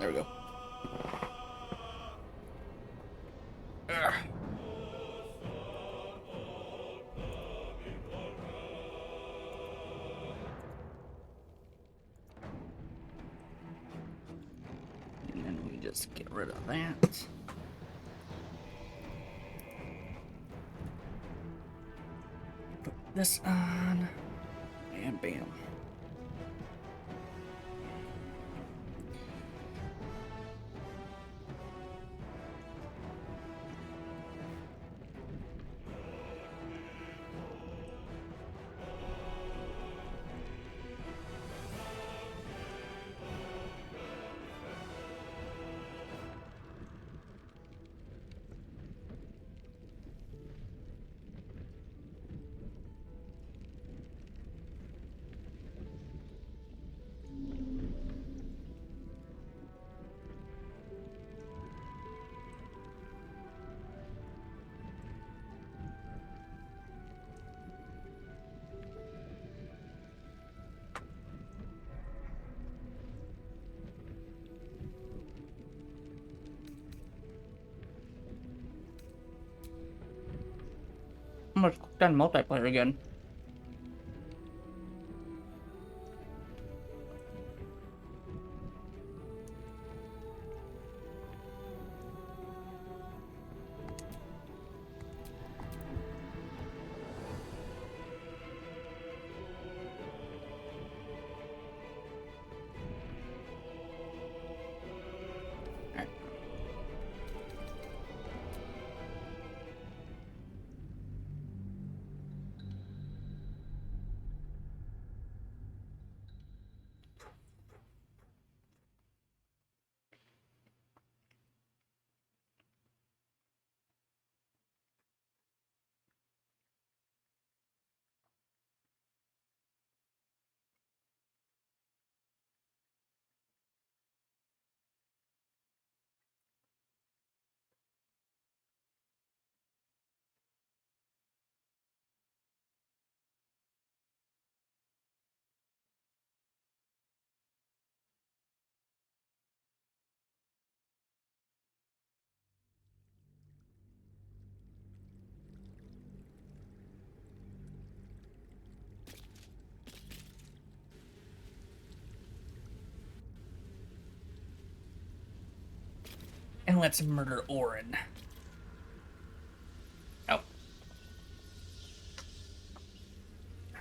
There we go. Ugh. And then we just get rid of that. Put this on. And bam. I'm gonna done multiplayer again. And let's murder Orin. Oh.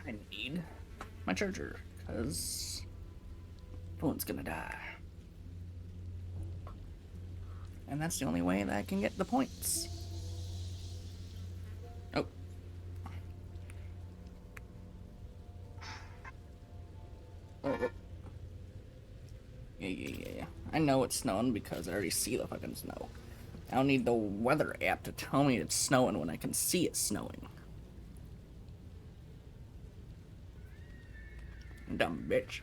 I need my charger, because phone's gonna die. And that's the only way that I can get the points. Oh. Oh. Yeah. I know it's snowing because I already see the fucking snow. I don't need the weather app to tell me it's snowing when I can see it snowing. Dumb bitch.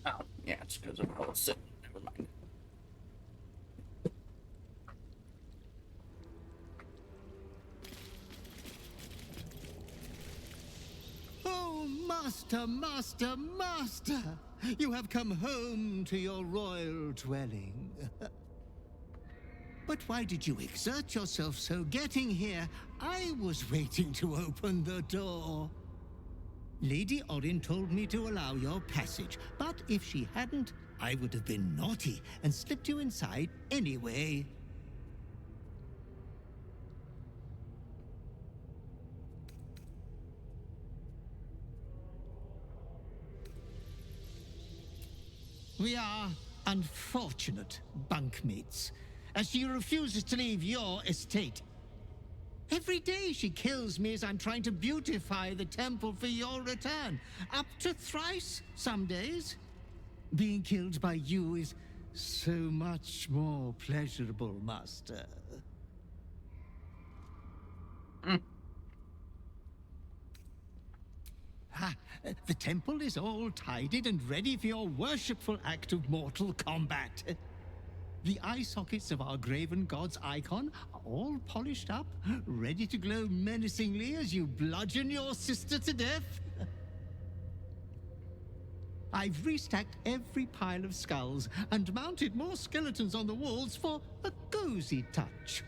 Oh, yeah, it's because of how it's sitting. Never mind. Oh, master! You have come home to your royal dwelling. But why did you exert yourself so getting here? I was waiting to open the door. Lady Orin told me to allow your passage, but if she hadn't, I would have been naughty and slipped you inside anyway. We are unfortunate bunkmates, as she refuses to leave your estate. Every day she kills me as I'm trying to beautify the temple for your return. Up to thrice some days. Being killed by you is so much more pleasurable, master. The temple is all tidied and ready for your worshipful act of mortal combat. The eye sockets of our graven god's icon are all polished up, ready to glow menacingly as you bludgeon your sister to death. I've restacked every pile of skulls and mounted more skeletons on the walls for a cozy touch.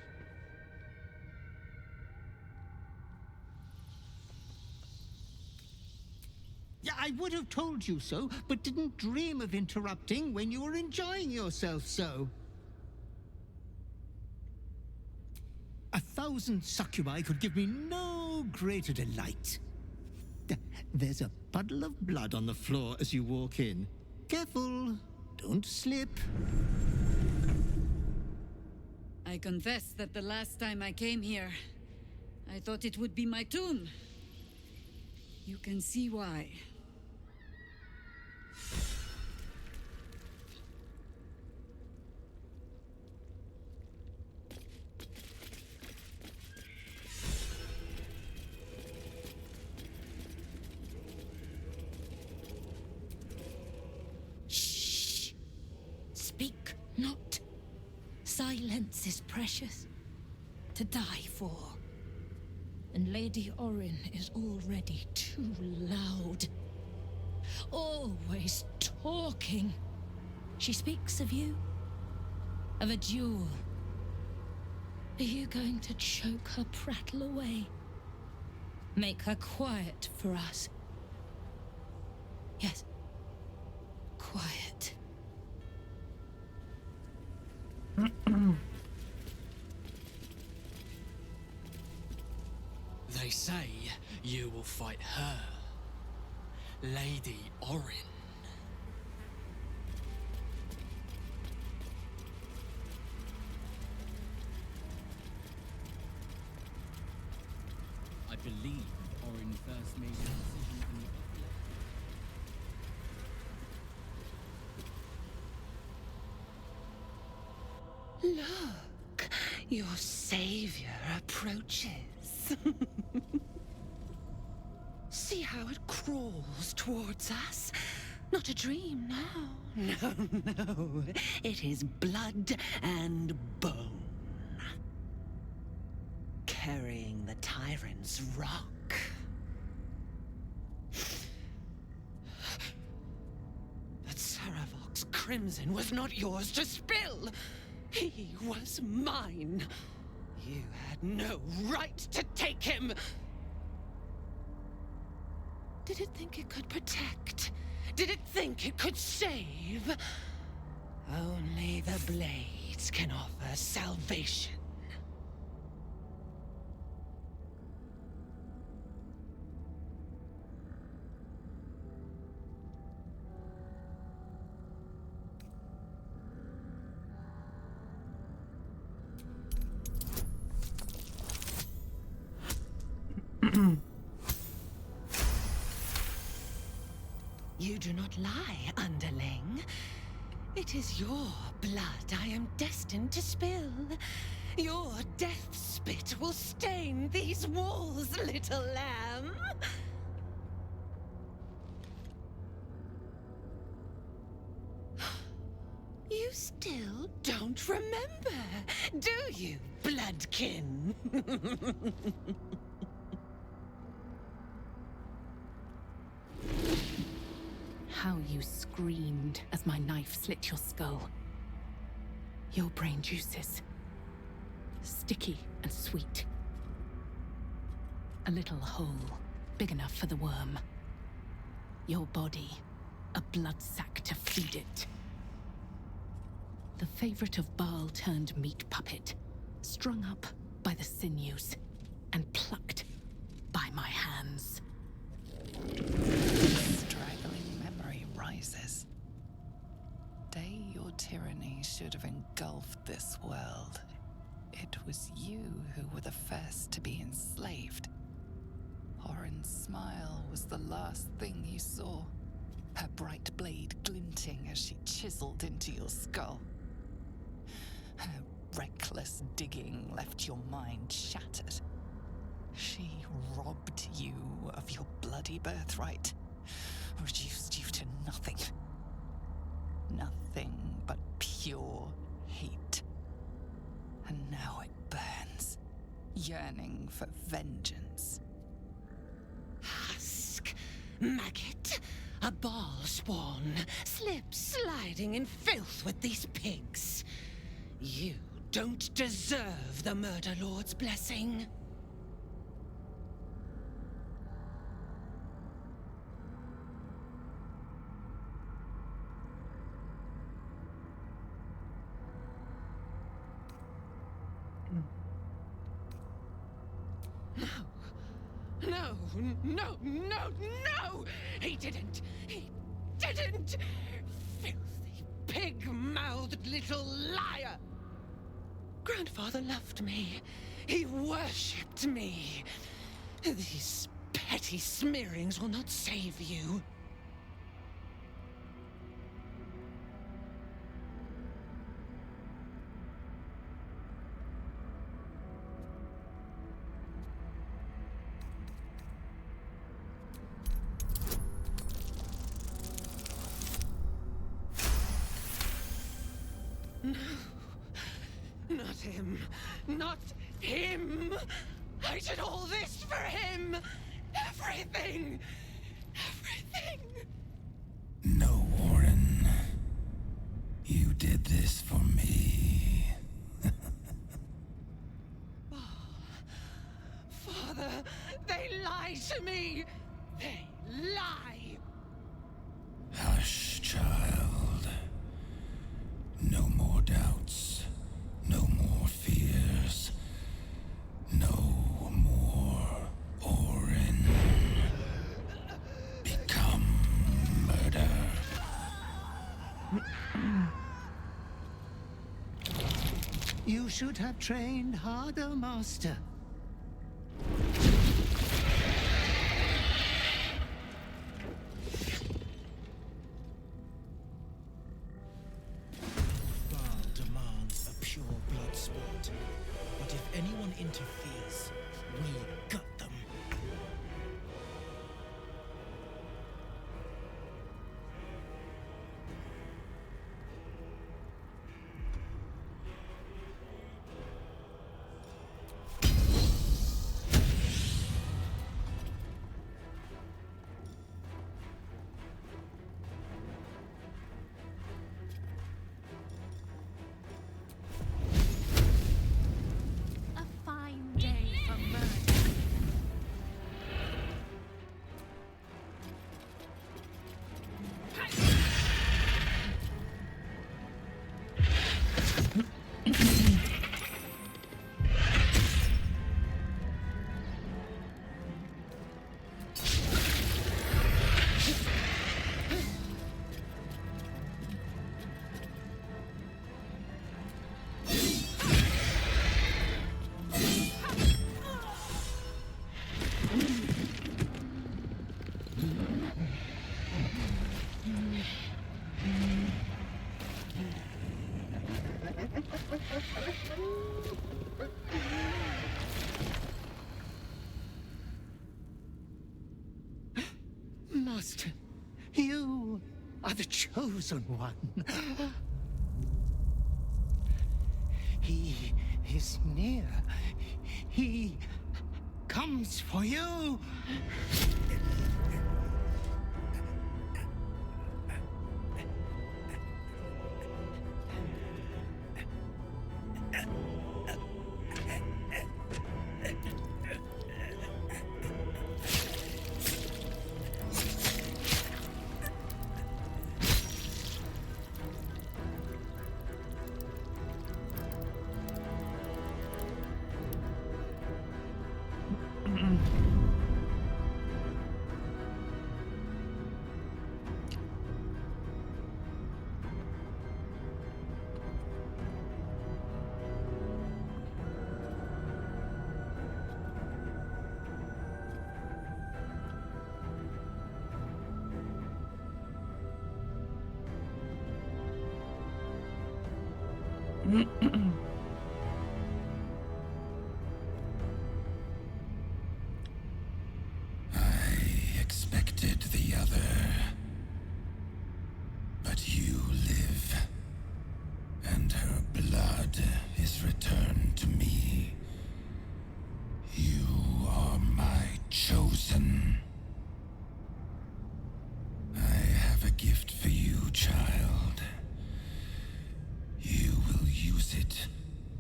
Yeah, I would have told you so, but didn't dream of interrupting when you were enjoying yourself so. 1,000 succubi could give me no greater delight. There's a puddle of blood on the floor as you walk in. Careful, don't slip. I confess that the last time I came here, I thought it would be my tomb. You can see why. Speak not. Silence is precious to die for. And Lady Orin is already too loud. Always talking. She speaks of you. Of a duel. Are you going to choke her prattle away? Make her quiet for us? Yes. Quiet. They say you will fight her, Lady Orin. I believe Orin first made a decision in the Look, your savior approaches. See how it crawls towards us? Not a dream now. No, it is blood and bone. Carrying the tyrant's rock. But Saravok's crimson was not yours to spill. He was mine. You had no right to take him. Did it think it could protect? Did it think it could save? Only the blades can offer salvation. You do not lie, underling. It is your blood I am destined to spill. Your death spit will stain these walls, little lamb. You still don't remember, do you, bloodkin? How you screamed as my knife slit your skull. Your brain juices. Sticky and sweet. A little hole, big enough for the worm. Your body, a blood sack to feed it. The favorite of Baal turned meat puppet, strung up by the sinews and plucked by my hands. Straggling memory rises. Day your tyranny should have engulfed this world. It was you who were the first to be enslaved. Orin's smile was the last thing you saw. Her bright blade glinting as she chiseled into your skull. Her reckless digging left your mind shattered. She robbed you of your bloody birthright, reduced you to nothing. Nothing but pure hate. And now it burns, yearning for vengeance. Husk, maggot, a ball spawn, slip sliding in filth with these pigs. You don't deserve the Murder Lord's blessing. No, no, no, no! He didn't! He didn't! Filthy, pig-mouthed little liar! Grandfather loved me. He worshipped me. These petty smearings will not save you. No. Not him. Not him! I did all this for him! Everything! Everything! No, Warren. You did this for me. Father, they lie to me! They lie! Hush, child. No more doubts. No more fears. No more Orin. Become murder. You should have trained harder, Master. Baal demands a pure blood sport. But if anyone interferes, we gut them. A fine day for murder. Master, you are the chosen one. He is near. He comes for you. has returned to me. You are my chosen. I have a gift for you, child. You will use it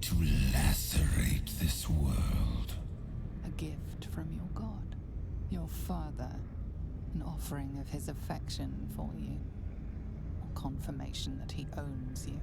to lacerate this world. A gift from your god, your father, an offering of his affection for you, or confirmation that he owns you.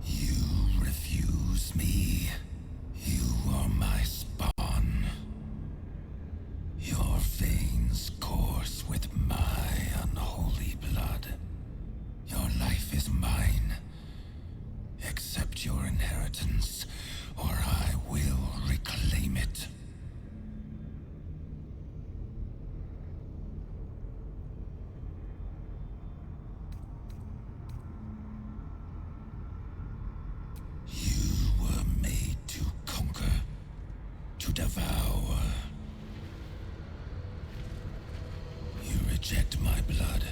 You refuse me. You are my spawn. Your veins course with my unholy blood. Your life is mine. Accept your inheritance, or I will reclaim it. You were made to conquer, to devour. You reject my blood,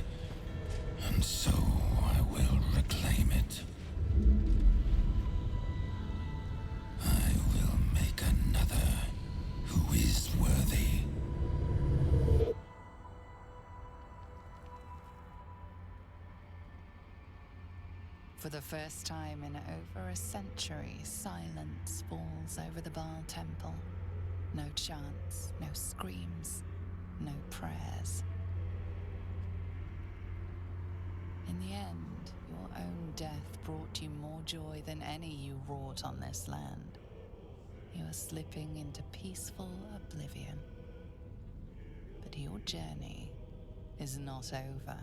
and so I will reclaim it. I will make another who is worthy. For the first time in over a century, silence falls over the Baal temple. No chants, no screams, no prayers. In the end, your own death brought you more joy than any you wrought on this land. You are slipping into peaceful oblivion. But your journey is not over.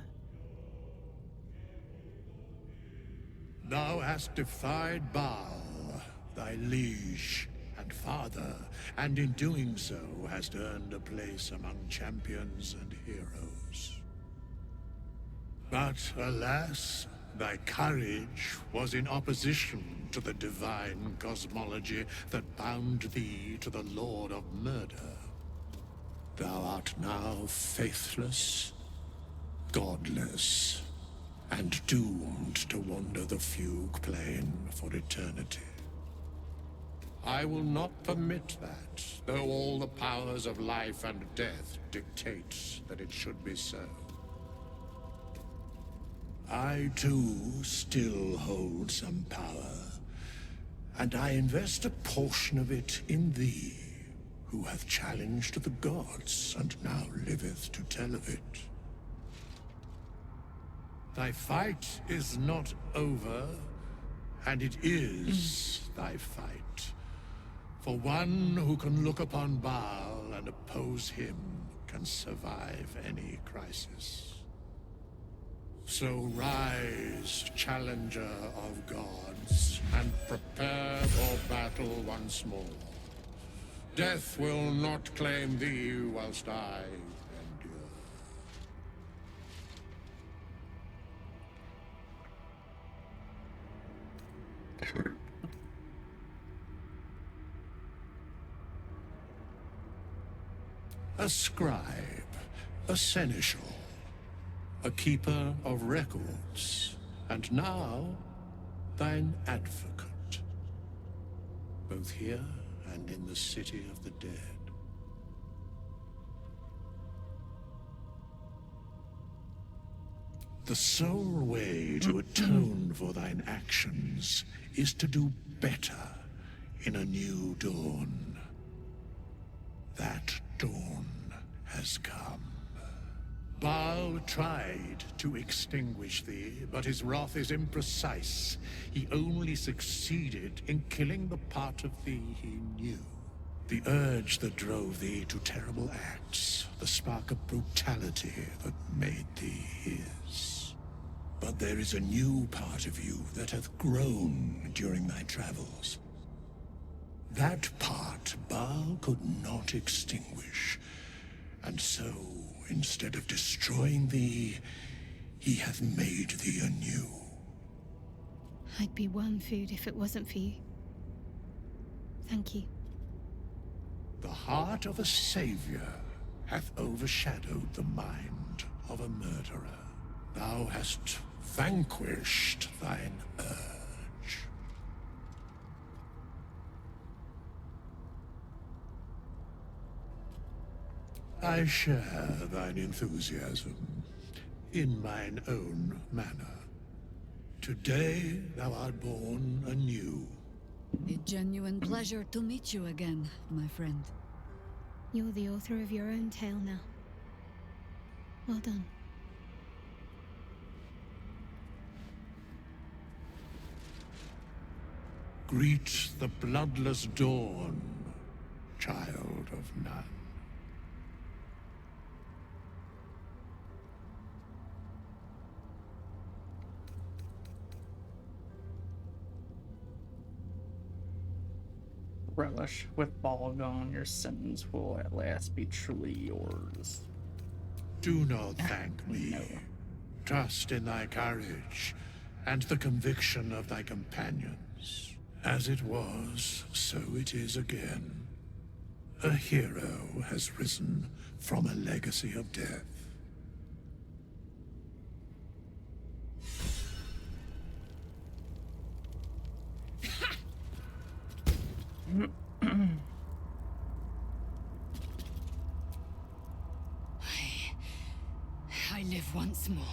Thou hast defied Baal, thy liege and father, and in doing so hast earned a place among champions and heroes. But alas, thy courage was in opposition to the divine cosmology that bound thee to the Lord of Murder. Thou art now faithless, godless, and doomed to wander the fugue plane for eternity. I will not permit that, though all the powers of life and death dictate that it should be so. I, too, still hold some power, and I invest a portion of it in thee, who hath challenged the gods and now liveth to tell of it. Thy fight is not over, and it is thy fight. For one who can look upon Baal and oppose him can survive any crisis. So rise, challenger of gods, and prepare for battle once more. Death will not claim thee whilst I endure. A scribe, a seneschal, a keeper of records, and now thine advocate, both here and in the city of the dead. The sole way to atone for thine actions is to do better in a new dawn. That dawn has come. Baal tried to extinguish thee, but his wrath is imprecise. He only succeeded in killing the part of thee he knew. The urge that drove thee to terrible acts, the spark of brutality that made thee his. But there is a new part of you that hath grown during thy travels. That part Baal could not extinguish, and so, instead of destroying thee, He hath made thee anew. I'd be worm food if it wasn't for you. Thank you. The heart of a savior hath overshadowed the mind of a murderer. Thou hast vanquished thine urge. I share thine enthusiasm in mine own manner. Today thou art born anew. A genuine pleasure to meet you again, my friend. You're the author of your own tale now. Well done. Greet the bloodless dawn, child of none. Relish, with ball gone, your sentence will at last be truly yours. Do not thank me. No. Trust in thy courage and the conviction of thy companions. As it was, so it is again. A hero has risen from a legacy of death. I live once more.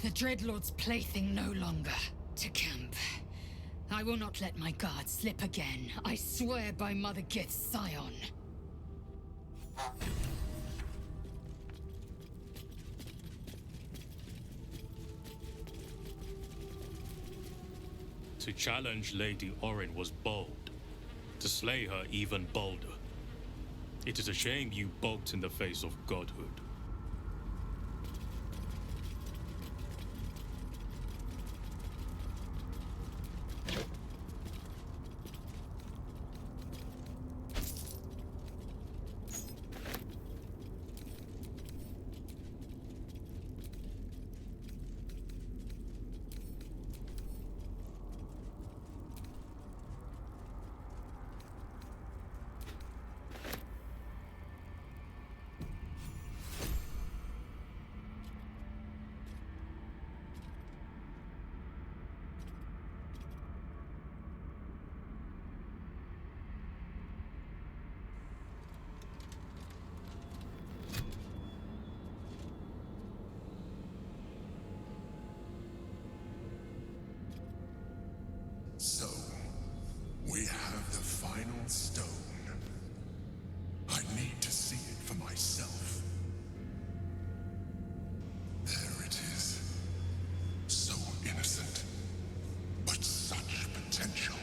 The Dreadlord's plaything no longer. To camp. I will not let my guard slip again. I swear by Mother Gith's scion. To challenge Lady Orin was bold. To slay her even bolder. It is a shame you balked in the face of godhood. So, we have the final stone. I need to see it for myself. There it is. So innocent, but such potential.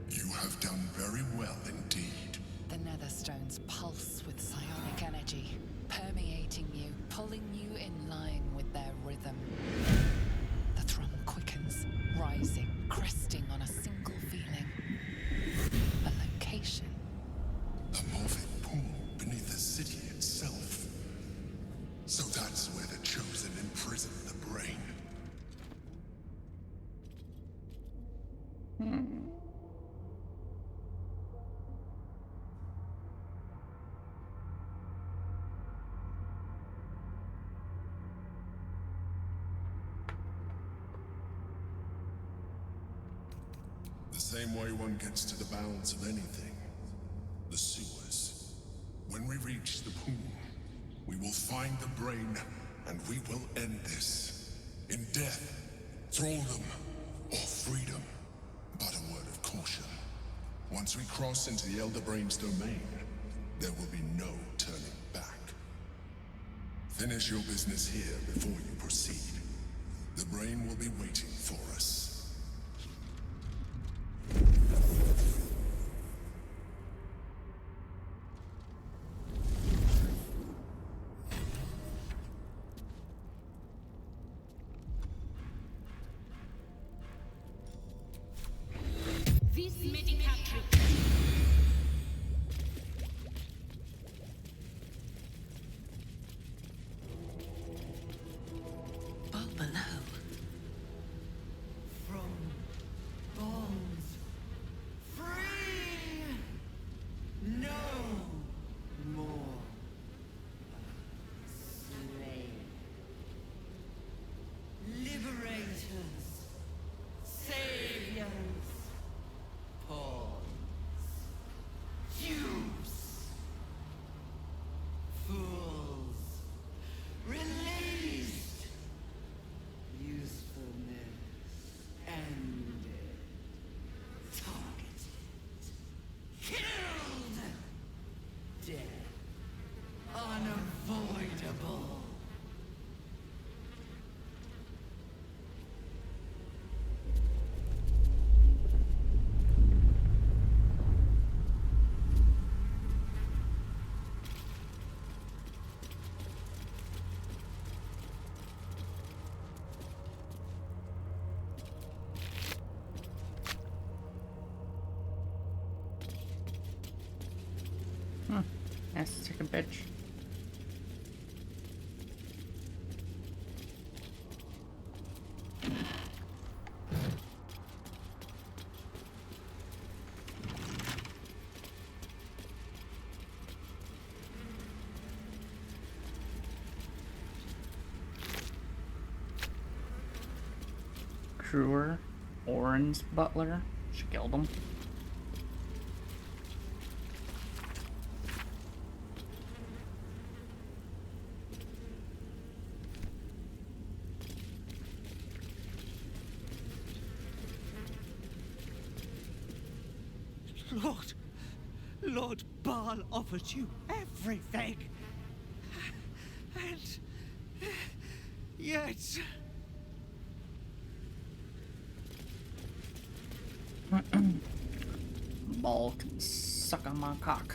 You have done very well indeed. The Netherstones pulse with psionic energy, permeating you, pulling you in line with their rhythm. The thrum quickens, rising, cresting on a single feeling. A location. A morphic pool beneath the city itself. So that's where the Chosen imprison the brain. The same way one gets to the balance of anything. The sewers. When we reach the pool, we will find the brain, and we will end this. In death, thraldom, or freedom. But a word of caution. Once we cross into the Elder Brain's domain, there will be no turning back. Finish your business here before you proceed. The brain will be waiting for us. This medical Ass chicken bitch. Crewer, Orin's butler. She killed him. Lord Baal offered you everything. And yet... Baal can suck on my cock.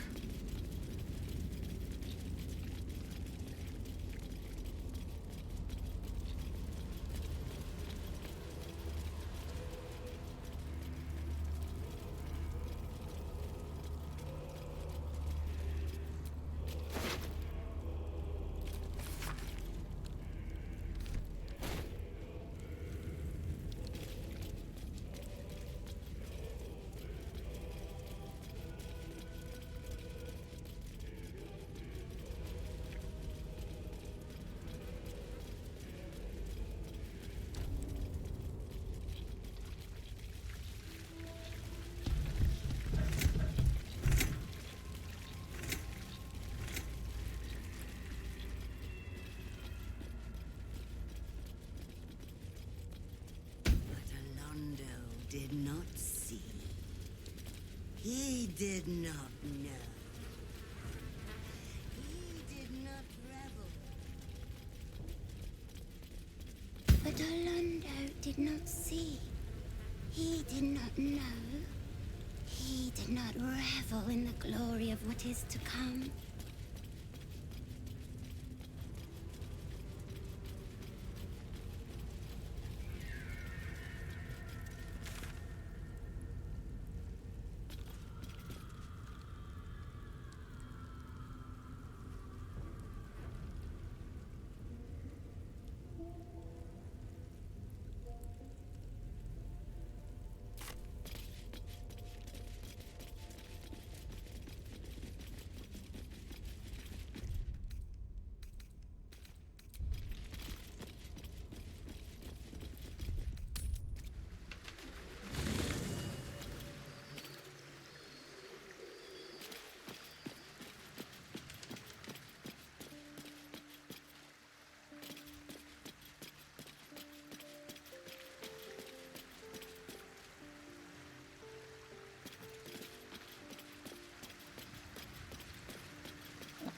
Did not see. He did not know. He did not revel. But Orlando did not see. He did not know. He did not revel in the glory of what is to come.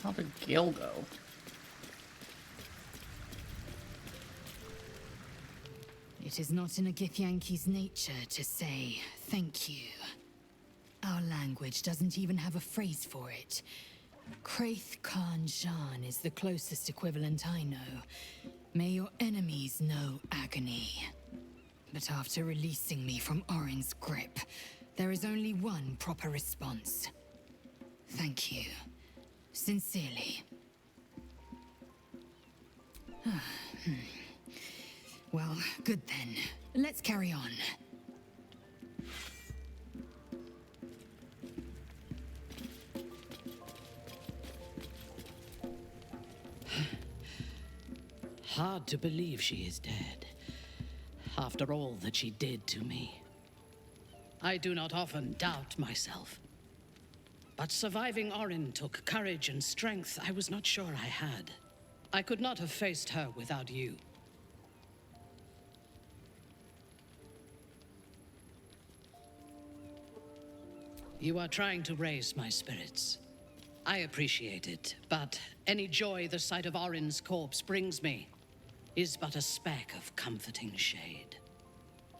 How did Gil go? It is not in a Githyanki's nature to say thank you. Our language doesn't even have a phrase for it. Kraith Khan Jan is the closest equivalent I know. May your enemies know agony. But after releasing me from Orin's grip, there is only one proper response. Thank you. Sincerely. Well, good then. Let's carry on. Hard to believe she is dead, after all that she did to me. I do not often doubt myself. But surviving Orin took courage and strength I was not sure I had. I could not have faced her without you. You are trying to raise my spirits. I appreciate it, but any joy the sight of Orin's corpse brings me is but a speck of comforting shade.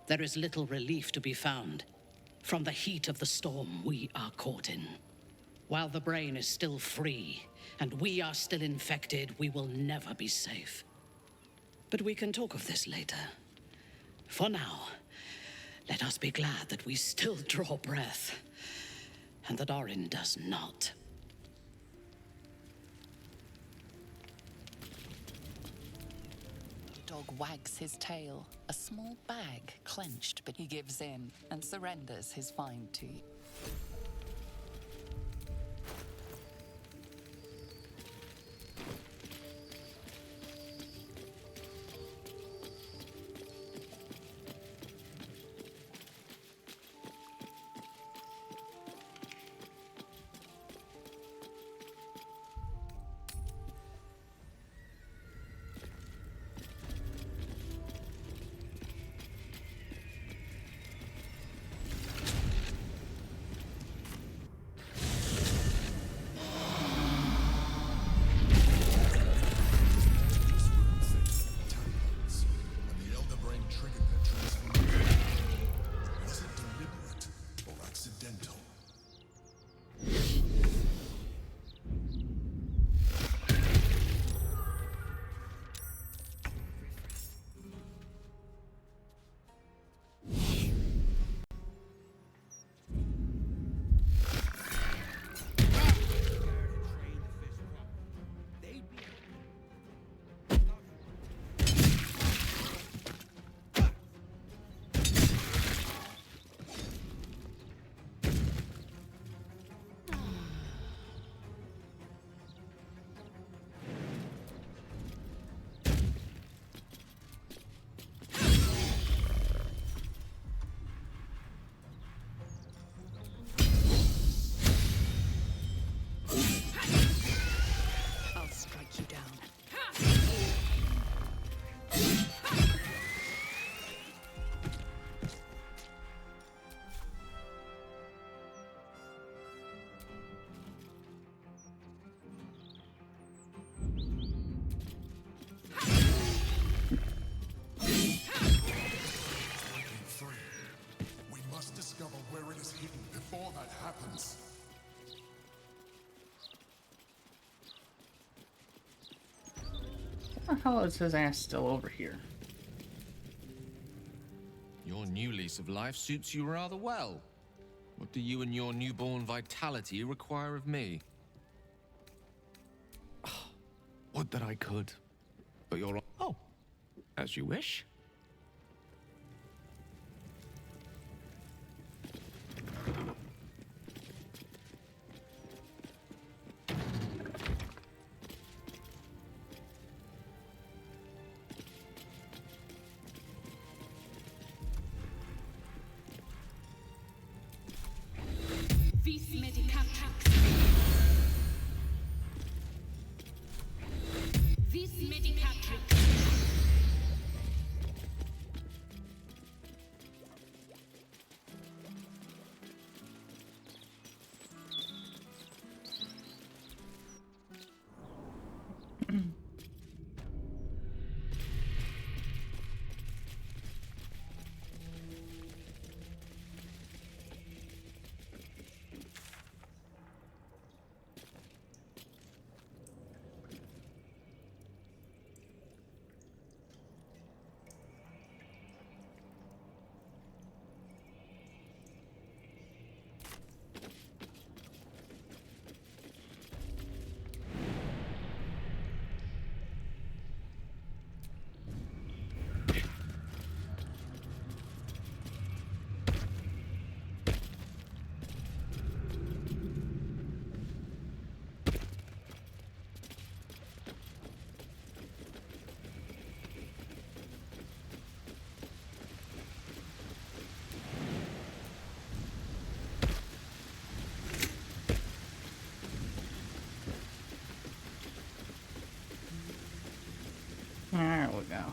There is little relief to be found from the heat of the storm we are caught in. While the brain is still free, and we are still infected, we will never be safe. But we can talk of this later. For now, let us be glad that we still draw breath, and that Orin does not. dog wags his tail, a small bag clenched, but he gives in and surrenders his find to you. I'll strike you down. We must discover where it is hidden before that happens. How the hell is his ass still over here? Your new lease of life suits you rather well. What do you and your newborn vitality require of me? Would that I could. But you're... Oh, as you wish. Vis medicatrix. Vis medicatrix. There we go.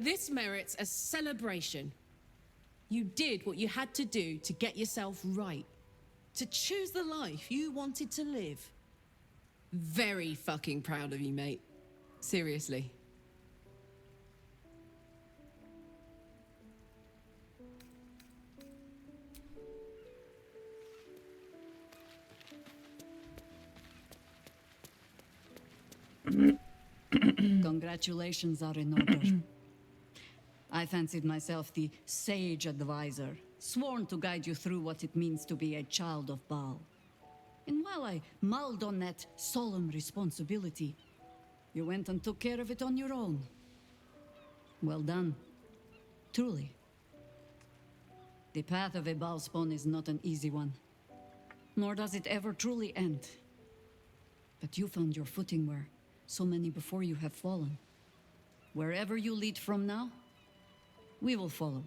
This merits a celebration. You did what you had to do to get yourself right. To choose the life you wanted to live. Very fucking proud of you, mate. Seriously. Congratulations are in order. I fancied myself the sage advisor, sworn to guide you through what it means to be a child of Baal. And while I mulled on that solemn responsibility, you went and took care of it on your own. Well done. Truly. The path of a Baal spawn is not an easy one, nor does it ever truly end. But you found your footing where so many before you have fallen. Wherever you lead from now, we will follow.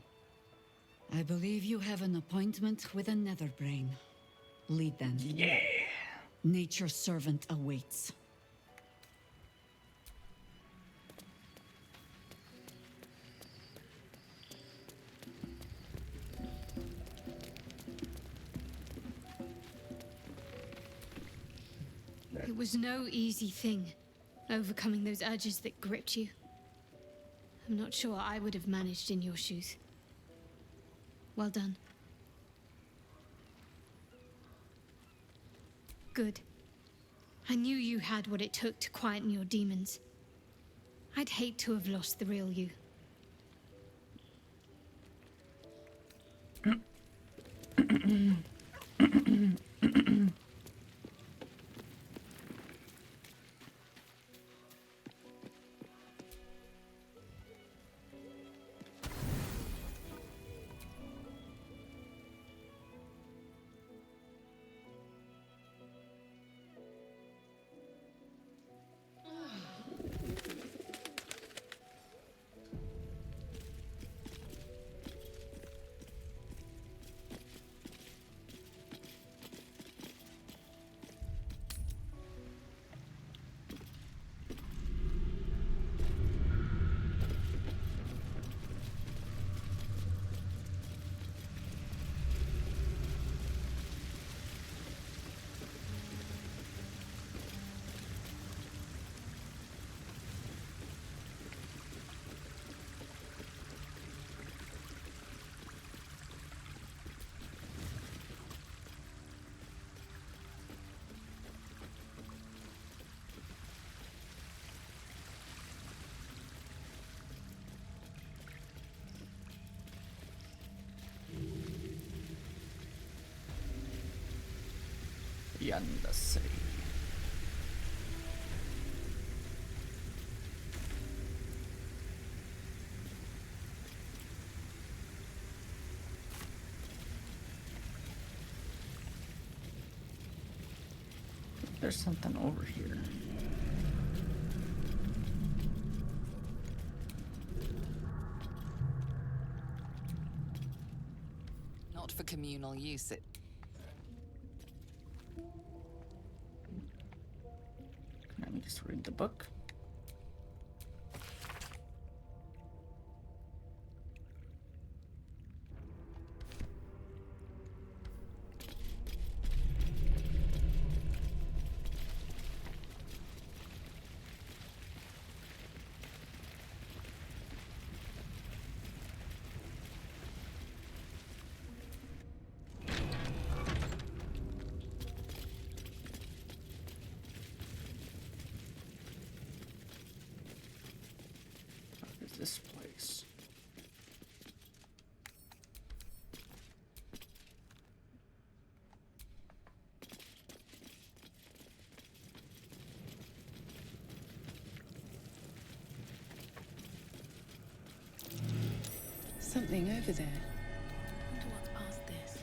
I believe you have an appointment with a Netherbrain. Lead them. Yeah. Nature's servant awaits. It was no easy thing, overcoming those urges that gripped you. I'm not sure I would have managed in your shoes. Well done. Good. I knew you had what it took to quieten your demons. I'd hate to have lost the real you. Beyond the city. There's something over here. Not for communal use, it. Can I just read the book? This place. Something over there. Wonder what's past this.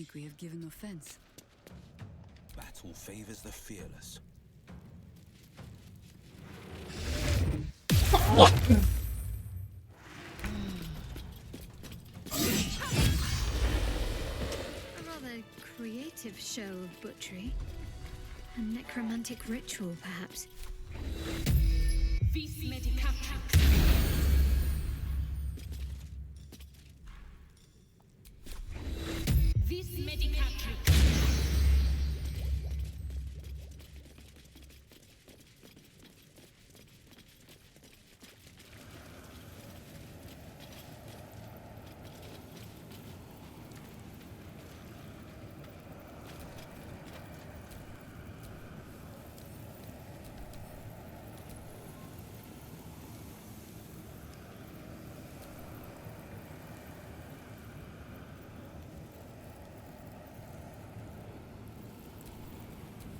think we have given offense. Battle favors the fearless. What? A rather creative show of butchery. A necromantic ritual, perhaps. Vis medicatrix. Vis medicatrix.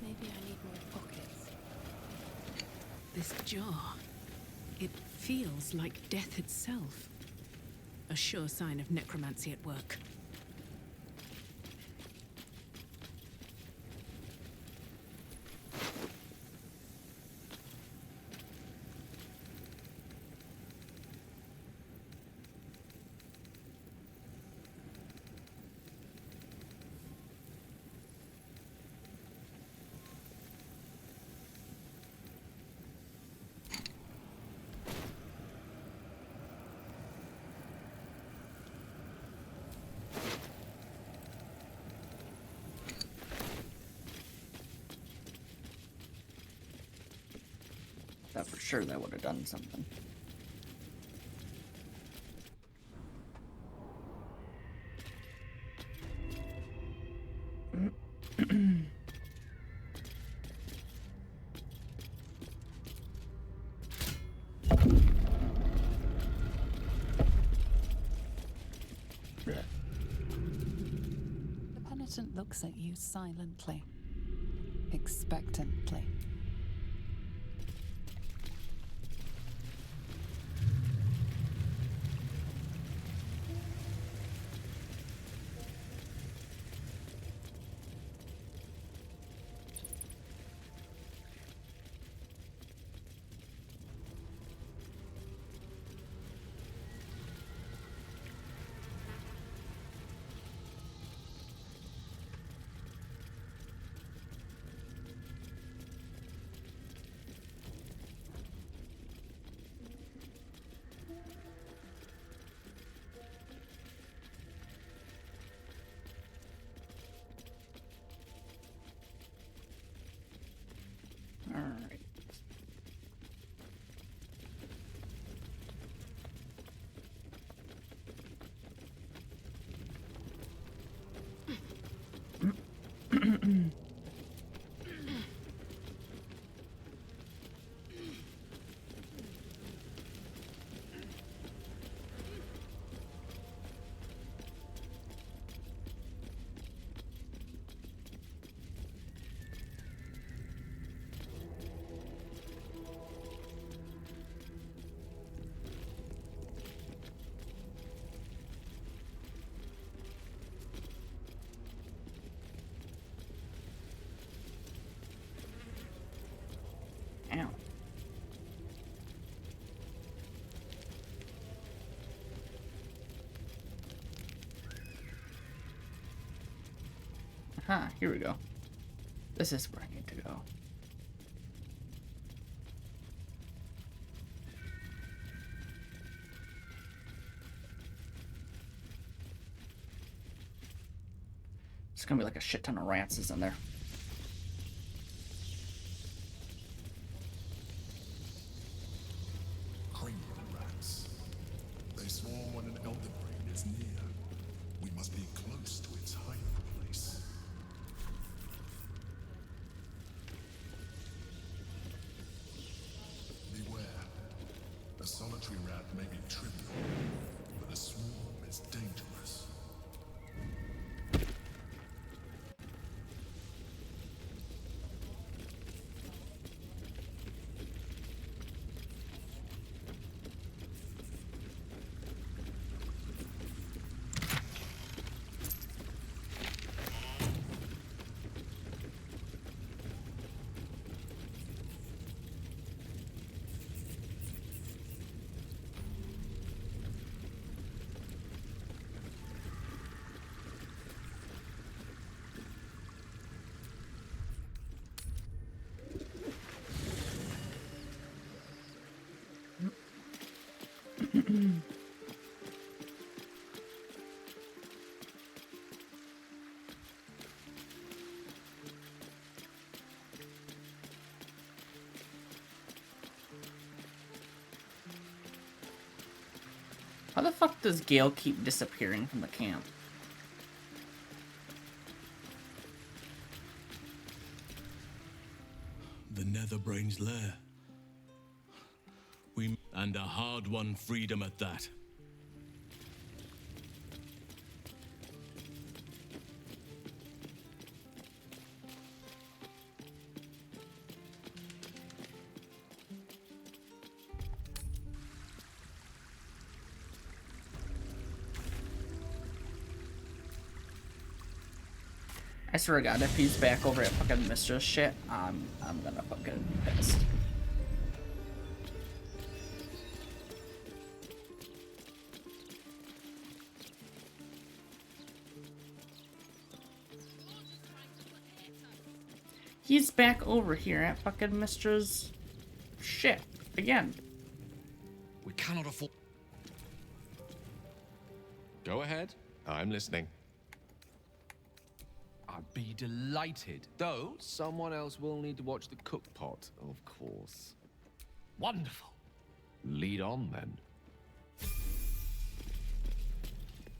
Maybe I need more pockets. This jar. It feels like death itself. A sure sign of necromancy at work. That for sure that would have done something. The penitent looks at you silently, expectantly. Alright. Ow. Aha, here we go. This is where I need to go. It's gonna be like a shit ton of rats in there. Cranial rats. They swarm when an elder brain is near. We must be close to its hiding place. Beware. A solitary rat may be trivial, but a swarm is dangerous. How the fuck does Gale keep disappearing from the camp? The Netherbrain's lair. And a hard-won freedom at that. I swear to God, if he's back over at fucking Mistress shit, I'm gonna fucking be pissed. He's back over here at fucking Mistress shit again. We cannot afford. Go ahead. I'm listening. I'd be delighted. Though, someone else will need to watch the cook pot, of course. Wonderful. Lead on, then.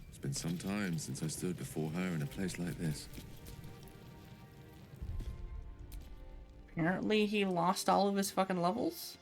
It's been some time since I stood before her in a place like this. Apparently he lost all of his fucking levels.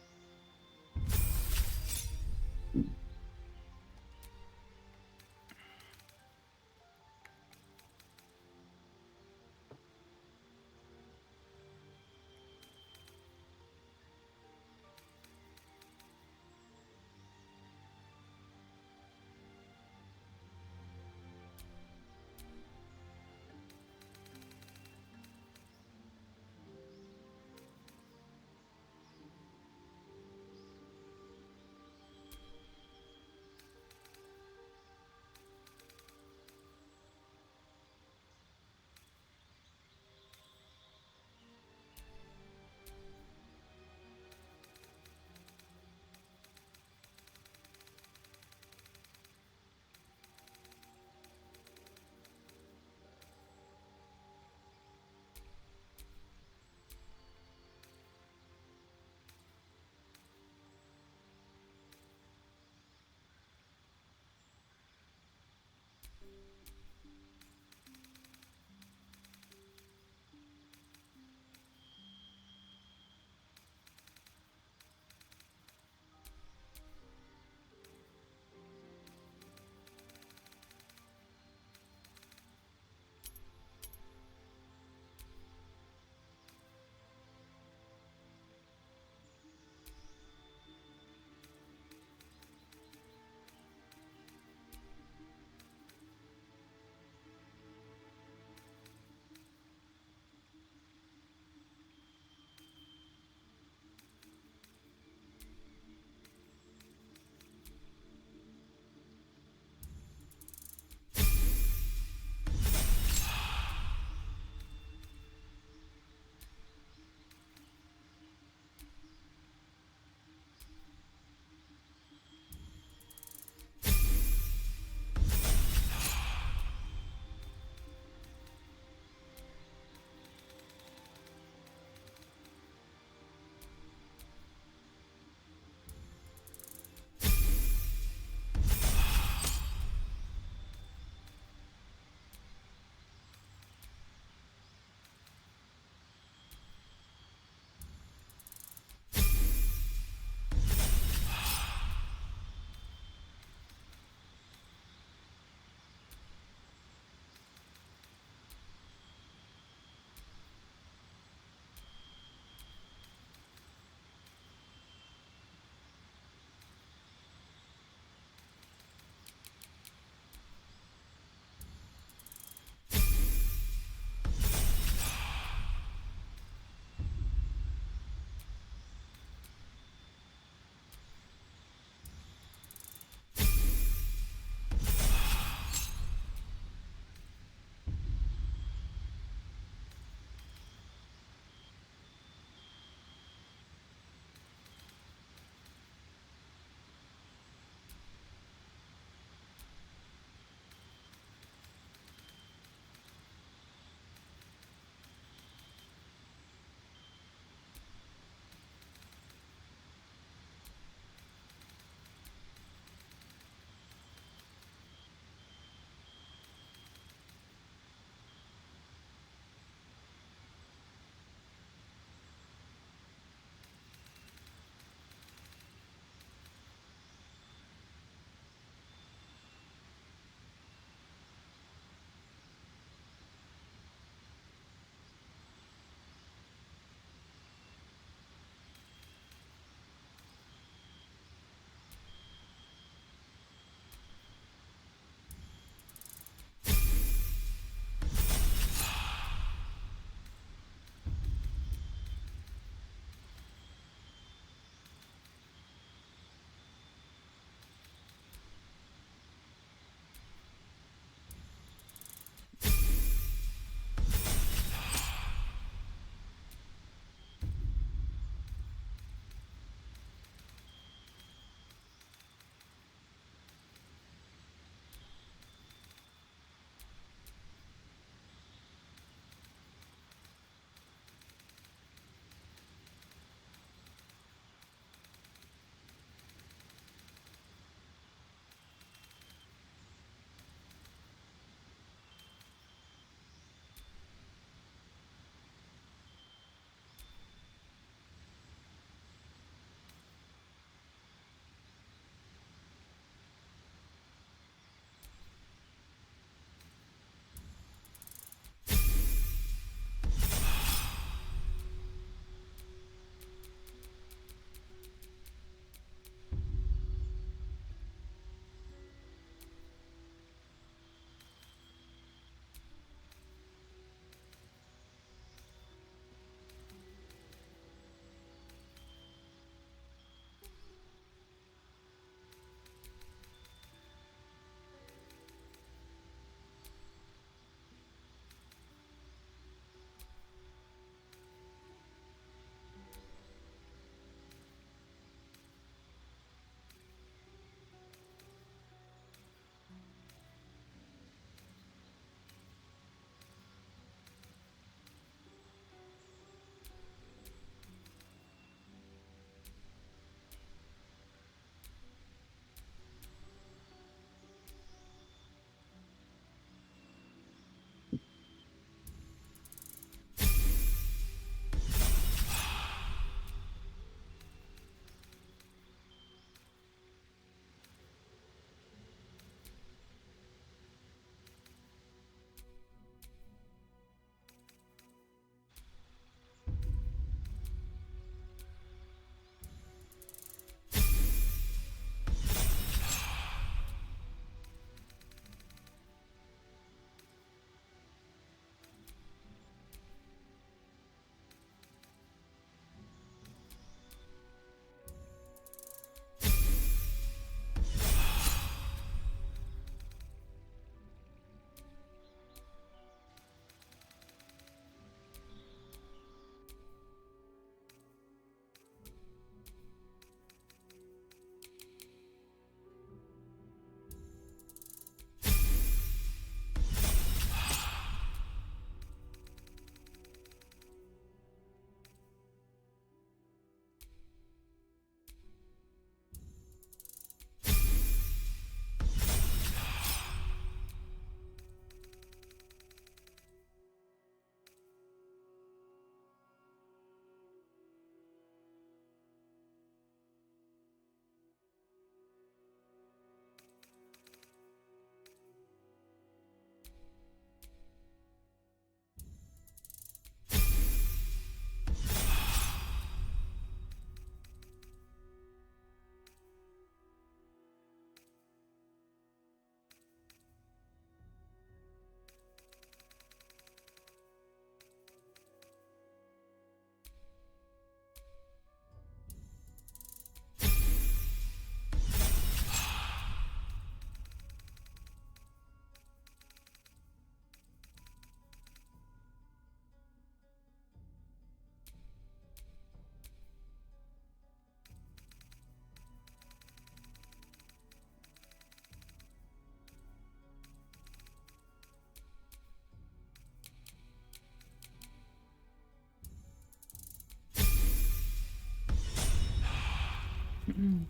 Divine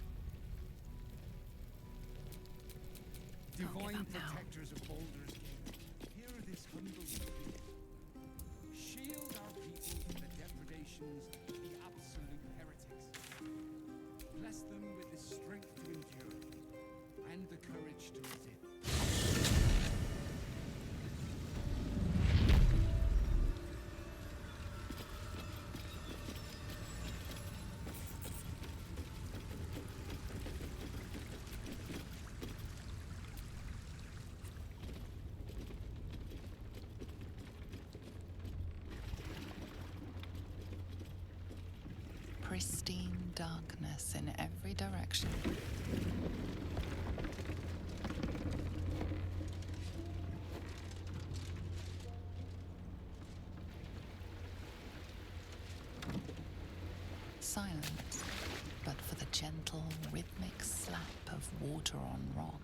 protectors of Baldur's Gate, hear this humble plea. Shield our people from the depredations of the absolute heretics. Bless them with the strength to endure and the courage to resist. Pristine darkness in every direction. Silent, but for the gentle, rhythmic slap of water on rock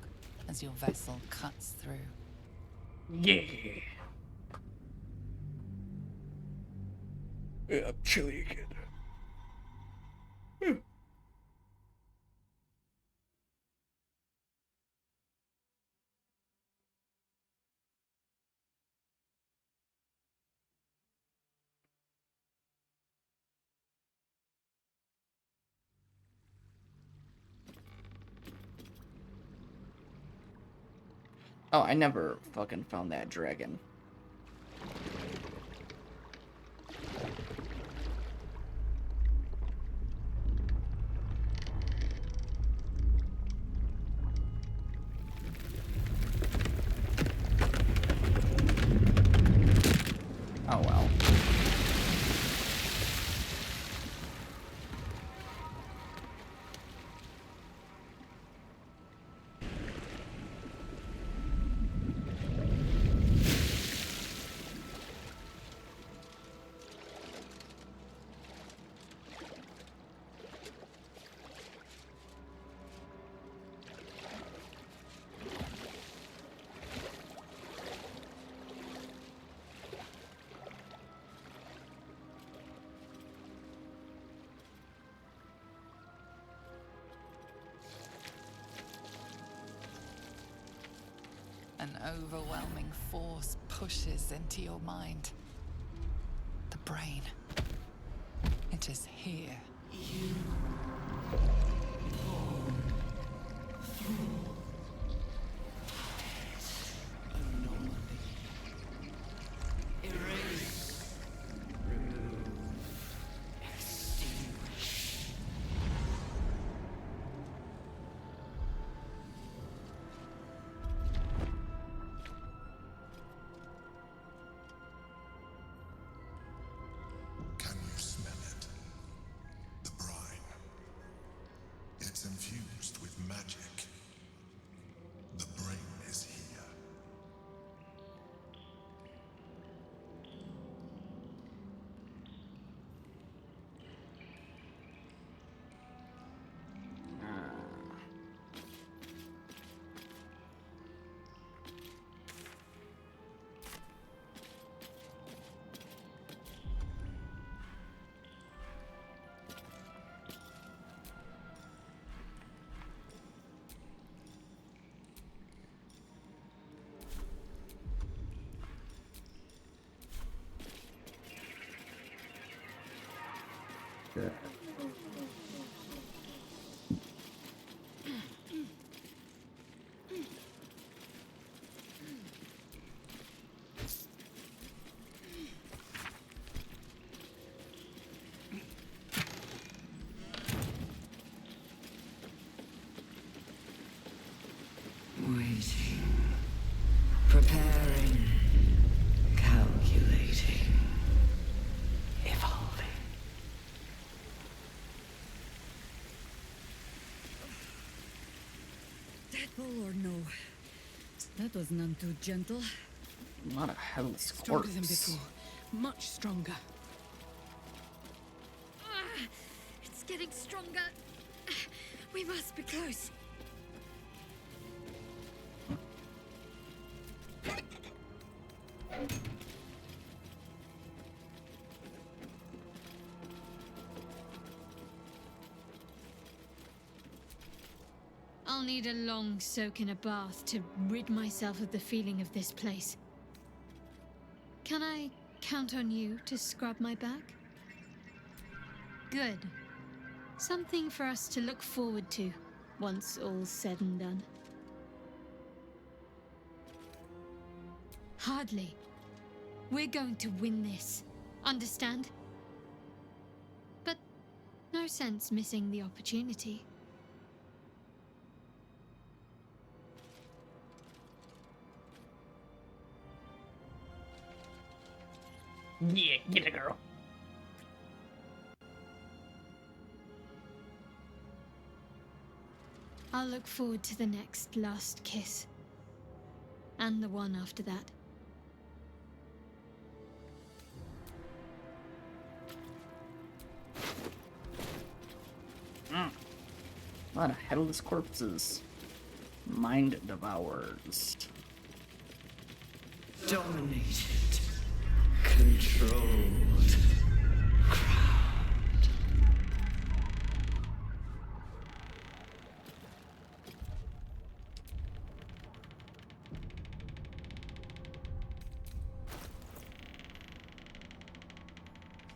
as your vessel cuts through. Yeah. Yeah, chilly again. Oh, I never fucking found that dragon. Oh well. An overwhelming force pushes into your mind. The brain. It is here. Can you smell it? The brine. It's infused with magic. The brain is here. Waiting. Preparing. Calculating. Evolving. Deadpool or no? That was none too gentle. Not a headless Stronger than corpse. before. Much stronger. It's getting stronger. We must be close. I'll need a long soak in a bath to rid myself of the feeling of this place. Can I count on you to scrub my back? Good. Something for us to look forward to once all's said and done. Hardly. We're going to win this. Understand? But no sense missing the opportunity. Yeah, get it, girl. I'll look forward to the next last kiss. And the one after that. A lot of headless corpses. Mind devours. Dominated. Controlled.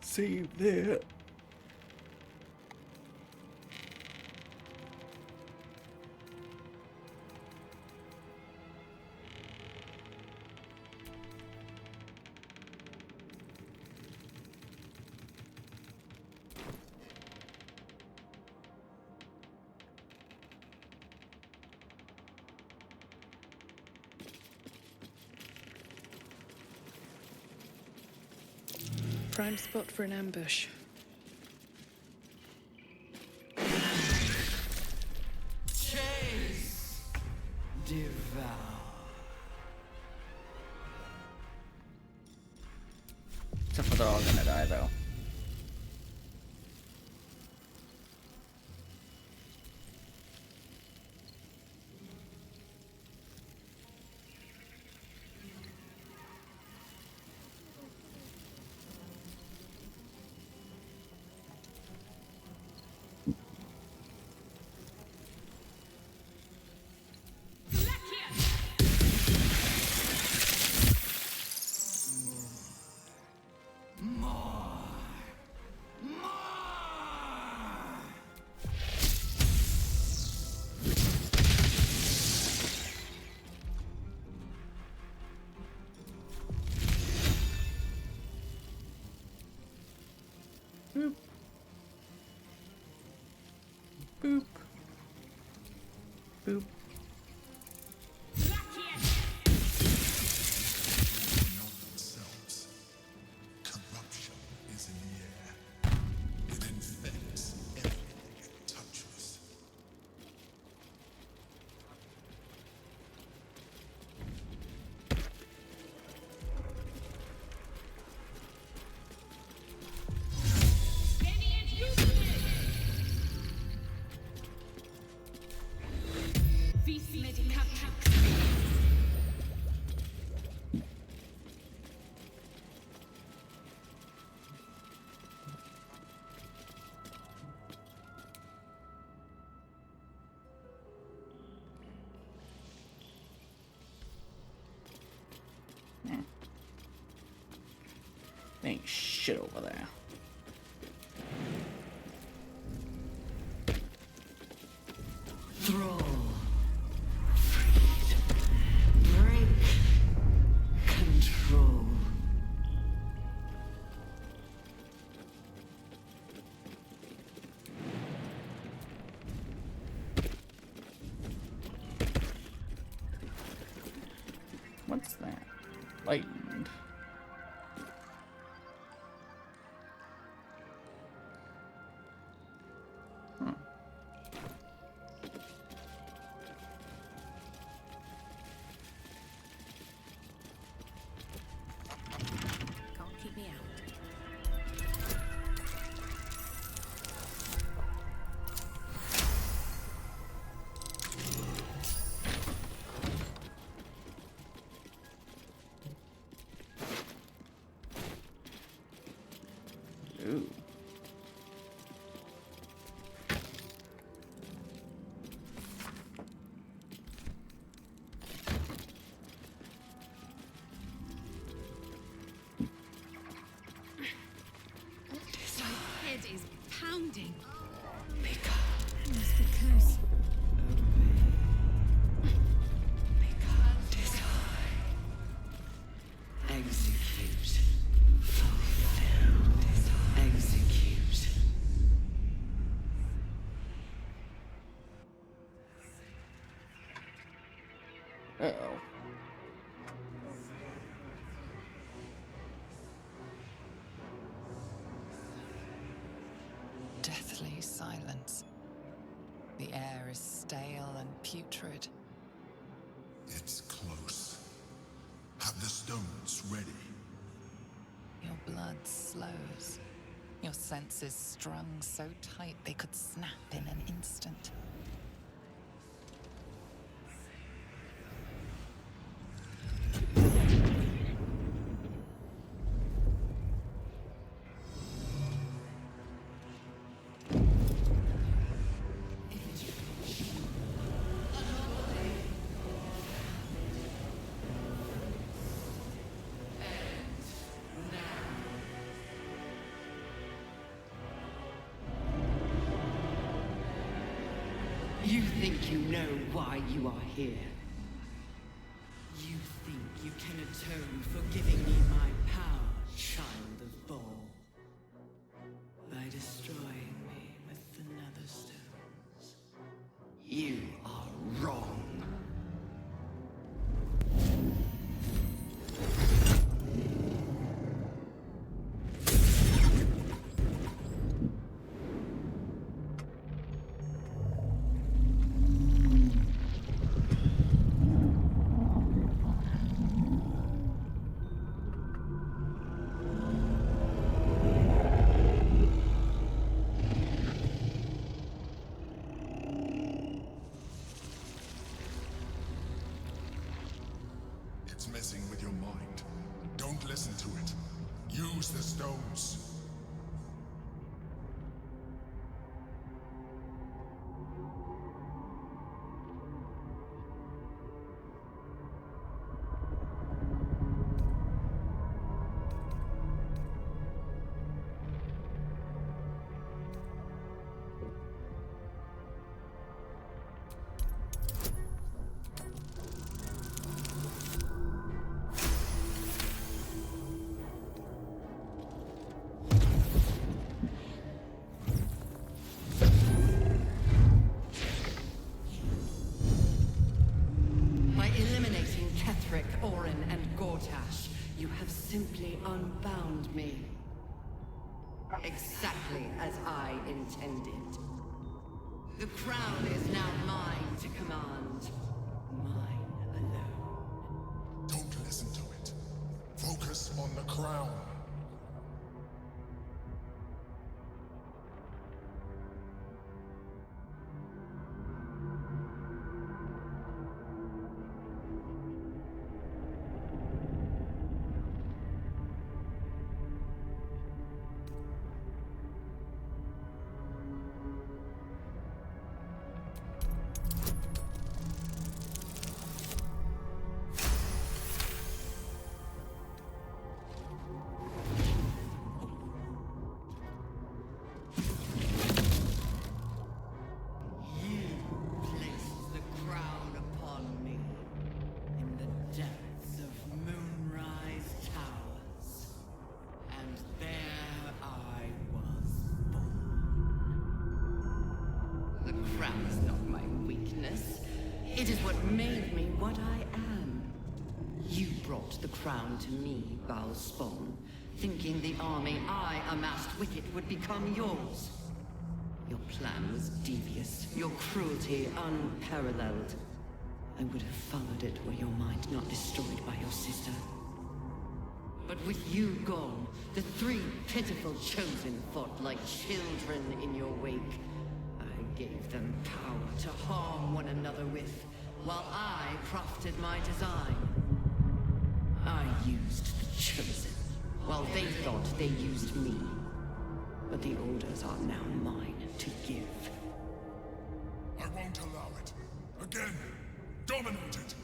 Save that. Prime spot for an ambush. Chase! Devour. Except for they're all gonna die, though. Boop. Boop. Boop. Themselves. Corruption is in the air. It infects everything it touches. Ain't shit over there. Thrall. Freed. Break. Control. What's that? Lightened. Uh-oh. Deathly silence. The air is stale and putrid. It's close. Have the stones ready. Your blood slows. Your senses strung so tight they could snap in an instant. You think you know why you are here. You think you can atone for giving me my power, child of Baal. By destroying me with the nether stones. You are wrong. It's messing with your mind. Don't listen to it. Use the stones. By eliminating Ketheric, Orin, and Gortash, you have simply unbound me. Exactly as I intended. The crown is now mine to command. Mine alone. Don't listen to it. Focus on the crown. Placed the crown upon me in the depths of Moonrise Towers. And there I was born. The crown is not my weakness. It is what made me what I am. You brought the crown to me, Balspawn, thinking the army I amassed with it would become yours. Your plan was devious, your cruelty unparalleled. I would have followed it were your mind not destroyed by your sister. But with you gone, the three pitiful chosen fought like children in your wake. I gave them power to harm one another with, while I crafted my design. I used the chosen, while they thought they used me. But the orders are now mine to give. I won't allow it. Again, dominate it.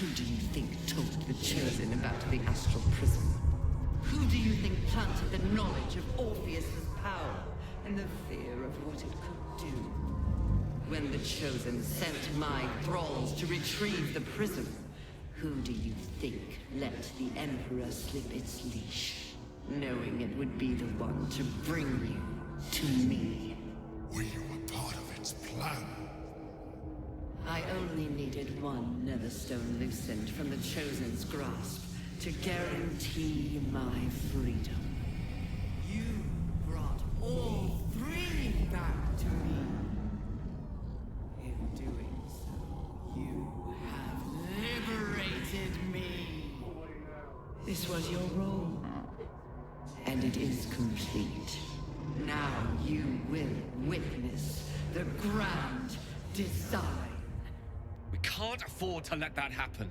Who do you think told the Chosen about the astral prism? Who do you think planted the knowledge of Orpheus's power and the fear of what it could do? When the Chosen sent my thralls to retrieve the prism, who do you think let the Emperor slip its leash, knowing it would be the one to bring you to me? We were part of its plan. I only needed one Netherstone loosened from the Chosen's grasp to guarantee my freedom. You brought all three back to me. In doing so, you have liberated me. This was your role, and it is complete. Now you will witness the grand design. We can't afford to let that happen.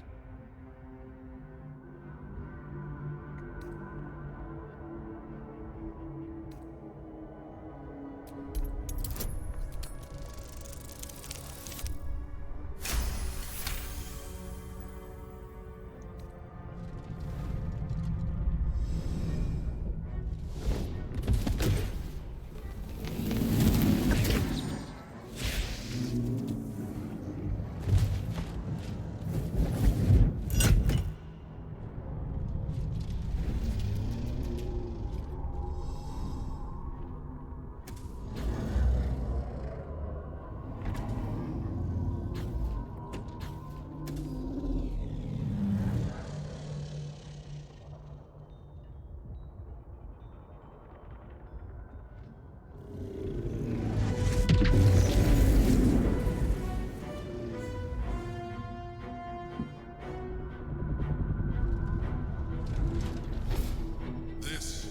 This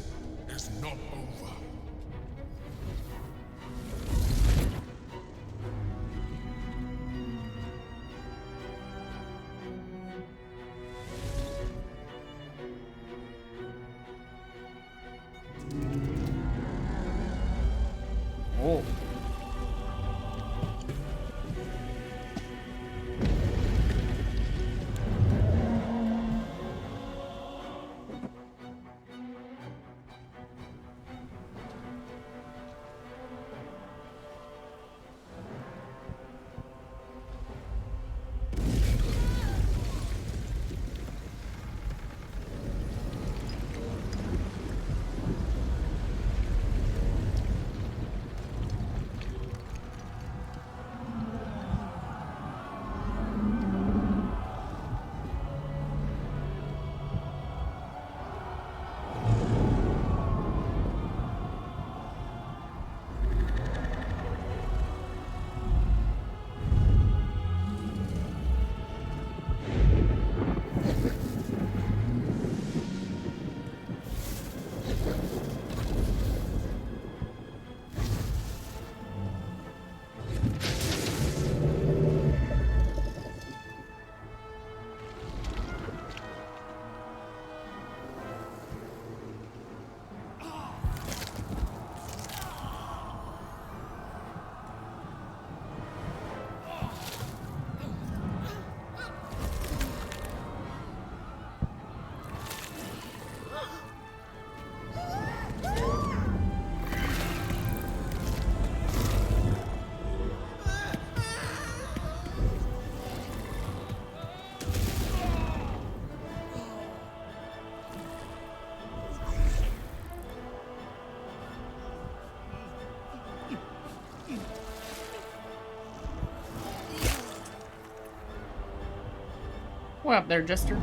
is not over. Oh. What up there, Jester?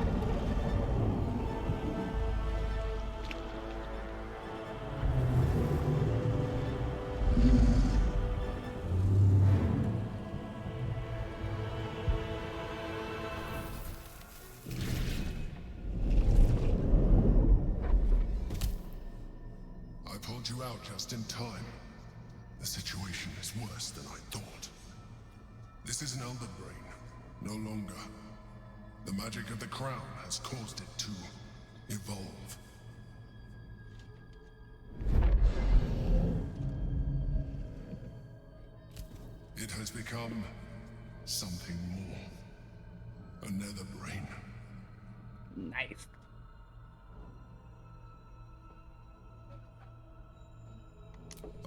I pulled you out just in time. The situation is worse than I thought. This is an Elder Brain, no longer. The magic of the crown has caused it to evolve. It has become something more. A nether brain. Nice.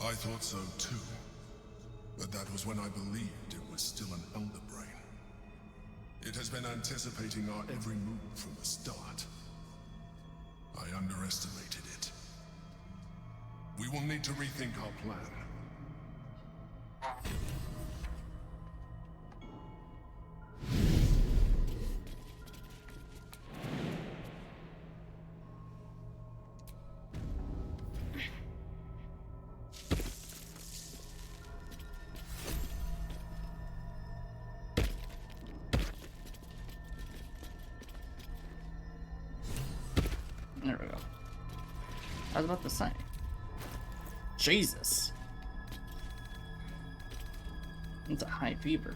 I thought so too. But that was when I believed it was still an elder brain. It has been anticipating our every move from the start. I underestimated it. We will need to rethink our plan. There we go. I was about to say. Jesus. It's a high fever.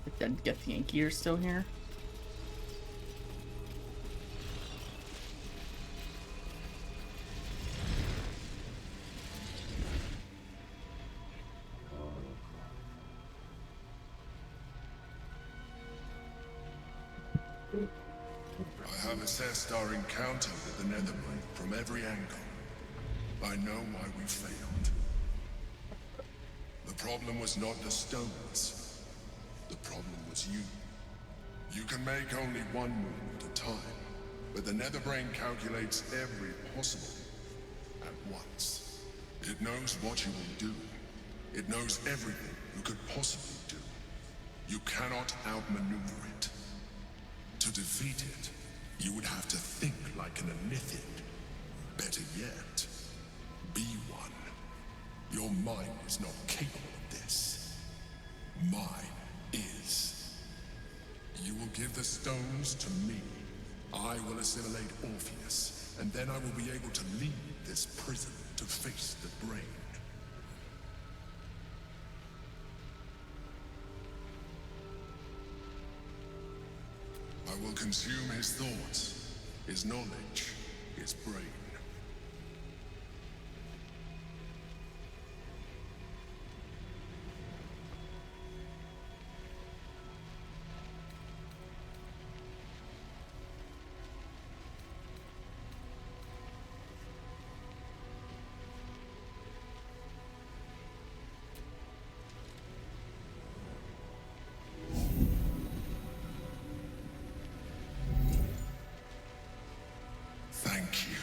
The dead Githyanki are still here. I have assessed our encounter with the Netherbrain from every angle. I know why we failed. The problem was not the stones. The problem was you. You can make only one move at a time, but the Netherbrain calculates every possible at once. It knows what you will do. It knows everything you could possibly do. You cannot outmaneuver it. To defeat it, you would have to think like an Elithian. Better yet, be one. Your mind is not capable of this. Mine is. You will give the stones to me. I will assimilate Orpheus, and then I will be able to leave this prison to face the brain. I will consume his thoughts, his knowledge, his brain. Thank you.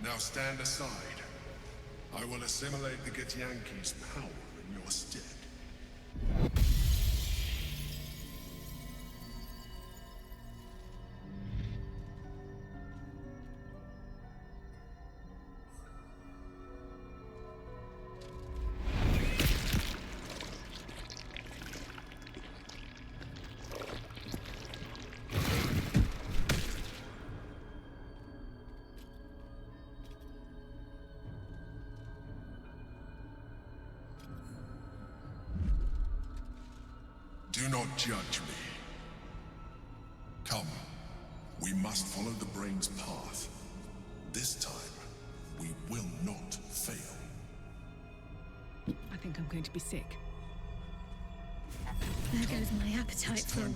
Now stand aside. I will assimilate the Githyanki's power in your stead. Do not judge me. Come, we must follow the brain's path. This time, we will not fail. I think I'm going to be sick. There goes my appetite for a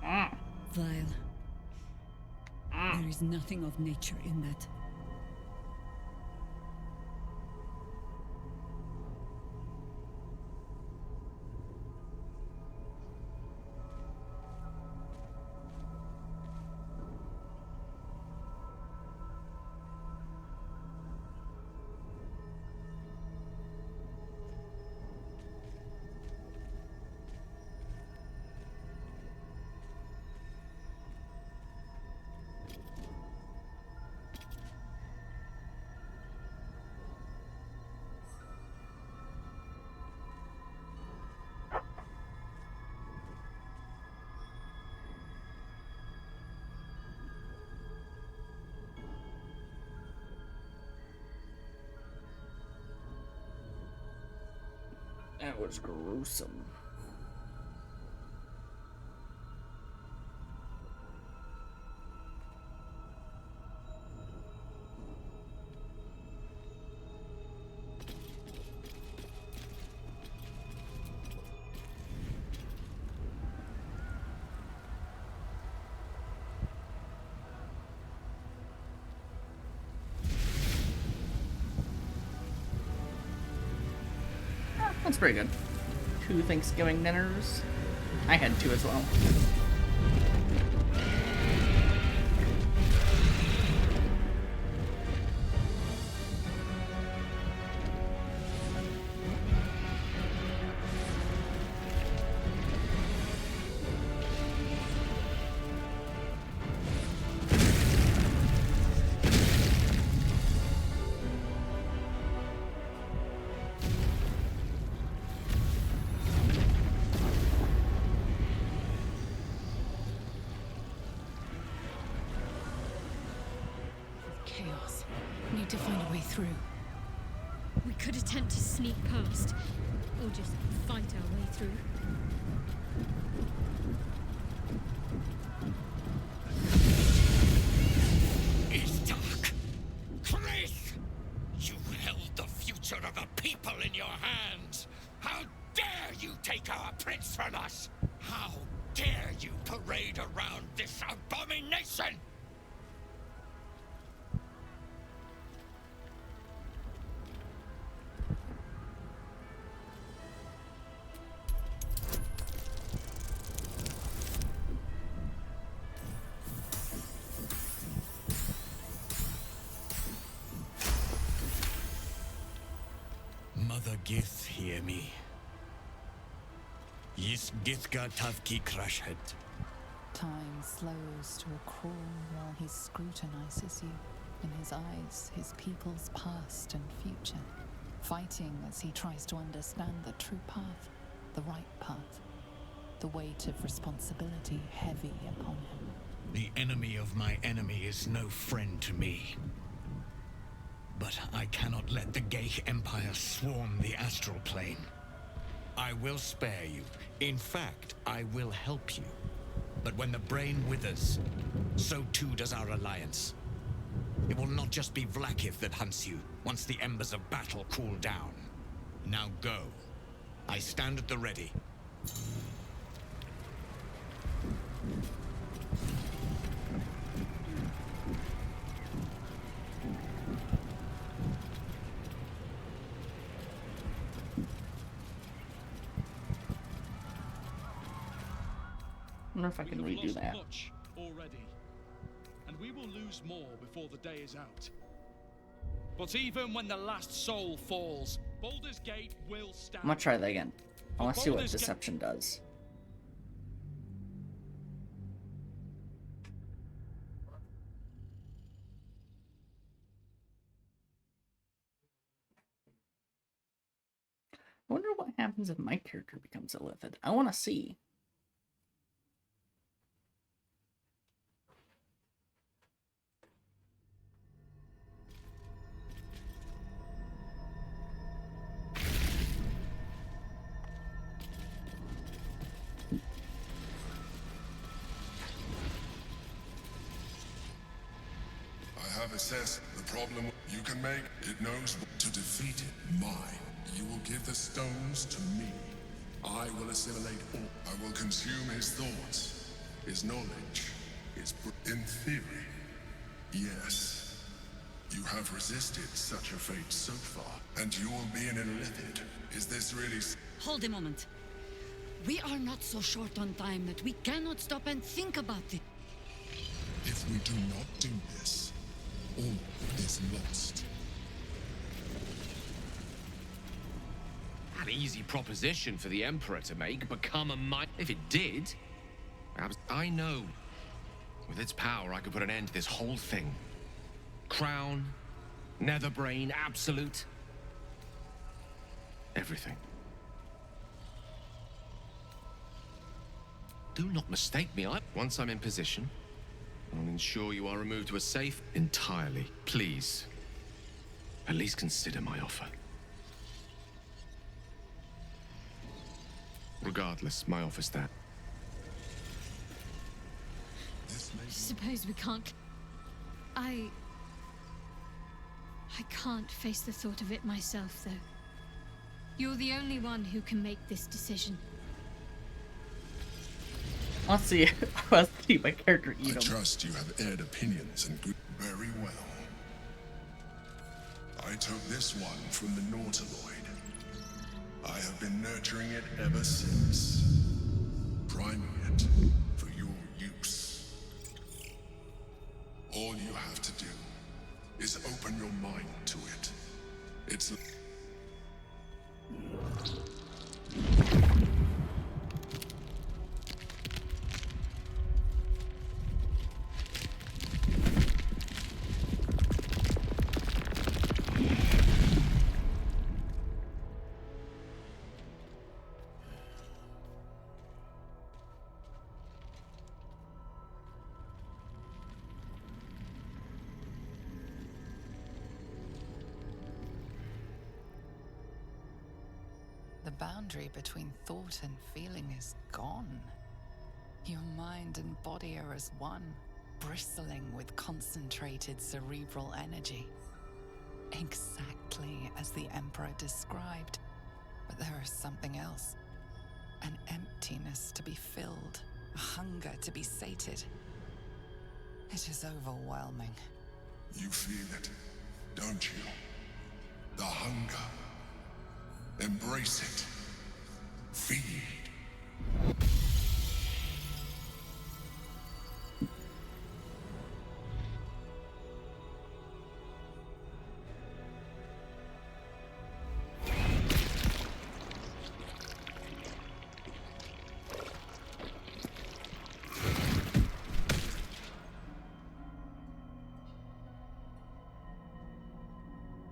while. Vile. There is nothing of nature in that. That was gruesome. That's pretty good. 2 Thanksgiving dinners. I had 2 as well. Chaos. Need to find a way through. We could attempt to sneak past, or just fight our way through. It's dark. Chris! You held the future of the people in your hands. How dare you take our prince from us? How dare you parade around this abomination? Mother Gith, hear me. Yis Githga Tavki Krashed. Time slows to a crawl while he scrutinizes you. In his eyes, his people's past and future. Fighting as he tries to understand the true path, the right path. The weight of responsibility heavy upon him. The enemy of my enemy is no friend to me. But I cannot let the Geich Empire swarm the astral plane. I will spare you. In fact, I will help you. But when the brain withers, so too does our alliance. It will not just be Vlaakith that hunts you once the embers of battle cool down. Now go. I stand at the ready. I wonder if I can redo that. Much already, and we will lose more before the day is out. But even when the last soul falls, Baldur's Gate will stand. I'm gonna try that again. I want to see what deception does. I wonder what happens if my character becomes illithid. I want to see. I have assessed the problem you can make. It knows what to defeat it. Mine. You will give the stones to me. I will assimilate all. I will consume his thoughts, his knowledge, in theory. Yes. You have resisted such a fate so far, and you will be an illithid. Is this really... Hold a moment. We are not so short on time that we cannot stop and think about it. If we do not do this, all is lost. An easy proposition for the Emperor to make, become a might. If it did, perhaps I know. With its power, I could put an end to this whole thing. Crown, Netherbrain, Absolute. Everything. Do not mistake me. Once I'm in position, I'll ensure you are removed to a safe entirely. Please, at least consider my offer. Regardless, my offer stands. Suppose we can't. I can't face the thought of it myself, though. You're the only one who can make this decision. I'll see. I'll see my character eat I him. trust you have aired opinions and good. Very well. I took this one from the Nautiloid. I have been nurturing it ever since, priming it for your use. All you have to do is open your mind to it. It's... The boundary between thought and feeling is gone. Your mind and body are as one, bristling with concentrated cerebral energy. Exactly as the Emperor described. But there is something else. An emptiness to be filled, a hunger to be sated. It is overwhelming. You feel it, don't you? The hunger. Embrace it. Feed.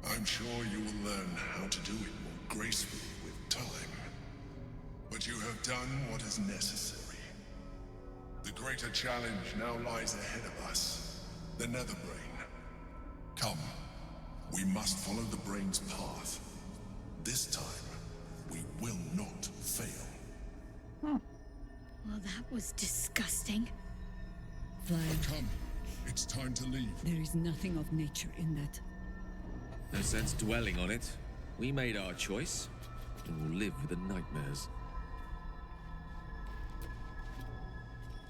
I'm sure you will learn how to do it more gracefully with time. But you have done what is necessary. The greater challenge now lies ahead of us. The Netherbrain. Come. We must follow the Brain's path. This time, we will not fail. Well, that was disgusting. Fire. Come. It's time to leave. There is nothing of nature in that. No sense dwelling on it. We made our choice, and we'll live with the nightmares.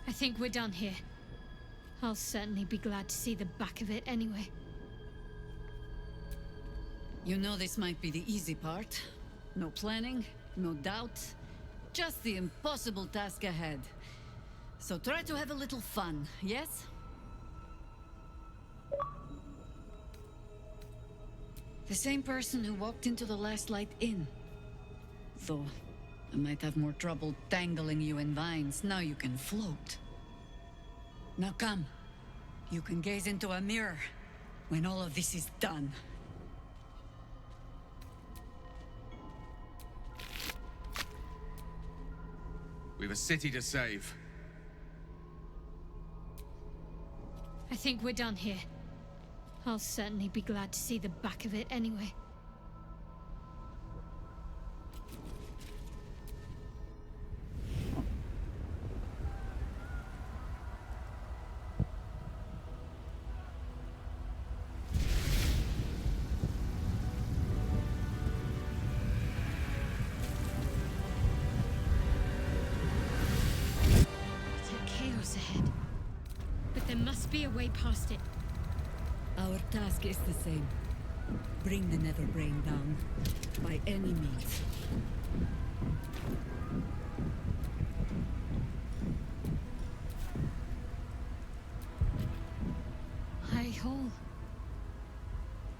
I think we're done here. I'll certainly be glad to see the back of it anyway. You know this might be the easy part. No planning, no doubt. Just the impossible task ahead. So try to have a little fun, yes? The same person who walked into the Last Light Inn. Though, I might have more trouble tangling you in vines. Now you can float. Now come. You can gaze into a mirror when all of this is done. We've a city to save. I think we're done here. I'll certainly be glad to see the back of it anyway. Chaos ahead. But there must be a way past it. Our task is the same. Bring the Netherbrain down. By any means. High Hall.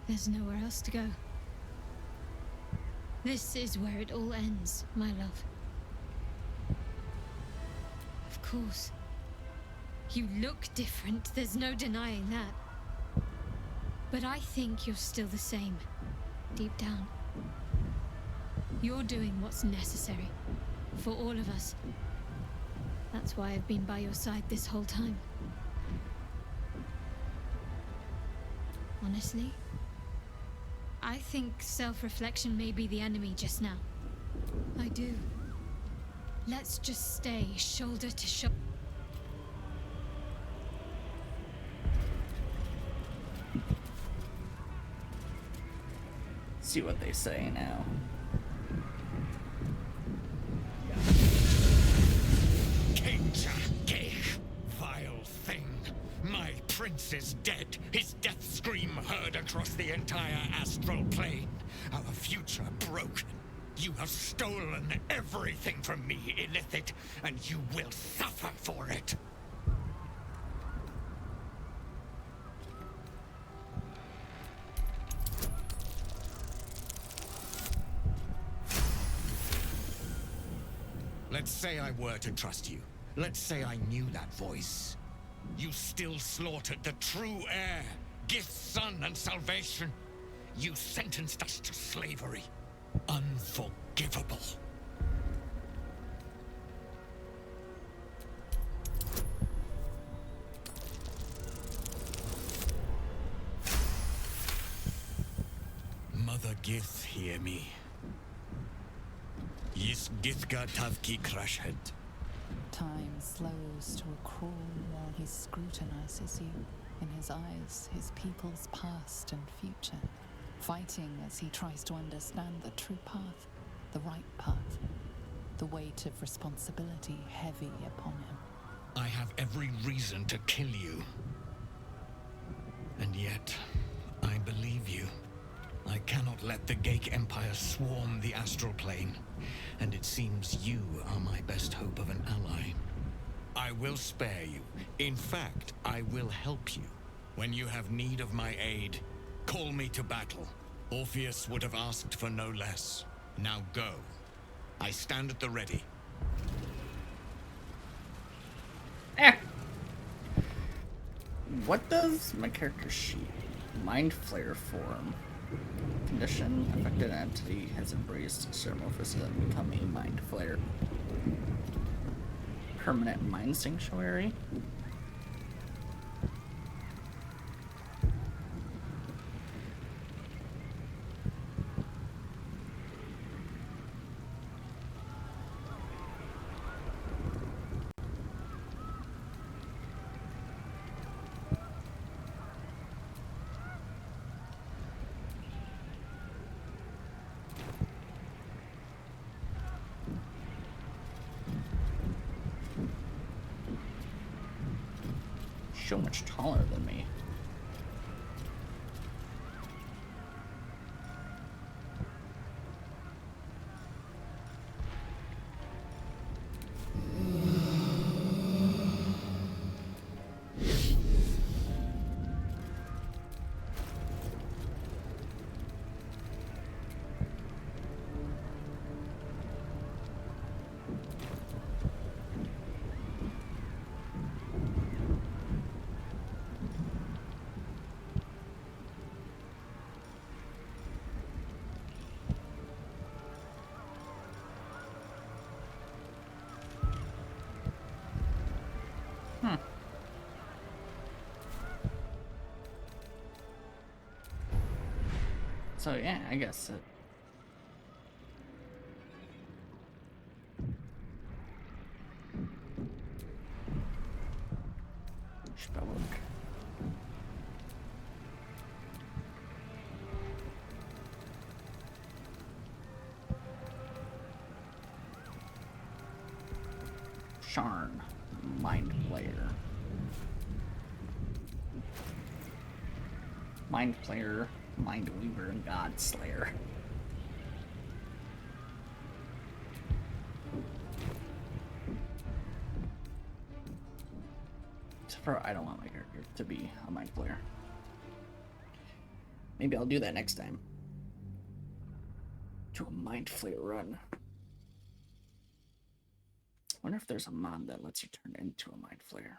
There's nowhere else to go. This is where it all ends, my love. Of course. You look different, there's no denying that. But I think you're still the same, deep down. You're doing what's necessary, for all of us. That's why I've been by your side this whole time. Honestly, I think self-reflection may be the enemy just now. I do. Let's just stay shoulder to shoulder. See what they say now. Vile thing. My prince is dead. His death scream heard across the entire astral plane. Our future broken. You have stolen everything from me, Illithid, and you will suffer for it. Let's say I were to trust you. Let's say I knew that voice. You still slaughtered the true heir, Gith's son and salvation. You sentenced us to slavery. Unforgivable. Mother Gith, hear me. Yis Githga Tavki Crashhead. Time slows to a crawl while he scrutinizes you. In his eyes, his people's past and future. Fighting as he tries to understand the true path, the right path. The weight of responsibility heavy upon him. I have every reason to kill you. And yet, I believe you. I cannot let the Gake Empire swarm the astral plane, and it seems you are my best hope of an ally. I will spare you. In fact, I will help you. When you have need of my aid, call me to battle. Orpheus would have asked for no less. Now go. I stand at the ready. What does my character sheet? Mind Flayer form. Condition, affected entity has embraced Ceramorphosis and become a Mind Flayer. Permanent Mind Sanctuary. So much taller than me. So yeah, I guess it. Spellbook. Sharn, Mind Flayer. Mind Flayer, Mind Weaver, and God Slayer. Except for I don't want my character to be a Mind Flayer. Maybe I'll do that next time. Do a Mind Flayer run. I wonder if there's a mod that lets you turn into a Mind Flayer.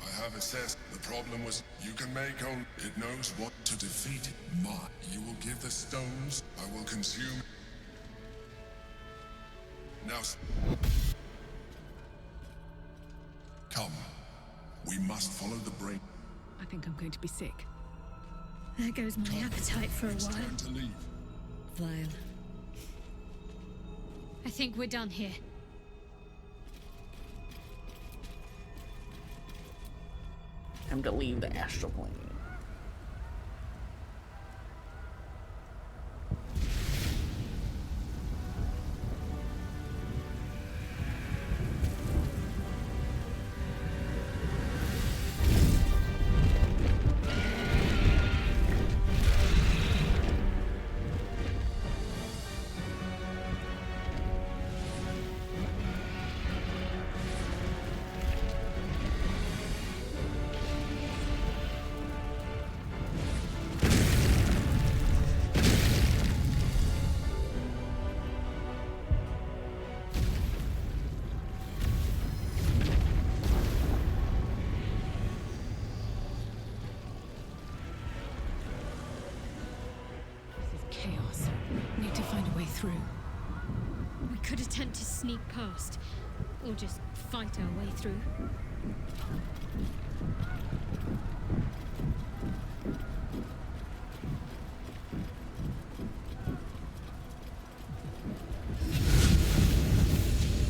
I have assess. The problem was you can make on. It knows what to defeat. You will give the stones. I will consume. Now, come. We must follow the brain. I think I'm going to be sick. There goes my appetite for a It's while. time to leave. Vile. I think we're done here. Time to leave the astral plane. Chaos. Need to find a way through. We could attempt to sneak past, or just fight our way through.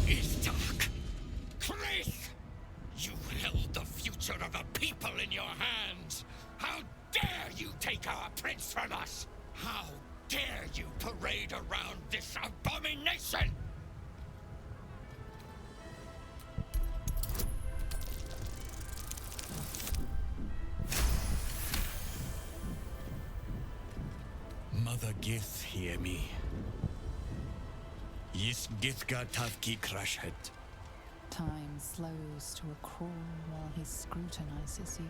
Is dark. Chris! You held the future of the people in your hands! How dare you take our prince from us! How dare you parade around this abomination! Mother Gith, hear me. Yis Githga Tavki Krashet. Time slows to a crawl while he scrutinizes you.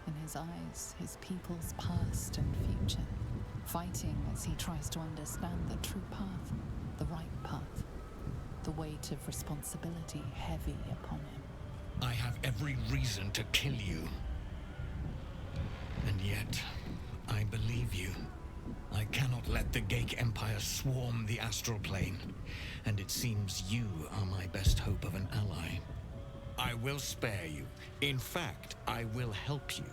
In his eyes, his people's past and future. Fighting as he tries to understand the true path, the right path. The weight of responsibility heavy upon him. I have every reason to kill you. And yet, I believe you. I cannot let the Gake Empire swarm the astral plane, and it seems you are my best hope of an ally. I will spare you. In fact, I will help you.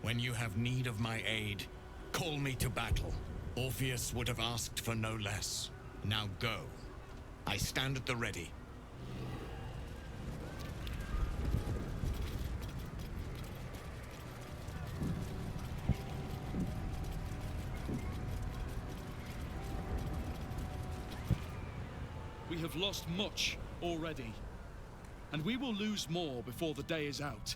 When you have need of my aid, call me to battle. Orpheus would have asked for no less. Now go. I stand at the ready. We have lost much already, and we will lose more before the day is out.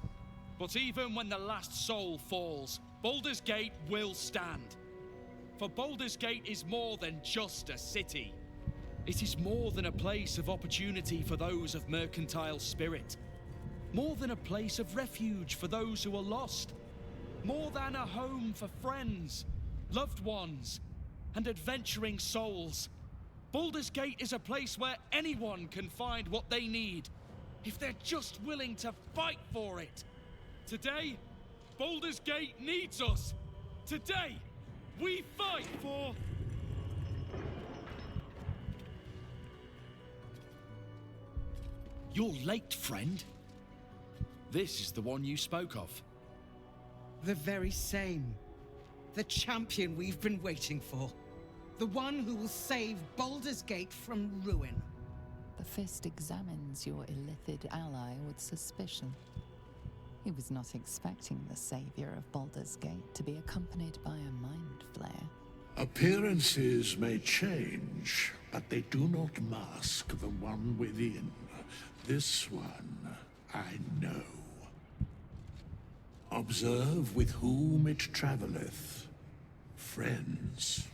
But even when the last soul falls, Baldur's Gate will stand. For Baldur's Gate is more than just a city. It is more than a place of opportunity for those of mercantile spirit. More than a place of refuge for those who are lost. More than a home for friends, loved ones, and adventuring souls. Baldur's Gate is a place where anyone can find what they need, if they're just willing to fight for it. Today, Baldur's Gate needs us. Today, we fight for... You're late, friend. This is the one you spoke of. The very same. The champion we've been waiting for. The one who will save Baldur's Gate from ruin. The Fist examines your illithid ally with suspicion. He was not expecting the savior of Baldur's Gate to be accompanied by a mind flare. Appearances may change, but they do not mask the one within. This one, I know. Observe with whom it traveleth. Friends.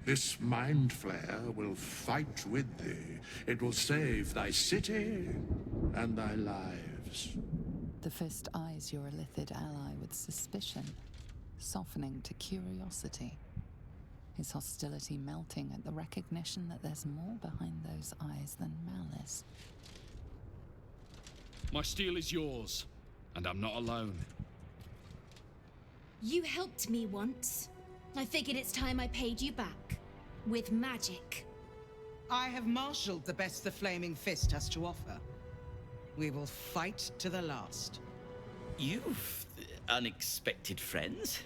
This mind flare will fight with thee. It will save thy city and thy lives. The Fist eyes your illithid ally with suspicion, softening to curiosity. His hostility melting at the recognition that there's more behind those eyes than malice. My steel is yours, And I'm not alone. You helped me once. I figured it's time I paid you back. With magic. I have marshaled the best the Flaming Fist has to offer. We will fight to the last. You've unexpected friends.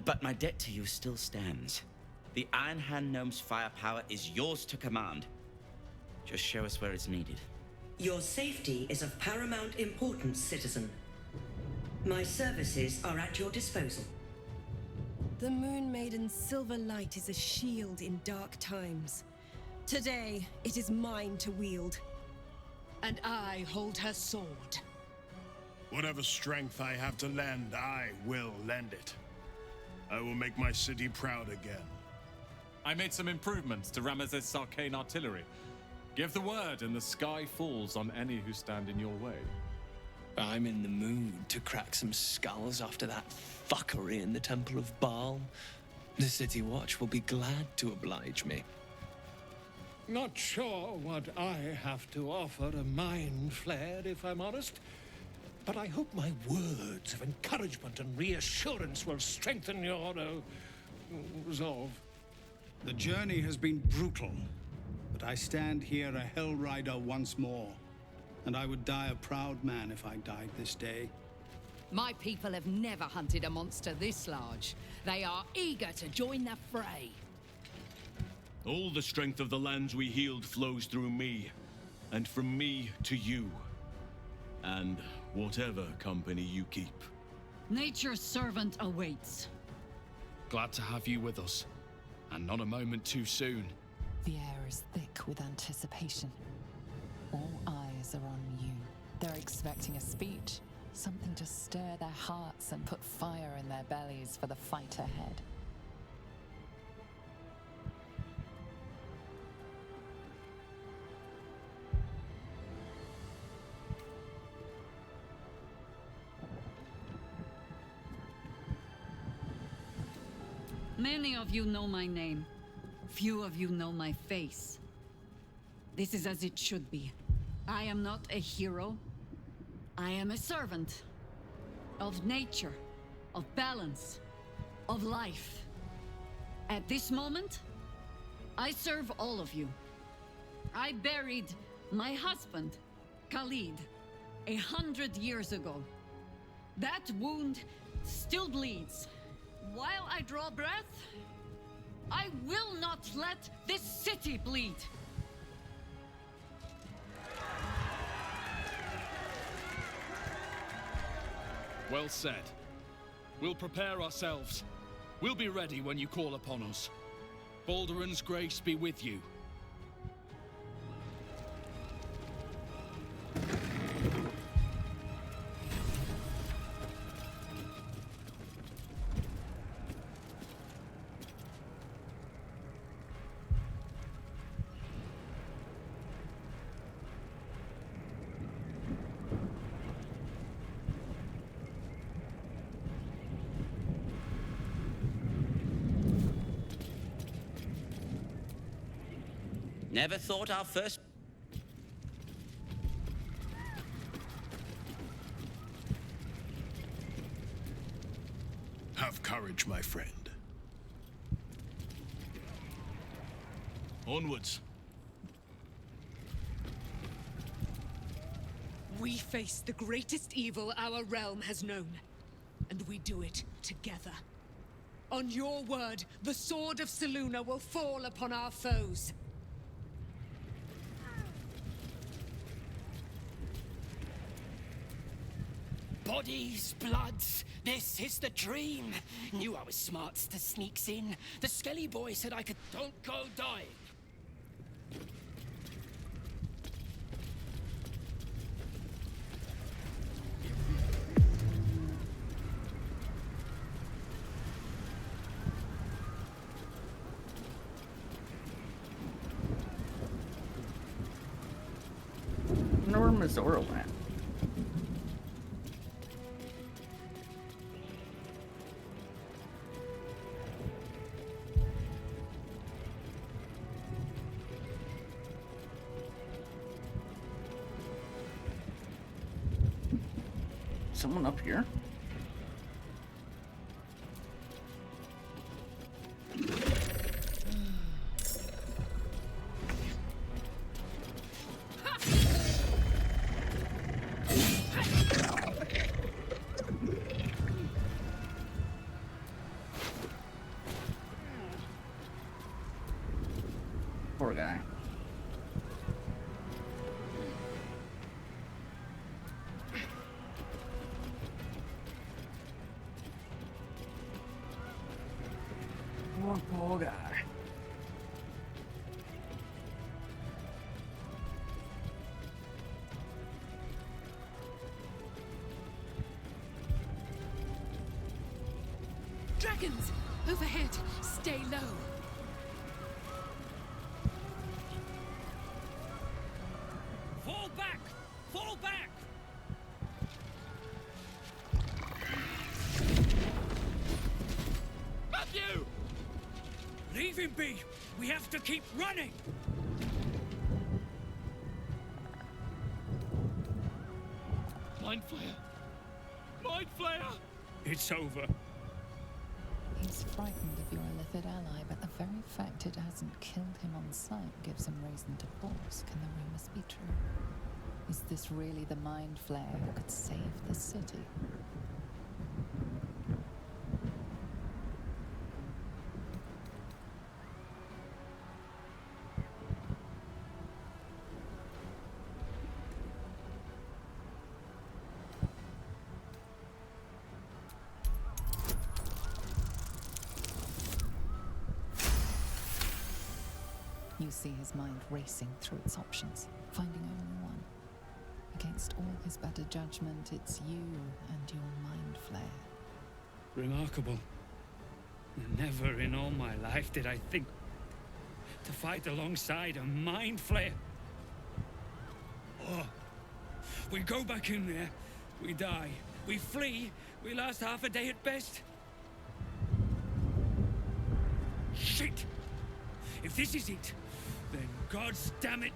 But my debt to you still stands. The Iron Hand Gnome's firepower is yours to command. Just show us where it's needed. Your safety is of paramount importance, citizen. My services are at your disposal. The Moon Maiden's silver light is a shield in dark times. Today, it is mine to wield. And I hold her sword. Whatever strength I have to lend, I will lend it. I will make my city proud again. I made some improvements to Ramesses' arcane artillery. Give the word and the sky falls on any who stand in your way. I'm in the mood to crack some skulls after that fuckery in the Temple of Baal. The City Watch will be glad to oblige me. Not sure what I have to offer a mind flare, if I'm honest. But I hope my words of encouragement and reassurance will strengthen your resolve. The journey has been brutal, but I stand here a Hell Rider once more. And I would die a proud man if I died this day. My people have never hunted a monster this large. They are eager to join the fray. All the strength of the lands we healed flows through me, and from me to you. And whatever company you keep. Nature's servant awaits. Glad to have you with us. And not a moment too soon. The air is thick with anticipation. All eyes are on you. They're expecting a speech, something to stir their hearts and put fire in their bellies for the fight ahead. Many of you know my name. Few of you know my face. This is as it should be. I am not a hero. I am a servant. Of nature. Of balance. Of life. At this moment, I serve all of you. I buried my husband, Khalid, 100 years ago. That wound still bleeds. While I draw breath, I will not let this city bleed. Well said. We'll prepare ourselves. We'll be ready when you call upon us. Balduran's grace be with you. Never thought our first... Have courage, my friend. Onwards. We face the greatest evil our realm has known, and we do it together. On your word, the sword of Selûne will fall upon our foes. Bodies, bloods, this is the dream. Knew I was smart to sneaks in. The Skelly boy said I could. Don't go dying. Where Missouri went. someone up here? Poor guy. Poor guy. Dragons! Overhead! Stay low! Fall back! Fall back! Matthew! Leave him be! We have to keep running! Mind Flayer! Mind Flayer! It's over. He's frightened of your illithid ally, but the very fact it hasn't killed him on sight gives him reason to pause. Can the rumors be true? Is this really the Mind Flayer who could save the city? You see his mind racing through its options, finding only one. Against all his better judgment, it's you and your Mind Flayer. Remarkable. Never in all my life did I think to fight alongside a Mind Flayer. Oh. We go back in there, we die. We flee, we last half a day at best. Shit! If this is it, then God's damn it,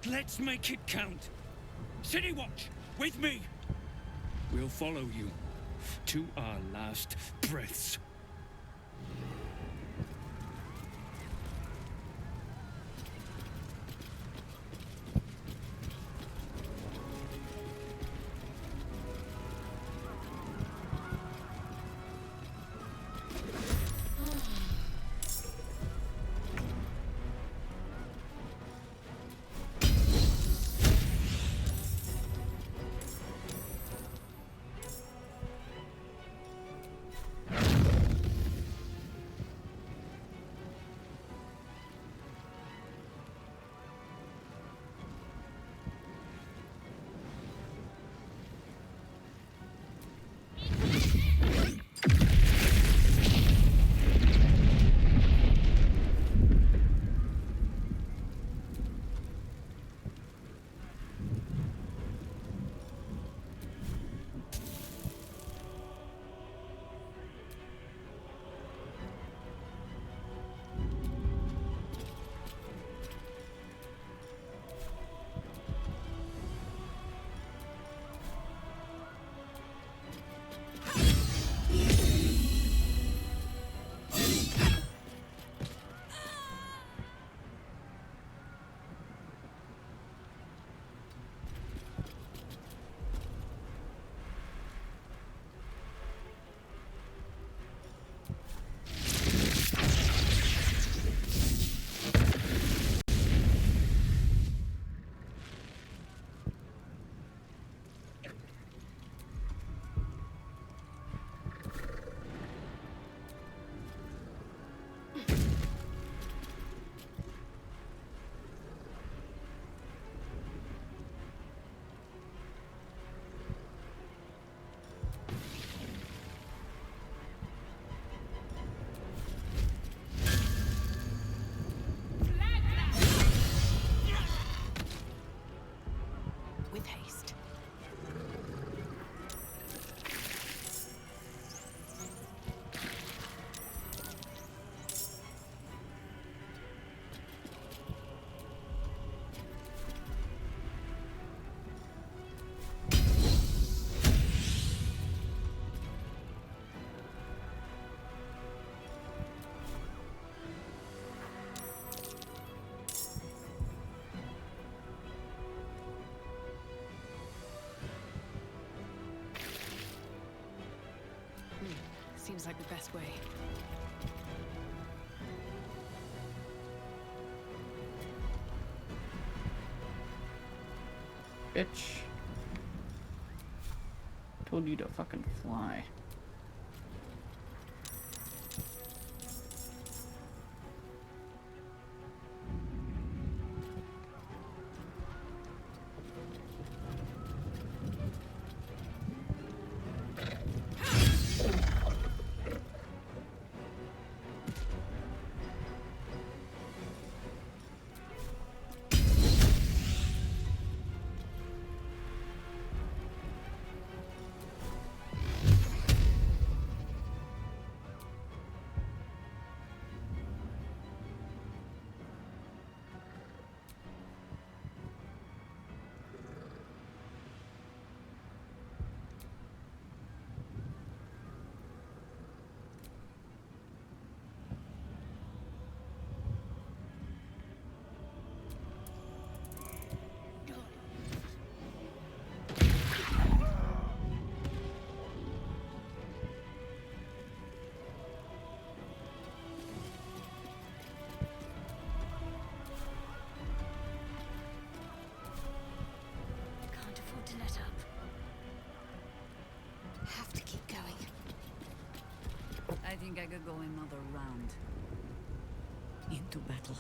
let's make it count. City Watch, with me. We'll follow you to our last breaths. Seems like the best way. Bitch. Told you to fucking fly. Can't afford to let up. Have to keep going. I think I could go another round. Into battle.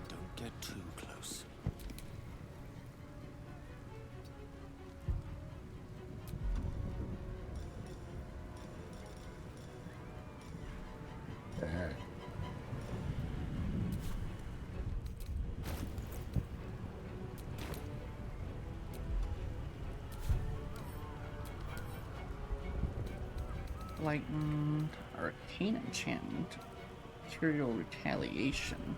Don't get too close. Lightened arcane enchantment. Material retaliation.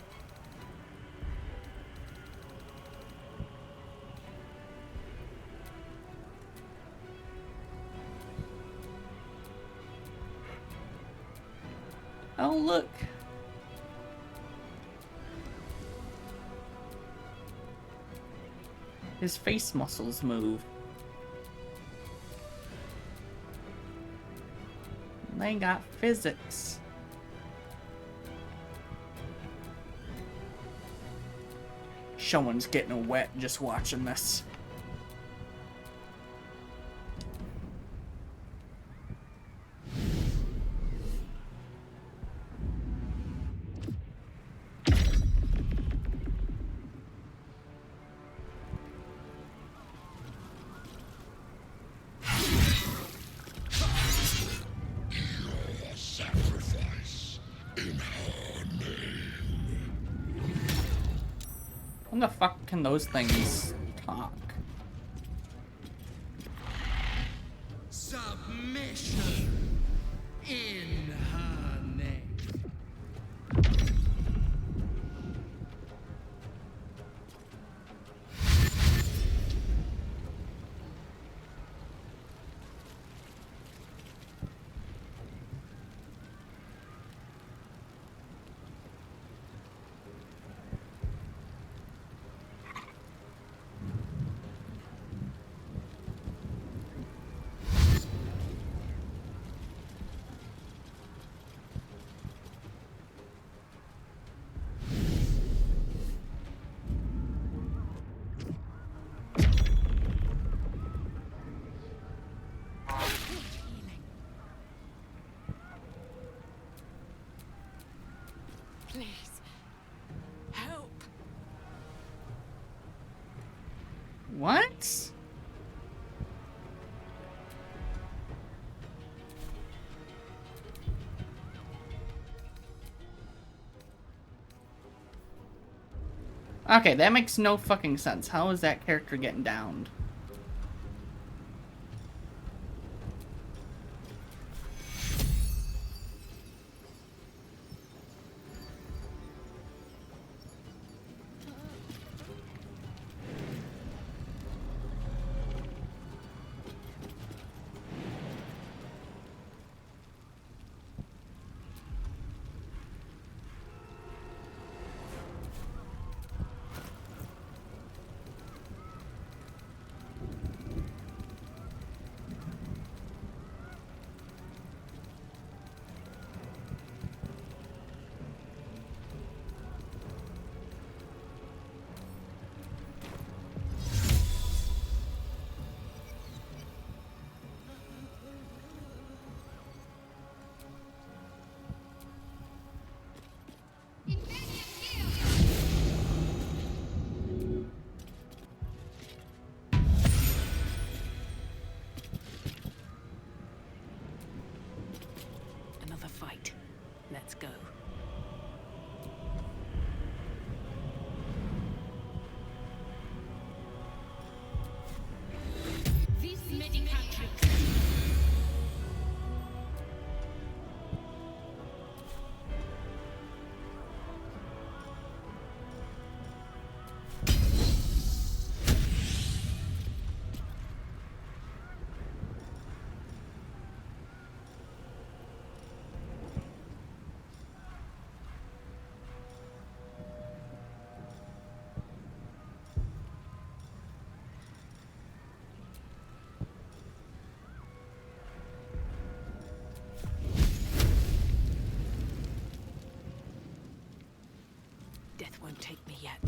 Oh, look. His face muscles move. They got physics. Someone's getting wet just watching this. When the fuck can those things talk? Submission in her name. Please. Help. What? Okay, that makes no fucking sense. How is that character getting downed? won't take me yet.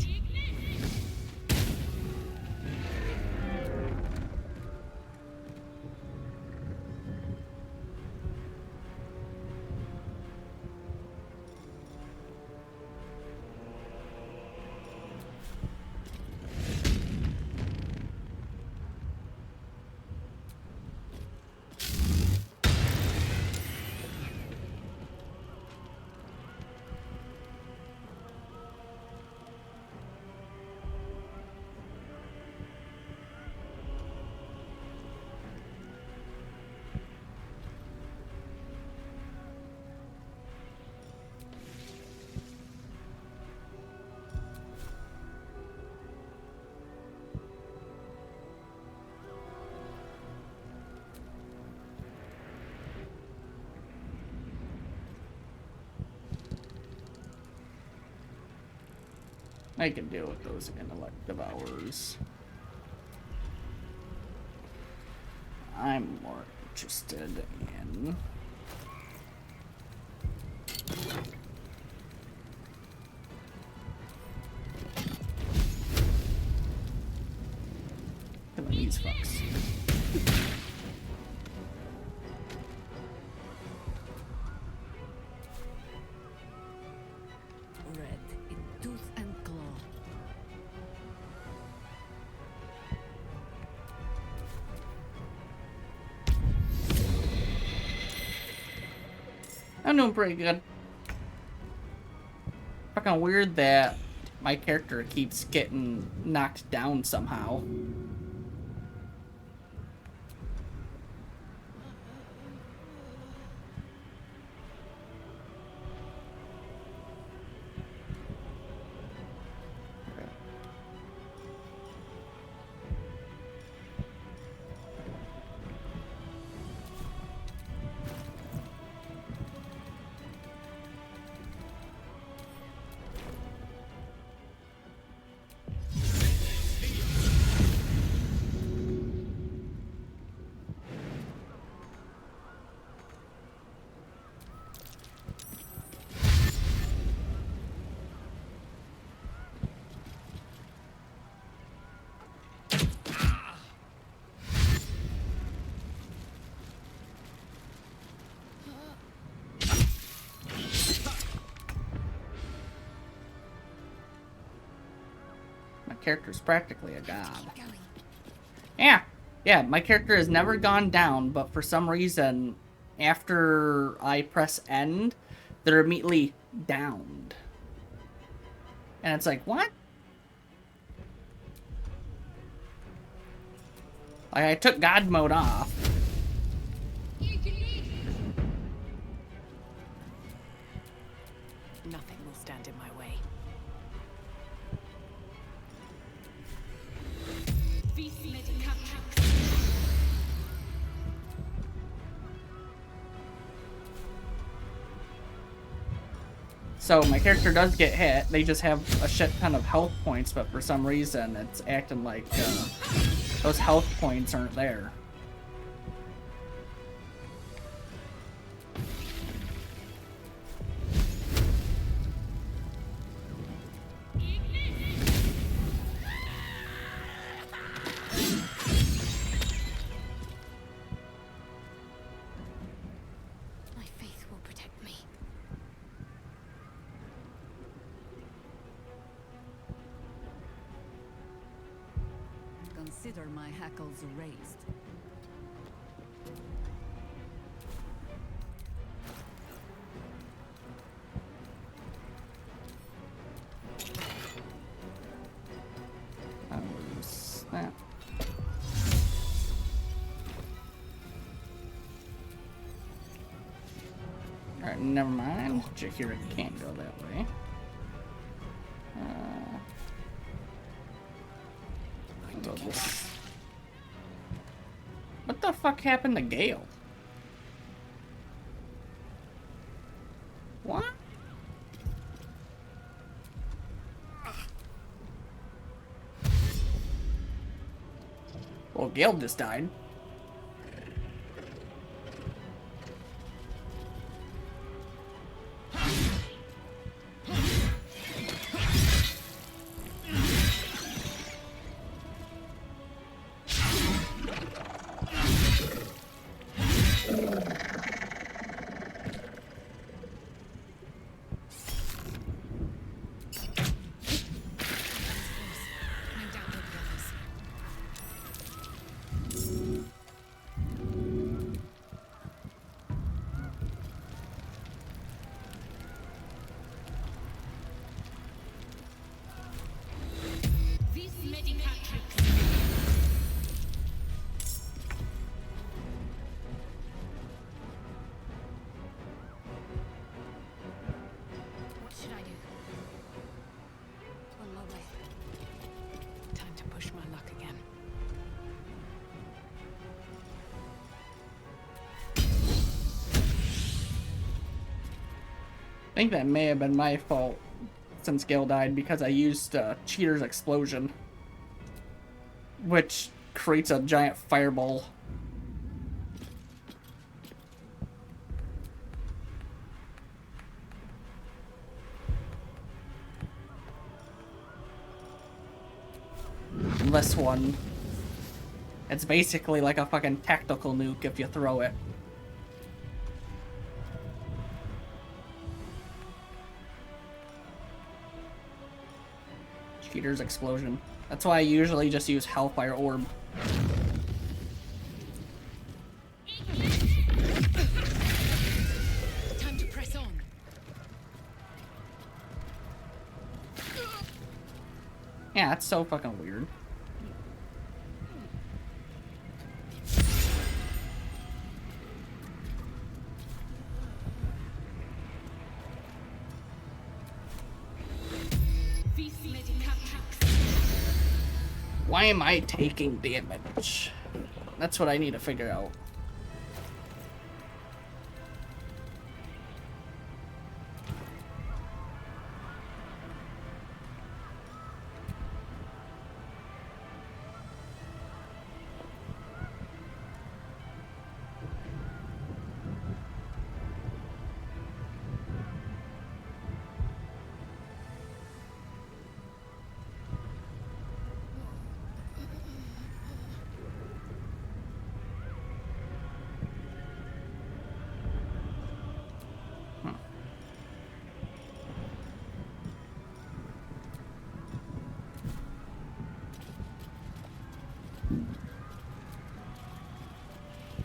I can deal with those intellect devourers. I'm more interested in... these fucks. Red in tooth and claw. I'm doing pretty good. Fucking weird that my character keeps getting knocked down somehow. Character's practically a god. Yeah, my character has never gone down, but for some reason, after I press end, they're immediately downed. And it's like, what? Like, I took God mode off. Nothing will stand in my way. So my character does get hit. They just have a shit ton of health points, but for some reason it's acting like those health points aren't there. Consider my hackles raised. Snap. Alright, never mind. Jahira can't go that way. What the fuck happened to Gale? What? Well, Gale just died. I think that may have been my fault since Gale died because I used Cheater's Explosion, which creates a giant fireball. And this one, it's basically like a fucking tactical nuke if you throw it. Cheater's Explosion. That's why I usually just use Hellfire Orb. Time to press on. Yeah, it's so fucking weird. Why am I taking damage? That's what I need to figure out.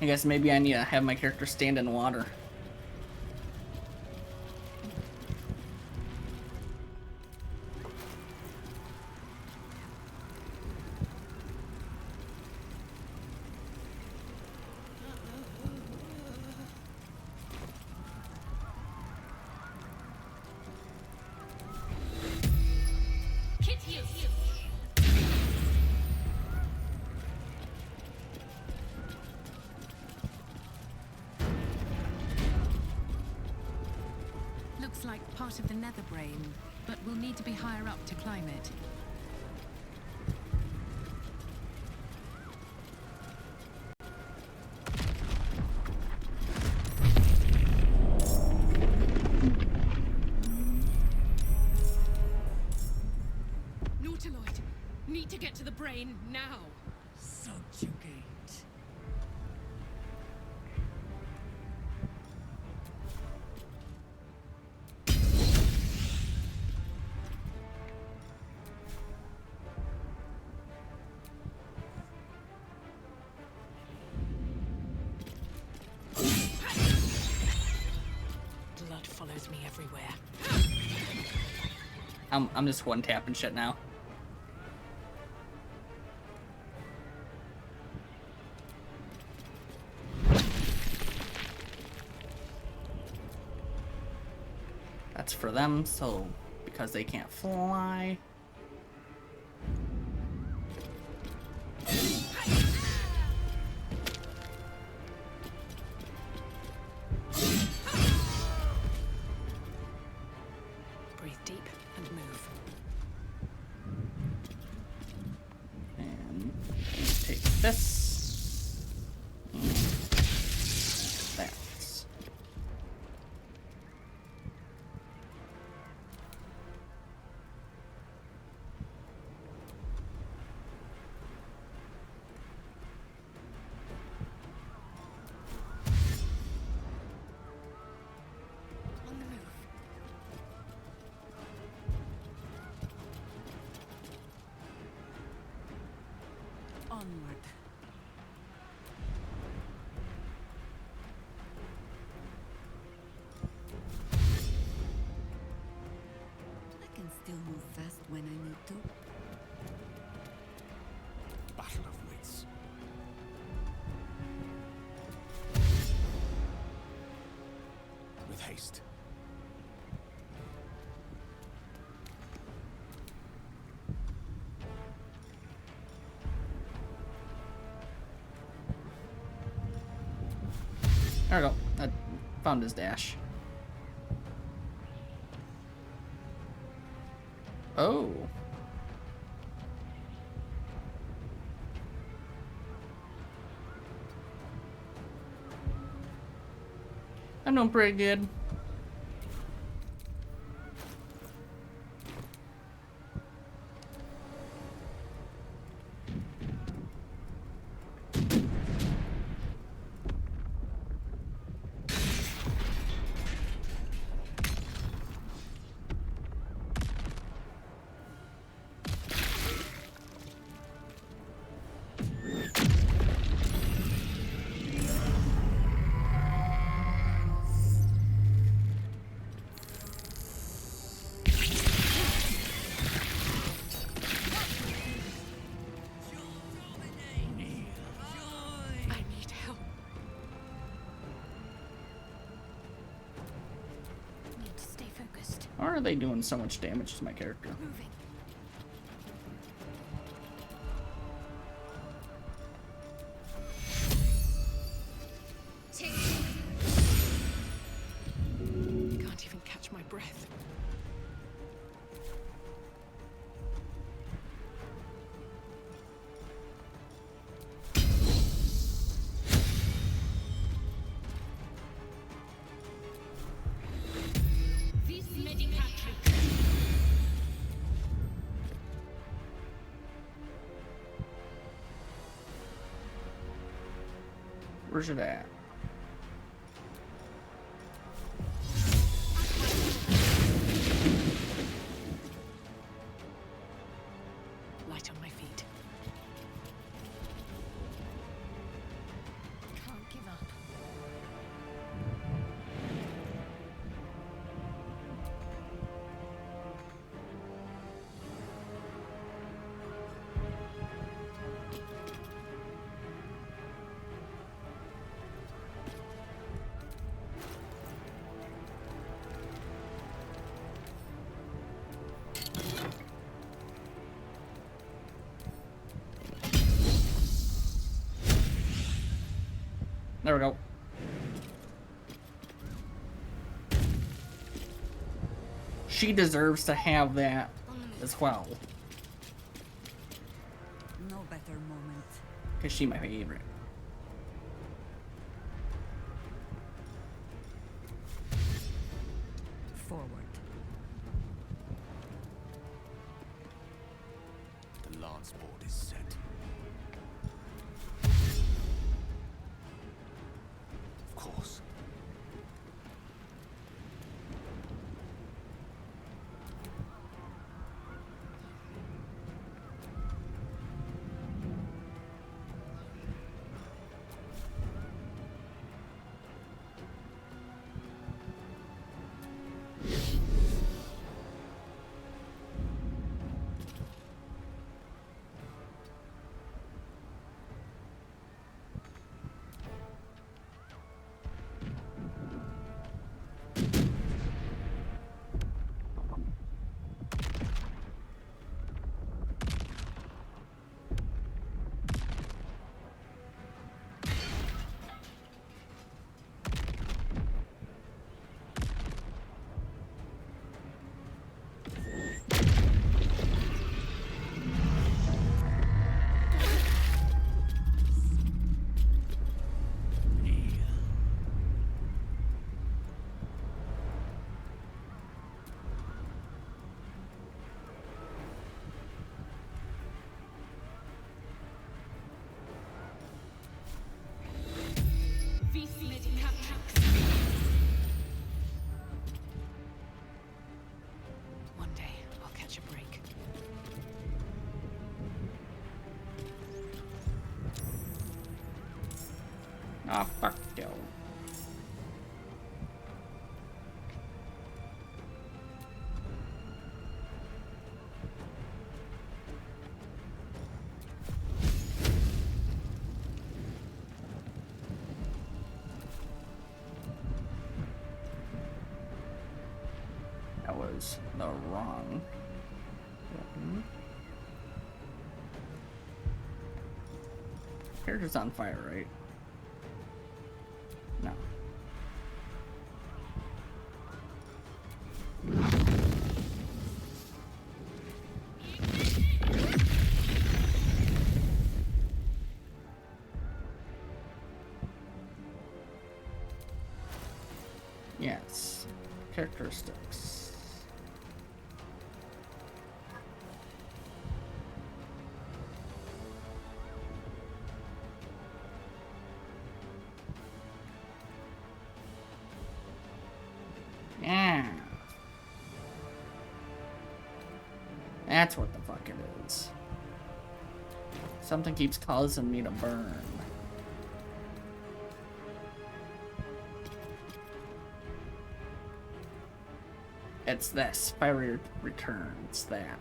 I guess maybe I need to have my character stand in water. Looks like part of the nether brain, but we'll need to be higher up to climb it. Nautiloid, need to get to the brain now. Subjugate. Blood follows me everywhere. I'm just one tapping shit now. That's for them, so because they can't fly. Breathe deep and move. And take this. That. On the move. Onward. I can still move fast when I need to. Battle of wits. With haste. There we go. I found his dash. Oh. I'm doing pretty good. Why are they doing so much damage to my character? Can't even catch my breath. Where's it at? Light on my feet. Can't give up. There we go. She deserves to have that as well. No better moment. Because she's my favorite. Forward. The lance board is set. Of course. One day, I'll catch a break. Ah, fuck you. That was the wrong button. Character's on fire, right? No. Yes. Characteristics. Yeah. That's what the fuck it is. Something keeps causing me to burn. It's this. Fiery return. It's that.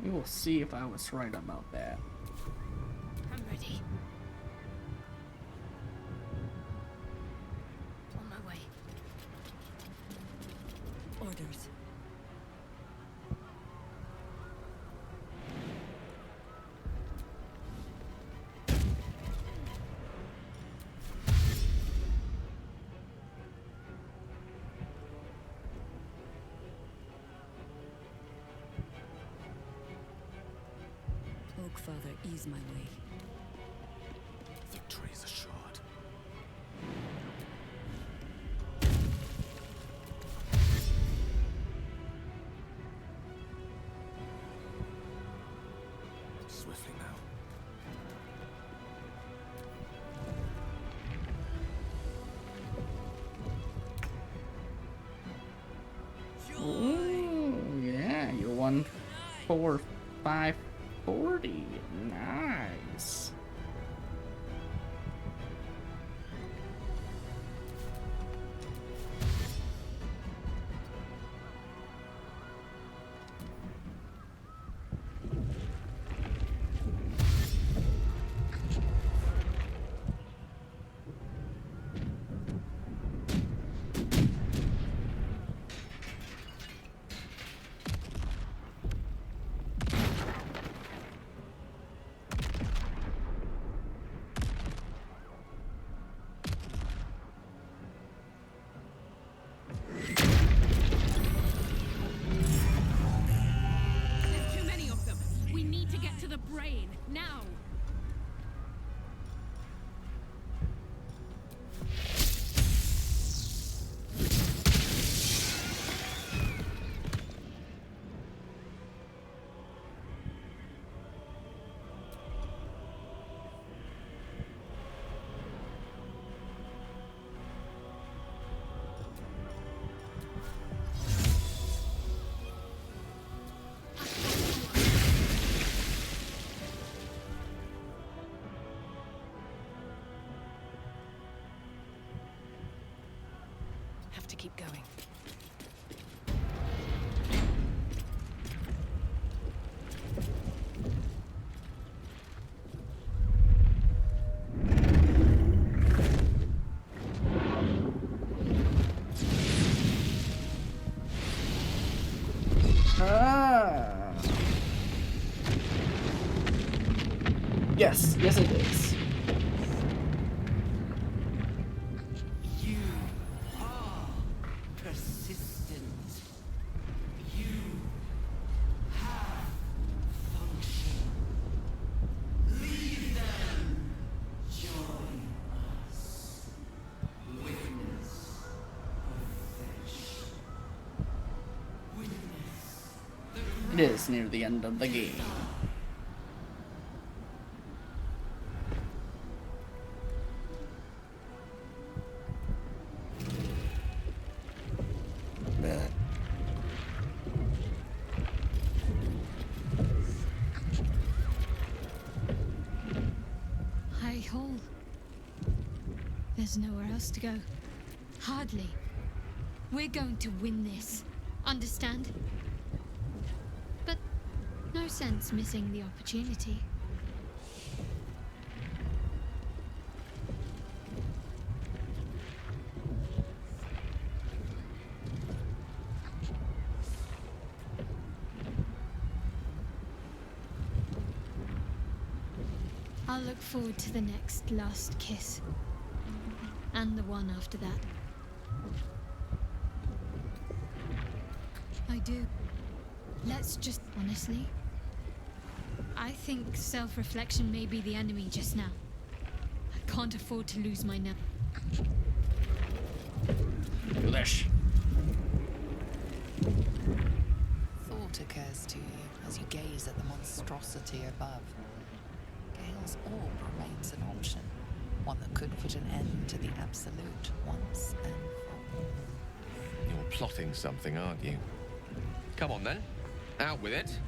We will see if I was right about that. I'm ready. On my way. Orders. Father, ease my way. Victory is assured. Swiftly now. Ooh, yeah, you won 4, 5, 40. Nice. Now! Have to keep going. Yes, yes it is. You are persistent. You have function. Leave them. Join us. Witness perfection. Witness It is near the end of the game. High hole. There's nowhere else to go. Hardly. We're going to win this. Understand? But no sense missing the opportunity. I'll look forward to the next last kiss. And the one after that. I do. Let's just... honestly, I think self-reflection may be the enemy just now. I can't afford to lose my nerve. Delish. Thought occurs to you as you gaze at the monstrosity above. Gale's orb remains an option, one that could put an end to the absolute once and for all. You're plotting something, aren't you? Come on then, out with it.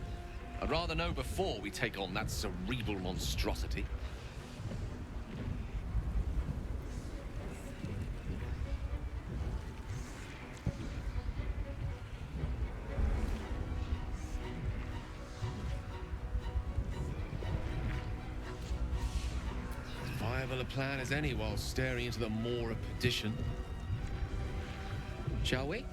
I'd rather know before we take on that cerebral monstrosity. As viable a plan as any while staring into the maw of perdition. Shall we?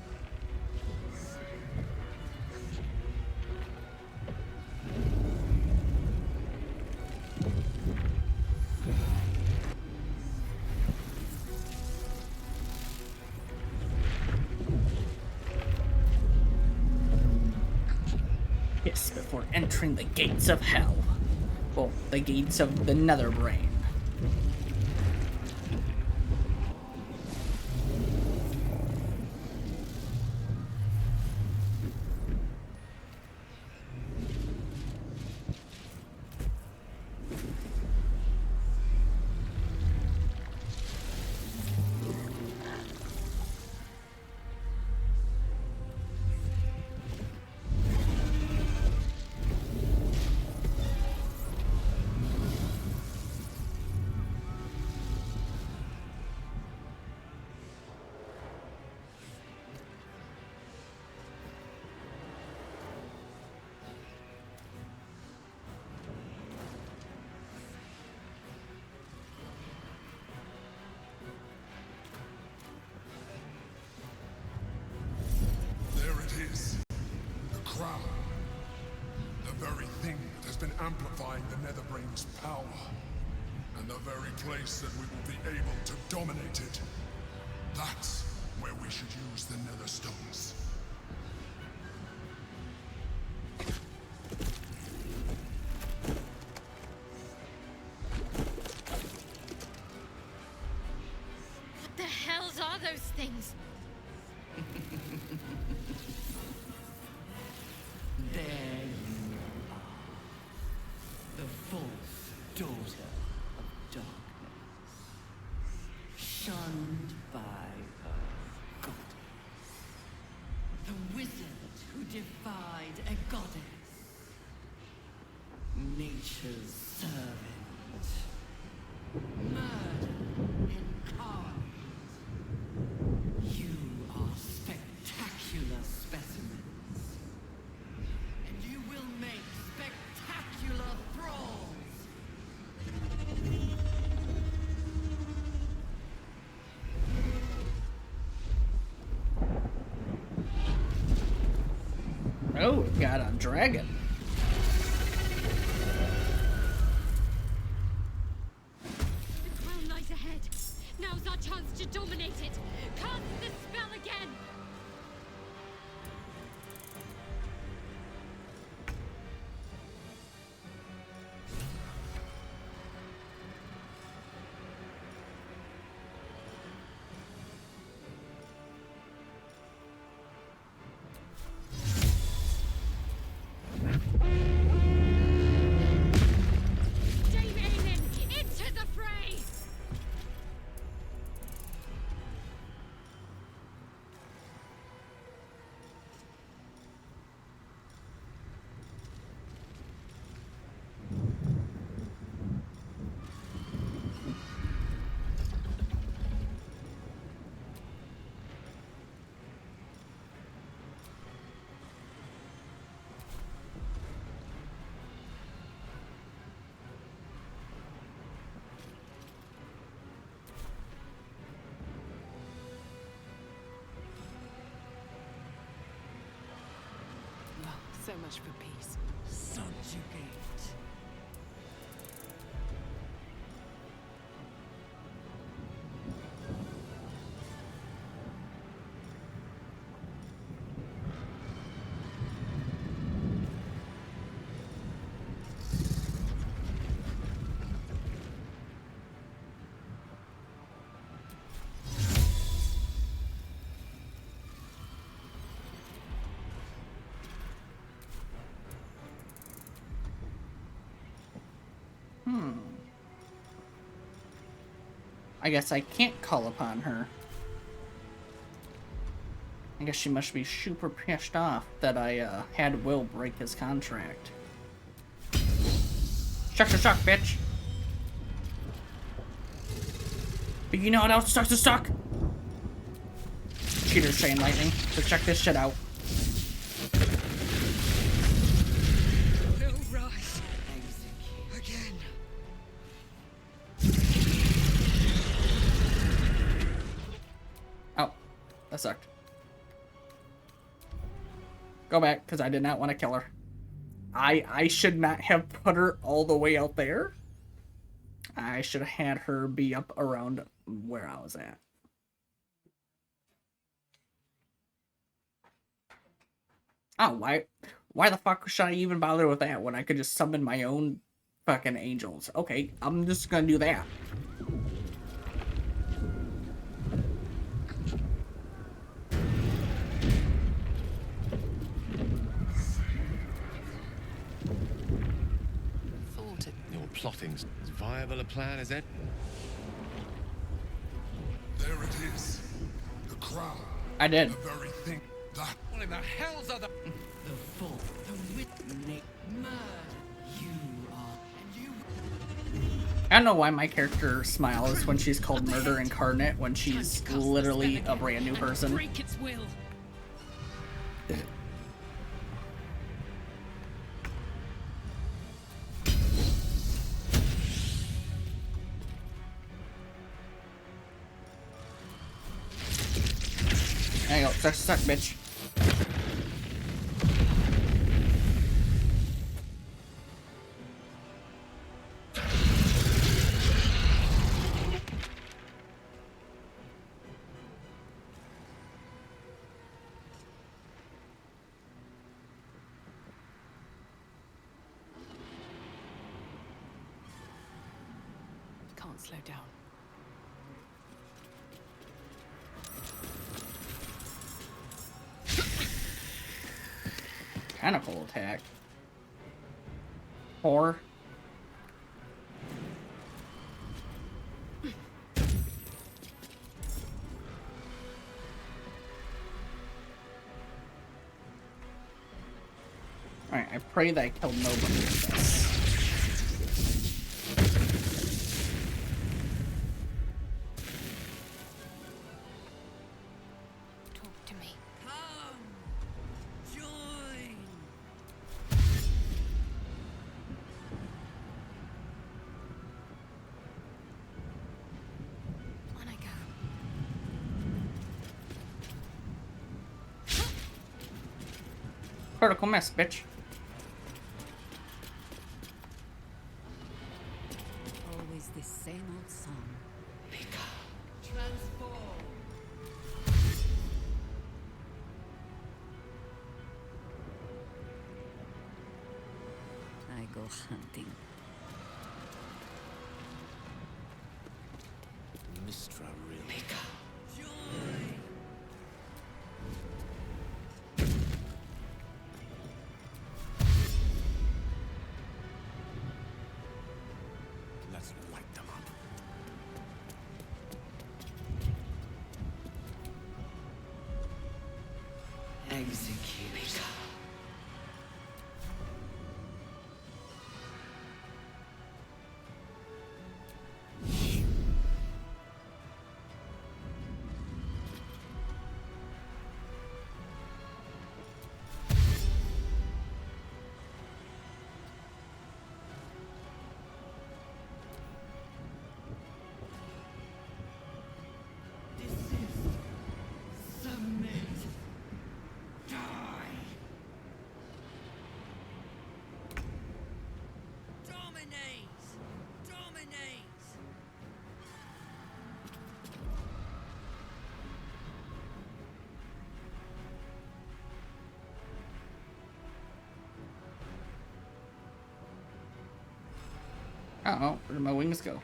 Yes, before entering the gates of hell. Well, the gates of the nether brain. Amplifying the Netherbrain's power, and the very place that we will be able to dominate it. That's where we should use the Nether Stones. What the hells are those things? There you are. The fourth daughter of darkness. Shunned by her goddess. The wizard who defied a goddess. Nature's servant. Murder incarnate. You are spectacular specimens. And you will make spectacular thralls. Oh, we've got a dragon. Now's our chance to dominate it. Cast the spell again. So much for peace. Subjugate. I guess I can't call upon her. I guess she must be super pissed off that I had Will break his contract. Shuck to suck, bitch! But you know what else sucks to suck? Cheater's Chain Lightning. So check this shit out. They'll rise. Again. Oh, that sucked. Go back, because I did not want to kill her. I should not have put her all the way out there. I should have had her be up around where I was at. Oh, why the fuck should I even bother with that when I could just summon my own fucking angels? Okay, I'm just gonna do that. Your plotting's as viable a plan as it. There it is. The crown. I did. The very thing that. What in the hell's other? The fault, the witness, murder. You are, and you. I don't know why my character smiles when she's called Murder Incarnate when she's literally a brand new person. Break its will. There you go, suck, bitch. Can't slow down. Tentacle attack. Or alright, I pray that I killed nobody with this. Talk to me. On I go. Critical miss, bitch. Always the same old song. Transform. I go hunting. Mistra really. Let's light them up. Execute. Submit. Die. Dominates. Dominates. Oh, where did my wings go?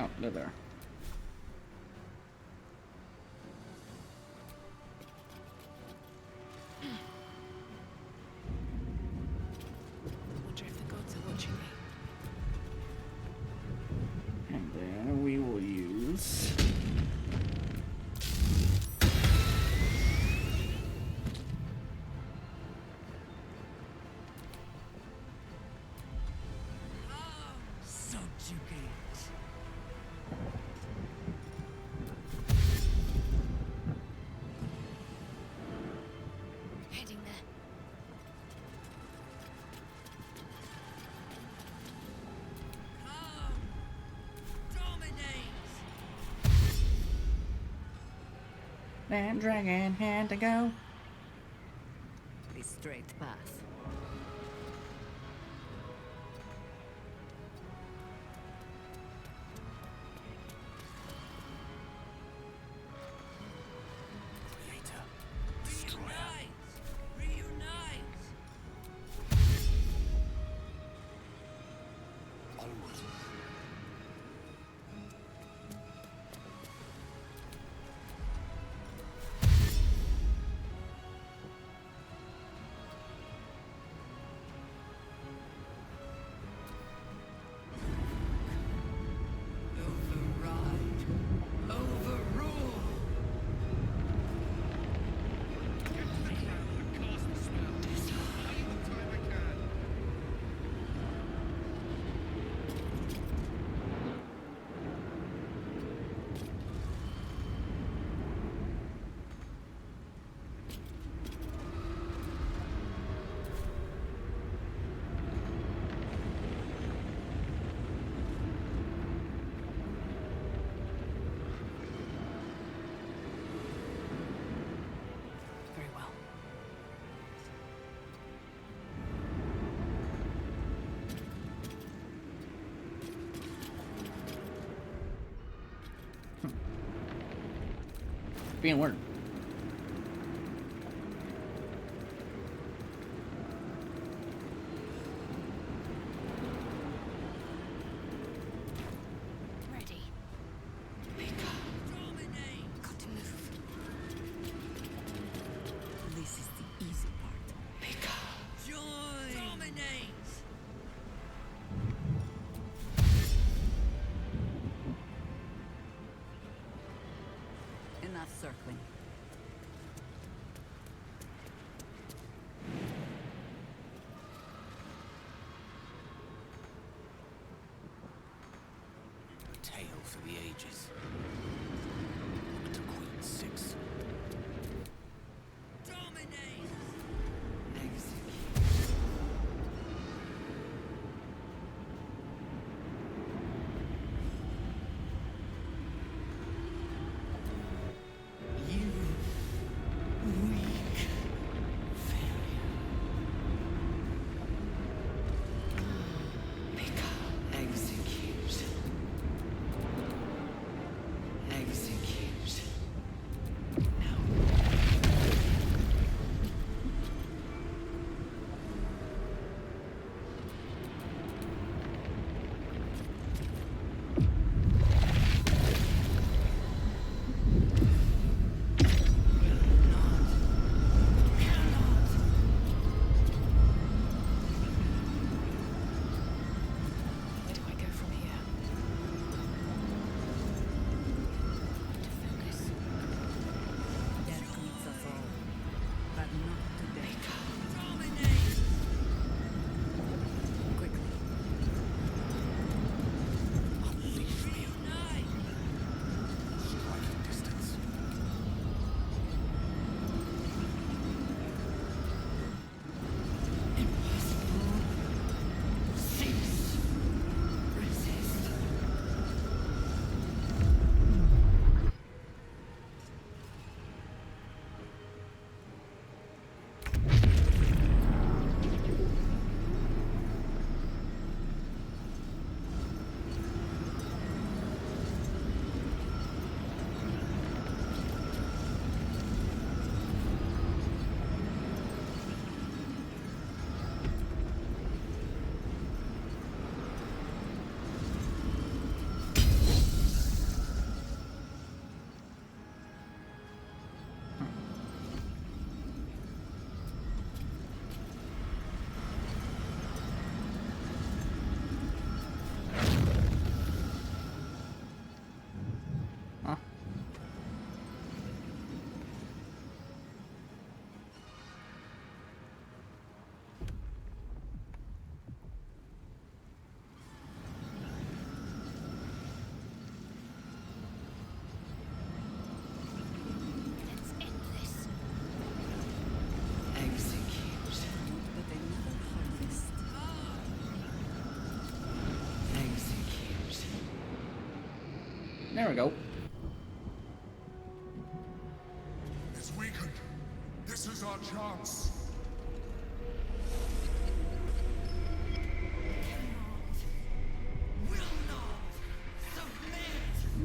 Oh, they're there. Wonder if the gods are watching me. And then we will use... Subjugate. Heading there. Come. Dominates. Land dragon had to go. The straight path. Creator. Destroyer. Reunite. Onward. Override. Overrule. Very well. Being word. Ready. Got to move. This is the easy part. Join. Dominates. Enough circling. A tale for the ages. Look to Queen 6. Dominates. You weak failure. Execute. There we go. It's weakened. This is our chance.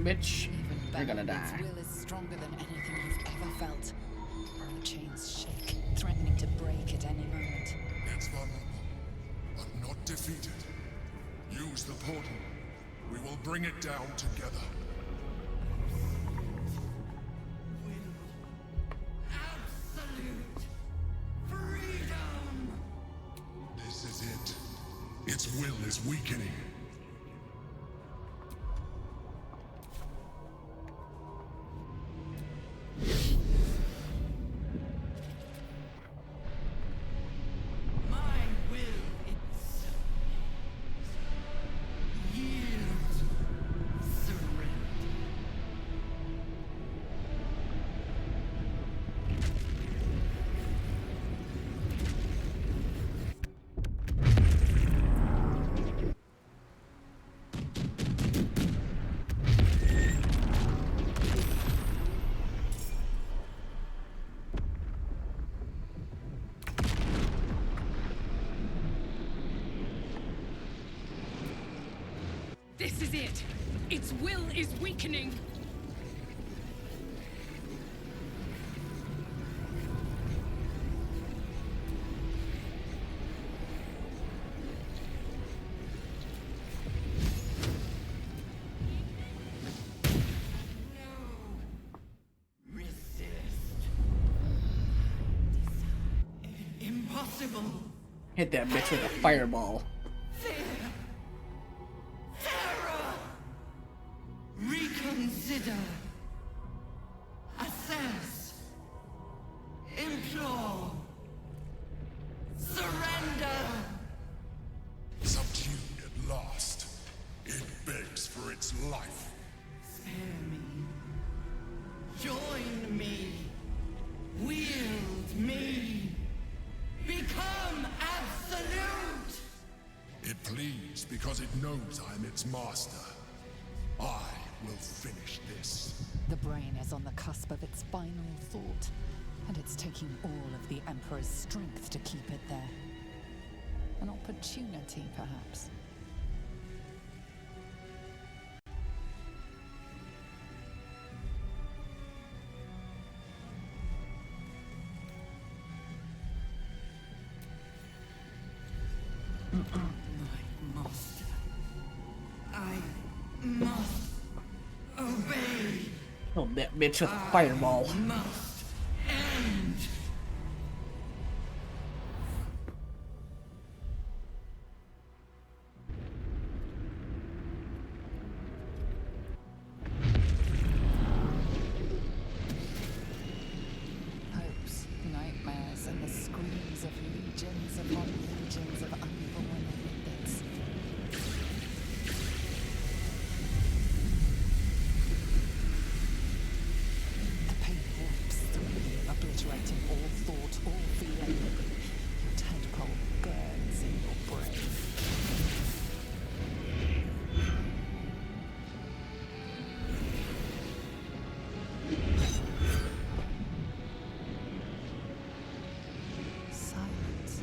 Bitch, you're gonna die. Its will is stronger than anything you've ever felt. The chains shake, threatening to break at any moment. It's vulnerable, but not defeated. Use the portal. We will bring it down together. Absolute freedom! This is it. Its will is weakening. My will itself. Yield. Surrender. This is it! Its will is weakening! Impossible. Hit that bitch with a fireball. Terror. Reconsider. Assess. Implore. Surrender. Subdued at last. It begs for its life. Spare me. Join me. Wield me. Become absolute! It pleads because it knows I'm its master. I will finish this. The brain is on the cusp of its final thought, and it's taking all of the Emperor's strength to keep it there. An opportunity, perhaps. My master. I must obey. Kill that bitch with a fireball. Must end. Hopes, nightmares, and the screams of legions upon legions of unborn bits. The pain rips through you, obliterating all thought, all feeling. Your tadpole burns in your brain. Silence.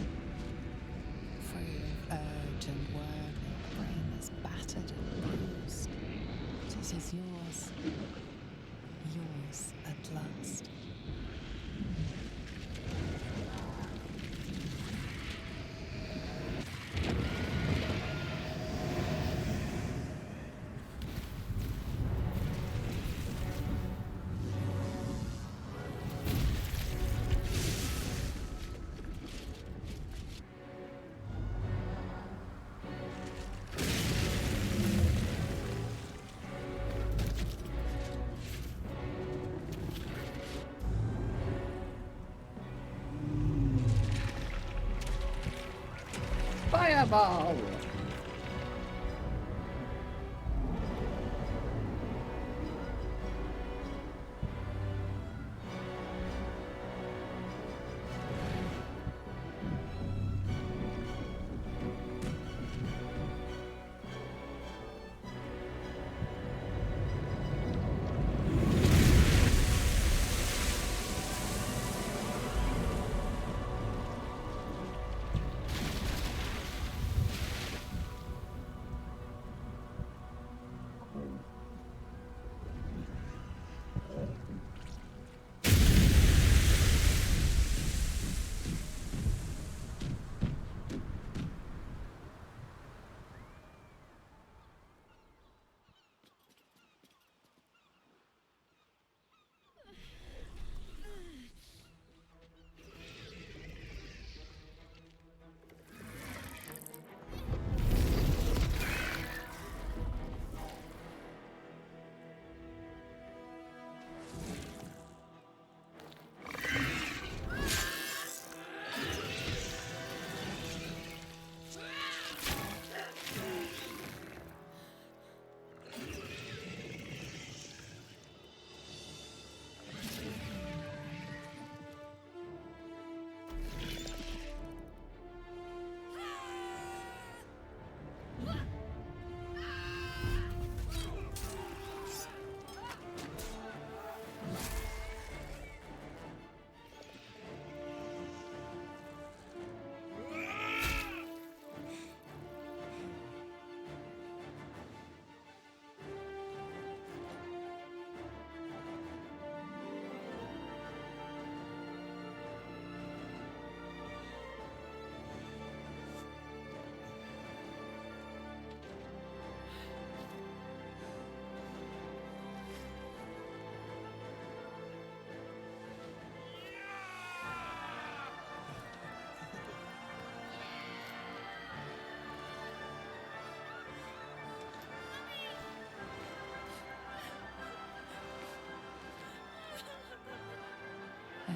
Free of urge and word, your brain is battered and bruised. But it is yours. Yours at last. Fireball!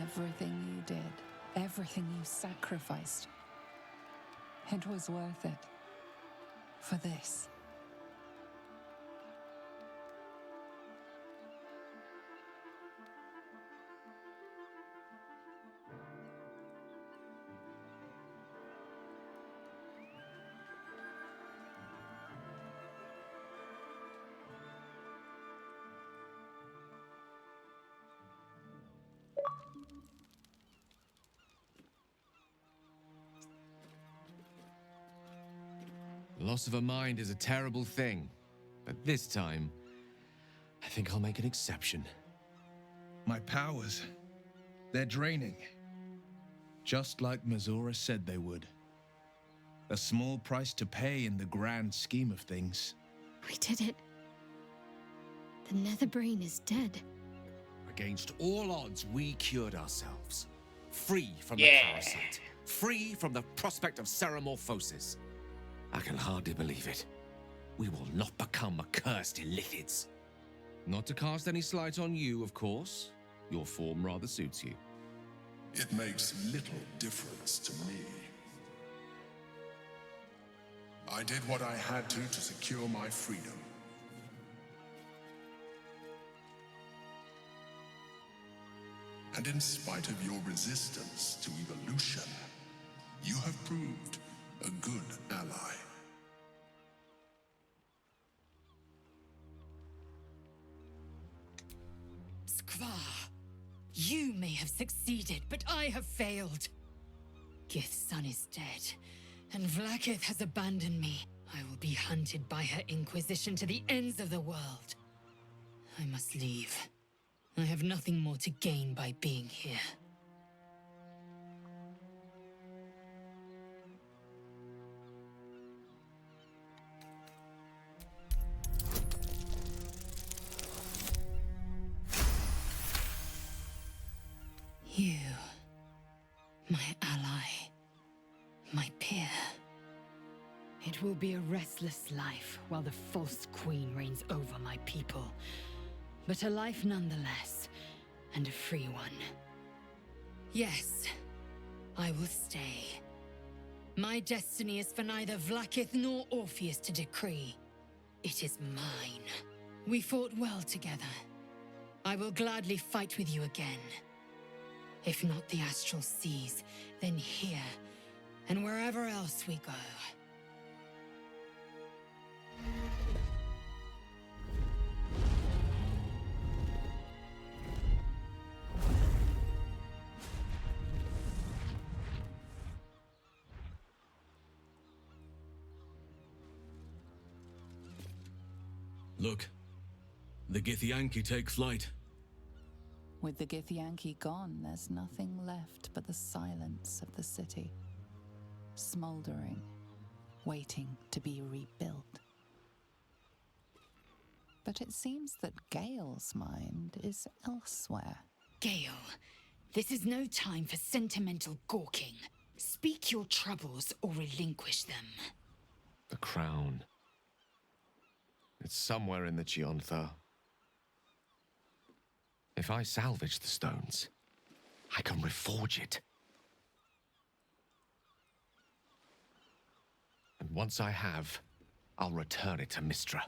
Everything you did, everything you sacrificed, it was worth it. For this. Loss of a mind is a terrible thing, but this time, I think I'll make an exception. My powers, they're draining. Just like Mazora said they would. A small price to pay in the grand scheme of things. We did it. The Netherbrain is dead. Against all odds, we cured ourselves. Free from the parasite. Free from the prospect of seramorphosis. I can hardly believe it. We will not become accursed illithids. Not to cast any slight on you, of course. Your form rather suits you. It makes little difference to me. I did what I had to secure my freedom. And in spite of your resistance to evolution, you have proved a good ally. Skvar, you may have succeeded, but I have failed. Gith's son is dead, and Vlaakith has abandoned me. I will be hunted by her Inquisition to the ends of the world. I must leave. I have nothing more to gain by being here. You, my ally, my peer. It will be a restless life while the false queen reigns over my people. But a life nonetheless, and a free one. Yes, I will stay. My destiny is for neither Vlaakith nor Orpheus to decree. It is mine. We fought well together. I will gladly fight with you again. If not the Astral Seas, then here, and wherever else we go. Look, the Githyanki take flight. With the Githyanki gone, there's nothing left but the silence of the city. Smoldering, waiting to be rebuilt. But it seems that Gale's mind is elsewhere. Gale, this is no time for sentimental gawking. Speak your troubles or relinquish them. The crown. It's somewhere in the Giontha. If I salvage the stones, I can reforge it. And once I have, I'll return it to Mystra.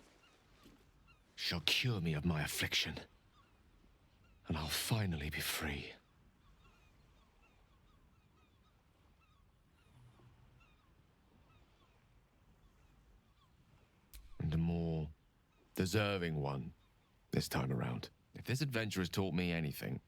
She'll cure me of my affliction. And I'll finally be free. And a more deserving one this time around. If this adventure has taught me anything,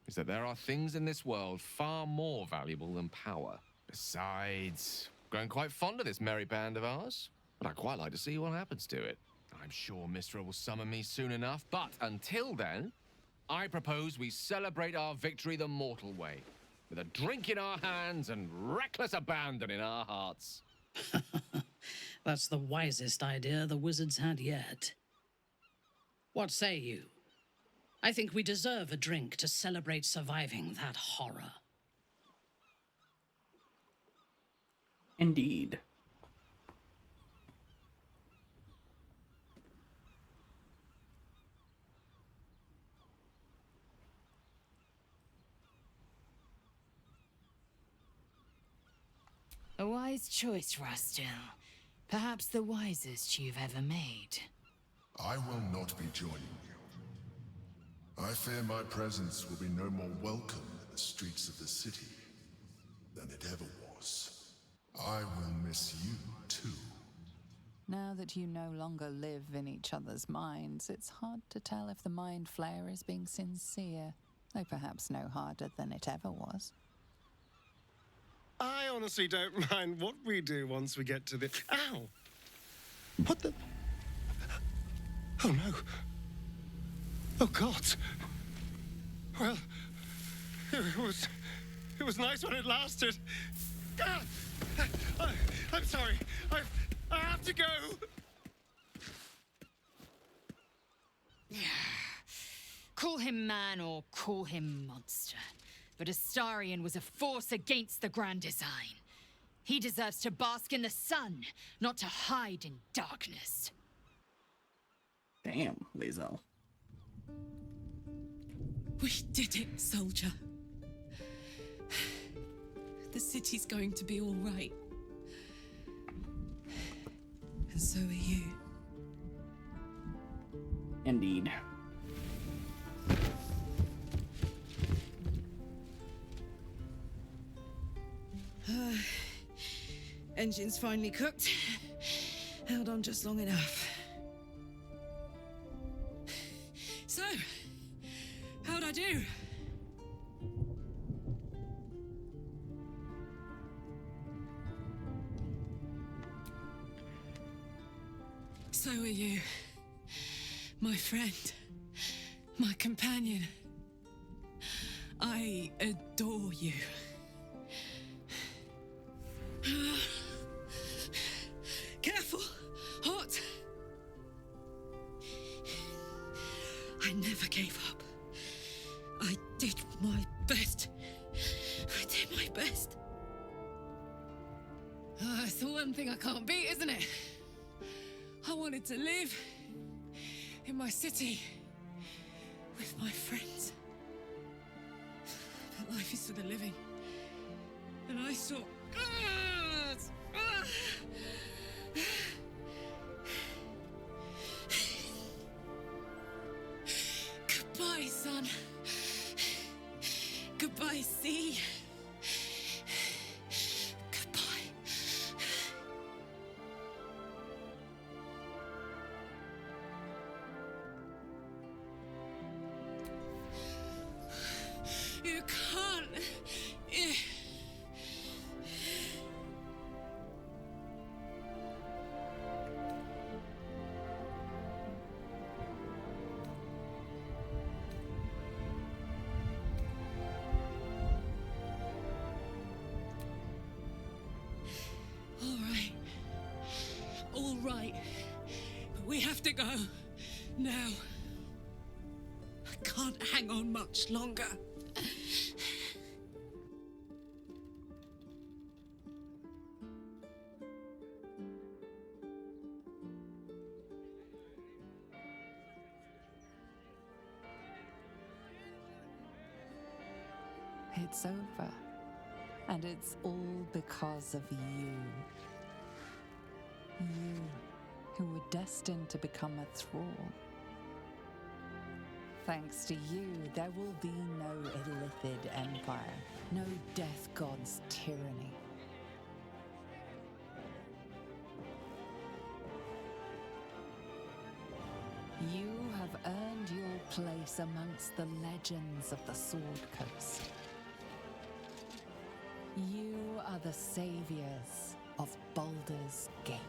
is that there are things in this world far more valuable than power. Besides, grown quite fond of this merry band of ours, and I'd quite like to see what happens to it. I'm sure Mystra will summon me soon enough, but until then, I propose we celebrate our victory the mortal way, with a drink in our hands and reckless abandon in our hearts. That's the wisest idea the wizards had yet. What say you? I think we deserve a drink to celebrate surviving that horror. Indeed. A wise choice, Rastil. Perhaps the wisest you've ever made. I will not be joining you. I fear my presence will be no more welcome in the streets of the city than it ever was. I will miss you, too. Now that you no longer live in each other's minds, it's hard to tell if the Mind Flayer is being sincere, though perhaps no harder than it ever was. I honestly don't mind what we do once we get to the... Ow! What the... Oh, no. Oh, God. Well, it was nice when it lasted. Ah! I'm sorry. I have to go. Call him man or call him monster, but Astarion was a force against the Grand Design. He deserves to bask in the sun, not to hide in darkness. Damn, Lae'zel. We did it, soldier. The city's going to be all right. And so are you. Indeed. Engine's finally cooked. Held on just long enough. So, how'd I do? So are you, my friend, my companion. I adore you. Careful! Hot! I never gave up. I did my best. I did my best. It's the one thing I can't beat, isn't it? I wanted to live in my city with my friends. But life is for the living. And I saw... Goodbye, son. Goodbye, sea. Goodbye. You can't. All right. But we have to go. Now. I can't hang on much longer. It's over. And it's all because of you. You, who were destined to become a thrall. Thanks to you, there will be no Illithid Empire, no Death God's tyranny. You have earned your place amongst the legends of the Sword Coast. You are the saviors of Baldur's Gate.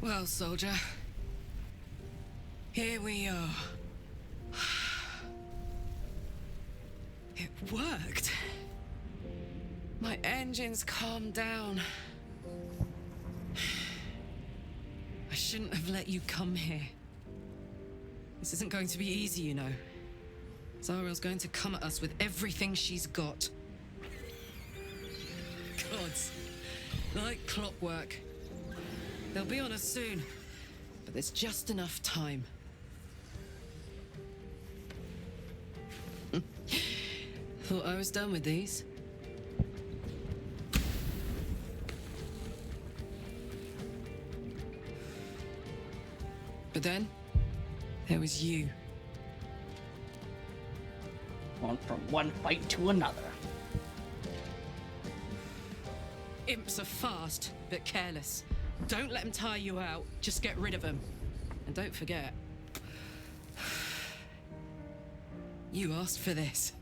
Well, soldier. Here we are. It worked. My engines calmed down. I shouldn't have let you come here. This isn't going to be easy, you know. Zariel's going to come at us with everything she's got. Gods, like clockwork. They'll be on us soon, but there's just enough time. Thought I was done with these. But then, there was you. Going from one fight to another. Imps are fast, but careless. Don't let them tire you out. Just get rid of them. And don't forget, you asked for this.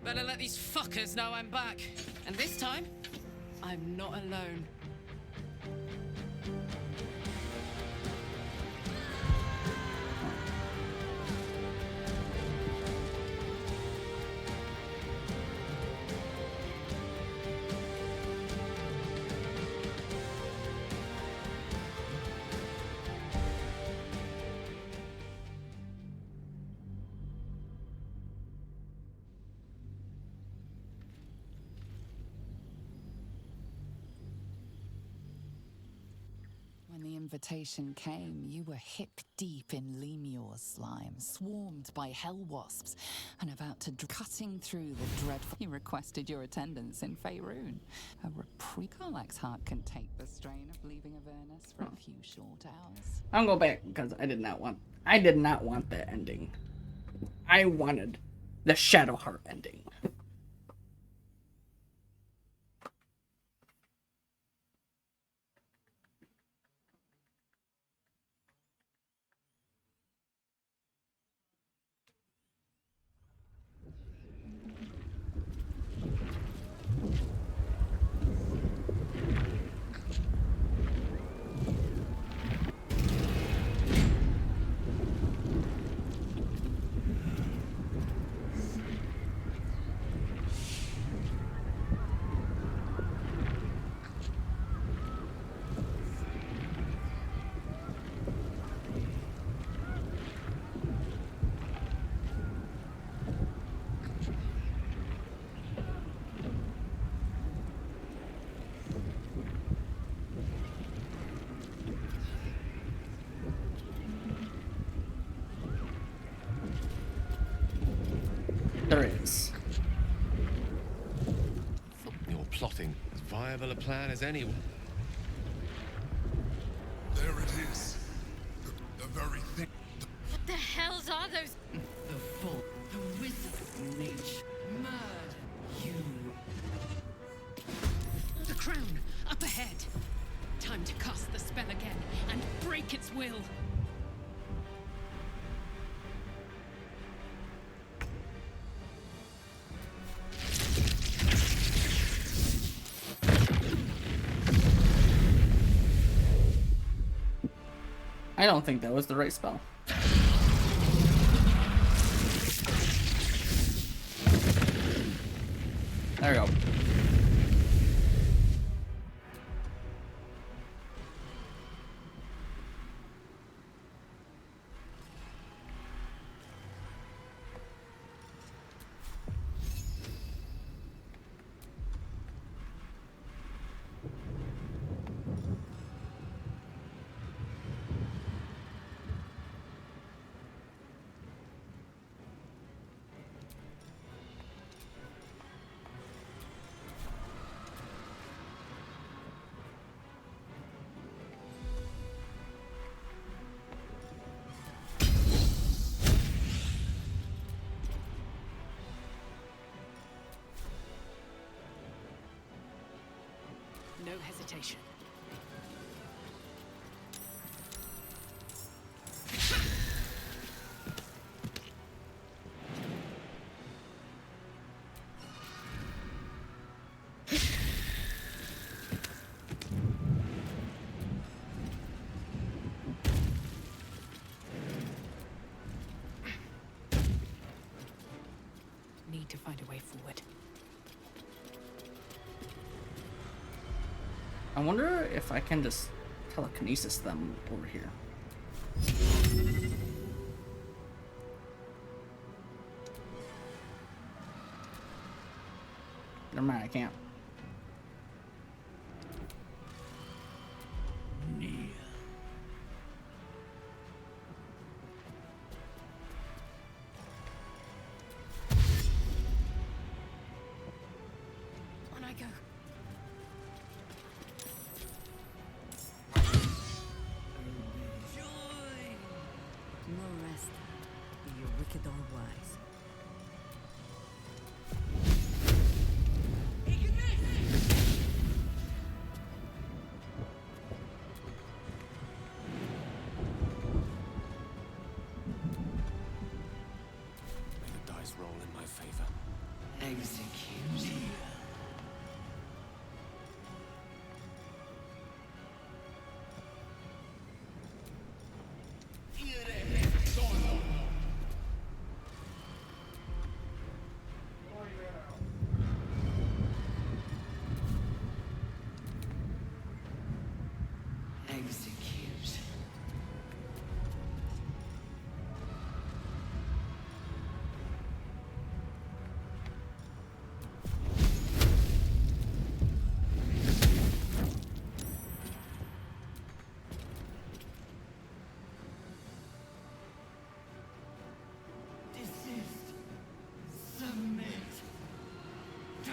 Better let these fuckers know I'm back. And this time, I'm not alone. When the invitation came, you were hip deep in Lemure slime, swarmed by hell wasps, and about to cutting through the dreadful. He requested your attendance in Faerun. A reprieve. Karlach's heart can take the strain of leaving Avernus for a few short hours. I'll go back because I did not want that ending. I wanted the Shadowheart ending. There is. You're plotting as viable a plan as anyone. There it is. The very thing. What the hells are those? The full, the wizard of nature. Murder you. The crown, up ahead. Time to cast the spell again and break its will. I don't think that was the right spell. There we go. No hesitation. Need to find a way forward. I wonder if I can just telekinesis them over here. Never mind, I can't. On I go. No rest, be you wicked or wise. May the dice roll in my favor. Execute. Execute. Desist. Submit. Die.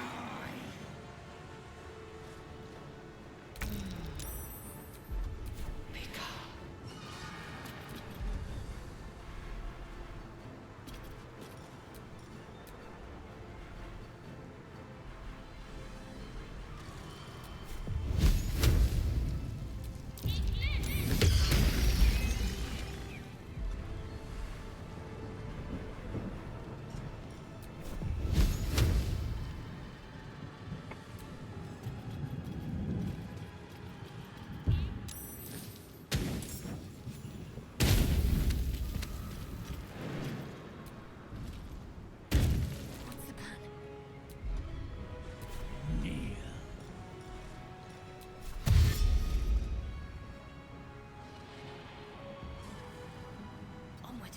Onward.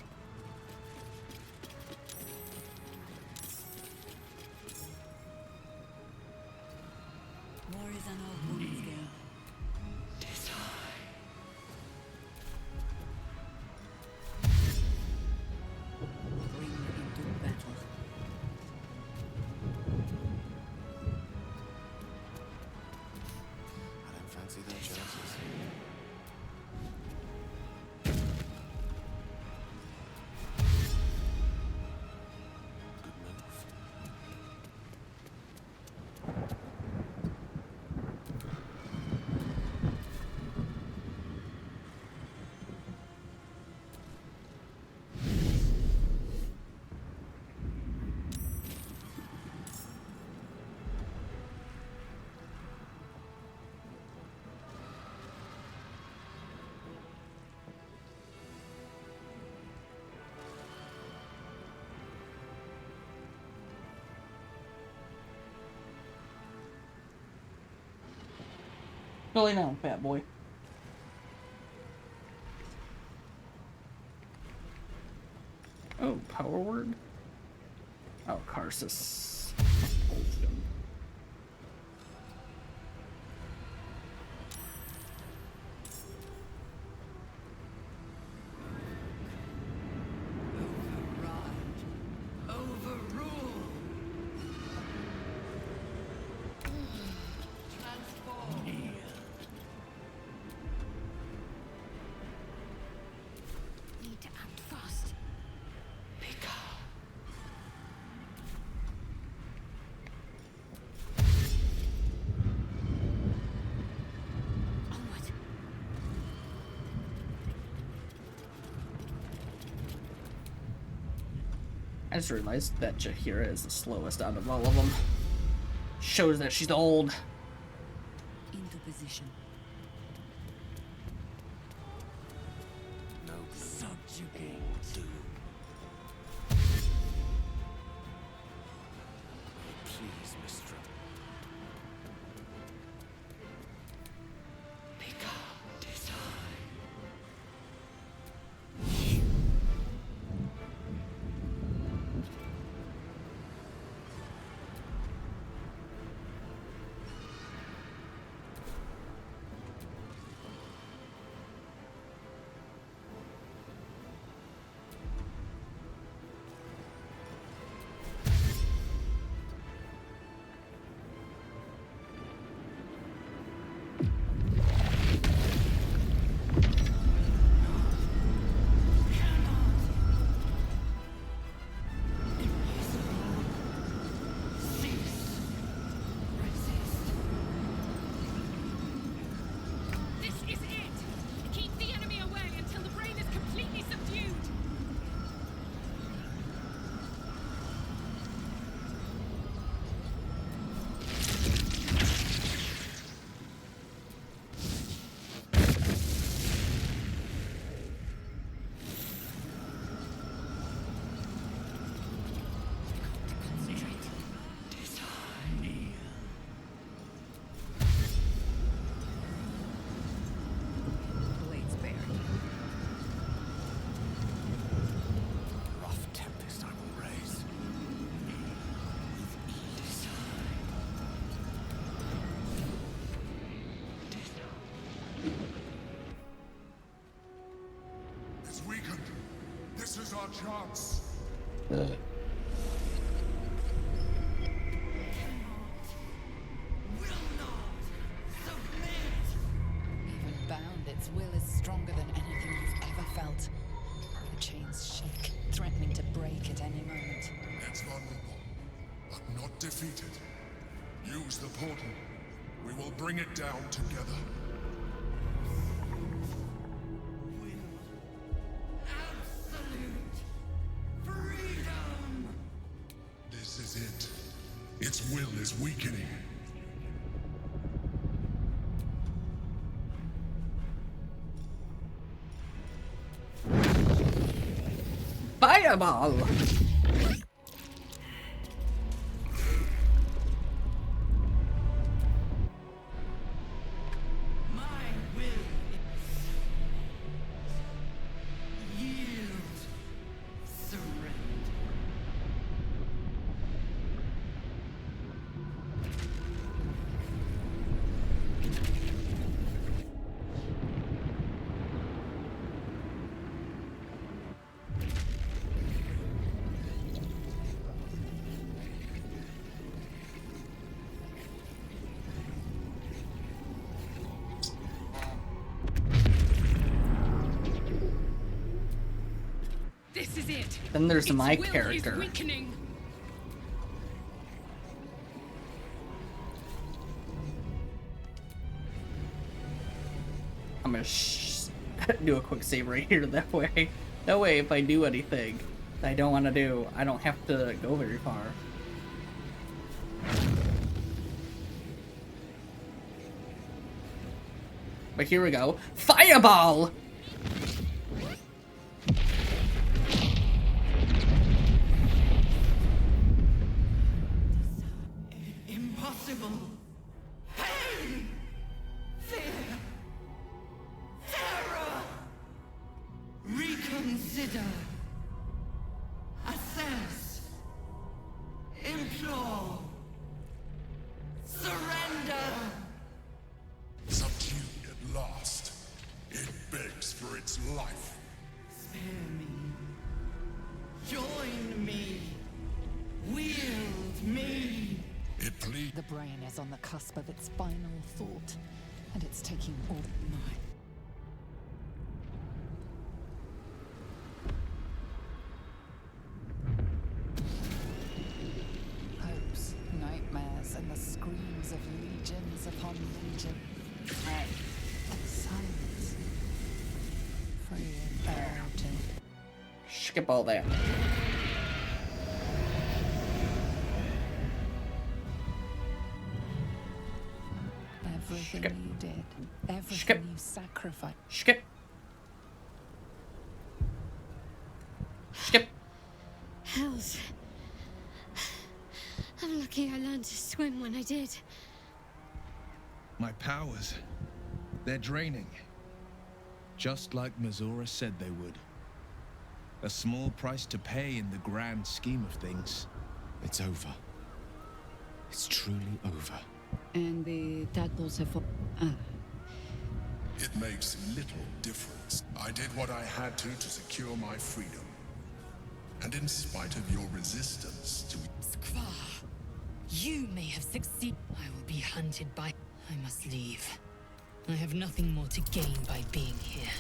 War is an old woman's game. Bring into battle. I don't fancy their chances. Good move. Really now, fat boy. Oh, power word? Oh, Karsus. Overrule. Transform. Need to act fast. Onward. I just realized that Jahira is the slowest out of all of them. Shows that she's old. Into position. No Subjugate. do. Please, Mistra. chance. Even bound, its will is stronger than anything you've ever felt. The chains shake, threatening to break at any moment. It's vulnerable, but not defeated. Use the portal. We will bring it down together. Freedom! This is it. Its will is weakening. Fireball! This is it. Then there's Its my will character. Is weakening. I'm gonna do a quick save right here. That way, if I do anything that I don't want to do, I don't have to go very far. But here we go. Fireball! Impossible. Pain! Fear! Terror! Reconsider. Assess. Implore. Surrender! Subdued at last. It begs for its life. Spare me. Join me. Wield me. It pleads. The brain is on the cusp of its final thought, and it's taking all mine. Hopes, nightmares, and the screams of legions upon legion. Silence. Free and urgent. Skip all that. Everything you did, everything you sacrificed. Skip. Skip. Hells. I'm lucky I learned to swim when I did. My powers, they're draining. Just like Mazora said they would. A small price to pay in the grand scheme of things. It's over. It's truly over. And the tadpoles have... It makes little difference. I did what I had to secure my freedom. And in spite of your resistance to... Skvar, you may have succeeded. I will be hunted by... I must leave. I have nothing more to gain by being here.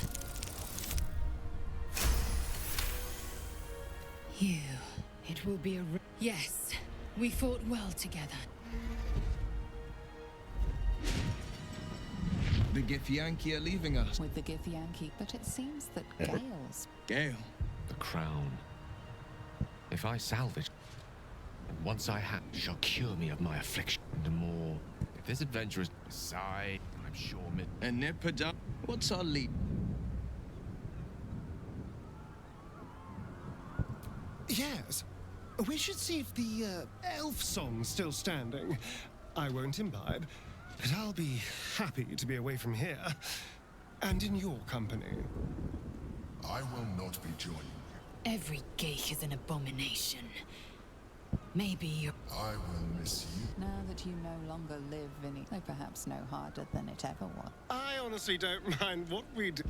You... It will be a... Yes, we fought well together. The Githyanki are leaving us. With the Githyanki, but it seems that Gale's... Gale. The crown. If I salvage, once I have, shall cure me of my affliction. And more. If this adventure is aside, I'm sure. And Nipada, what's our lead? Yes. We should see if the elf song's still standing. I won't imbibe, but I'll be happy to be away from here. And in your company. I will not be joining you. Every geik is an abomination. Maybe you're... I will miss you. Now that you no longer live in it, they perhaps no harder than it ever was. I honestly don't mind what we do.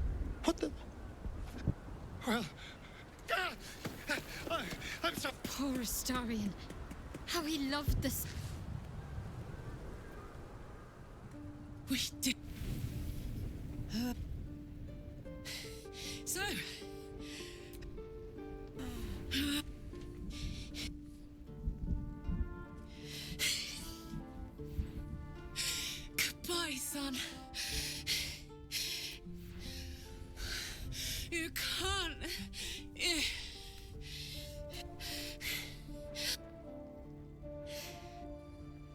What the... Well... I'm so... Poor Astarion. How he loved this. We did. So. Goodbye, son. You can't.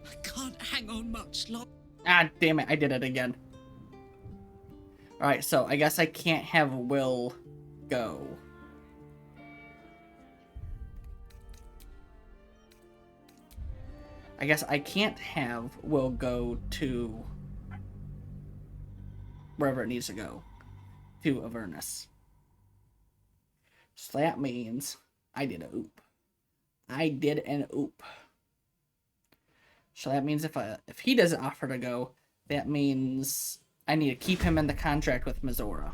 I can't hang on much longer. Ah, damn it, I did it again. Alright, so I guess I can't have Will go. I guess I can't have Will go to wherever it needs to go. To Avernus. So that means I did a oop. I did an oop. So that means if he doesn't offer to go, that means I need to keep him in the contract with Mizora.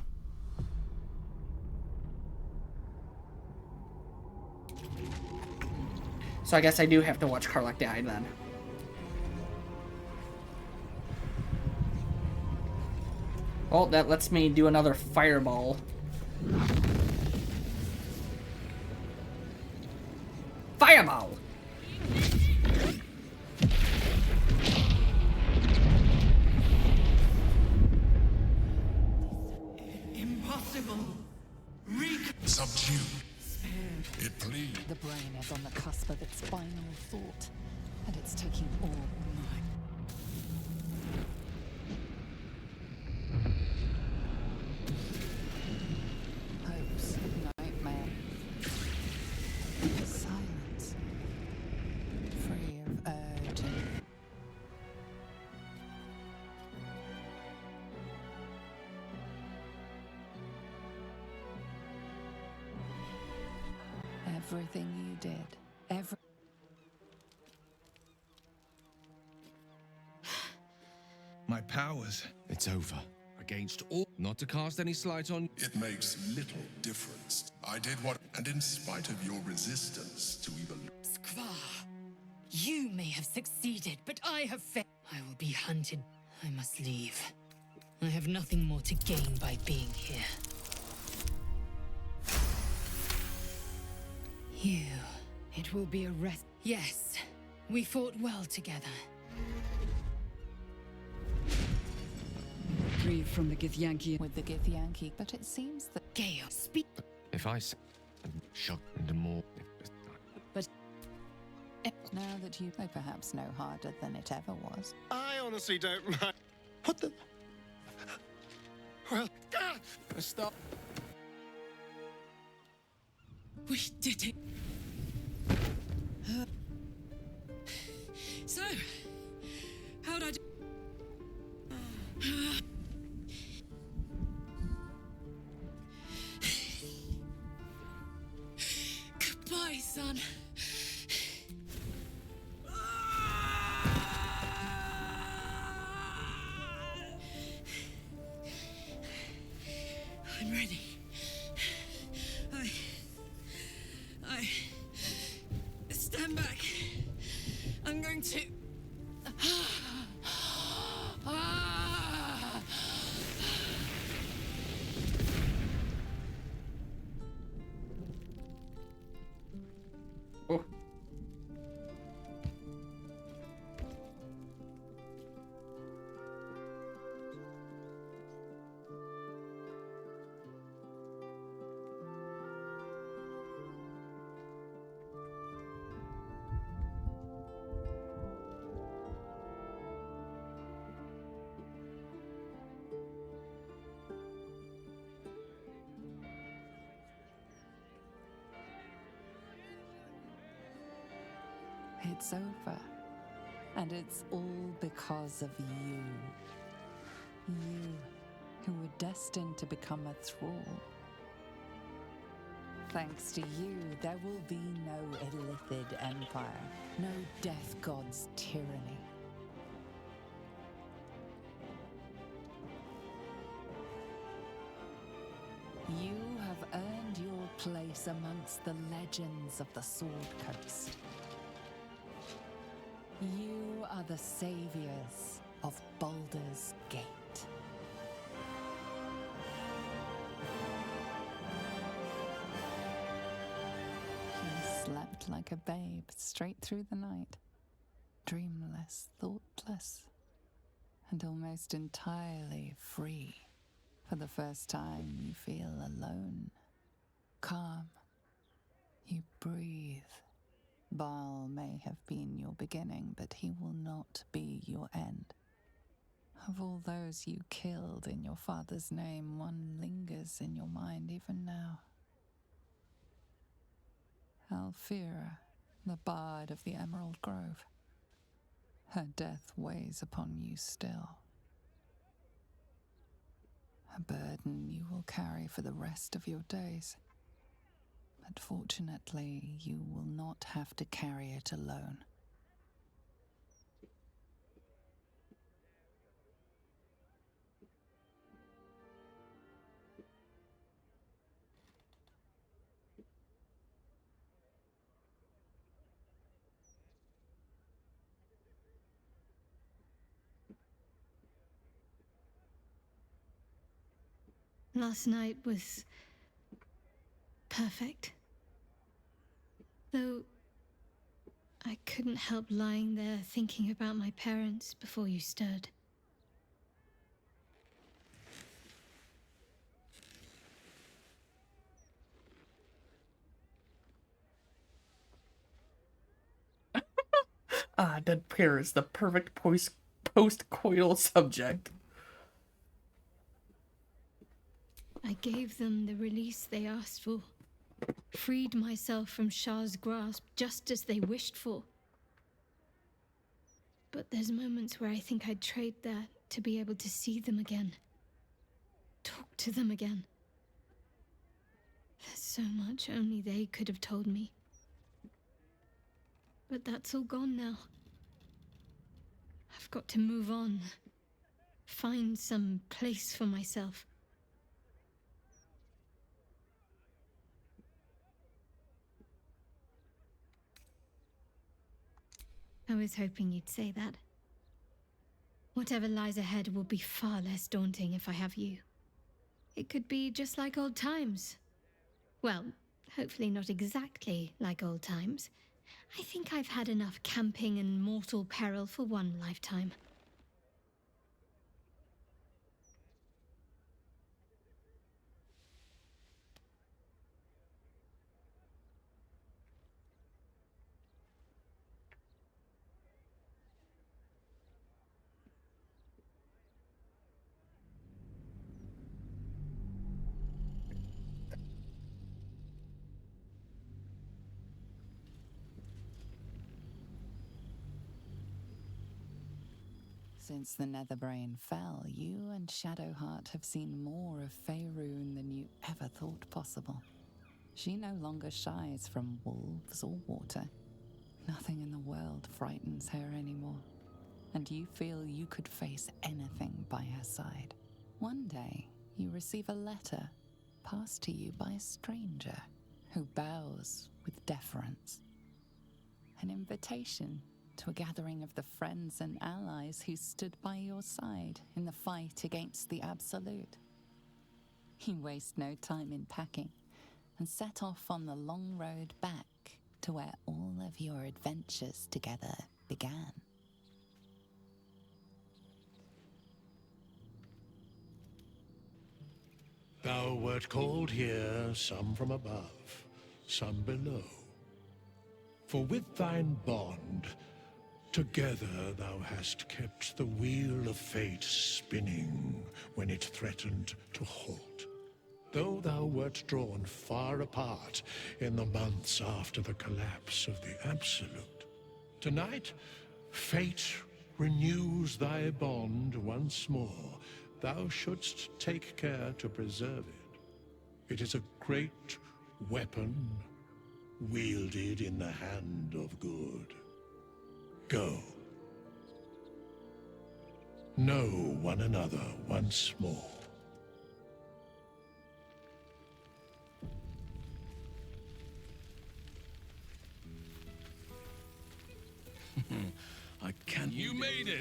So I guess I do have to watch Karlach die then. Well, that lets me do another fireball. Fireball! Impossible! Subdue. It pleads. The brain is on the cusp of its final thought, and it's taking all mine. Hopes, nightmare. Silence. Free of urge and everything you did, My powers. It's over. Against all. Not to cast any slight on. It makes little difference. I did what, and in spite of your resistance to evil. Skvar, you may have succeeded, but I have failed. I will be hunted. I must leave. I have nothing more to gain by being here. You. It will be a rest. Yes, we fought well together. Retrieved from the Githyanki. with the Githyanki, but it seems that Gale, speak. If I say shock and more. But now that you know perhaps no harder than it ever was. I honestly don't mind. What the... Well... Stop. We did it. So, how'd I do? Goodbye, son. I'm ready. I stand back. I'm going to. Oh. It's over. And it's all because of you. You, who were destined to become a thrall. Thanks to you, there will be no Illithid Empire, no Death God's tyranny. You have earned your place lives amongst the legends of the Sword Coast. You are the saviors of Baldur's Gate. He slept like a babe straight through the night, dreamless, thoughtless, and almost entirely free. For the first time, you feel alone, calm. You breathe. Baal may have been your beginning, but he will not be your end. Of all those you killed in your father's name, one lingers in your mind even now. Alfira, the bard of the Emerald Grove. Her death weighs upon you still. A burden you will carry for the rest of your days. But fortunately, you will not have to carry it alone. Last night was perfect. Though I couldn't help lying there thinking about my parents before you stirred. Dead pear is the perfect post-coital subject. I gave them the release they asked for. Freed myself from Shah's grasp just as they wished for. But there's moments where I think I'd trade that to be able to see them again. Talk to them again. There's so much only they could have told me. But that's all gone now. I've got to move on. Find some place for myself. I was hoping you'd say that. Whatever lies ahead will be far less daunting if I have you. It could be just like old times. Well, hopefully not exactly like old times. I think I've had enough camping and mortal peril for one lifetime. Since the Netherbrain fell, you and Shadowheart have seen more of Faerun than you ever thought possible. She no longer shies from wolves or water. Nothing in the world frightens her anymore. And you feel you could face anything by her side. One day, you receive a letter passed to you by a stranger who bows with deference. An invitation to a gathering of the friends and allies who stood by your side in the fight against the Absolute. You waste no time in packing and set off on the long road back to where all of your adventures together began. Thou wert called here, some from above, some below. For with thine bond, together thou hast kept the wheel of fate spinning when it threatened to halt. Though thou wert drawn far apart in the months after the collapse of the Absolute, tonight, fate renews thy bond once more. Thou shouldst take care to preserve it. It is a great weapon wielded in the hand of good. Go. Know one another once more.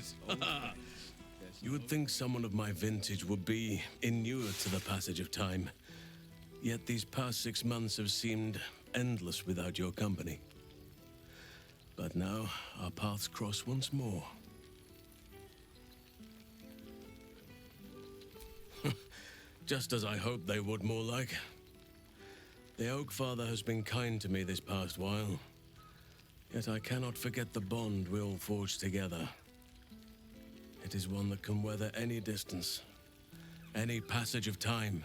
it. You would think someone of my vintage would be inured to the passage of time. Yet these past 6 months have seemed endless without your company. But now, our paths cross once more. Just as I hoped they would, more like. The Oak Father has been kind to me this past while. Yet I cannot forget the bond we all forged together. It is one that can weather any distance, any passage of time.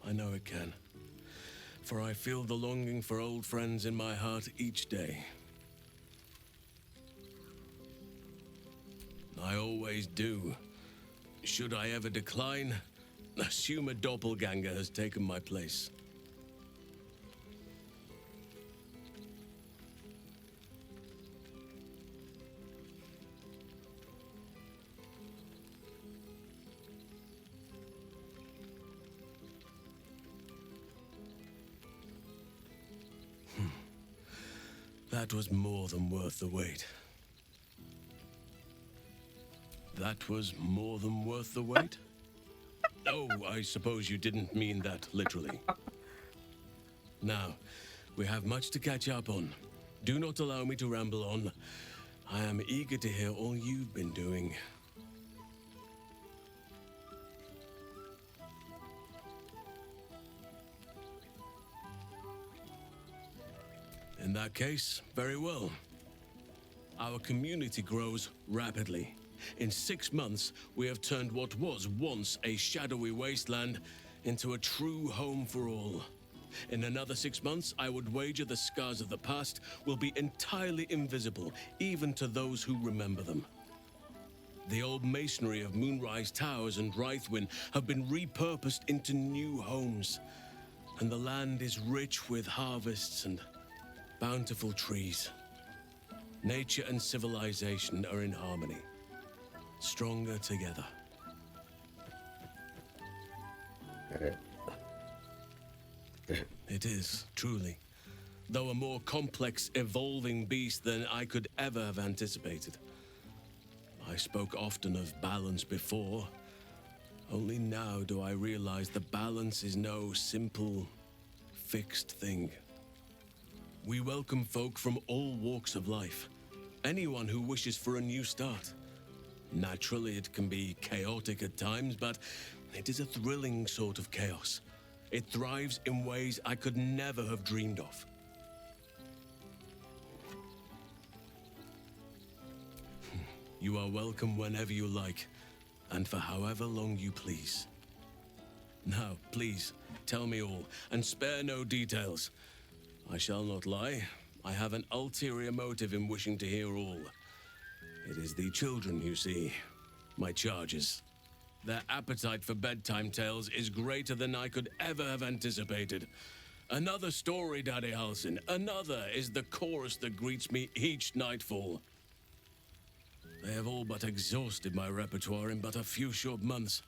I know it can, for I feel the longing for old friends in my heart each day. I always do. Should I ever decline, assume a doppelganger has taken my place. That was more than worth the wait. That was more than worth the wait? Oh, I suppose you didn't mean that literally. Now, we have much to catch up on. Do not allow me to ramble on. I am eager to hear all you've been doing. In that case, very well. Our community grows rapidly. In 6 months, we have turned what was once a shadowy wasteland into a true home for all. In another 6 months, I would wager the scars of the past will be entirely invisible, even to those who remember them. The old masonry of Moonrise Towers and Rythwin have been repurposed into new homes, and the land is rich with harvests and bountiful trees. Nature and civilization are in harmony, stronger together. It is, truly, though a more complex, evolving beast than I could ever have anticipated. I spoke often of balance before. Only now do I realize the balance is no simple, fixed thing. We welcome folk from all walks of life. Anyone who wishes for a new start. Naturally, it can be chaotic at times, but it is a thrilling sort of chaos. It thrives in ways I could never have dreamed of. You are welcome whenever you like, and for however long you please. Now, please, tell me all, and spare no details. I shall not lie. I have an ulterior motive in wishing to hear all. It is the children, you see, my charges. Their appetite for bedtime tales is greater than I could ever have anticipated. Another story, Daddy Halsin. Another is the chorus that greets me each nightfall. They have all but exhausted my repertoire in but a few short months.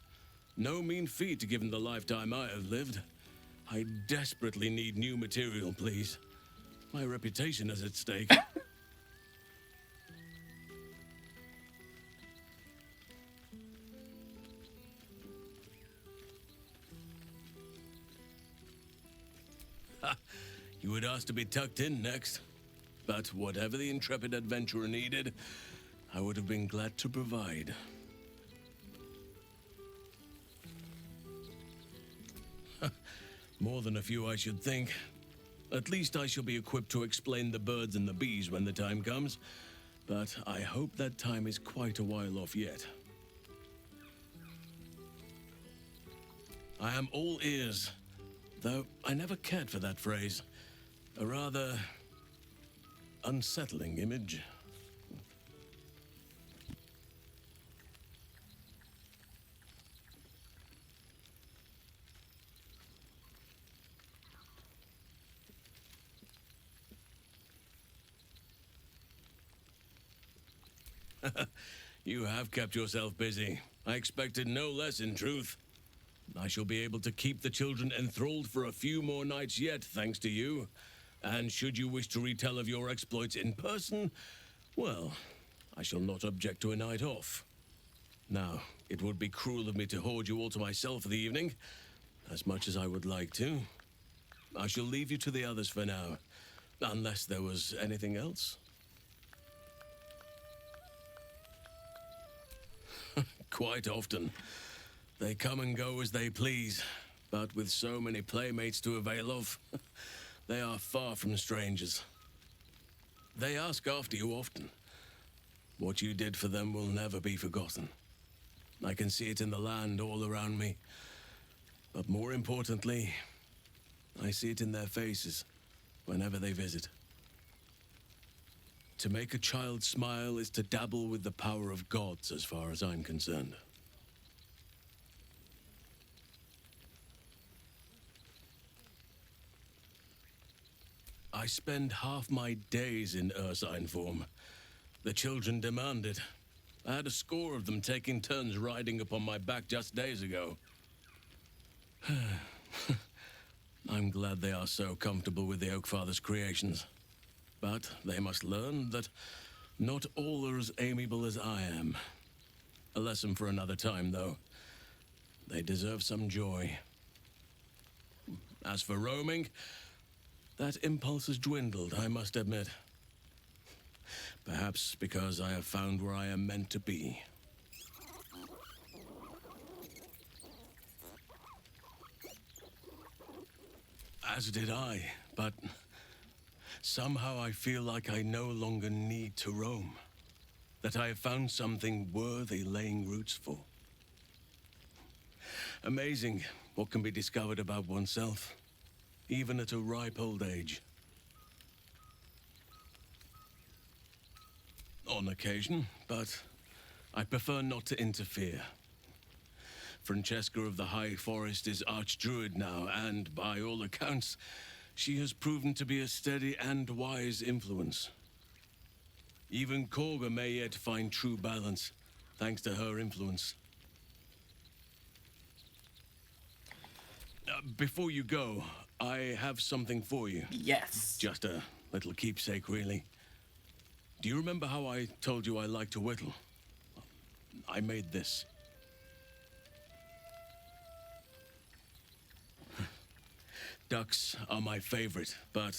No mean feat given the lifetime I have lived. I desperately need new material, please. My reputation is at stake. You would ask to be tucked in next. But whatever the intrepid adventurer needed, I would have been glad to provide. More than a few, I should think. At least I shall be equipped to explain the birds and the bees when the time comes. But I hope that time is quite a while off yet. I am all ears, though I never cared for that phrase. A rather unsettling image. You have kept yourself busy. I expected no less, in truth. I shall be able to keep the children enthralled for a few more nights yet, thanks to you. And should you wish to retell of your exploits in person, well, I shall not object to a night off. Now, it would be cruel of me to hoard you all to myself for the evening, as much as I would like to. I shall leave you to the others for now, unless there was anything else. Quite often. They come and go as they please, but with so many playmates to avail of, they are far from strangers. They ask after you often. What you did for them will never be forgotten. I can see it in the land all around me. But more importantly, I see it in their faces whenever they visit. To make a child smile is to dabble with the power of gods, as far as I'm concerned. I spend half my days in ursine form. The children demand it. I had a score of them taking turns riding upon my back just days ago. I'm glad they are so comfortable with the Oakfather's creations. But they must learn that not all are as amiable as I am. A lesson for another time, though. They deserve some joy. As for roaming, that impulse has dwindled, I must admit. Perhaps because I have found where I am meant to be. As did I, but somehow I feel like I no longer need to roam. That I have found something worthy laying roots for. Amazing what can be discovered about oneself, even at a ripe old age. On occasion, but I prefer not to interfere. Francesca of the High Forest is Archdruid now, and by all accounts, she has proven to be a steady and wise influence. Even Korga may yet find true balance, thanks to her influence. Before you go, I have something for you. Yes. Just a little keepsake, really. Do you remember how I told you I like to whittle? I made this. Ducks are my favorite, but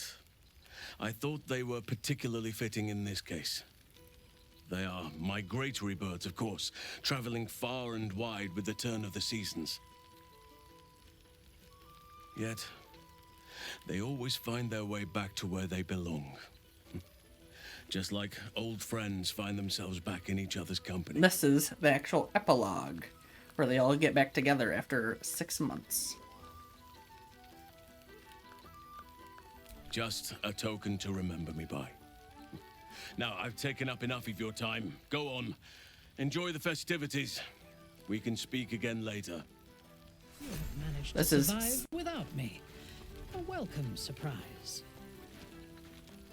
I thought they were particularly fitting in this case. They are migratory birds, of course, traveling far and wide with the turn of the seasons. Yet, they always find their way back to where they belong. Just like old friends find themselves back in each other's company. This is the actual epilogue, where they all get back together after 6 months. Just a token to remember me by. Now, I've taken up enough of your time. Go on. Enjoy the festivities. We can speak again later. You have managed This to is- survive without me. A welcome surprise.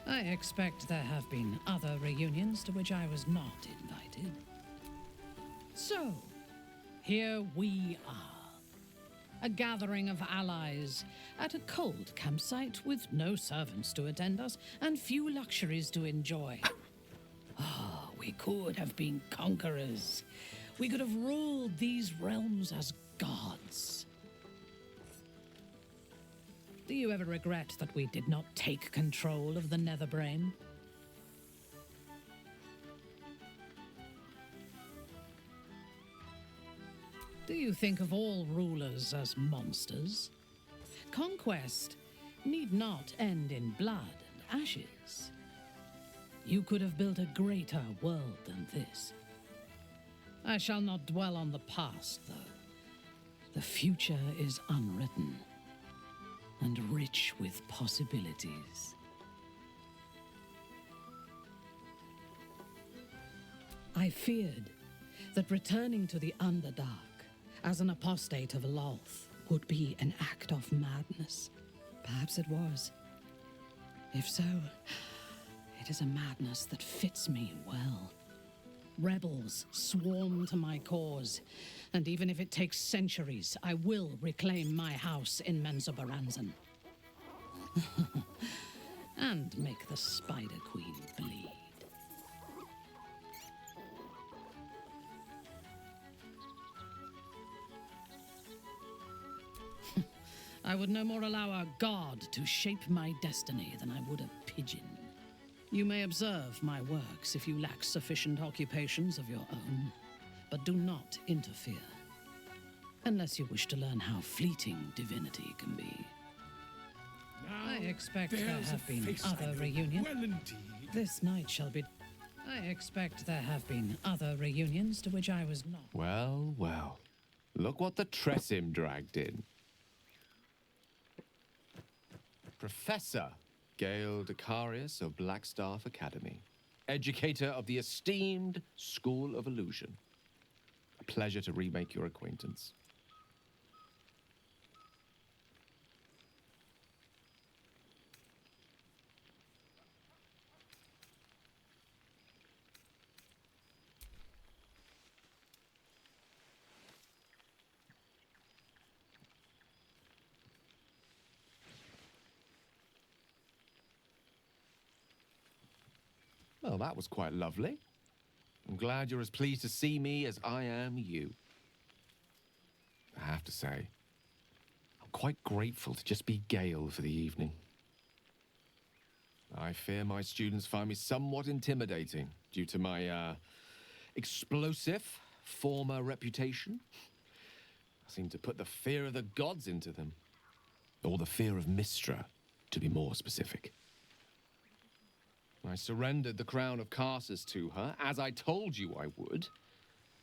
I expect there have been other reunions to which I was not invited. So, here we are. A gathering of allies at a cold campsite with no servants to attend us and few luxuries to enjoy. Ah, we could have been conquerors. We could have ruled these realms as gods. Do you ever regret that we did not take control of the Netherbrain? Do you think of all rulers as monsters? Conquest need not end in blood and ashes. You could have built a greater world than this. I shall not dwell on the past, though. The future is unwritten and rich with possibilities. I feared that returning to the Underdark as an apostate of Lolth would be an act of madness. Perhaps it was. If so, it is a madness that fits me well. Rebels swarm to my cause, and even if it takes centuries, I will reclaim my house in Menzoberranzan. And make the Spider Queen bleed. I would no more allow a god to shape my destiny than I would a pigeon. You may observe my works if you lack sufficient occupations of your own, but do not interfere. Unless you wish to learn how fleeting divinity can be. I expect there have been other reunions. Well, indeed. This night shall be... I expect there have been other reunions to which I was not. Well, well. Look what the Tressim dragged in. Professor Gale Decarius of Blackstaff Academy. Educator of the esteemed School of Illusion. A pleasure to remake your acquaintance. Well, that was quite lovely. I'm glad you're as pleased to see me as I am you. I have to say, I'm quite grateful to just be Gale for the evening. I fear my students find me somewhat intimidating due to my, explosive former reputation. I seem to put the fear of the gods into them. Or the fear of Mystra, to be more specific. I surrendered the crown of Carsus to her, as I told you I would.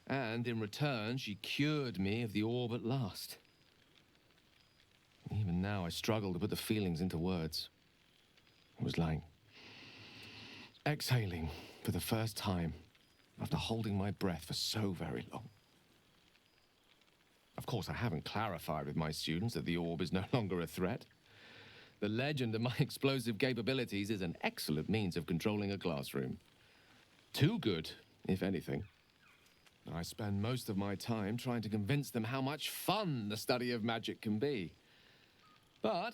And in return, she cured me of the orb at last. Even now, I struggle to put the feelings into words. It was like exhaling for the first time after holding my breath for so very long. Of course, I haven't clarified with my students that the orb is no longer a threat. The legend of my explosive capabilities is an excellent means of controlling a classroom. Too good, if anything. I spend most of my time trying to convince them how much fun the study of magic can be. But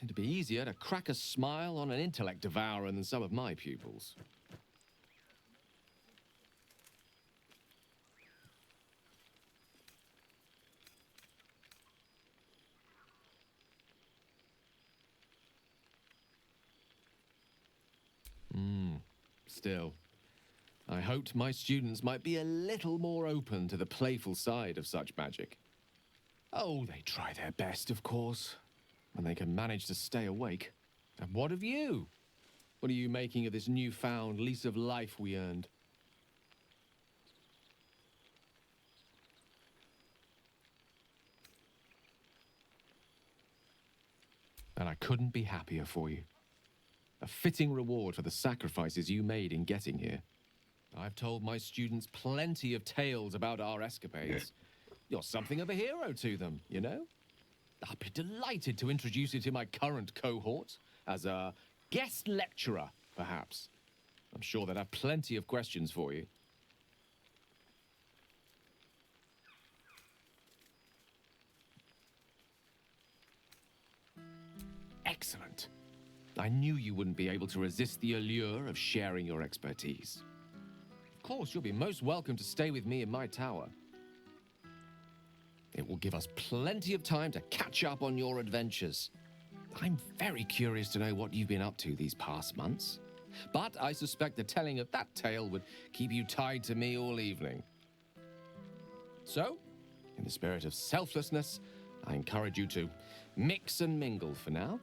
it'd be easier to crack a smile on an intellect devourer than some of my pupils. Still, I hoped my students might be a little more open to the playful side of such magic. Oh, they try their best, of course, when they can manage to stay awake. And what of you? What are you making of this newfound lease of life we earned? And I couldn't be happier for you. A fitting reward for the sacrifices you made in getting here. I've told my students plenty of tales about our escapades. You're something of a hero to them, you know? I'd be delighted to introduce you to my current cohort as a guest lecturer, perhaps. I'm sure they'd have plenty of questions for you. Excellent. I knew you wouldn't be able to resist the allure of sharing your expertise. Of course, you'll be most welcome to stay with me in my tower. It will give us plenty of time to catch up on your adventures. I'm very curious to know what you've been up to these past months. But I suspect the telling of that tale would keep you tied to me all evening. So, in the spirit of selflessness, I encourage you to mix and mingle for now,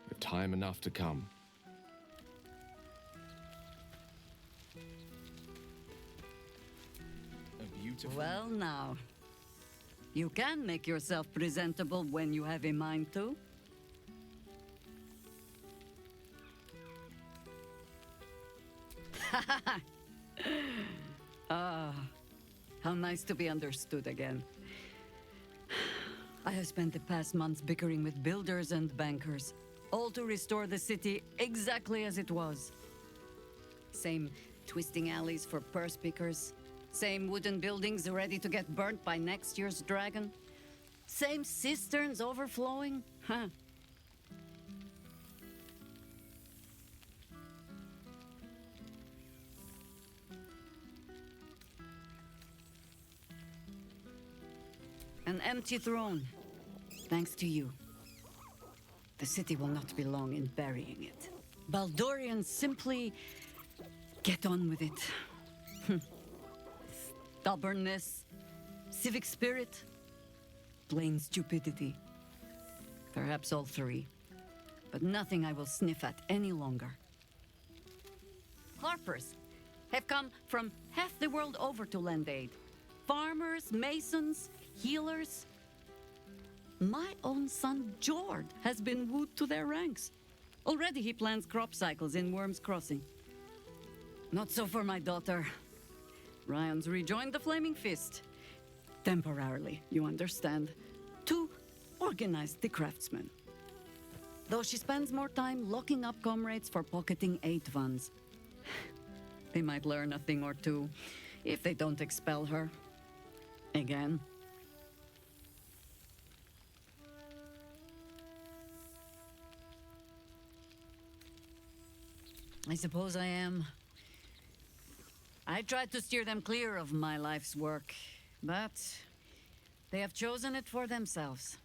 with time enough to come. Well now, you can make yourself presentable when you have a mind to. Ah, how nice to be understood again. I have spent the past months bickering with builders and bankers, all to restore the city exactly as it was. Same twisting alleys for purse pickers, same wooden buildings ready to get burnt by next year's dragon, same cisterns overflowing, huh? An empty throne, thanks to you. the city will not be long in burying it. Baldorians simply get on with it. Stubbornness, civic spirit, plain stupidity. Perhaps all three, but nothing I will sniff at any longer. Harpers have come from half the world over to lend aid. Farmers, masons, healers. My own son, Jord, has been wooed to their ranks. Already he plans crop cycles in Worm's Crossing. Not so for my daughter. Ryan's rejoined the Flaming Fist. Temporarily, you understand. To organize the craftsmen. Though she spends more time locking up comrades for pocketing aid funds. They might learn a thing or two if they don't expel her. Again. I suppose I am. I tried to steer them clear of my life's work, but they have chosen it for themselves.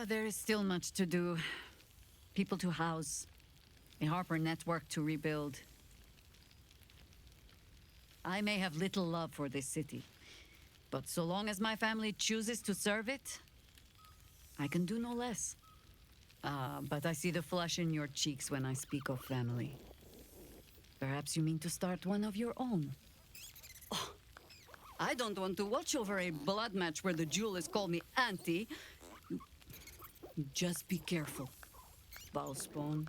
There is still much to do. People to house, a Harper network to rebuild. I may have little love for this city, but so long as my family chooses to serve it, I can do no less. But I see the flush in your cheeks when I speak of family. Perhaps you mean to start one of your own. Oh, I don't want to watch over a blood match where the duelists call me auntie. Just be careful, Valspawn.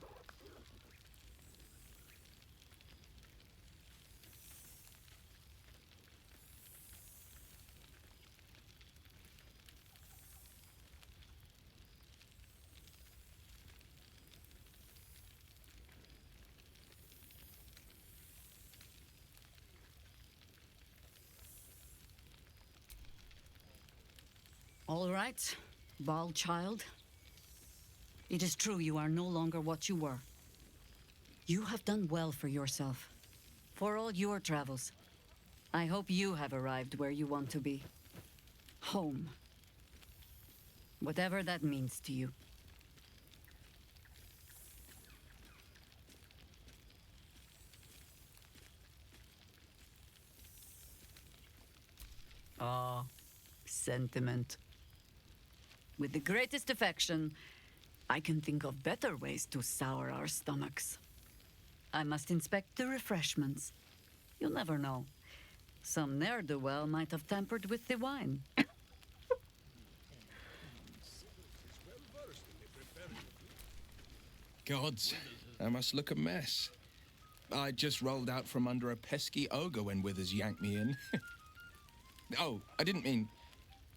All right, Baal child. It is true you are no longer what you were. You have done well for yourself. For all your travels. I hope you have arrived where you want to be. Home. Whatever that means to you. Ah, sentiment. With the greatest affection, I can think of better ways to sour our stomachs. I must inspect the refreshments. You'll never know. Some ne'er-do-well might have tampered with the wine. Gods, I must look a mess. I just rolled out from under a pesky ogre when Withers yanked me in. Oh, I didn't mean...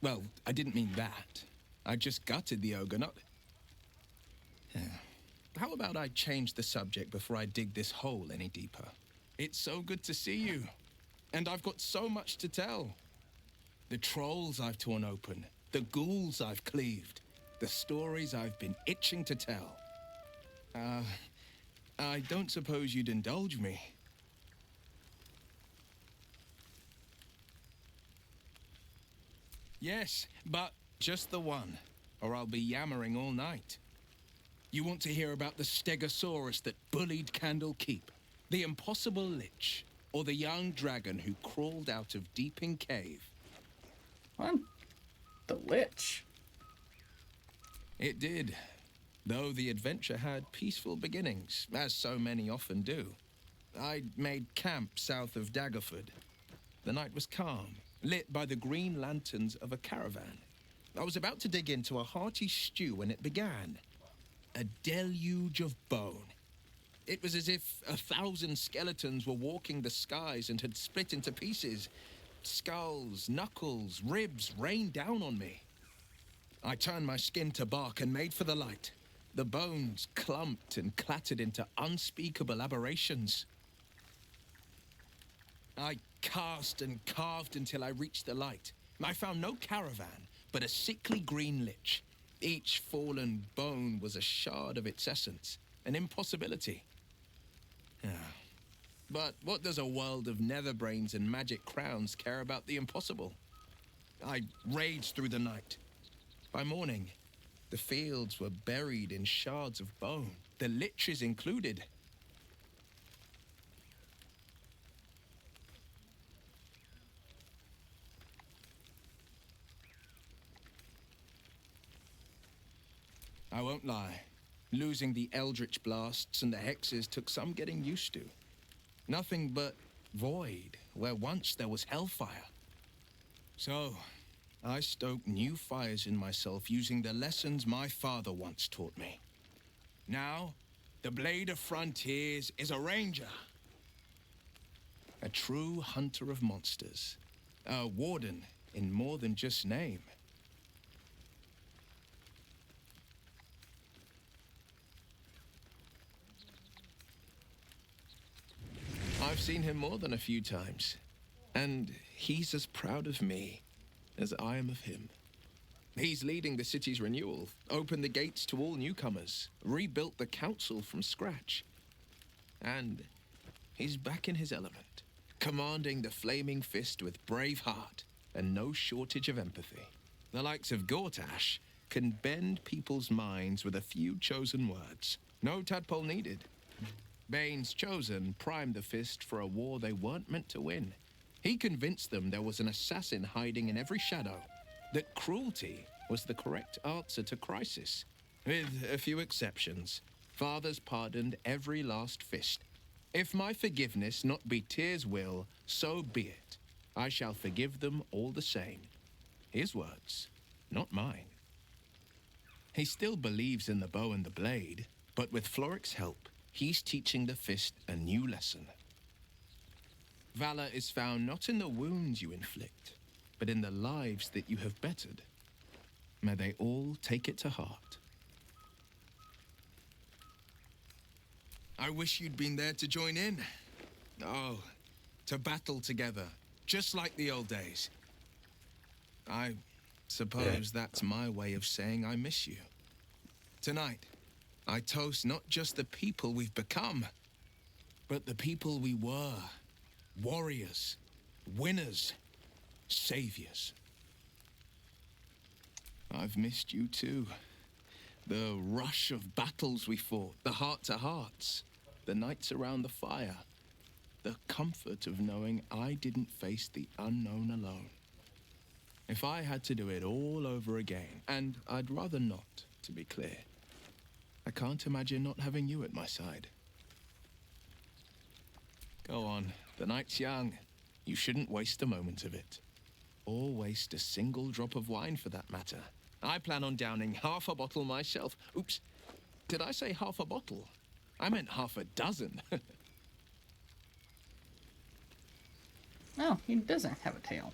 Well, I didn't mean that. I just gutted the ogre, not... How about I change the subject before I dig this hole any deeper? It's so good to see you. And I've got so much to tell. The trolls I've torn open, the ghouls I've cleaved, the stories I've been itching to tell. I don't suppose you'd indulge me. Yes, but just the one, or I'll be yammering all night. You want to hear about the Stegosaurus that bullied Candle Keep, the impossible lich, or the young dragon who crawled out of Deeping Cave? What? The lich? It did, though the adventure had peaceful beginnings, as so many often do. I'd made camp south of Daggerford. The night was calm, lit by the green lanterns of a caravan. I was about to dig into a hearty stew when it began. A deluge of bone. It was as if 1,000 skeletons were walking the skies and had split into pieces. Skulls, knuckles, ribs rained down on me. I turned my skin to bark and made for the light. The bones clumped and clattered into unspeakable aberrations. I cast and carved until I reached the light. I found no caravan, but a sickly green lich. Each fallen bone was a shard of its essence, an impossibility. But what does a world of netherbrains and magic crowns care about the impossible? I raged through the night. By morning, The fields were buried in shards of bone, the liches included. I won't lie. Losing the eldritch blasts and the hexes took some getting used to. Nothing but void where once there was hellfire. So, I stoked new fires in myself using the lessons my father once taught me. Now, the Blade of Frontiers is a ranger. A true hunter of monsters. A warden in more than just name. I've seen him more than a few times, and he's as proud of me as I am of him. He's leading the city's renewal, opened the gates to all newcomers, rebuilt the council from scratch. And he's back in his element, commanding the Flaming Fist with brave heart and no shortage of empathy. The likes of Gortash can bend people's minds with a few chosen words. No tadpole needed. Bane's Chosen primed the Fist for a war they weren't meant to win. He convinced them there was an assassin hiding in every shadow, that cruelty was the correct answer to crisis. With a few exceptions, fathers pardoned every last Fist. If my forgiveness not be Tyr's will, so be it. I shall forgive them all the same. His words, not mine. He still believes in the bow and the blade, but with Floric's help, he's teaching the Fist a new lesson. Valor is found not in the wounds you inflict, but in the lives that you have bettered. May they all take it to heart. I wish you'd been there to join in. Oh, to battle together, just like the old days. I suppose that's my way of saying I miss you. Tonight, I toast not just the people we've become, but the people we were. Warriors, winners, saviors. I've missed you too. The rush of battles we fought, the heart-to-hearts, the nights around the fire, the comfort of knowing I didn't face the unknown alone. If I had to do it all over again, and I'd rather not, to be clear, I can't imagine not having you at my side. Go on, the night's young. You shouldn't waste a moment of it. Or waste a single drop of wine for that matter. I plan on downing half a bottle myself. Oops, did I say half a bottle? I meant half a dozen. No, he doesn't have a tail.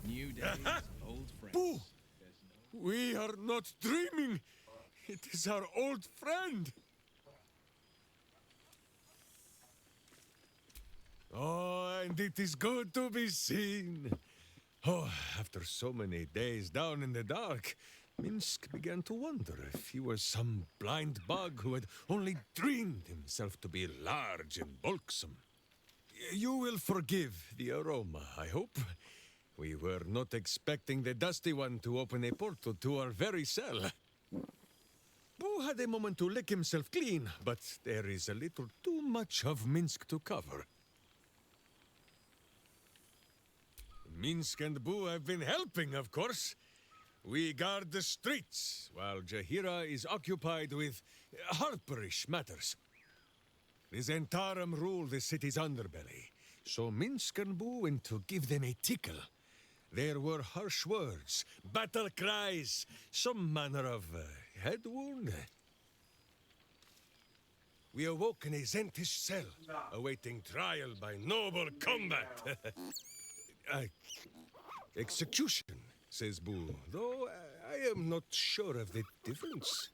New days, old friends. Boo! We are not dreaming. It is our old friend. Oh, and it is good to be seen. Oh, after so many days down in the dark, Minsk began to wonder if he was some blind bug who had only dreamed himself to be large and bulksome. You will forgive the aroma, I hope. We were not expecting the Dusty One to open a portal to our very cell. Boo had a moment to lick himself clean, but there is a little too much of Minsk to cover. Minsk and Boo have been helping, of course. We guard the streets, while Jahira is occupied with harperish matters. The Zentarum rule the city's underbelly, so Minsk and Boo went to give them a tickle. There were harsh words, battle cries, some manner of head wound. We awoke in a Zentish cell, awaiting trial by noble combat. Execution, says Boo, though I am not sure of the difference.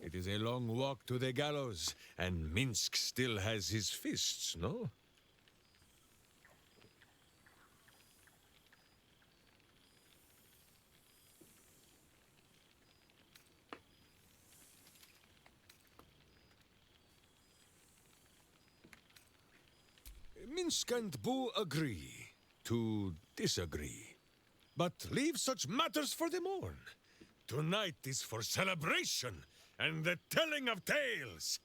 It is a long walk to the gallows, and Minsk still has his fists, no? Minsk and Boo agree to disagree. But leave such matters for the morn. Tonight is for celebration and the telling of tales.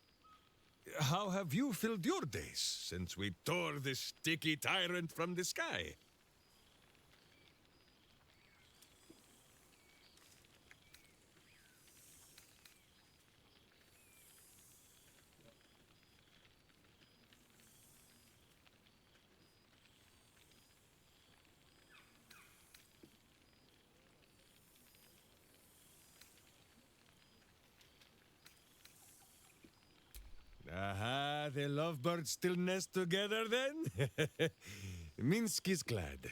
How have you filled your days since we tore this sticky tyrant from the sky? Aha, the lovebirds still nest together then? Minsk is glad.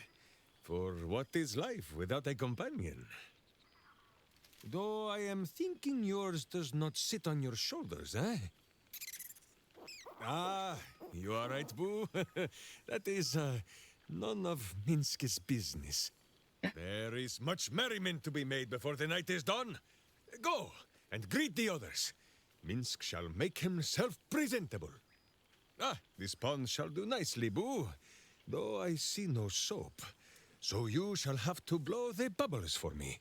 For what is life without a companion? Though I am thinking yours does not sit on your shoulders, eh? Ah, you are right, Boo. That is none of Minsk's business. There is much merriment to be made before the night is done. Go and greet the others. Minsk shall make himself presentable. Ah, this pond shall do nicely, Boo. Though I see no soap. So you shall have to blow the bubbles for me.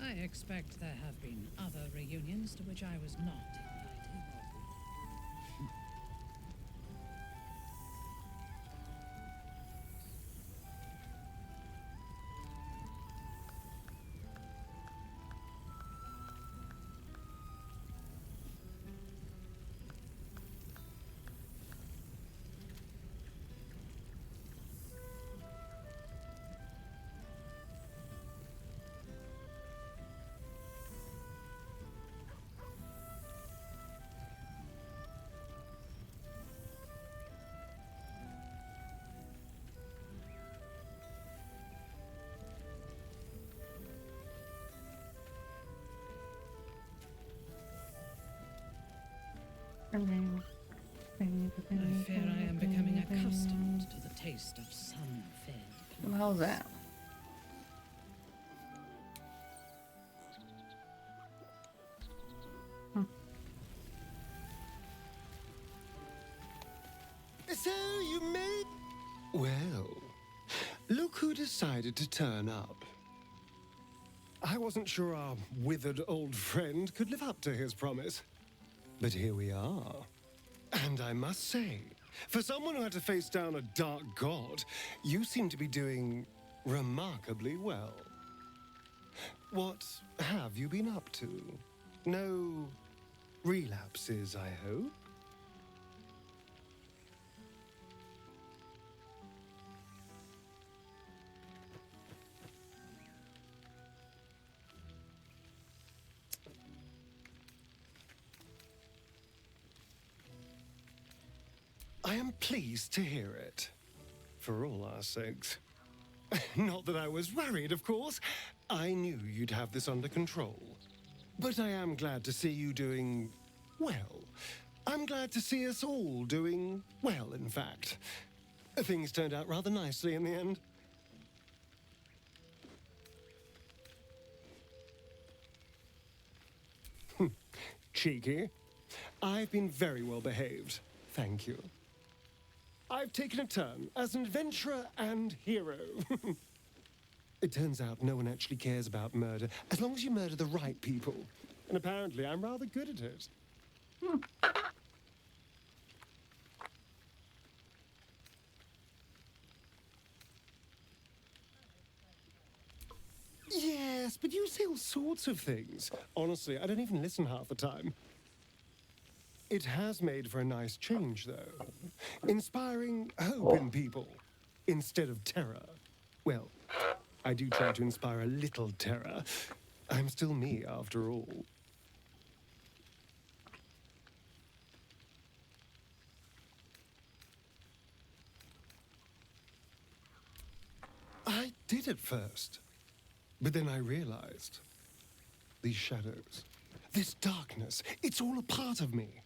I expect there have been other reunions to which I was not invited. I fear I am becoming accustomed to the taste of sun-fed. How's that? So you made... Well, look who decided to turn up. I wasn't sure our withered old friend could live up to his promise. But here we are. And I must say, for someone who had to face down a dark god, you seem to be doing remarkably well. What have you been up to? No relapses, I hope? I am pleased to hear it. For all our sakes. Not that I was worried, of course. I knew you'd have this under control. But I am glad to see you doing well. I'm glad to see us all doing well, in fact. Things turned out rather nicely in the end. Cheeky. I've been very well behaved. Thank you. I've taken a turn as an adventurer and hero. It turns out no one actually cares about murder, as long as you murder the right people. And apparently I'm rather good at it. Yes, but you say all sorts of things. Honestly, I don't even listen half the time. It has made for a nice change, though. Inspiring hope in people instead of terror. Well, I do try to inspire a little terror. I'm still me, after all. I did at first. But then I realized. These shadows, this darkness, it's all a part of me.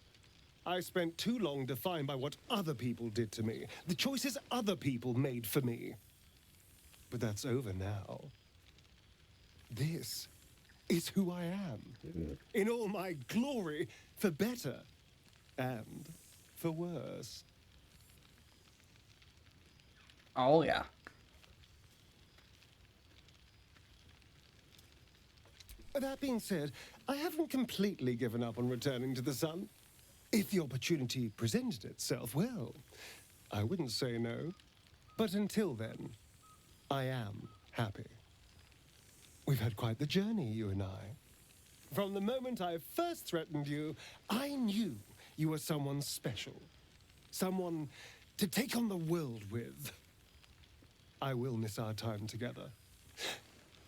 I spent too long defined by what other people did to me, the choices other people made for me. But that's over now. This is who I am, in all my glory, for better and for worse. Oh, yeah. That being said, I haven't completely given up on returning to the sun. If the opportunity presented itself, well, I wouldn't say no. But until then, I am happy. We've had quite the journey, you and I. From the moment I first threatened you, I knew you were someone special. Someone to take on the world with. I will miss our time together.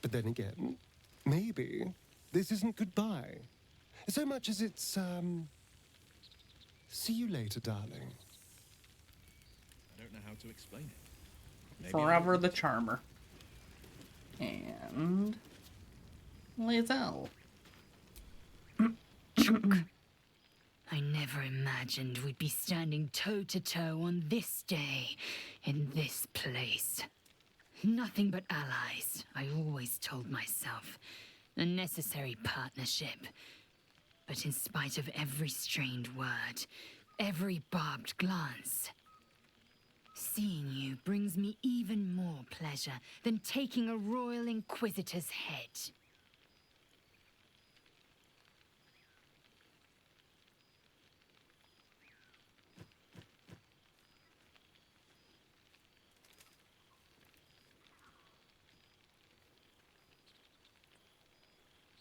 But then again, maybe this isn't goodbye. So much as it's, see you later, darling. I don't know how to explain it. Maybe Forever the Charmer. And... Lae'zel. I never imagined we'd be standing toe-to-toe on this day, in this place. Nothing but allies, I always told myself. A necessary partnership. But in spite of every strained word, every barbed glance, seeing you brings me even more pleasure than taking a royal inquisitor's head.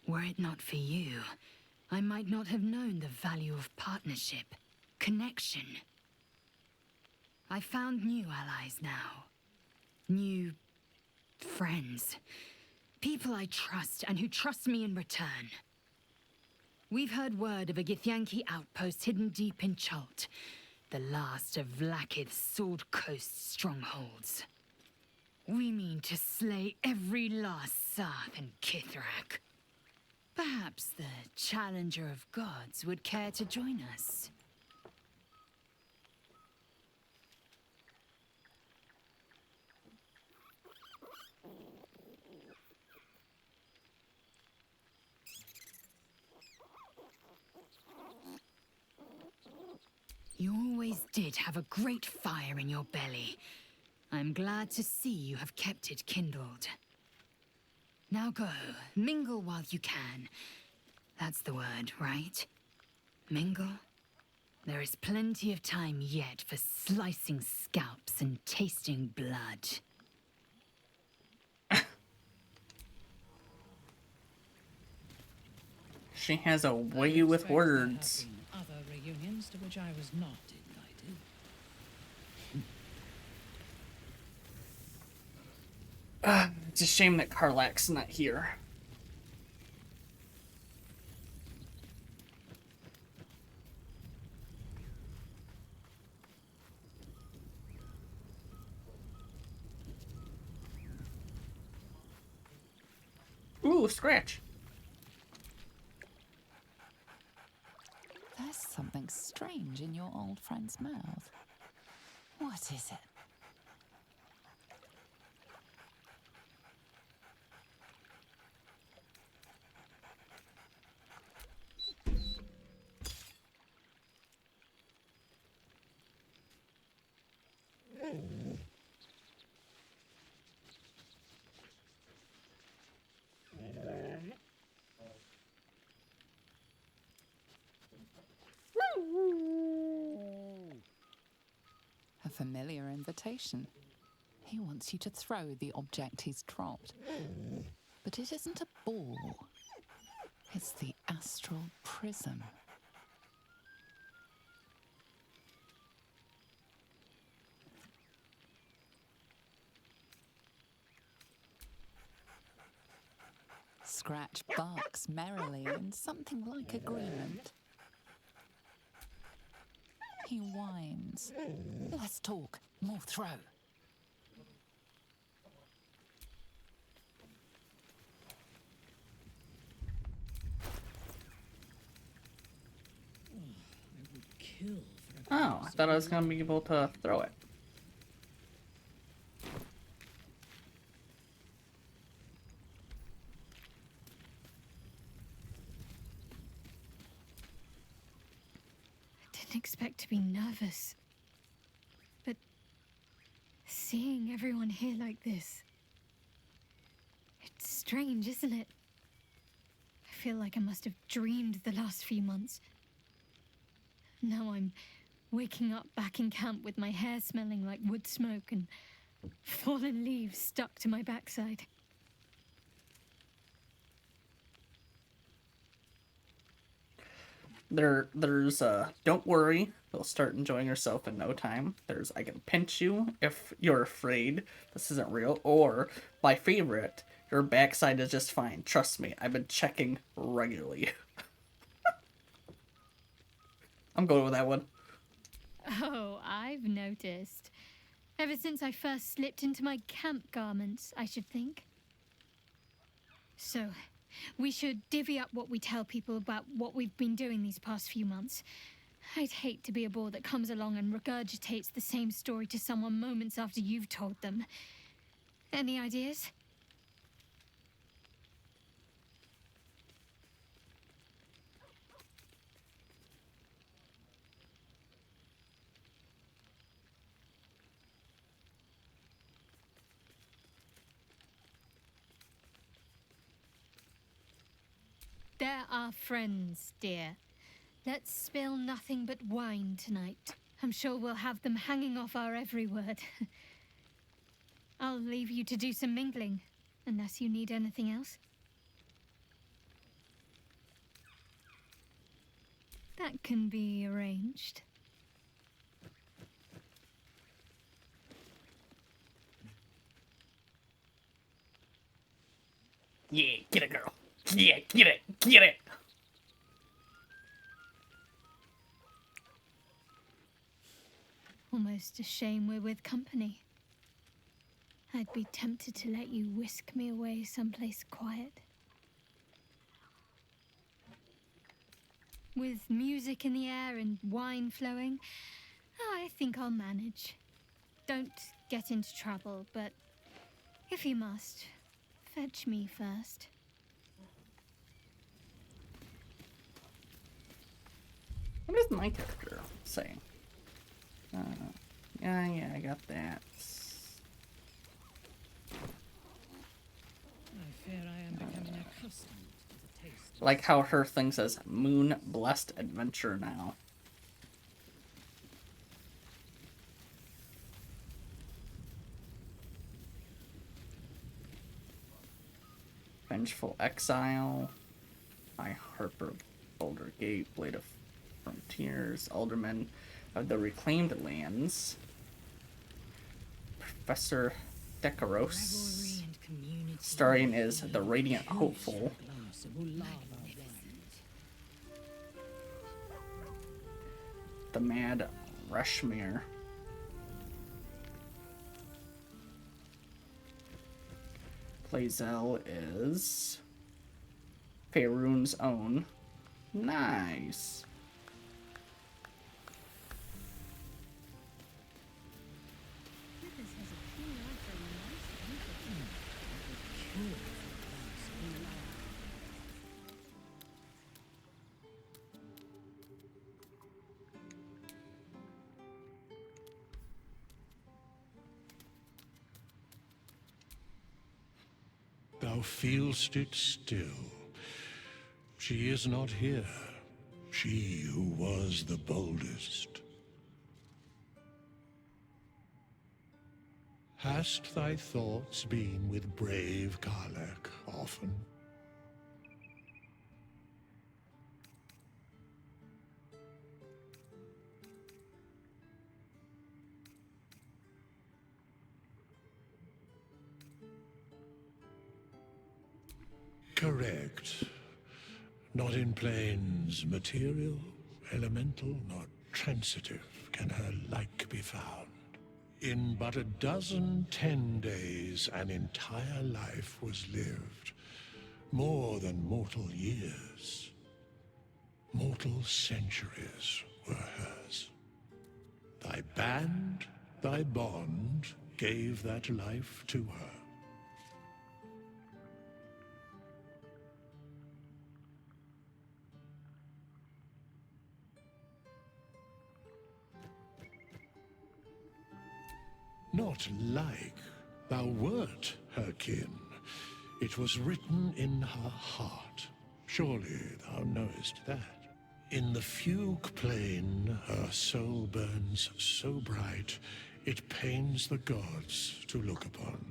Were it not for you, I might not have known the value of partnership, connection. I found new allies now. New friends. People I trust and who trust me in return. We've heard word of a Githyanki outpost hidden deep in Chult, the last of Vlaakith's Sword Coast strongholds. We mean to slay every last Sarth in Kithrak. Perhaps the Challenger of Gods would care to join us. You always did have a great fire in your belly. I'm glad to see you have kept it kindled. Now go, mingle while you can. That's the word, right? Mingle? There is plenty of time yet for slicing scalps and tasting blood. She has a way with words. Other reunions to which I was not invited. It's a shame that Karlach's not here. Ooh, scratch. There's something strange in your old friend's mouth. What is it? A familiar invitation. He wants you to throw the object he's dropped. But it isn't a ball. It's the astral prism. Scratch barks merrily in something like agreement. He whines. Less talk, more throw. Oh, I thought I was gonna be able to throw it. I didn't expect to be nervous. But seeing everyone here like this. It's strange, isn't it? I feel like I must have dreamed the last few months. Now I'm waking up back in camp with my hair smelling like wood smoke and fallen leaves stuck to my backside. There's don't worry, you'll start enjoying yourself in no time. There's I can pinch you if you're afraid this isn't real, or my favorite, your backside is just fine. Trust me, I've been checking regularly. I'm going with that one. Oh, I've noticed. Ever since I first slipped into my camp garments, I should think. So, we should divvy up what we tell people about what we've been doing these past few months. I'd hate to be a bore that comes along and regurgitates the same story to someone moments after you've told them. Any ideas? They're our friends, dear. Let's spill nothing but wine tonight. I'm sure we'll have them hanging off our every word. I'll leave you to do some mingling, unless you need anything else. That can be arranged. Yeah, get it, girl. Yeah, get it, get it. Almost a shame we're with company. I'd be tempted to let you whisk me away someplace quiet. With music in the air and wine flowing, I think I'll manage. Don't get into trouble, but if you must, fetch me first. What does my character say? Yeah, I got that. I fear I am becoming accustomed to the taste. Like how her thing says Moon Blessed Adventure now. Vengeful Exile. My Harper Boulder Gate, Blade of Frontiers, Alderman of the Reclaimed Lands, Professor Decaros. Starring is the Radiant Hopeful. The Mad Reshmir. Plazel is Faerun's own. Nice. Thou feelst it still. She is not here. She who was the boldest. Hast thy thoughts been with brave Karlach often? Correct. Not in planes material, elemental, nor transitive can her like be found. In but 10 days, an entire life was lived. More than mortal years. Mortal centuries were hers. Thy band, thy bond, gave that life to her. not like thou wert her kin. It was written in her heart. Surely thou knowest that. In the fugue plain her soul burns so bright, it pains the gods to look upon.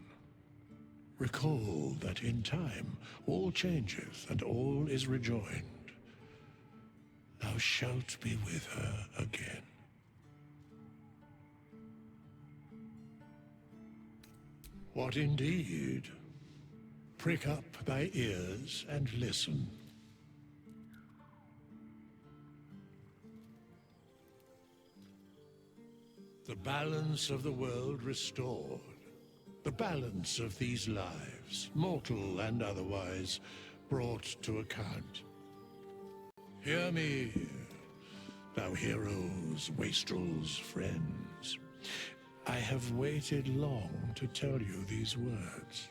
Recall that in time all changeth and all is rejoined. Thou shalt be with her again. What indeed? Prick up thy ears and listen. The balance of the world restored. The balance of these lives, mortal and otherwise, brought to account. Hear me, thou heroes, wastrels, friends. I have waited long to tell you these words.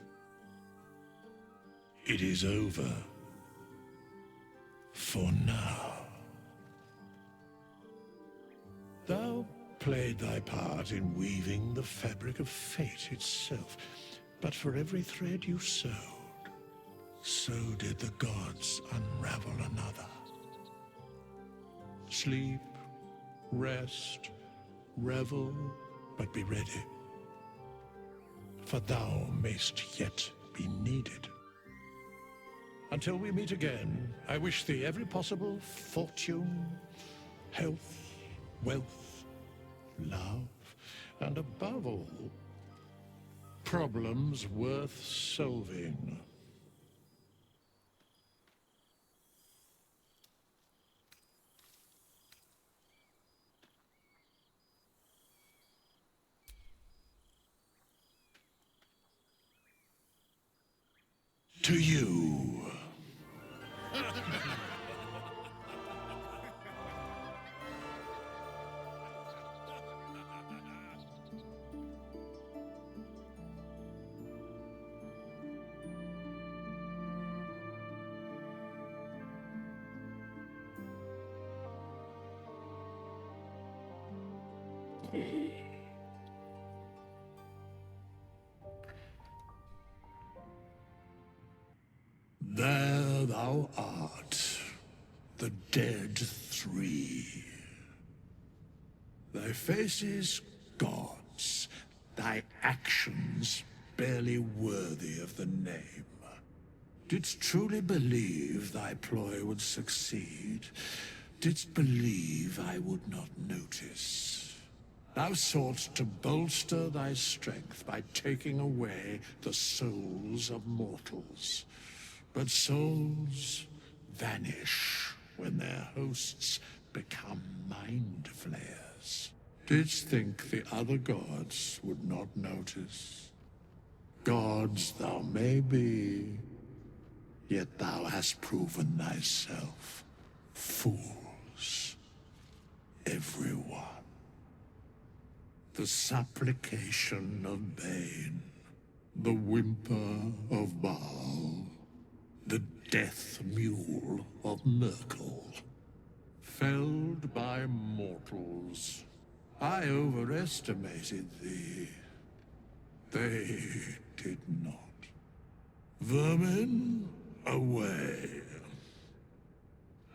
It is over. For now. Thou played thy part in weaving the fabric of fate itself, but for every thread you sewed, so did the gods unravel another. Sleep, rest, revel, but be ready, for thou mayst yet be needed. Until we meet again, I wish thee every possible fortune, health, wealth, love, and above all, problems worth solving. To you. There thou art, the dead three. Thy faces gods, thy actions barely worthy of the name. Didst truly believe thy ploy would succeed? Didst believe I would not notice? Thou soughtst to bolster thy strength by taking away the souls of mortals. But souls vanish when their hosts become mind flayers. Didst think the other gods would not notice? Gods thou may be, yet thou hast proven thyself fools. Everyone. The supplication of Bane, the whimper of Baal, the death mule of Merkel. Felled by mortals. I overestimated thee. They did not. Vermin, away.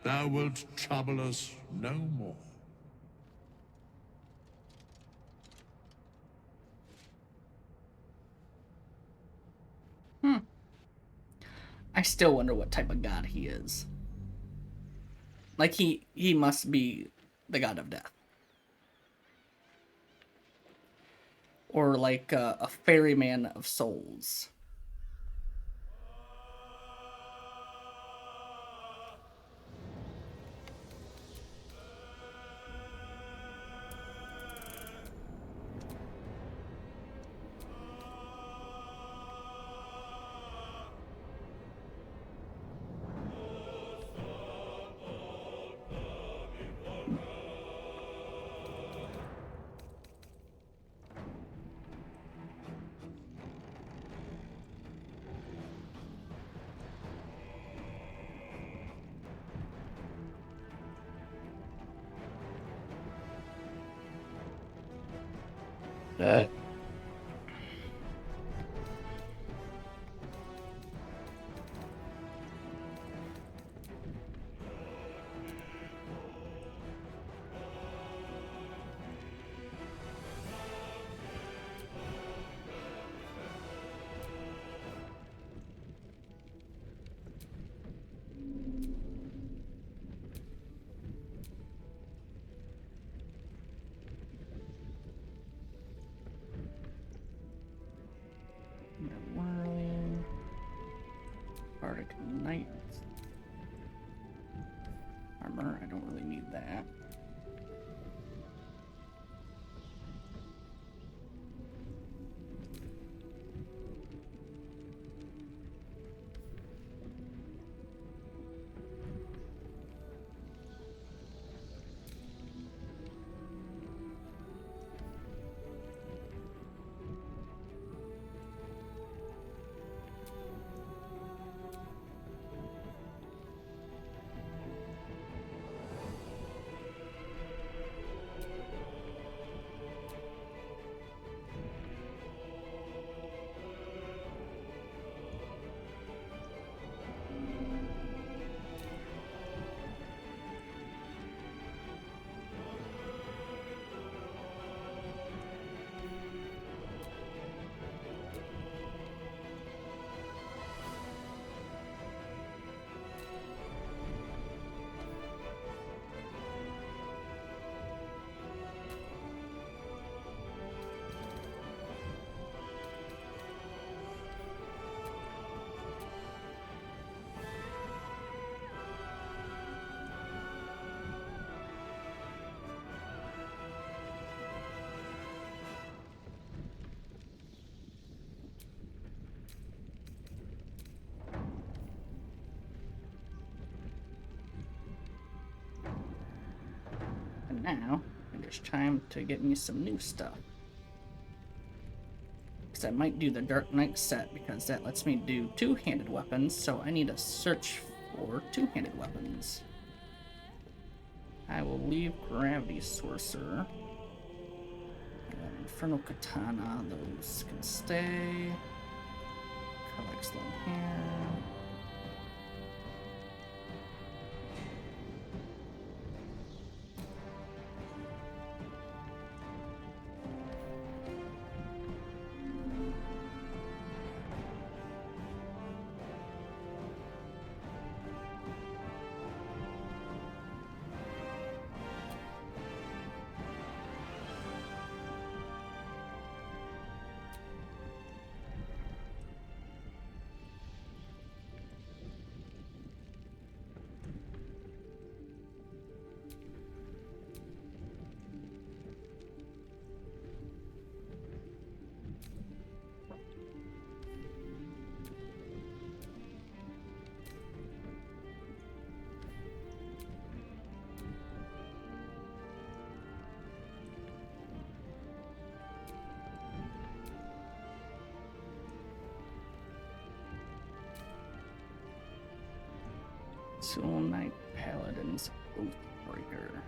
Thou wilt trouble us no more. I still wonder what type of god he is. Like, he must be the god of death. Or like a ferryman of souls. And now, it's time to get me some new stuff. Because I might do the Dark Knight set, because that lets me do two-handed weapons, so I need to search for two-handed weapons. I will leave Gravity Sorcerer. And Infernal Katana, those can stay. Collects long hair. Soul Knight Paladin's Oathbreaker.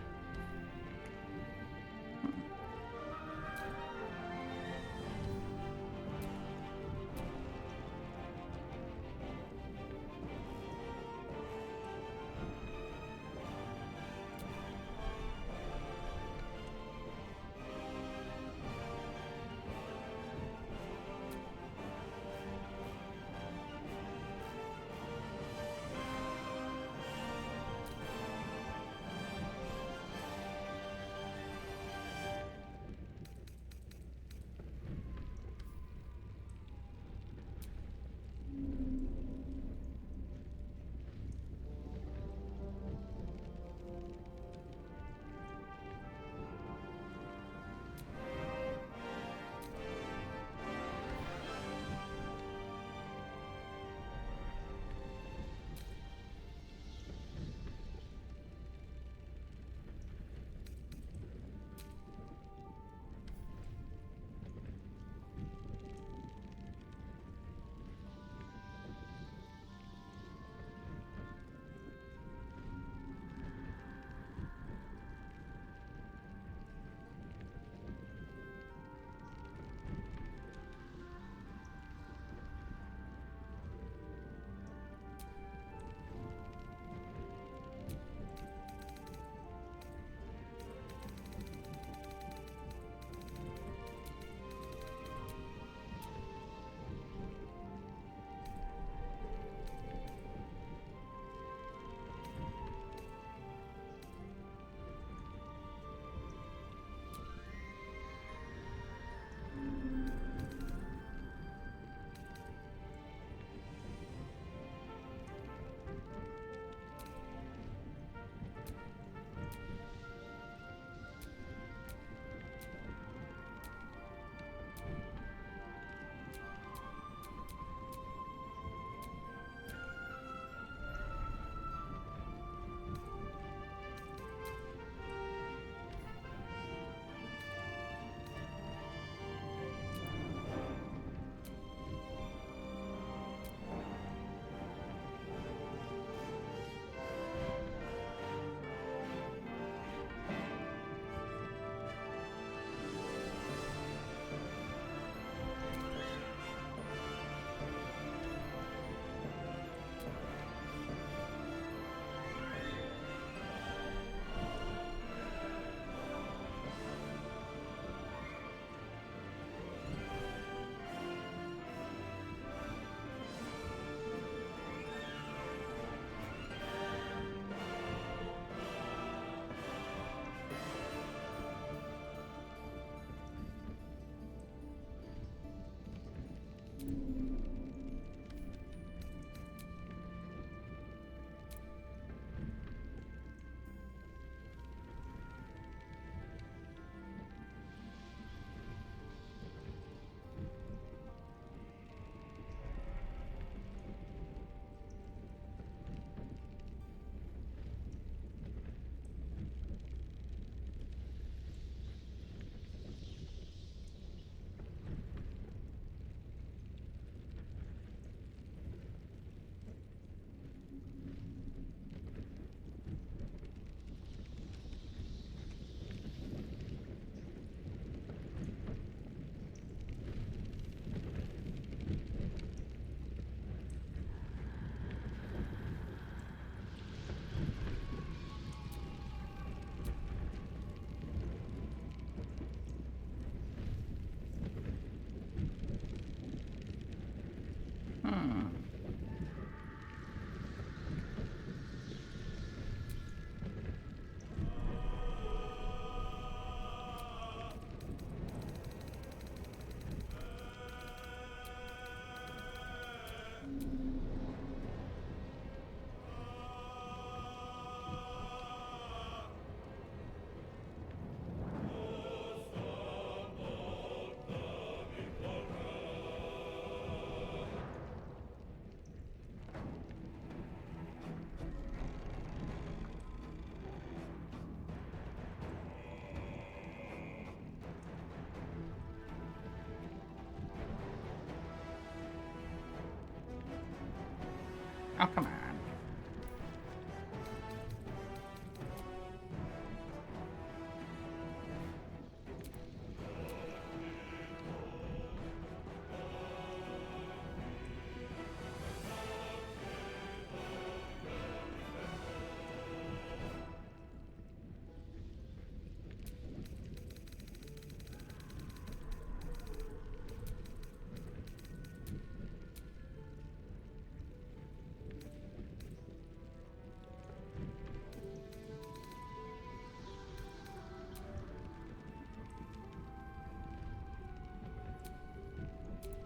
Oh, come on.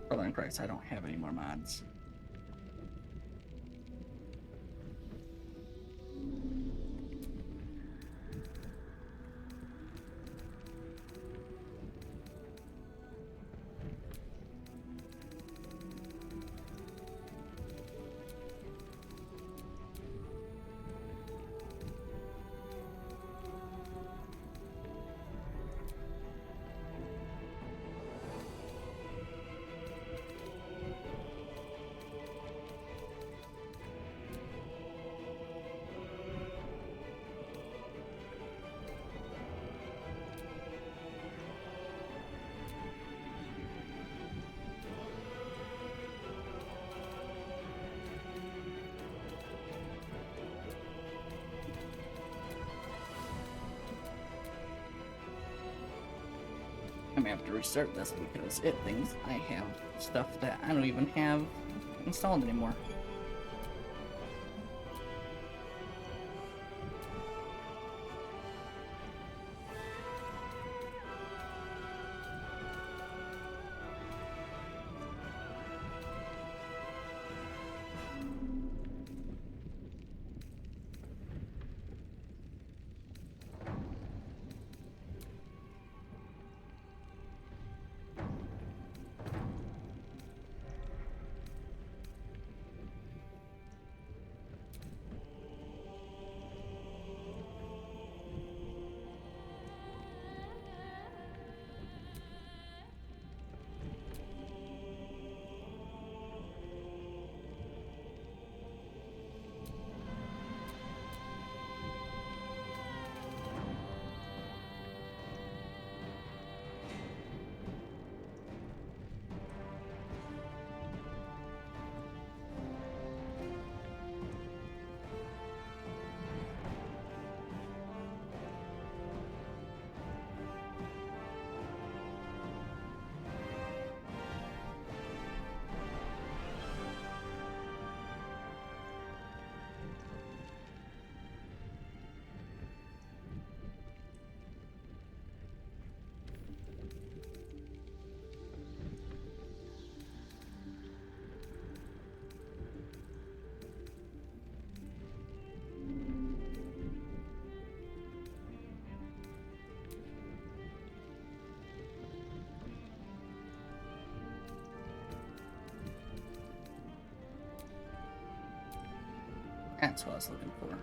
Brother in Christ, I don't have any more mods. I'm gonna have to restart this because it thinks I have stuff that I don't even have installed anymore. That's what I was looking for.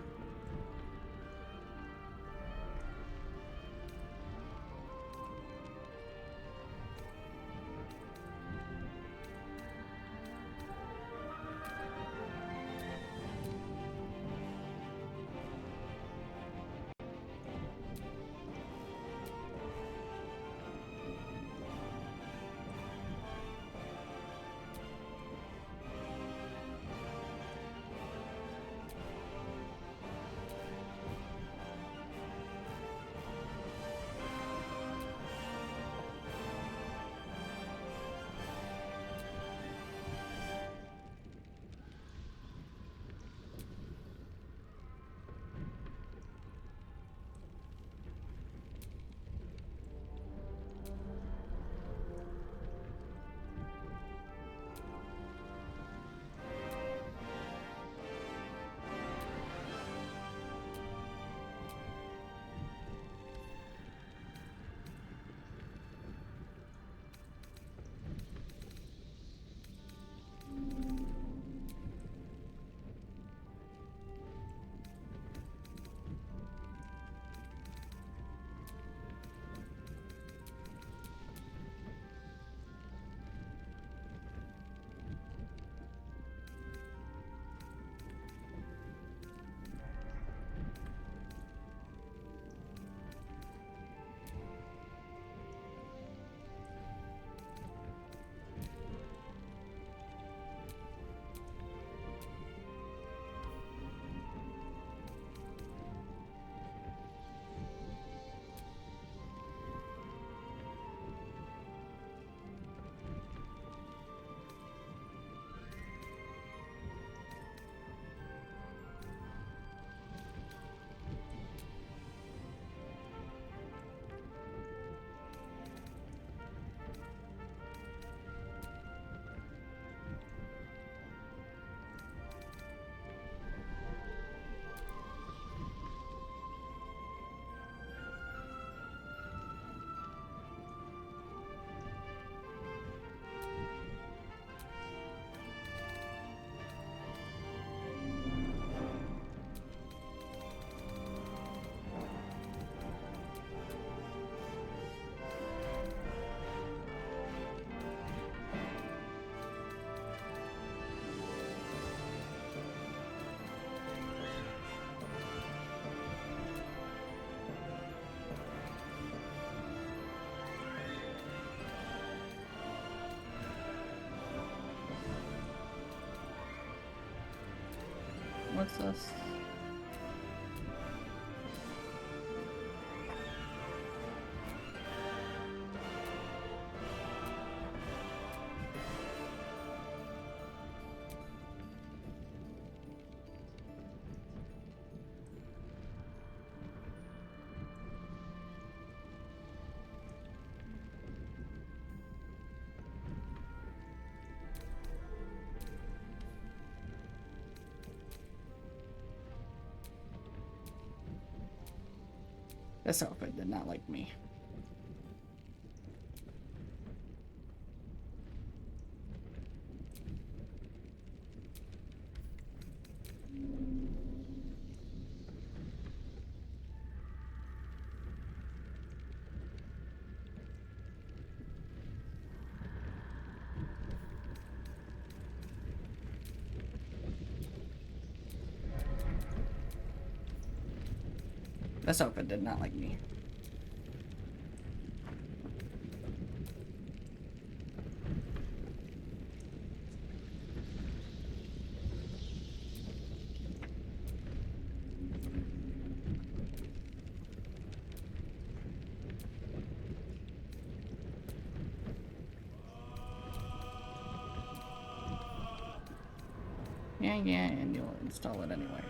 What's this? This outfit did not like me. This outfit did not like me. Yeah, and you'll install it anyway.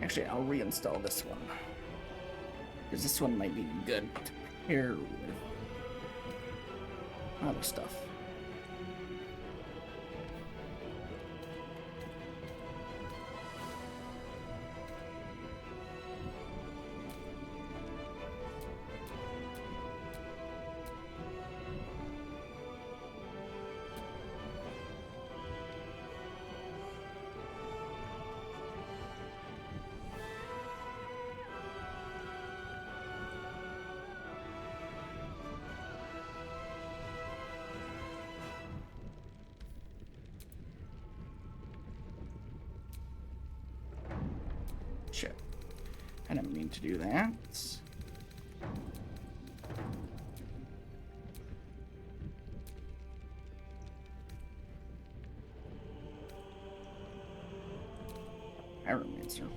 Actually, I'll reinstall this one. Because this one might be good to pair with other stuff. Shit. I didn't mean to do that. Pyromancer.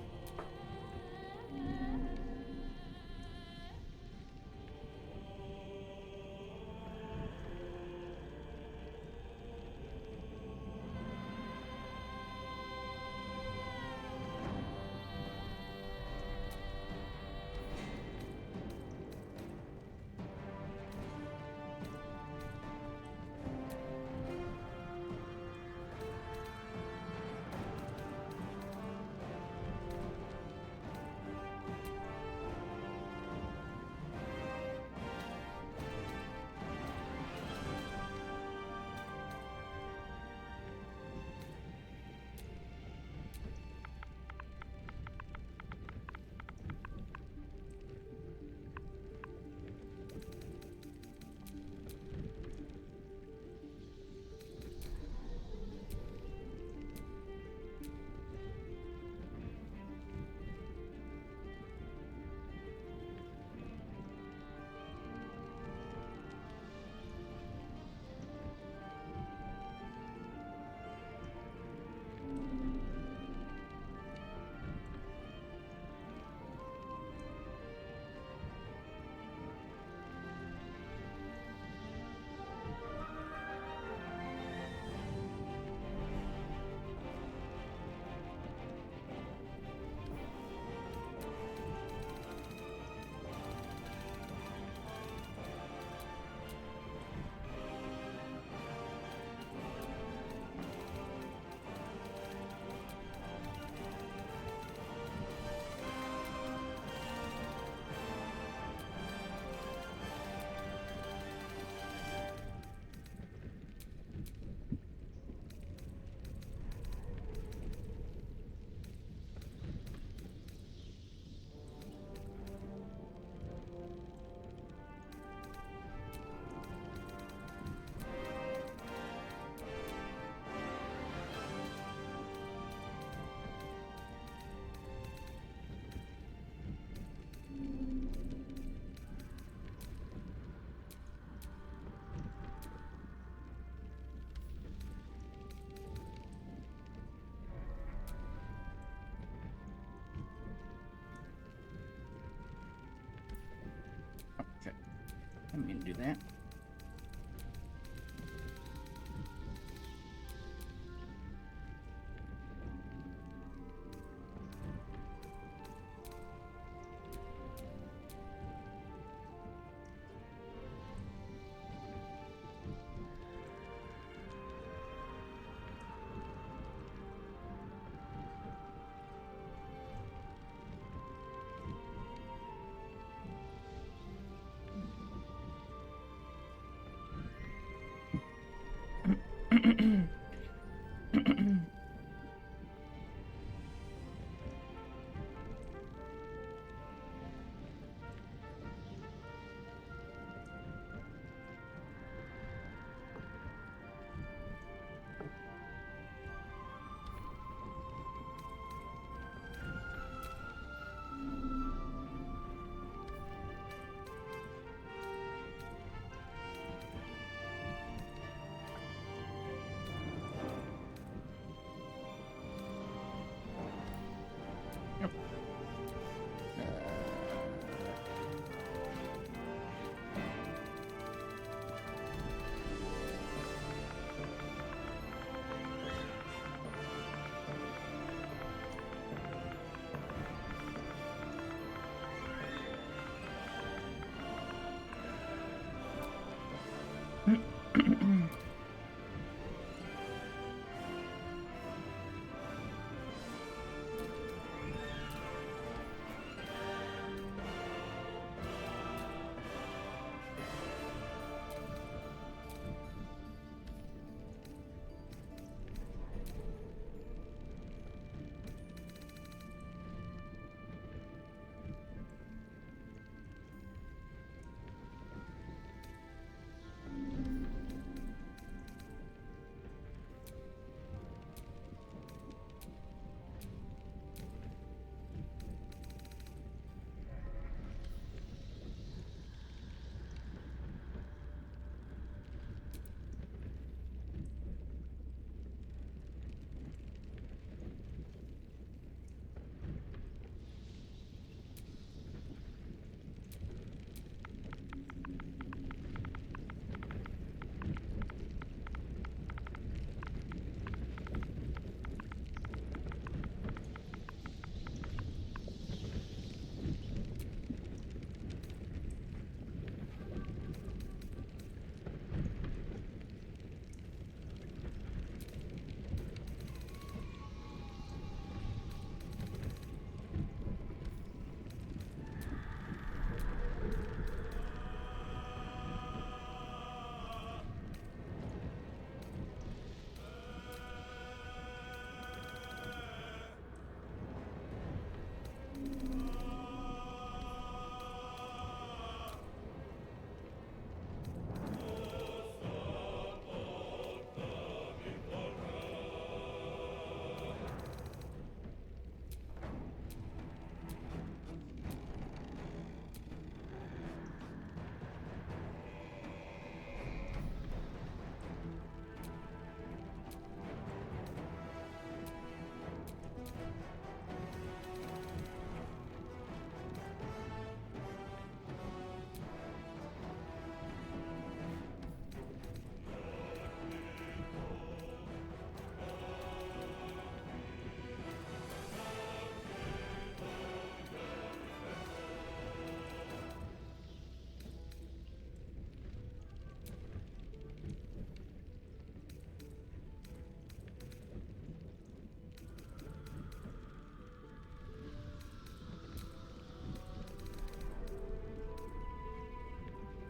Didn't mean to do that.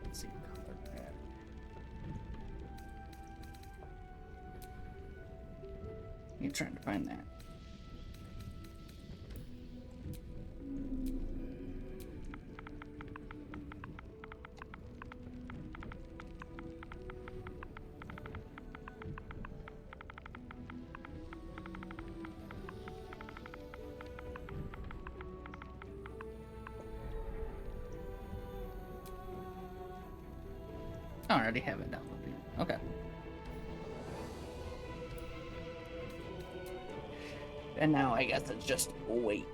Let's see color pad. You're trying to find that. Oh, I already have it downloaded. Okay. And now I guess it's just wait.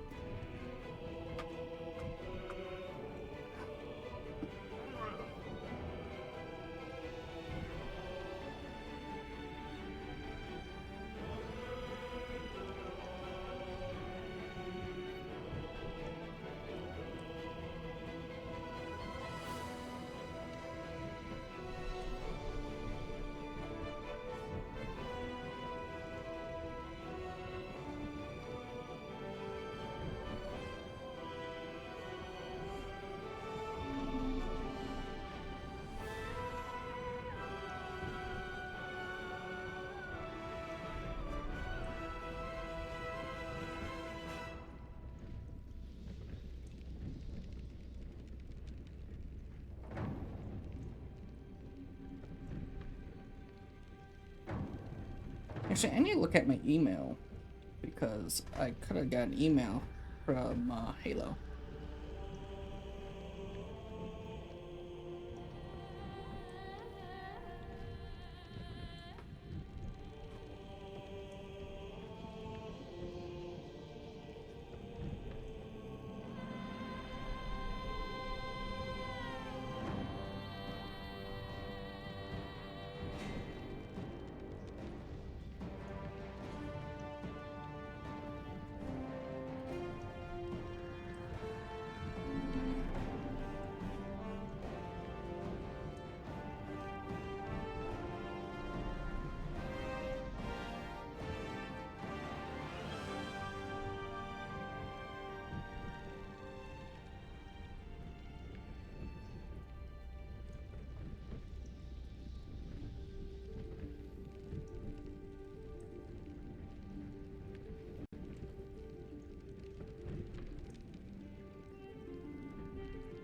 Actually, I need to look at my email because I could have got an email from Halo.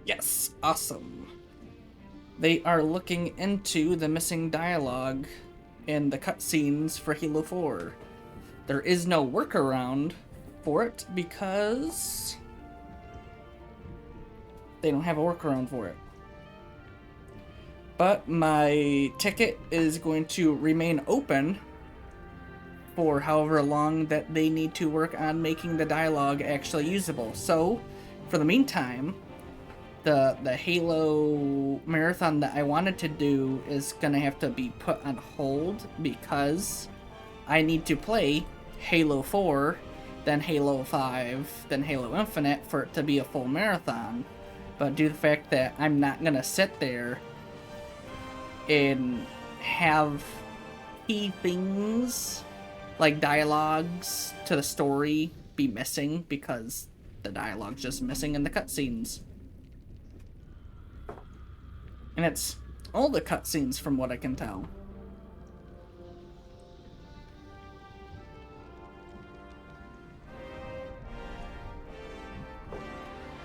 Yes, awesome. They are looking into the missing dialogue in the cutscenes for Halo 4. There is no workaround for it because they don't have a workaround for it. But my ticket is going to remain open for however long that they need to work on making the dialogue actually usable. So, for the meantime, the Halo marathon that I wanted to do is gonna have to be put on hold because I need to play Halo 4, then Halo 5, then Halo Infinite for it to be a full marathon. But due to the fact that I'm not gonna sit there and have key things like dialogues to the story be missing because the dialogue's just missing in the cutscenes. And it's all the cutscenes from what I can tell.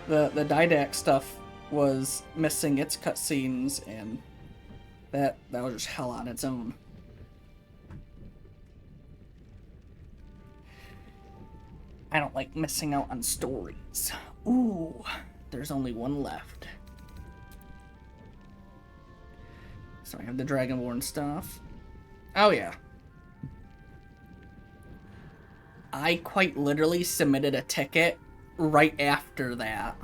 The Didac stuff was missing its cutscenes, and that was just hell on its own. I don't like missing out on stories. Ooh, there's only one left. So I have the Dragonborn stuff. Oh yeah. I quite literally submitted a ticket right after that.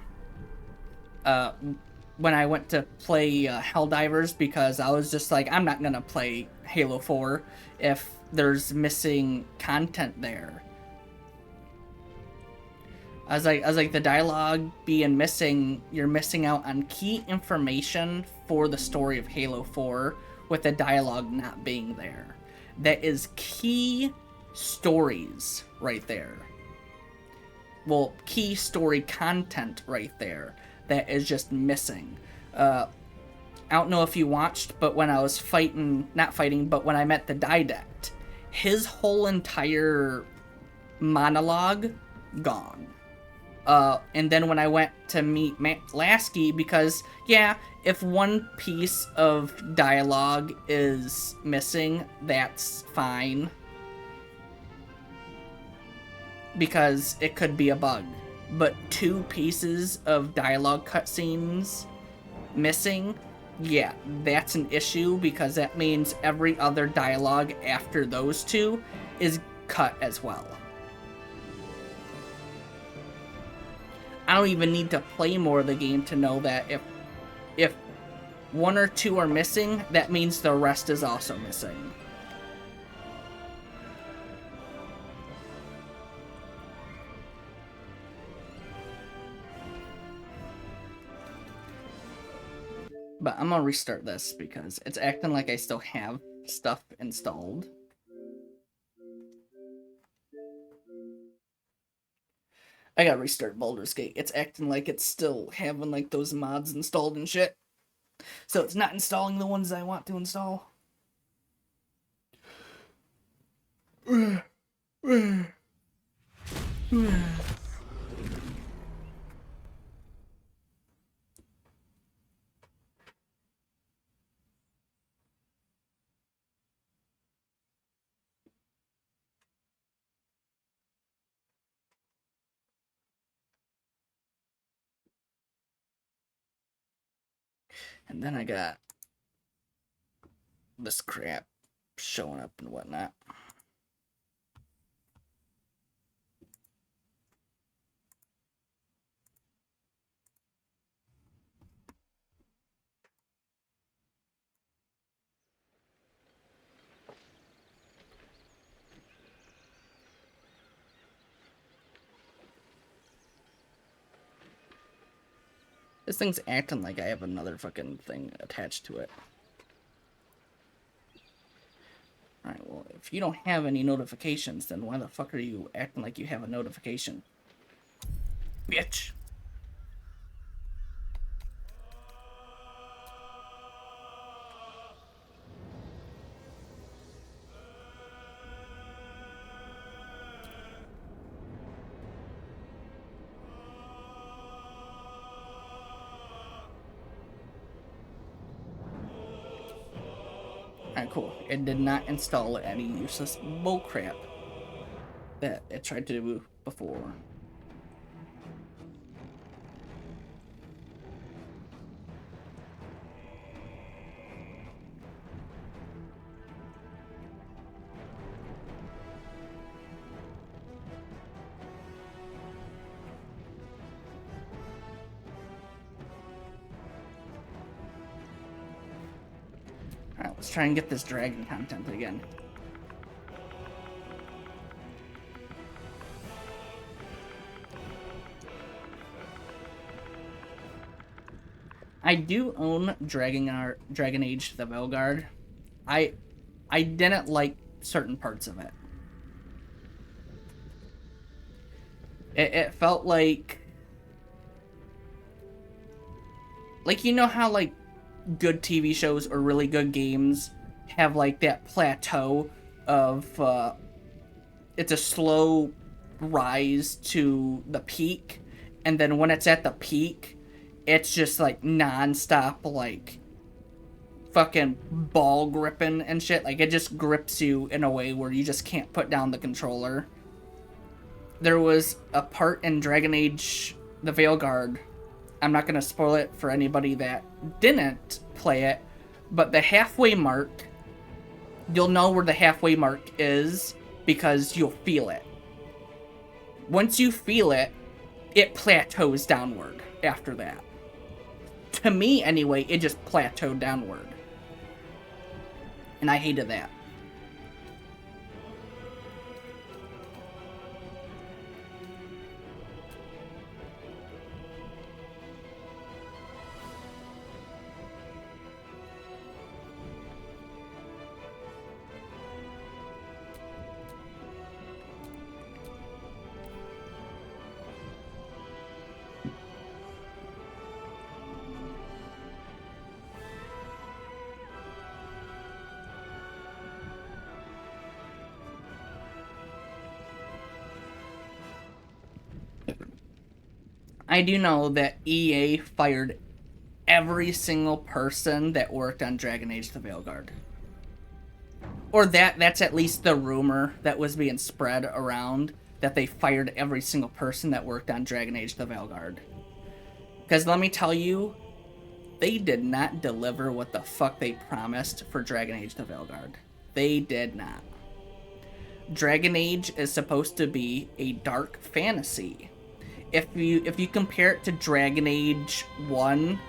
When I went to play Helldivers, because I was just like, I'm not gonna play Halo 4 if there's missing content there. I was like, the dialogue being missing, you're missing out on key information for the story of Halo 4 with the dialogue not being there. That is key stories right there. Well, key story content right there that is just missing. I don't know if you watched, but when I was not fighting, but when I met the Didact, his whole entire monologue gone. And then when I went to meet Lasky, because, yeah, if one piece of dialogue is missing, that's fine. Because it could be a bug. But 2 pieces of dialogue cutscenes missing, yeah, that's an issue, because that means every other dialogue after those 2 is cut as well. I don't even need to play more of the game to know that if 1 or 2 are missing, that means the rest is also missing. But I'm gonna restart this because it's acting like I still have stuff installed. I gotta restart Baldur's Gate. It's acting like it's still having like those mods installed and shit. So it's not installing the ones I want to install. And then I got this crap showing up and whatnot. This thing's acting like I have another fucking thing attached to it. Alright, well, if you don't have any notifications, then why the fuck are you acting like you have a notification? Bitch! Alright, cool. It did not install any useless bullcrap that it tried to do before. Alright, let's try and get this dragon content again. I do own Dragon Age the Veilguard. I didn't like certain parts of it. It felt like you know how like good TV shows or really good games have like that plateau of it's a slow rise to the peak, and then when it's at the peak, it's just like non-stop like fucking ball gripping and shit. Like it just grips you in a way where you just can't put down the controller. There was a part in Dragon Age the Veilguard. I'm not gonna spoil it for anybody that didn't play it, but the halfway mark, you'll know where the halfway mark is because you'll feel it. Once you feel it, it plateaus downward after that. To me, anyway, it just plateaued downward. And I hated that. I do know that EA fired every single person that worked on Dragon Age the Veilguard. Or that's at least the rumor that was being spread around, that they fired every single person that worked on Dragon Age the Veilguard. Because let me tell you, they did not deliver what the fuck they promised for Dragon Age the Veilguard. They did not. Dragon Age is supposed to be a dark fantasy. If you compare it to Dragon Age 1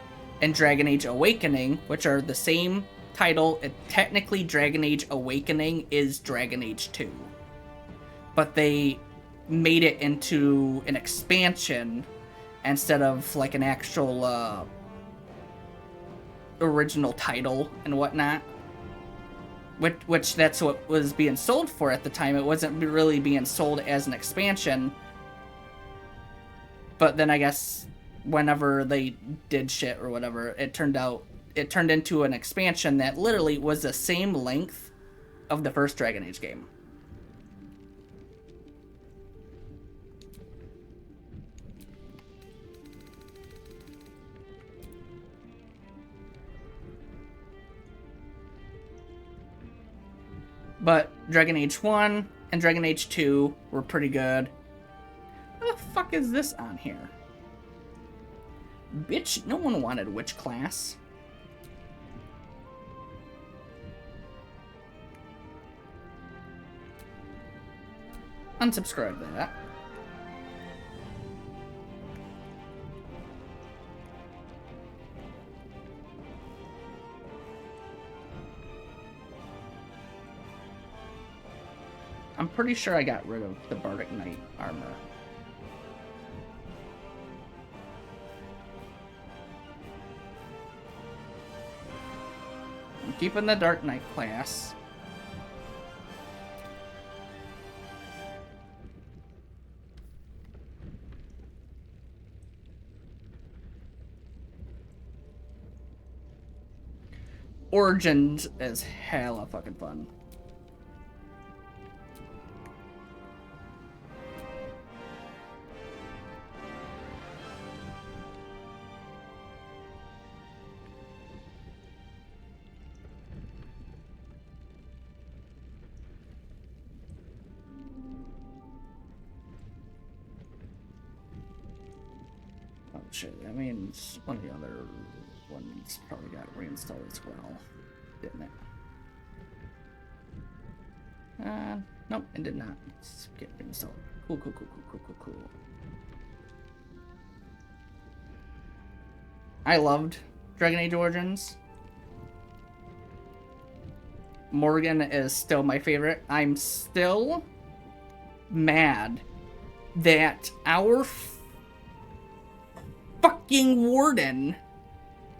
and Dragon Age Awakening, which are the same title, technically Dragon Age Awakening is Dragon Age 2. But they made it into an expansion instead of like an actual original title and whatnot. Which that's what was being sold for at the time. It wasn't really being sold as an expansion. But then I guess whenever they did shit or whatever, it turned into an expansion that literally was the same length of the first Dragon Age game. But Dragon Age 1 and Dragon Age 2 were pretty good. What the fuck is this on here? Bitch, no one wanted witch class. unsubscribe that. I'm pretty sure I got rid of the Bardic Knight armor. I'm keeping the Dark Knight class. Origins is hella fucking fun. Oh shit, that means one of the other ones probably got reinstalled as well, didn't it? Nope, it did not. Let's get reinstalled. Cool. I loved Dragon Age Origins. Morgan is still my favorite. I'm still mad that our fucking warden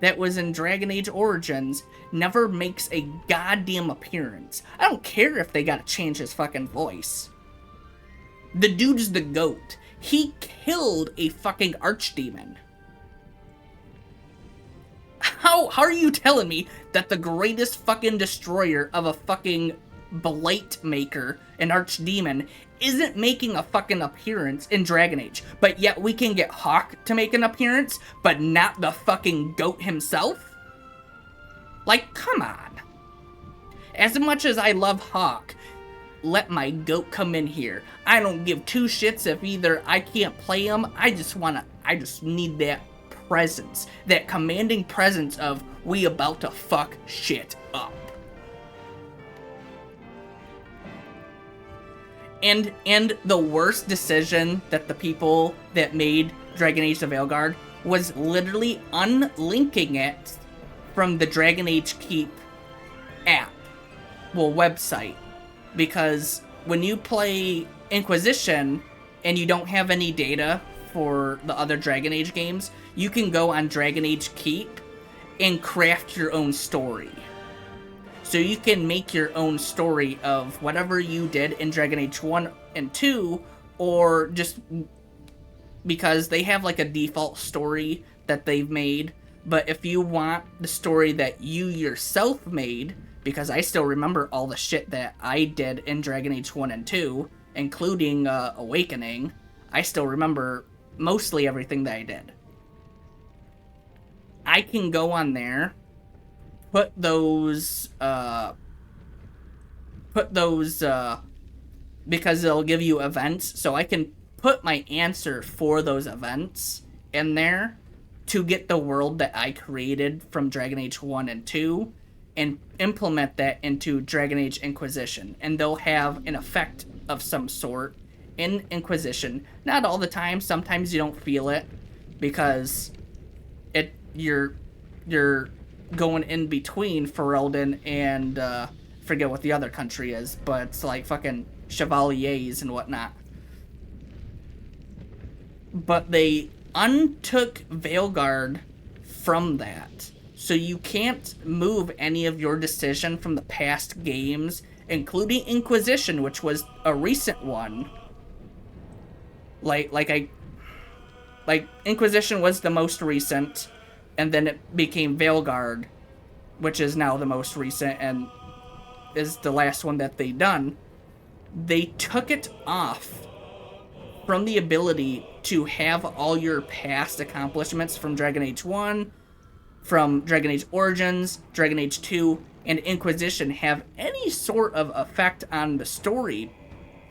that was in Dragon Age Origins never makes a goddamn appearance. I don't care if they gotta change his fucking voice. The dude's the GOAT. He killed a fucking archdemon. How are you telling me that the greatest fucking destroyer of a fucking blight maker, an archdemon, isn't making a fucking appearance in Dragon Age, but yet we can get Hawk to make an appearance, but not the fucking GOAT himself? Like, come on. As much as I love Hawk, let my GOAT come in here. I don't give two shits if either I can't play him. I just need that presence, that commanding presence of we about to fuck shit up. And the worst decision that the people that made Dragon Age the Veilguard was literally unlinking it from the Dragon Age Keep app, well, website, because when you play Inquisition and you don't have any data for the other Dragon Age games, you can go on Dragon Age Keep and craft your own story. So you can make your own story of whatever you did in Dragon Age 1 and 2, or just because they have like a default story that they've made. But if you want the story that you yourself made, because I still remember all the shit that I did in Dragon Age 1 and 2, including Awakening, I still remember mostly everything that I did. I can go on there, put those, because it'll give you events, so I can put my answer for those events in there to get the world that I created from Dragon Age 1 and 2 and implement that into Dragon Age Inquisition. And they'll have an effect of some sort in Inquisition. Not all the time, sometimes you don't feel it because you're going in between Ferelden and forget what the other country is, but it's like fucking chevaliers and whatnot. But they untook Veilguard from that, so you can't move any of your decision from the past games, including Inquisition, which was a recent one. Like Inquisition was the most recent, and then it became Veilguard, which is now the most recent and is the last one that they done. They took it off from the ability to have all your past accomplishments from Dragon Age 1, from Dragon Age Origins, Dragon Age 2, and Inquisition have any sort of effect on the story.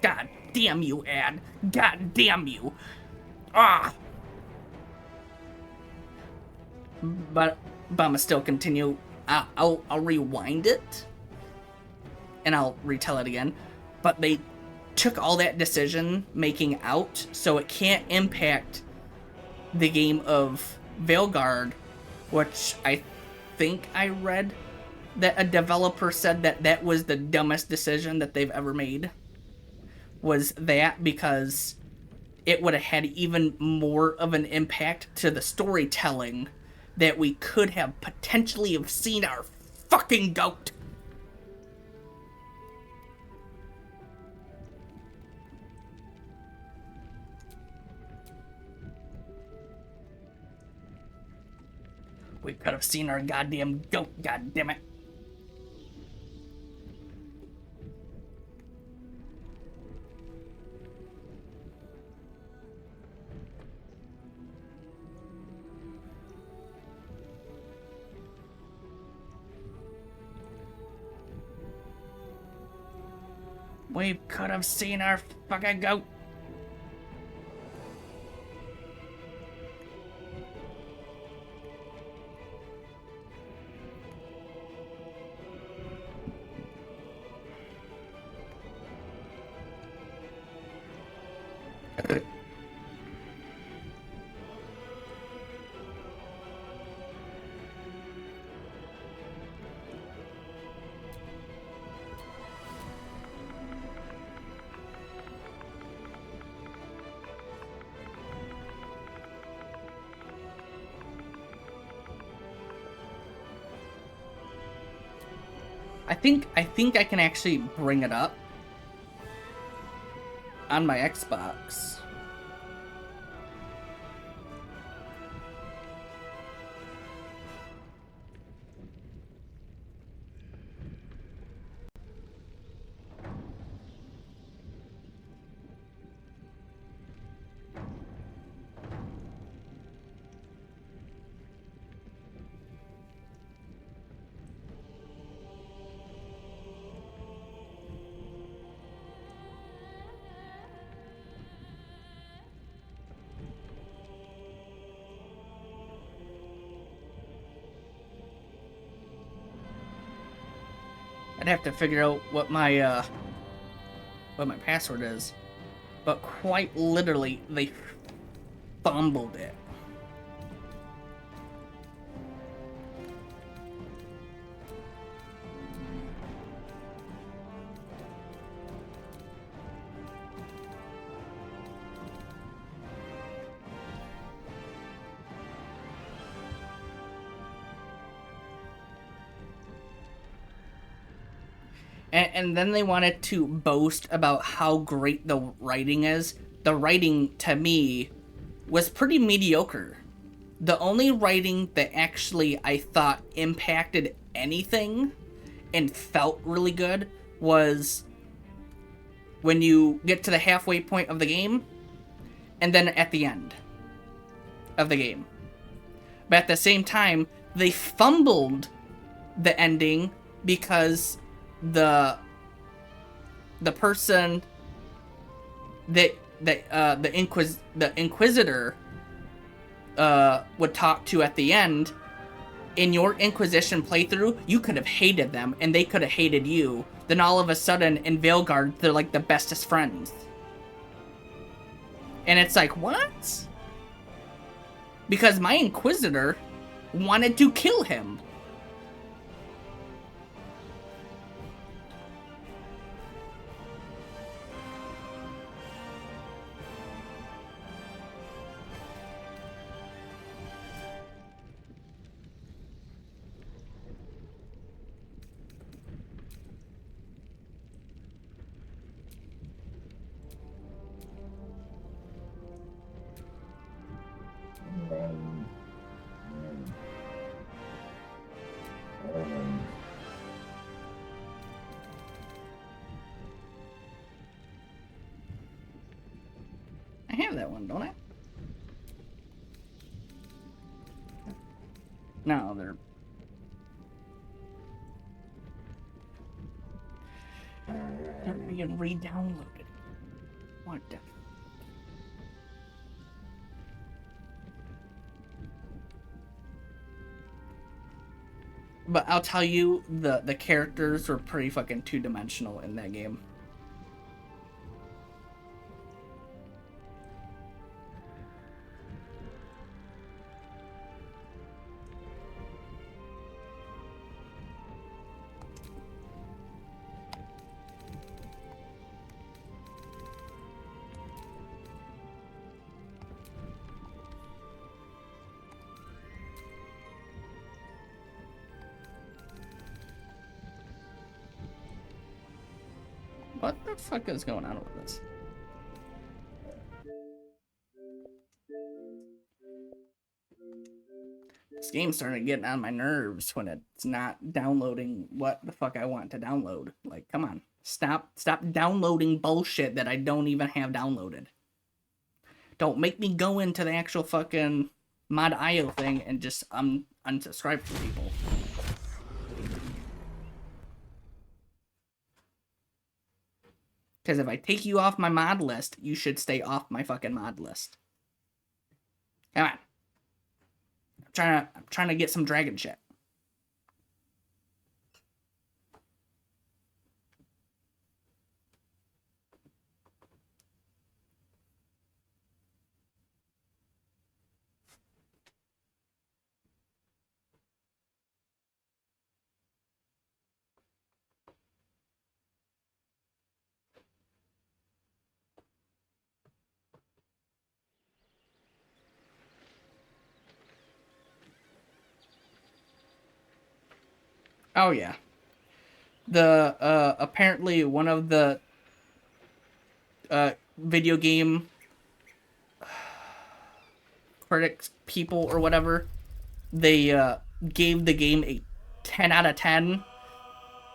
God damn you, ad. God damn you. Ah! But I'ma still continue. I'll rewind it, and I'll retell it again. But they took all that decision making out, so it can't impact the game of Veilguard, which I think I read that a developer said that that was the dumbest decision that they've ever made. Was that because it would have had even more of an impact to the storytelling that we could have potentially have seen our fucking goat. We could have seen our goddamn goat, goddammit. We could have seen our fucking goat. I think I can actually bring it up on my Xbox. I'd have to figure out what my password is. But quite literally, they fumbled it. And then they wanted to boast about how great the writing is. The writing, to me, was pretty mediocre. The only writing that actually I thought impacted anything and felt really good was when you get to the halfway point of the game and then at the end of the game. But at the same time, they fumbled the ending because the person that the Inquisitor would talk to at the end, in your Inquisition playthrough, you could have hated them and they could have hated you. Then all of a sudden in Veilguard, they're like the bestest friends. And it's like, what? Because my Inquisitor wanted to kill him. I have that one, don't I? No, they're... They're being re-downloaded. What the... But I'll tell you, the characters were pretty fucking two-dimensional in that game. What the fuck is going on with this? This game's starting to get on my nerves when it's not downloading what the fuck I want to download. Like, come on. Stop downloading bullshit that I don't even have downloaded. Don't make me go into the actual fucking mod.io thing and just unsubscribe from people. Because if I take you off my mod list, you should stay off my fucking mod list. Come on. I'm trying to get some dragon shit. Oh yeah. The apparently one of the video game critics people or whatever, they gave the game a 10 out of 10,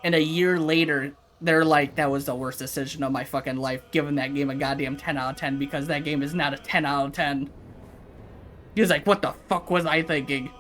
and a year later they're like, that was the worst decision of my fucking life, giving that game a goddamn 10 out of 10 because that game is not a 10 out of 10. He was like, what the fuck was I thinking?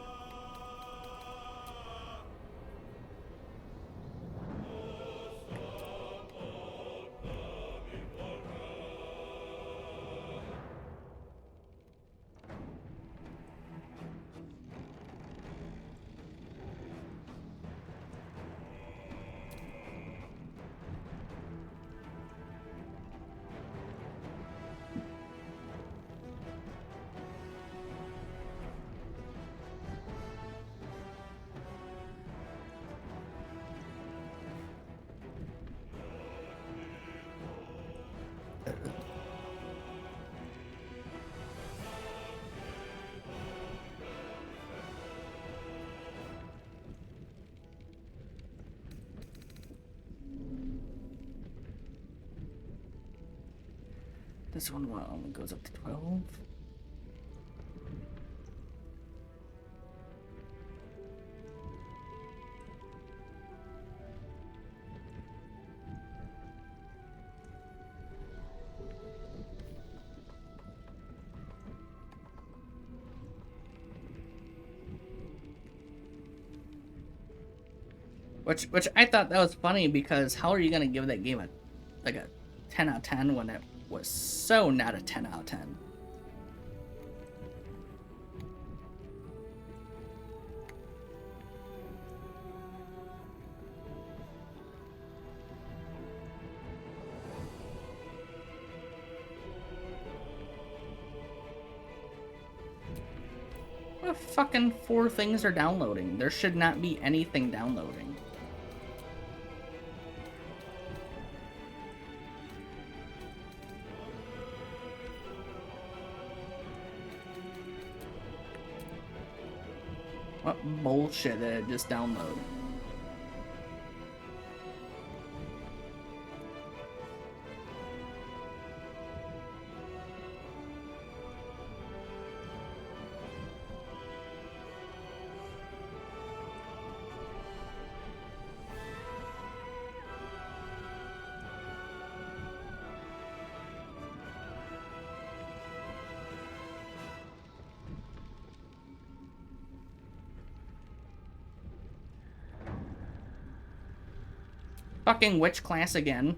This one only goes up to 12. Which I thought that was funny, because how are you gonna give that game a 10 out of 10 when it was so not a 10 out of 10? What fucking 4 things are downloading? There should not be anything downloading. What bullshit did it just download? Fucking witch class again.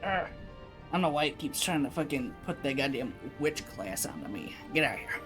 I don't know why it keeps trying to fucking put that goddamn witch class onto me. Get out of here.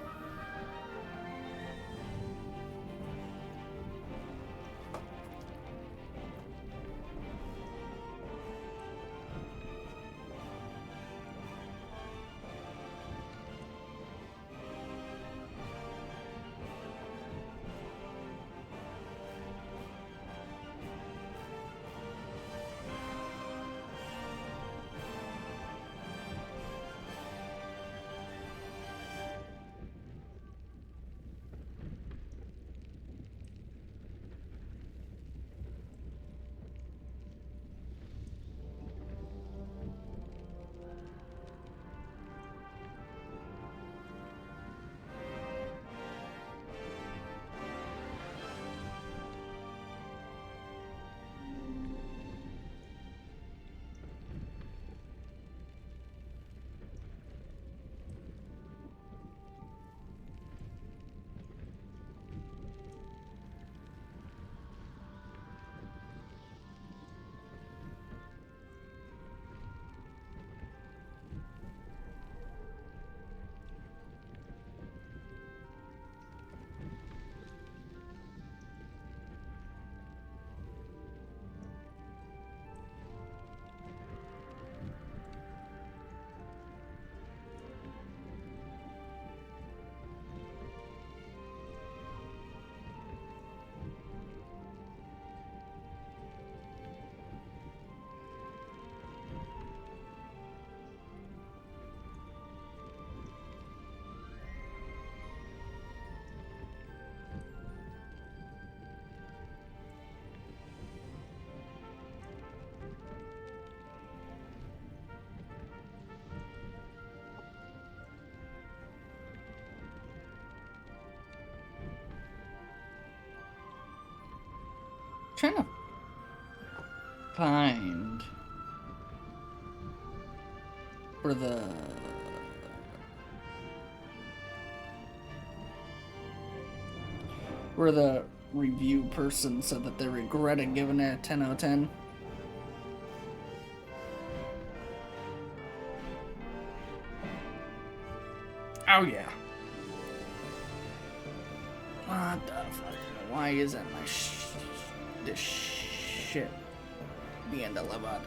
Trying to find where the review person said that they regretted giving it a 10 out of 10. Oh yeah. What the fuck? Why isn't my this shit being delivered?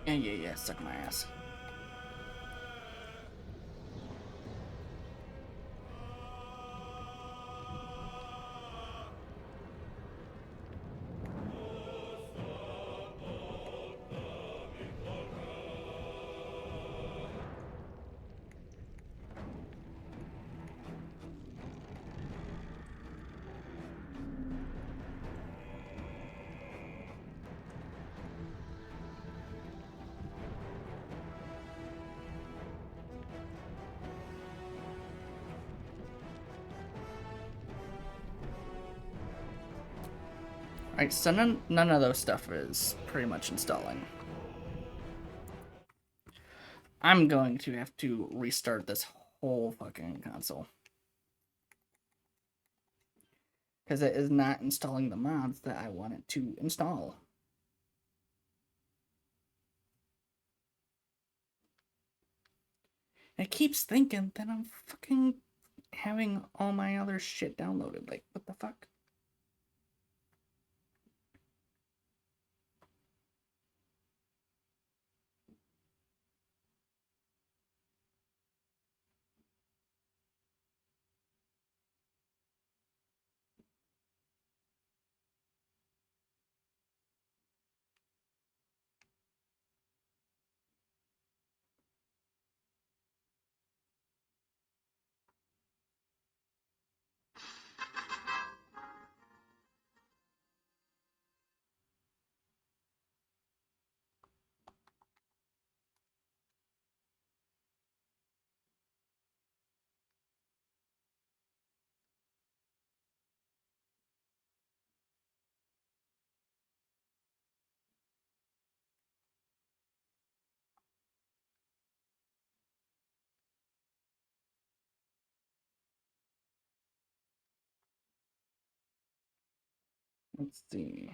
Yeah, suck my ass. Alright, so none of those stuff is pretty much installing. I'm going to have to restart this whole fucking console. Because it is not installing the mods that I want it to install. It keeps thinking that I'm fucking having all my other shit downloaded. Like, what the fuck? Let's see.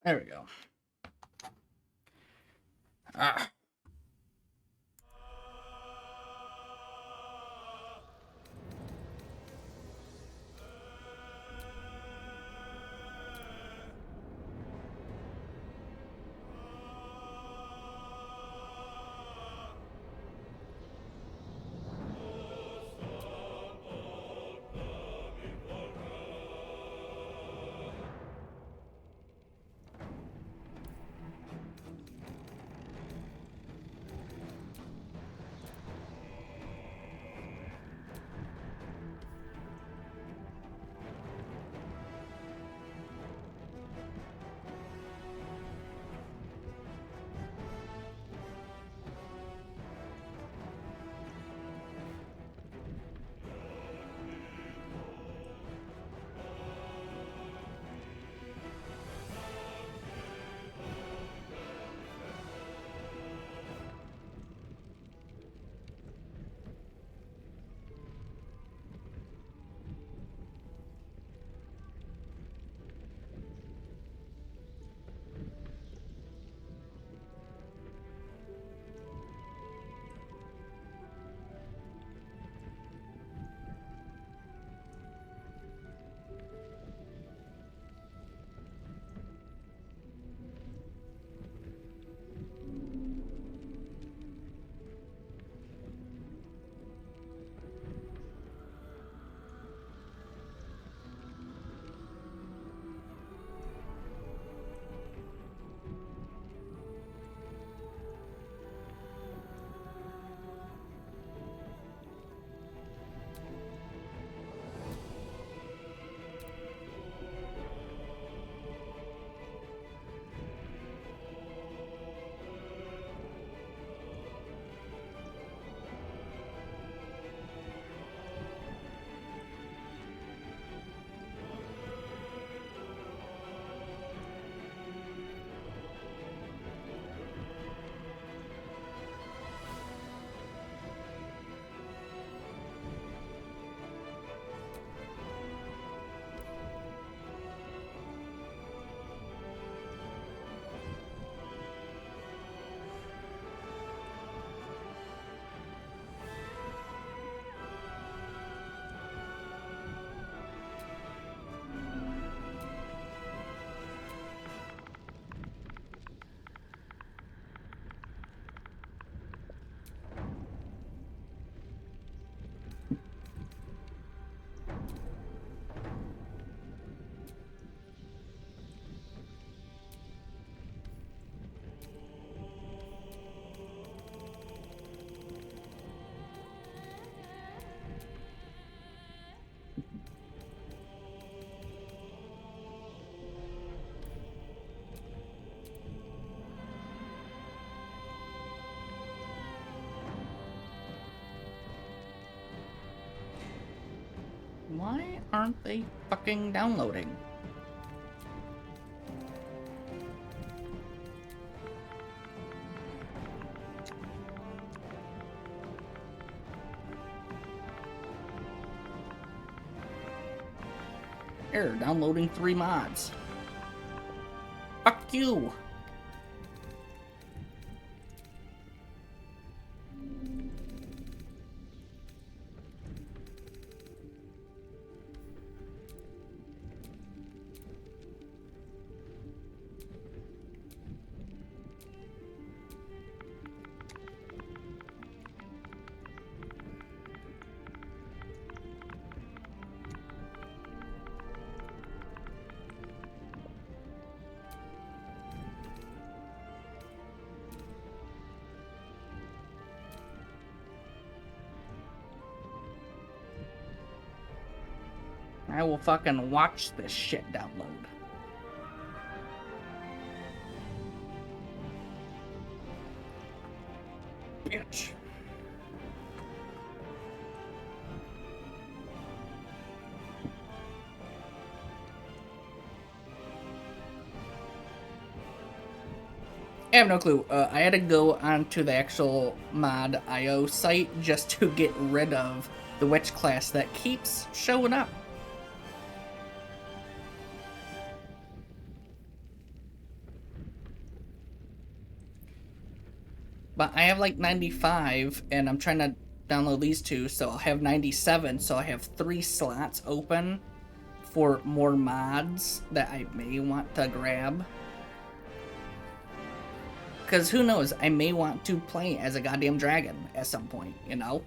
There we go. Ah. Why aren't they fucking downloading? Error, downloading 3 mods. Fuck you! I will fucking watch this shit download. Bitch. I have no clue. I had to go onto the actual mod IO site just to get rid of the witch class that keeps showing up. But I have like 95, and I'm trying to download these two, so I'll have 97, so I have 3 slots open for more mods that I may want to grab. Because who knows, I may want to play as a goddamn dragon at some point, you know?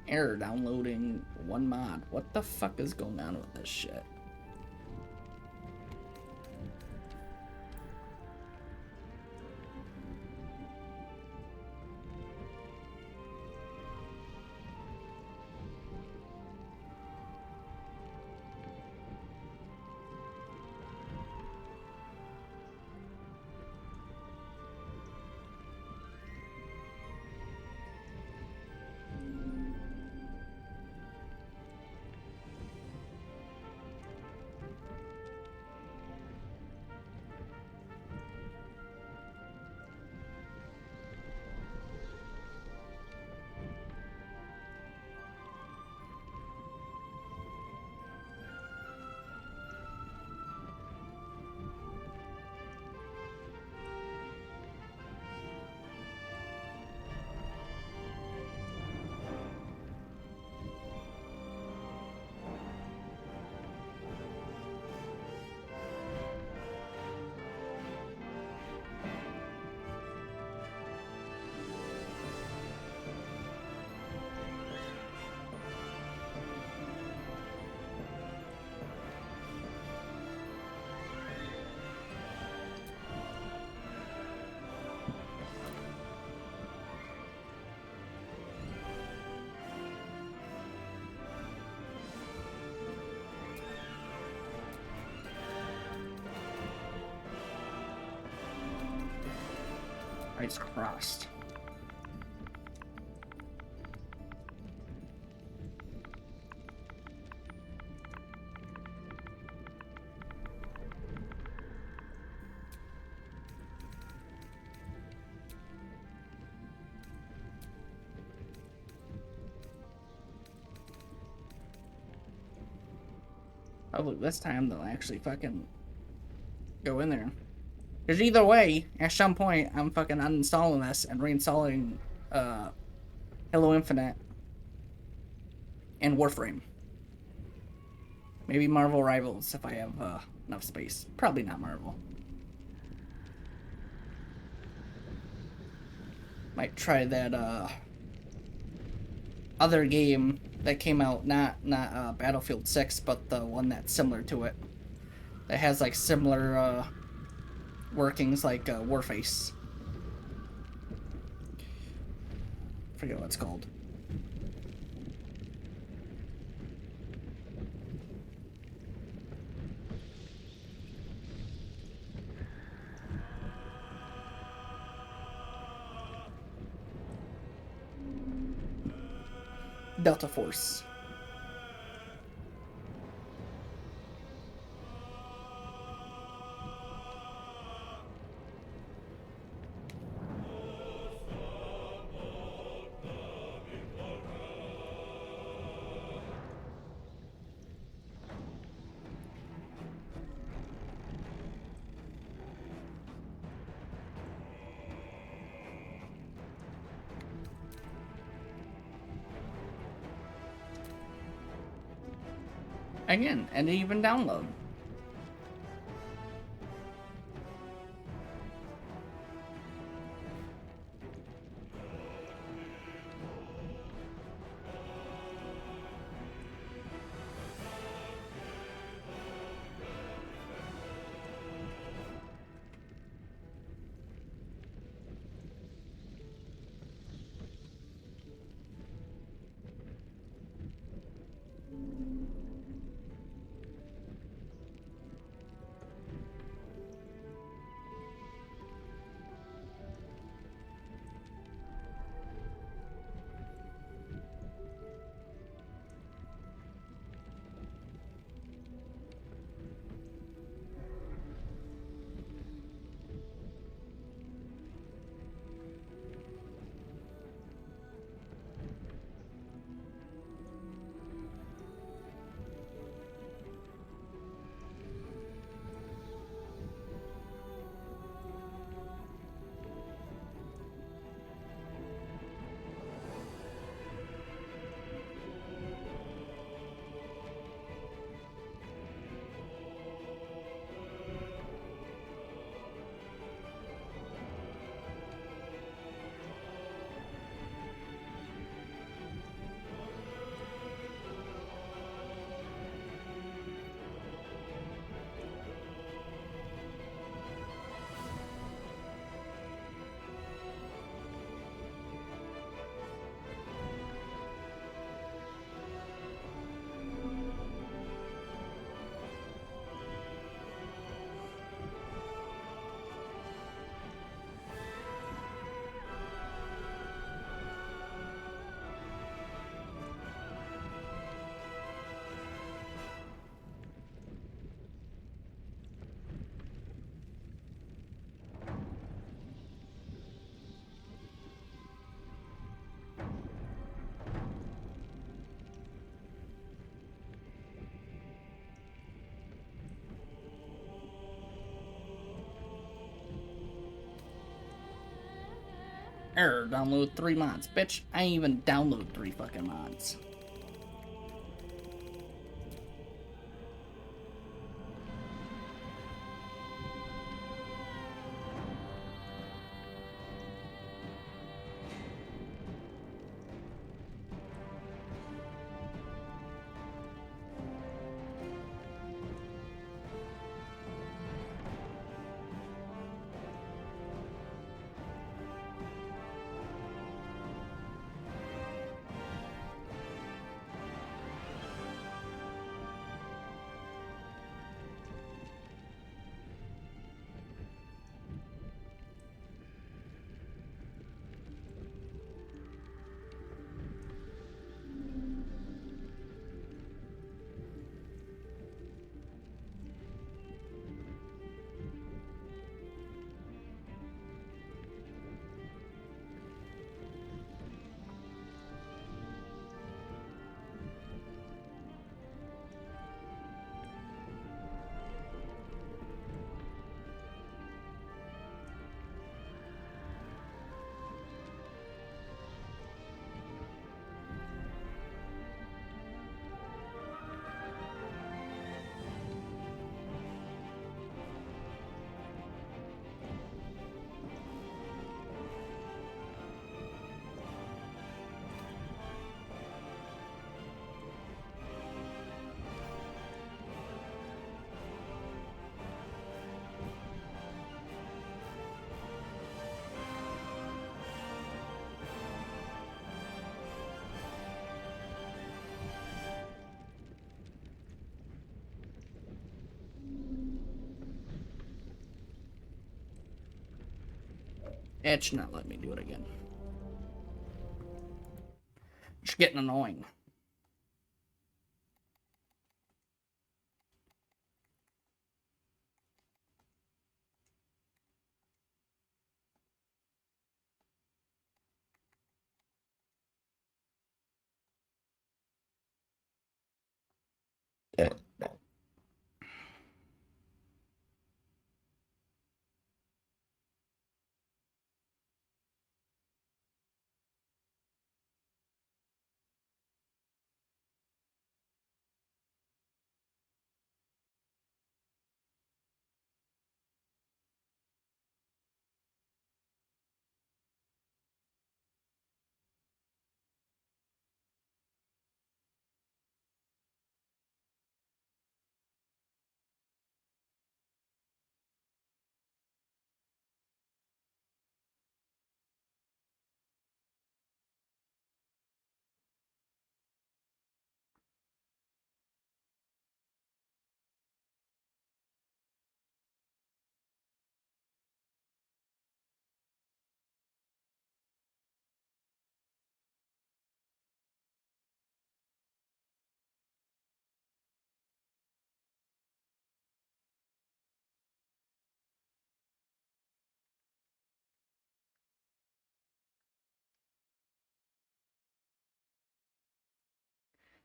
Error downloading 1 mod. What the fuck is going on with this shit? Eyes crossed. Oh, look, this time they'll actually fucking go in there. Because either way, at some point, I'm fucking uninstalling this and reinstalling Halo Infinite and Warframe. Maybe Marvel Rivals if I have enough space. Probably not Marvel. Might try that other game that came out, not Battlefield 6, but the one that's similar to it. That has like similar workings like Warface. Forget what it's called. Delta Force. Again, and even download. Error, download 3 mods. Bitch, I ain't even download 3 fucking mods. It should not let me do it again. It's getting annoying.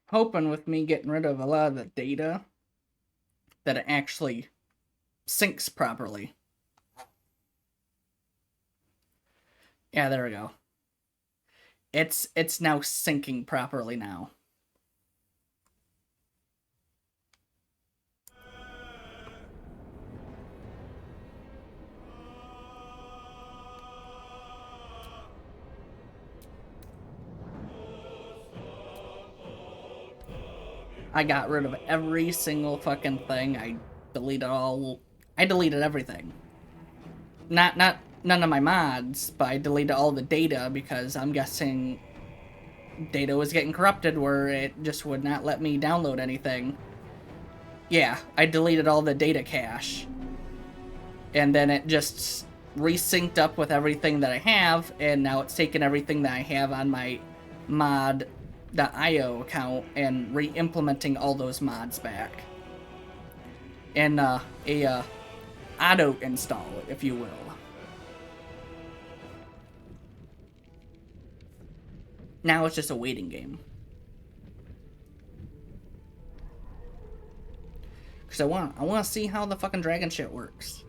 Hoping with me getting rid of a lot of the data that it actually syncs properly. Yeah, there we go. It's now syncing properly now. I got rid of every single fucking thing. I deleted everything. Not none of my mods, but I deleted all the data because I'm guessing data was getting corrupted where it just would not let me download anything. Yeah, I deleted all the data cache. And then it just resynced up with everything that I have, and now it's taken everything that I have on my mod.io account and re-implementing all those mods back. And a auto install, if you will. Now it's just a waiting game. Because I want to see how the fucking dragon shit works.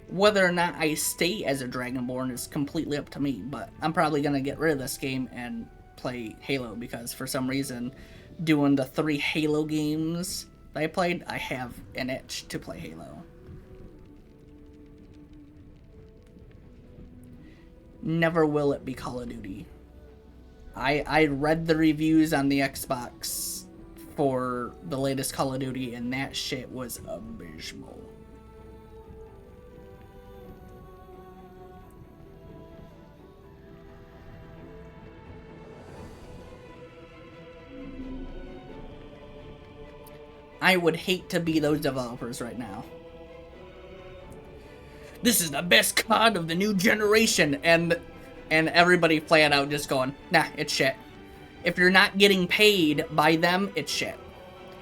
Whether or not I stay as a Dragonborn is completely up to me, but I'm probably going to get rid of this game and play Halo, because for some reason, doing the 3 Halo games that I played, I have an itch to play Halo. Never will it be Call of Duty. I read the reviews on the Xbox for the latest Call of Duty, and that shit was abysmal. I would hate to be those developers right now. This is the best COD of the new generation, and everybody flat out just going, nah, it's shit. If you're not getting paid by them, it's shit.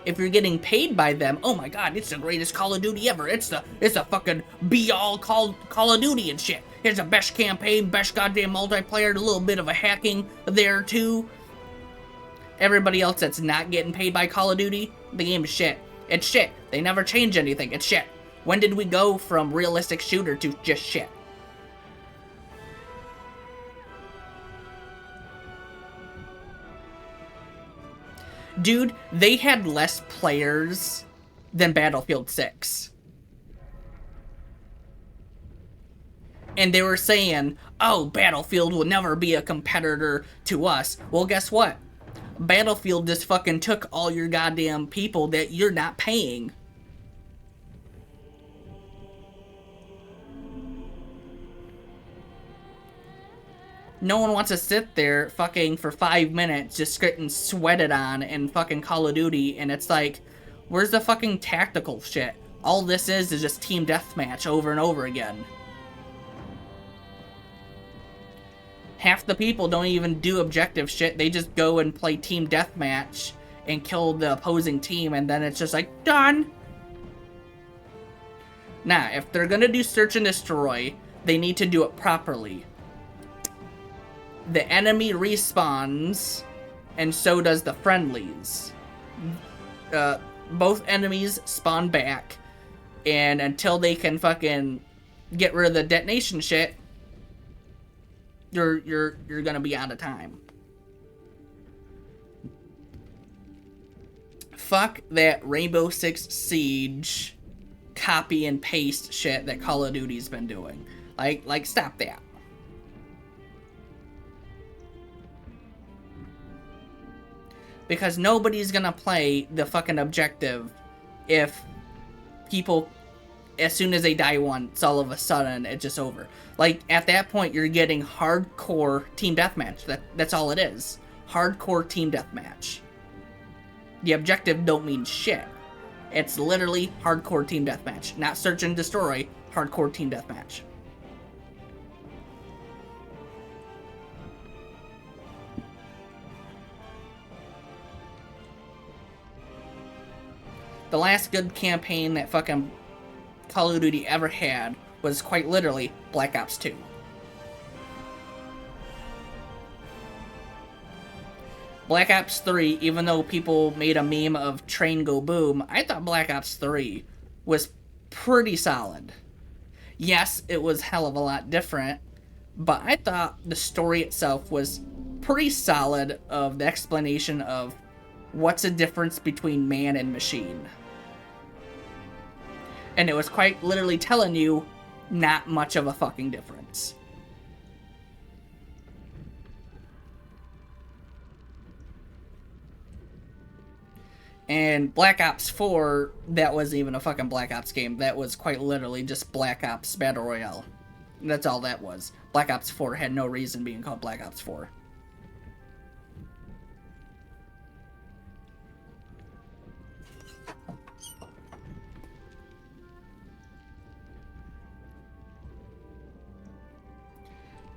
If you're getting paid by them, oh my god, it's the greatest Call of Duty ever. It's a fucking be-all Call of Duty and shit. It's the best campaign, best goddamn multiplayer, a little bit of a hacking there too. Everybody else that's not getting paid by Call of Duty, the game is shit. It's shit. They never change anything. It's shit. When did we go from realistic shooter to just shit? Dude, they had less players than Battlefield 6. And they were saying, oh, Battlefield will never be a competitor to us. Well, guess what? Battlefield just fucking took all your goddamn people that you're not paying. No one wants to sit there fucking for 5 minutes just getting sweated on in fucking Call of Duty, and it's like, where's the fucking tactical shit? All this is just team deathmatch over and over again. Half the people don't even do objective shit. They just go and play team deathmatch and kill the opposing team, and then it's just like, done. Now, if they're gonna do search and destroy, they need to do it properly. The enemy respawns, and so does the friendlies. Both enemies spawn back, and until they can fucking get rid of the detonation shit, you're gonna be out of time. Fuck that Rainbow Six Siege copy and paste shit that Call of Duty's been doing. Like stop that. Because nobody's gonna play the fucking objective if people, as soon as they die once, all of a sudden it's just over. Like, at that point, you're getting hardcore team deathmatch. That's all it is. Hardcore team deathmatch. The objective don't mean shit. It's literally hardcore team deathmatch. Not search and destroy, hardcore team deathmatch. The last good campaign that fucking Call of Duty ever had was quite literally Black Ops 2. Black Ops 3, even though people made a meme of Train Go Boom, I thought Black Ops 3 was pretty solid. Yes, it was hell of a lot different, but I thought the story itself was pretty solid of the explanation of what's the difference between man and machine. And it was quite literally telling you not much of a fucking difference. And Black Ops 4, that wasn't even a fucking Black Ops game. That was quite literally just Black Ops Battle Royale. That's all that was. Black Ops 4 had no reason being called Black Ops 4.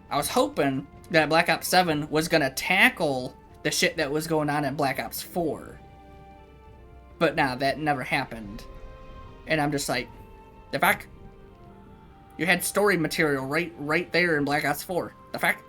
I was hoping that Black Ops 7 was gonna tackle the shit that was going on in Black Ops 4. But nah, that never happened. And I'm just like, the fuck? You had story material right there in Black Ops 4. The fuck?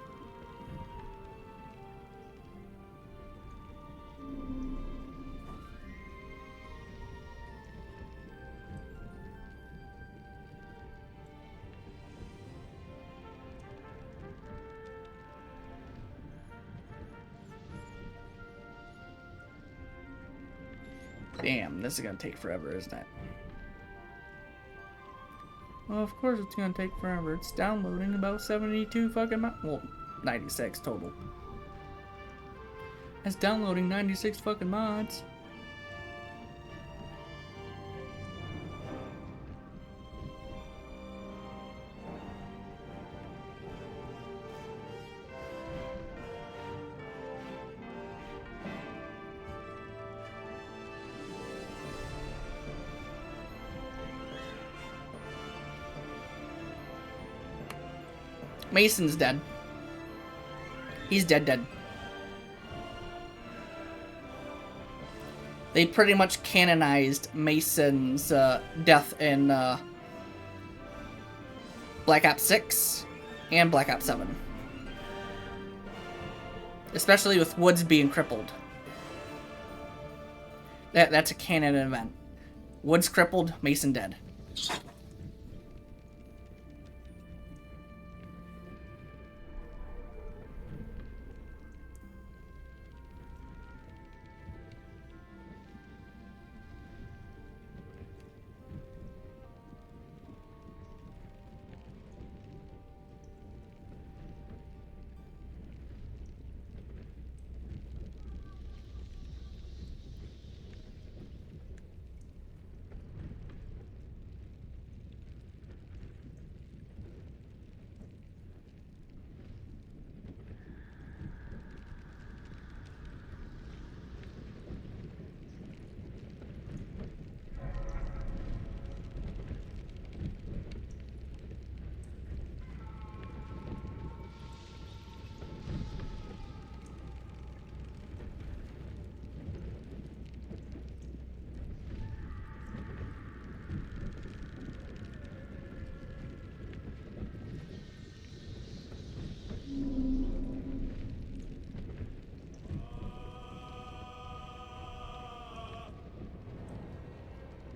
Damn, this is gonna take forever, isn't it? Well, of course it's gonna take forever. It's downloading about 72 fucking well, 96 total. It's downloading 96 fucking mods. Mason's dead. He's dead. They pretty much canonized Mason's death in Black Ops 6 and Black Ops 7. Especially with Woods being crippled. That's a canon event. Woods crippled, Mason dead.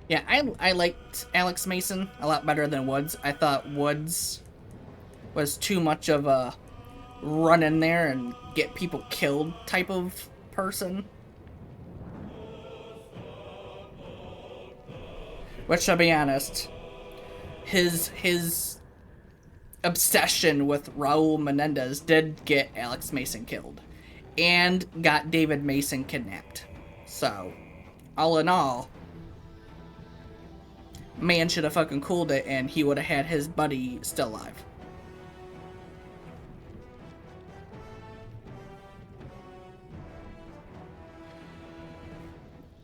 Yeah, I liked Alex Mason a lot better than Woods. I thought Woods was too much of a run in there and get people killed type of person. Which, to be honest, his obsession with Raul Menendez did get Alex Mason killed. And got David Mason kidnapped. So, all in all, man should have fucking cooled it and he would have had his buddy still alive.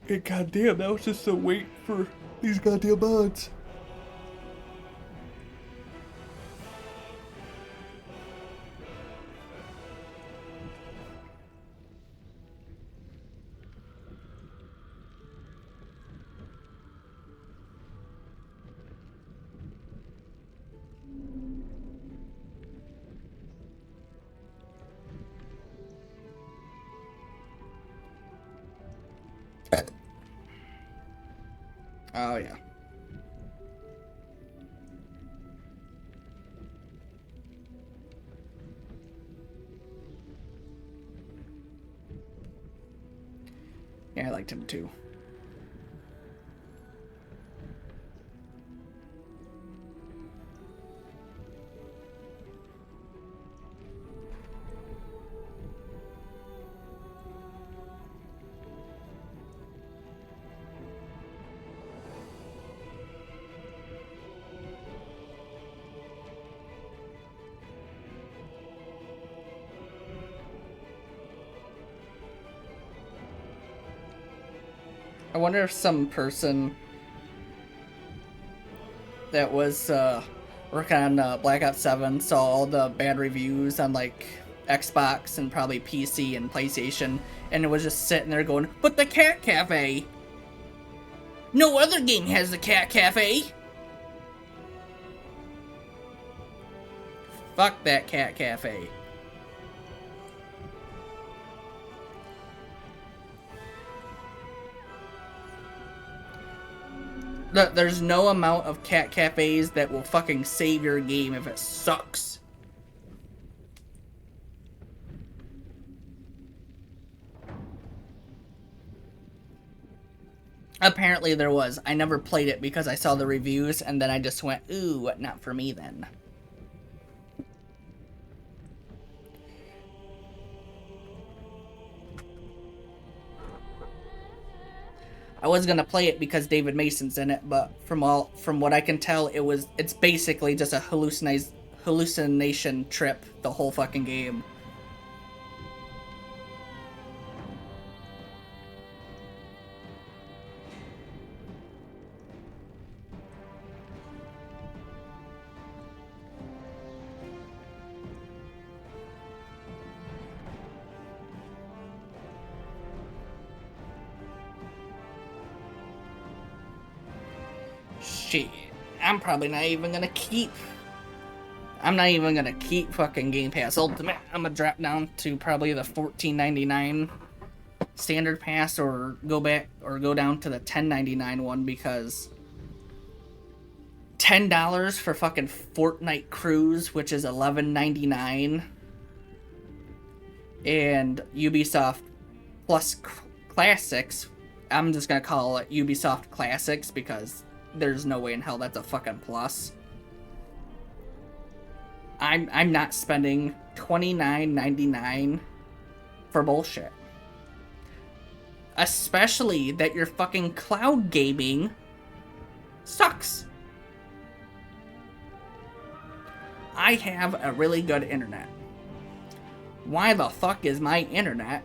And goddamn, that was just a wait for these goddamn mods. Oh, yeah. Yeah, I liked him too. I wonder if some person that was working on Black Ops 7 saw all the bad reviews on like Xbox and probably PC and PlayStation, and it was just sitting there going, "But the Cat Cafe! No other game has the Cat Cafe!" Fuck that Cat Cafe. There's no amount of cat cafes that will fucking save your game if it sucks. Apparently there was. I never played it because I saw the reviews and then I just went, ooh, not for me then. I was gonna play it because David Mason's in it, but from what I can tell, it's basically just a hallucination trip, the whole fucking game. Shit, I'm probably not even gonna keep. I'm not even gonna keep fucking Game Pass Ultimate. I'm gonna drop down to probably the $14.99 standard pass, or go down to the $10.99 one, because $10 for fucking Fortnite Cruise, which is $11.99, and Ubisoft Plus Classics. I'm just gonna call it Ubisoft Classics because there's no way in hell that's a fucking plus. I'm not spending $29.99 for bullshit. Especially that your fucking cloud gaming sucks. I have a really good internet. Why the fuck is my internet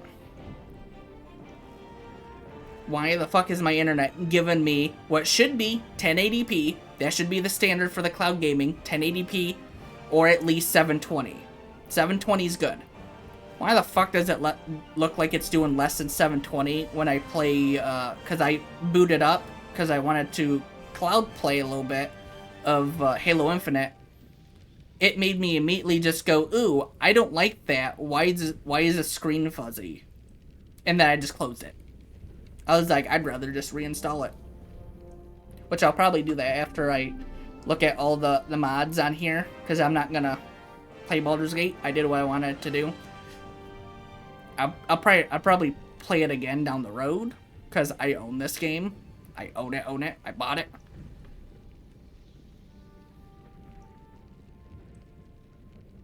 giving me what should be 1080p? That should be the standard for the cloud gaming, 1080p, or at least 720. 720 is good. Why the fuck does it look like it's doing less than 720 when I play, because I booted up, because I wanted to cloud play a little bit of Halo Infinite. It made me immediately just go, ooh, I don't like that. Why is the screen fuzzy? And then I just closed it. I was like, I'd rather just reinstall it. which I'll probably do that after I look at all the mods on here, because I'm not gonna play Baldur's Gate. I did what I wanted to do. I'll probably play it again down the road, because I own this game. I own it. I bought it.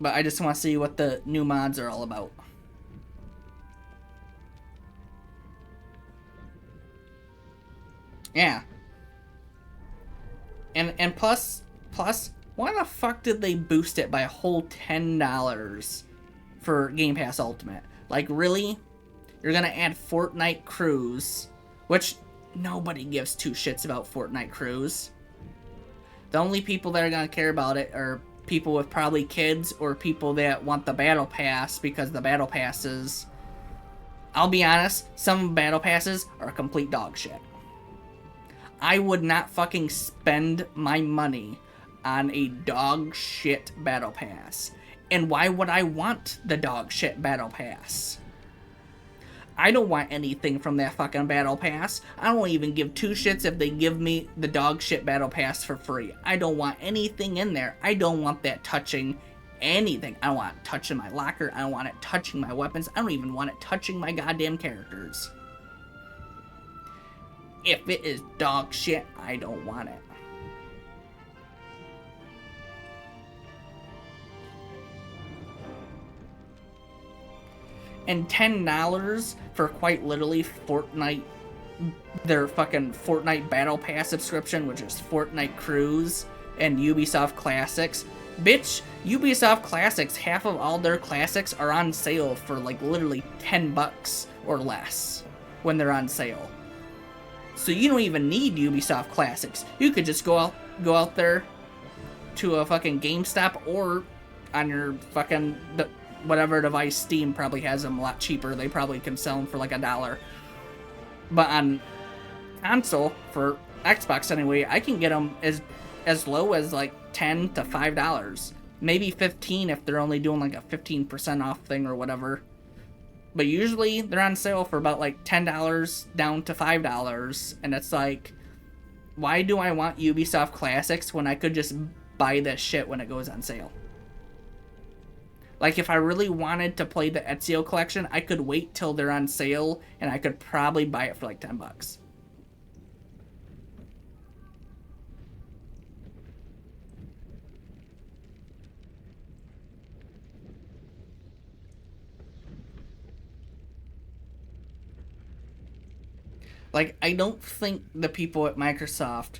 But I just want to see what the new mods are all about. Yeah. And plus, why the fuck did they boost it by a whole $10 for Game Pass Ultimate? Like, really? You're gonna add Fortnite Cruise, which nobody gives two shits about Fortnite Cruise. The only people that are gonna care about it are people with probably kids or people that want the Battle Pass, because the Battle Passes, I'll be honest, some Battle Passes are complete dog shit. I would not fucking spend my money on a dog shit Battle Pass. And why would I want the dog shit Battle Pass? I don't want anything from that fucking Battle Pass. I don't even give two shits if they give me the dog shit Battle Pass for free. I don't want anything in there. I don't want that touching anything. I don't want it touching my locker. I don't want it touching my weapons. I don't even want it touching my goddamn characters. If it is dog shit, I don't want it. And $10 for quite literally Fortnite, their fucking Fortnite Battle Pass subscription, which is Fortnite Cruise and Ubisoft Classics. Bitch, Ubisoft Classics, half of all their classics are on sale for like literally $10 or less when they're on sale. So you don't even need Ubisoft Classics. You could just go out there to a fucking GameStop or on your fucking whatever device. Steam probably has them a lot cheaper. They probably can sell them for like $1. But on console, for Xbox anyway, I can get them as low as like $10 to $5. Maybe $15 if they're only doing like a 15% off thing or whatever. But usually they're on sale for about like $10 down to $5. And it's like, why do I want Ubisoft Classics when I could just buy this shit when it goes on sale? Like, if I really wanted to play the Ezio collection, I could wait till they're on sale and I could probably buy it for like $10. Like, I don't think the people at Microsoft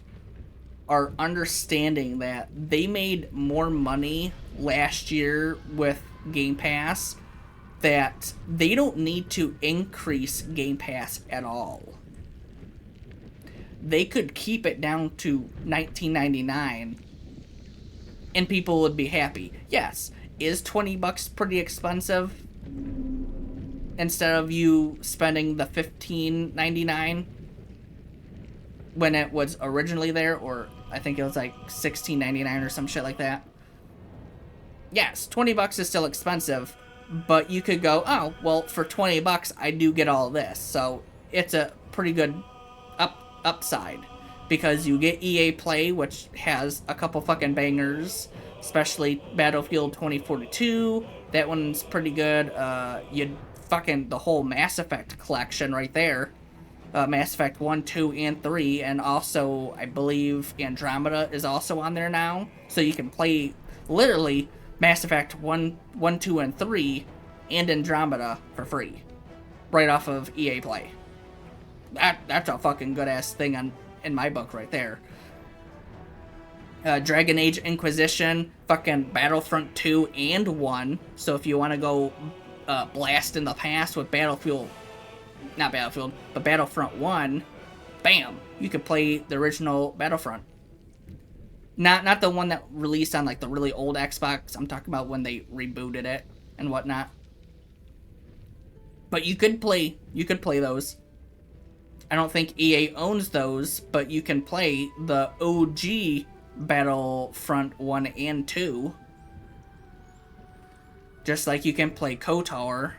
are understanding that they made more money last year with Game Pass, that they don't need to increase Game Pass at all. They could keep it down to $19.99 and people would be happy. Yes, is $20 pretty expensive? Instead of you spending the $15.99 when it was originally there, or I think it was like $16.99 or some shit like that. Yes, $20 is still expensive, but you could go, oh, well, for $20 I do get all this, so it's a pretty good upside, because you get EA Play, which has a couple fucking bangers, especially Battlefield 2042. That one's pretty good. You fucking the whole Mass Effect collection right there. Mass Effect 1, 2, and 3, and also, I believe, Andromeda is also on there now. So you can play, literally, Mass Effect 1, 2, and 3, and Andromeda for free. Right off of EA Play. That's a fucking good-ass thing in my book right there. Dragon Age Inquisition, fucking Battlefront 2 and 1. So if you want to go blast in the past with Battlefront 1, bam, you could play the original Battlefront. Not the one that released on like the really old Xbox. I'm talking about when they rebooted it and whatnot. But you could play those. I don't think EA owns those, but you can play the OG Battlefront 1 and 2. Just like you can play KOTOR.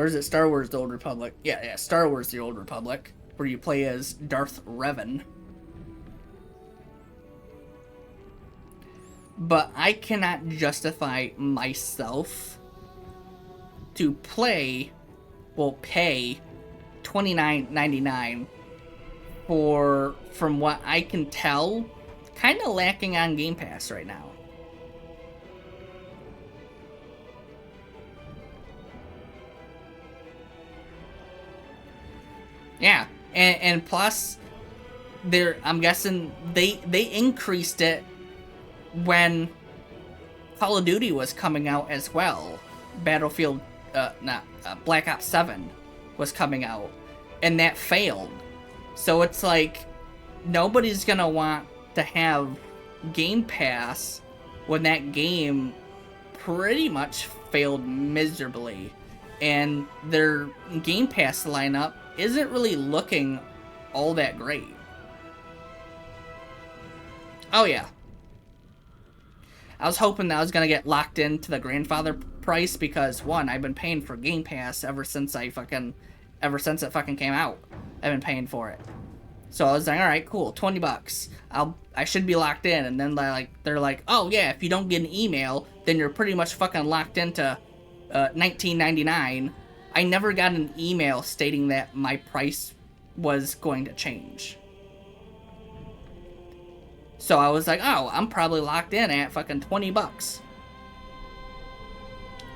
Or is it Star Wars The Old Republic? Yeah, Star Wars The Old Republic, where you play as Darth Revan. But I cannot justify myself to pay $29.99 for, from what I can tell, kind of lacking on Game Pass right now. Yeah, and plus, I'm guessing they increased it when Call of Duty was coming out as well. Black Ops 7 was coming out, and that failed. So it's like, nobody's gonna want to have Game Pass when that game pretty much failed miserably, and their Game Pass lineup isn't really looking all that great. Oh yeah. I was hoping that I was gonna get locked into the grandfather price because, one, I've been paying for Game Pass ever since it fucking came out. I've been paying for it. So I was like, all right, cool, $20. I should be locked in. And then they're like, oh yeah, if you don't get an email, then you're pretty much fucking locked into $19.99. I never got an email stating that my price was going to change. So I was like, oh, I'm probably locked in at fucking $20.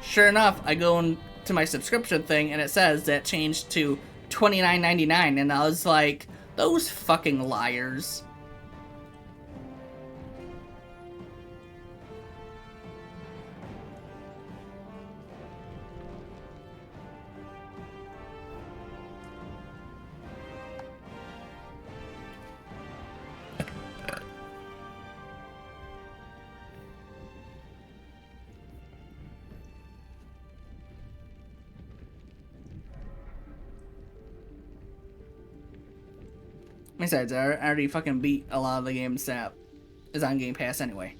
Sure enough, I go into my subscription thing and it says that changed to $29.99, and I was like, those fucking liars. Besides, I already fucking beat a lot of the games that is on Game Pass anyway.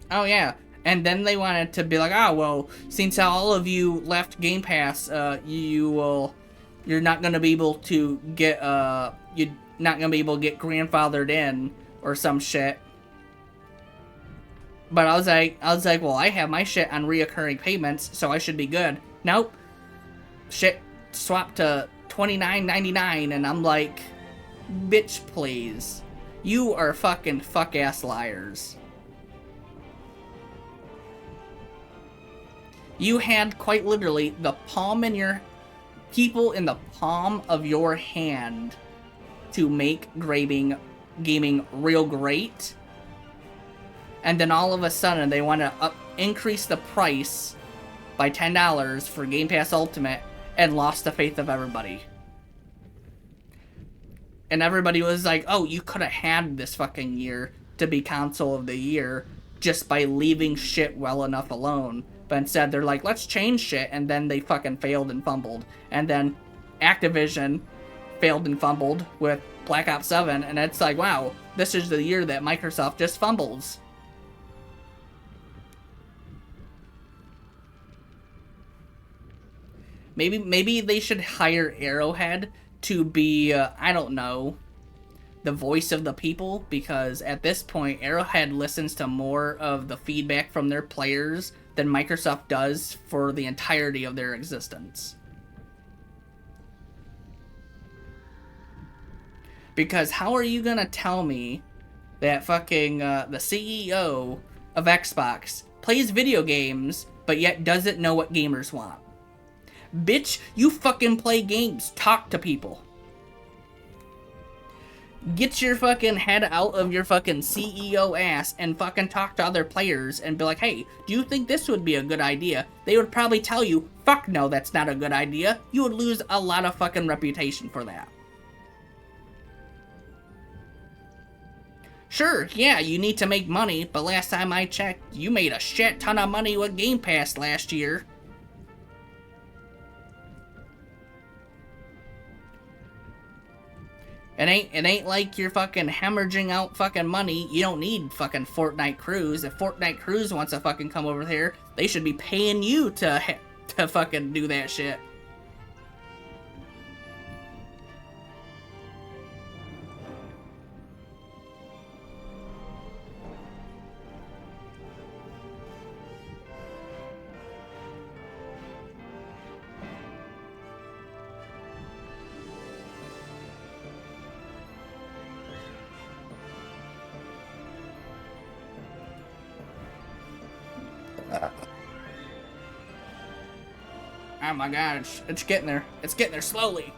Oh yeah, and then they wanted to be like, oh well, since all of you left Game Pass, you're not gonna be able to get grandfathered in or some shit. But I was like, well, I have my shit on reoccurring payments, so I should be good. Nope. Shit swapped to $29.99, and I'm like, bitch, please. You are fucking fuck-ass liars. You had, quite literally, people in the palm of your hand to make gaming real great. And then all of a sudden, they want to increase the price by $10 for Game Pass Ultimate, and lost the faith of everybody. And everybody was like, oh, you could have had this fucking year to be console of the year just by leaving shit well enough alone. But instead, they're like, let's change shit, and then they fucking failed and fumbled. And then Activision failed and fumbled with Black Ops 7, and it's like, wow, this is the year that Microsoft just fumbles. Maybe they should hire Arrowhead to be, I don't know, the voice of the people, because at this point, Arrowhead listens to more of the feedback from their players than Microsoft does for the entirety of their existence. Because how are you gonna tell me that fucking, the CEO of Xbox plays video games, but yet doesn't know what gamers want? Bitch, you fucking play games. Talk to people. Get your fucking head out of your fucking CEO ass and fucking talk to other players and be like, hey, do you think this would be a good idea? They would probably tell you, fuck no, that's not a good idea. You would lose a lot of fucking reputation for that. Sure, yeah, you need to make money, but last time I checked, you made a shit ton of money with Game Pass last year. It ain't like you're fucking hemorrhaging out fucking money. You don't need fucking Fortnite Cruise. If Fortnite Cruise wants to fucking come over here, they should be paying you to fucking do that shit. Oh my god, it's getting there. It's getting there slowly.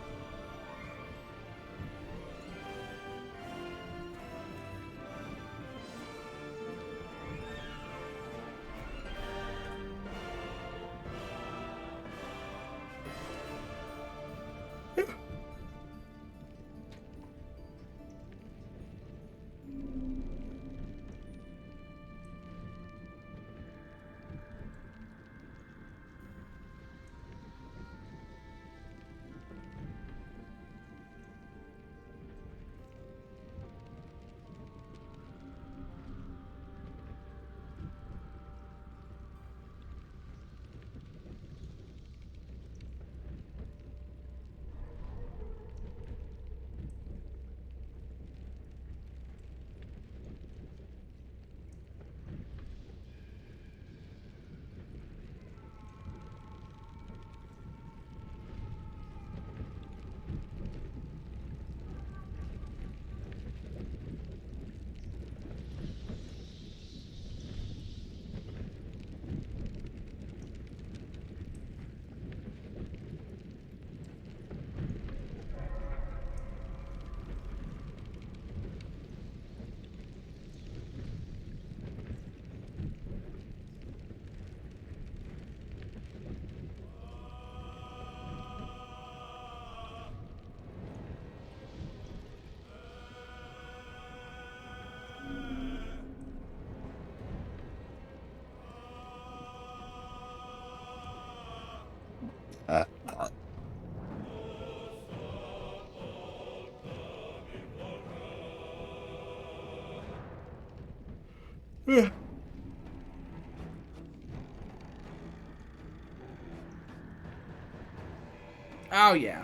Oh yeah.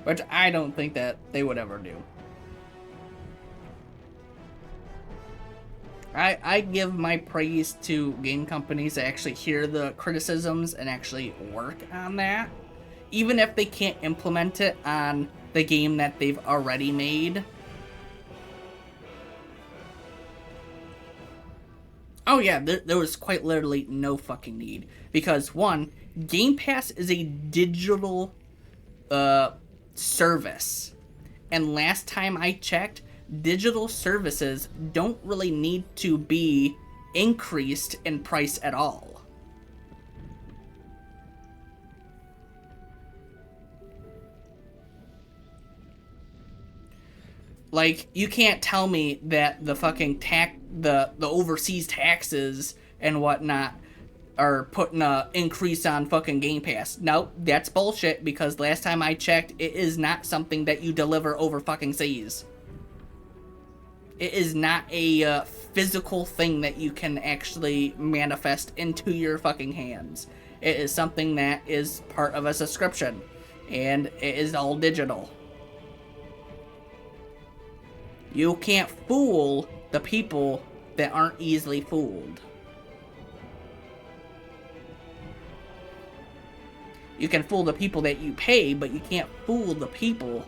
Which I don't think that they would ever do. I give my praise to game companies that actually hear the criticisms and actually work on that. Even if they can't implement it on the game that they've already made. Oh yeah, there was quite literally no fucking need. Because one, Game Pass is a digital service. And last time I checked, digital services don't really need to be increased in price at all. Like, you can't tell me that the fucking the overseas taxes and whatnot are putting a increase on fucking Game Pass. Nope, that's bullshit, because last time I checked, it is not something that you deliver over fucking seas. It is not a physical thing that you can actually manifest into your fucking hands. It is something that is part of a subscription, and it is all digital. You can't fool the people that aren't easily fooled. You can fool the people that you pay, but you can't fool the people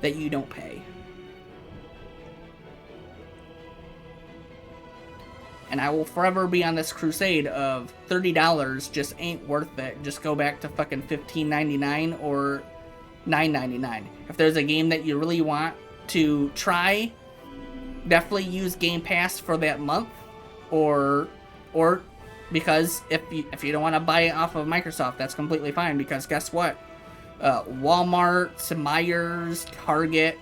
that you don't pay. And I will forever be on this crusade of $30 just ain't worth it. Just go back to fucking $15.99 or $9.99. If there's a game that you really want to try, definitely use Game Pass for that month, or because if you don't want to buy it off of Microsoft, that's completely fine, because guess what? Walmart, Myers, Target,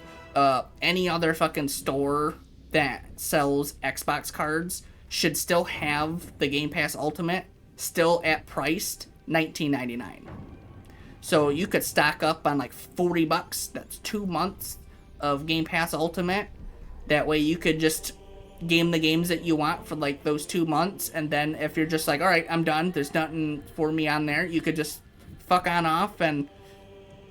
any other fucking store that sells Xbox cards should still have the Game Pass Ultimate still at priced $19.99. So you could stock up on like $40. That's 2 months of Game Pass Ultimate. That way you could just game the games that you want for like those 2 months, and then if you're just like, all right, I'm done, there's nothing for me on there, you could just fuck on off and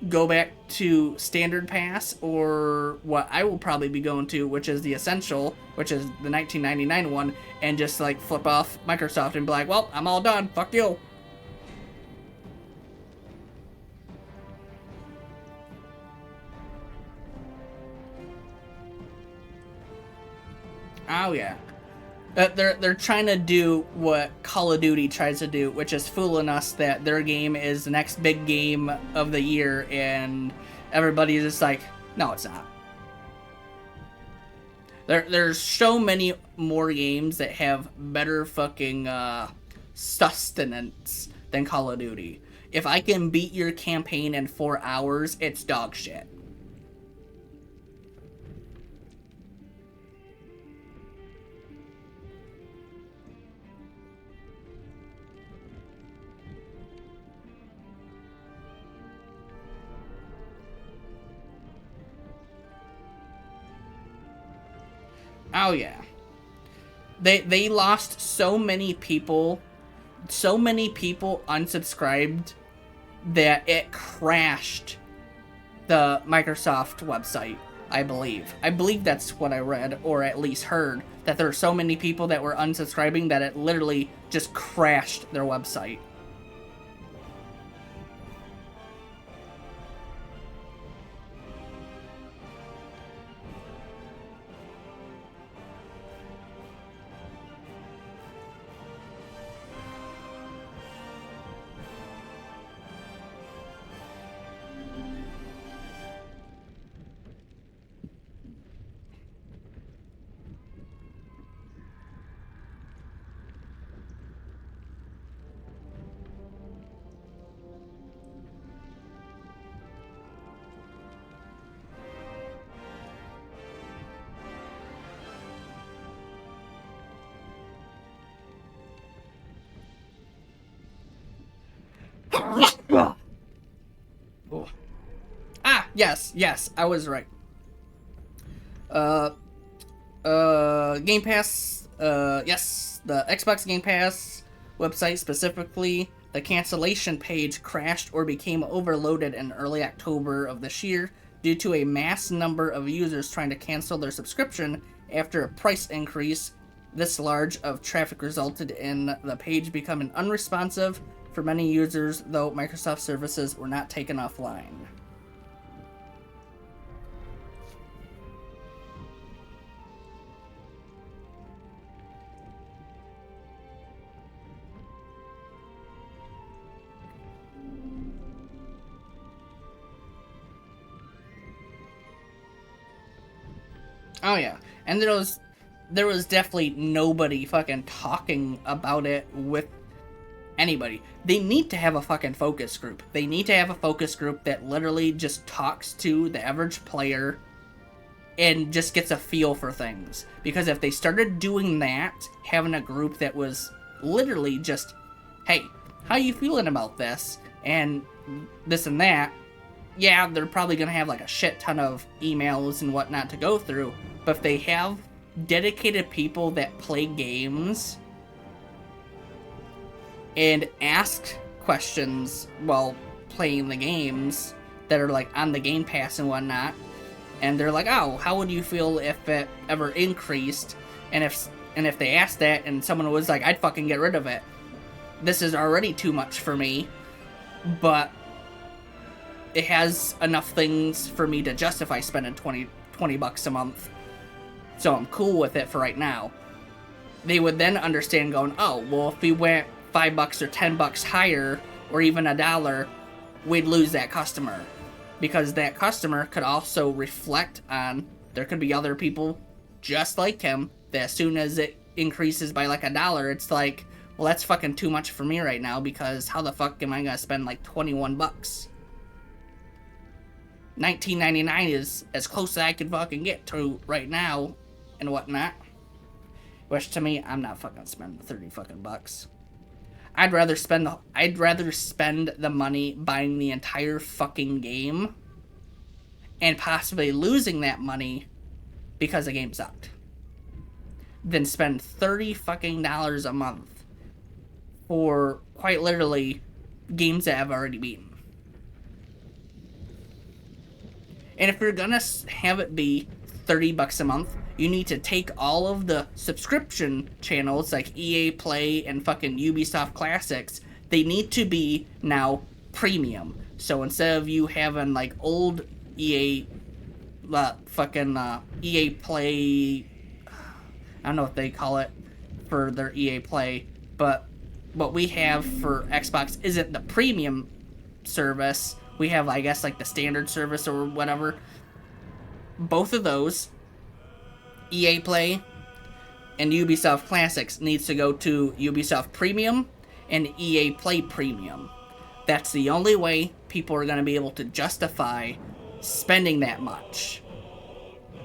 go back to Standard Pass, or what I will probably be going to, which is the Essential, which is the $19.99 one, and just like flip off Microsoft and be like, well, I'm all done, fuck you. Oh yeah. They're trying to do what Call of Duty tries to do, which is fooling us that their game is the next big game of the year, and everybody's just like, no, it's not. There's so many more games that have better fucking sustenance than Call of Duty. If I can beat your campaign in 4 hours, it's dog shit. Oh yeah. They lost so many people unsubscribed that it crashed the Microsoft website, I believe. I believe that's what I read, or at least heard, that there were so many people that were unsubscribing that it literally just crashed their website. Oh. Ah, yes, I was right. Game Pass, yes, the Xbox Game Pass website specifically, the cancellation page crashed or became overloaded in early October of this year due to a mass number of users trying to cancel their subscription after a price increase this large of traffic resulted in the page becoming unresponsive for many users, though Microsoft services were not taken offline. Oh yeah, and there was definitely nobody fucking talking about it with anybody. They need to have a fucking focus group. They need to have a focus group that literally just talks to the average player and just gets a feel for things. Because if they started doing that, having a group that was literally just, hey, how you feeling about this? And this and that, yeah, they're probably gonna have like a shit ton of emails and whatnot to go through. But if they have dedicated people that play games and ask questions while playing the games that are like on the Game Pass and whatnot, and they're like, oh, how would you feel if it ever increased? And if they asked that and someone was like, I'd fucking get rid of it. This is already too much for me, but it has enough things for me to justify spending $20 a month. So I'm cool with it for right now. They would then understand going, oh, well, if we went $5 or $10 higher, or even $1, we'd lose that customer. Because that customer could also reflect on, there could be other people just like him, that as soon as it increases by like $1, it's like, well, that's fucking too much for me right now, because how the fuck am I gonna spend like $21? $19.99 is as close as I could fucking get to right now, and whatnot. Which to me, I'm not fucking spending 30 fucking bucks. I'd rather spend the money buying the entire fucking game and possibly losing that money because the game sucked than spend $30 fucking a month for quite literally games that I've already beaten. And if you're gonna have it be $30 a month, you need to take all of the subscription channels like EA Play and fucking Ubisoft Classics. They need to be now premium. So instead of you having like old EA EA Play, I don't know what they call it for their EA Play, but what we have for Xbox isn't the premium service. We have, I guess, like the standard service or whatever. Both of those, EA Play and Ubisoft Classics, needs to go to Ubisoft Premium and EA Play Premium. That's the only way people are going to be able to justify spending that much.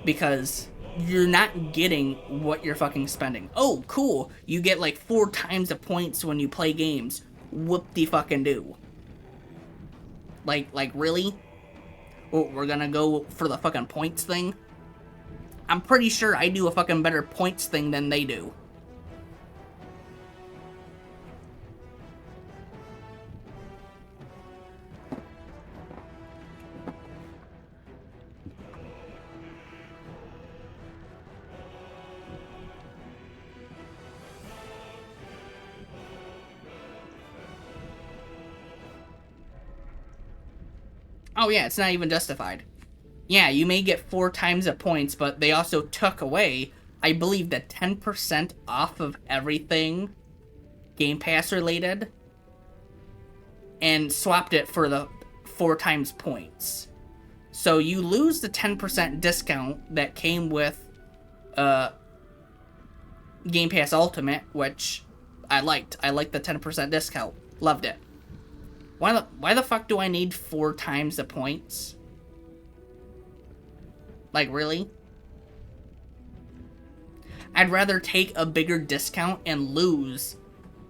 Because you're not getting what you're fucking spending. Oh, cool. You get like 4 times the points when you play games. Whoop-de-fucking-do. Like, really? Oh, we're gonna go for the fucking points thing? I'm pretty sure I do a fucking better points thing than they do. Oh yeah, it's not even justified. Yeah, you may get 4 times the points, but they also took away, I believe, the 10% off of everything Game Pass related and swapped it for the 4 times points. So you lose the 10% discount that came with Game Pass Ultimate, which I liked. I liked the 10% discount. Loved it. Why the fuck do I need 4 times the points? Like, really? I'd rather take a bigger discount and lose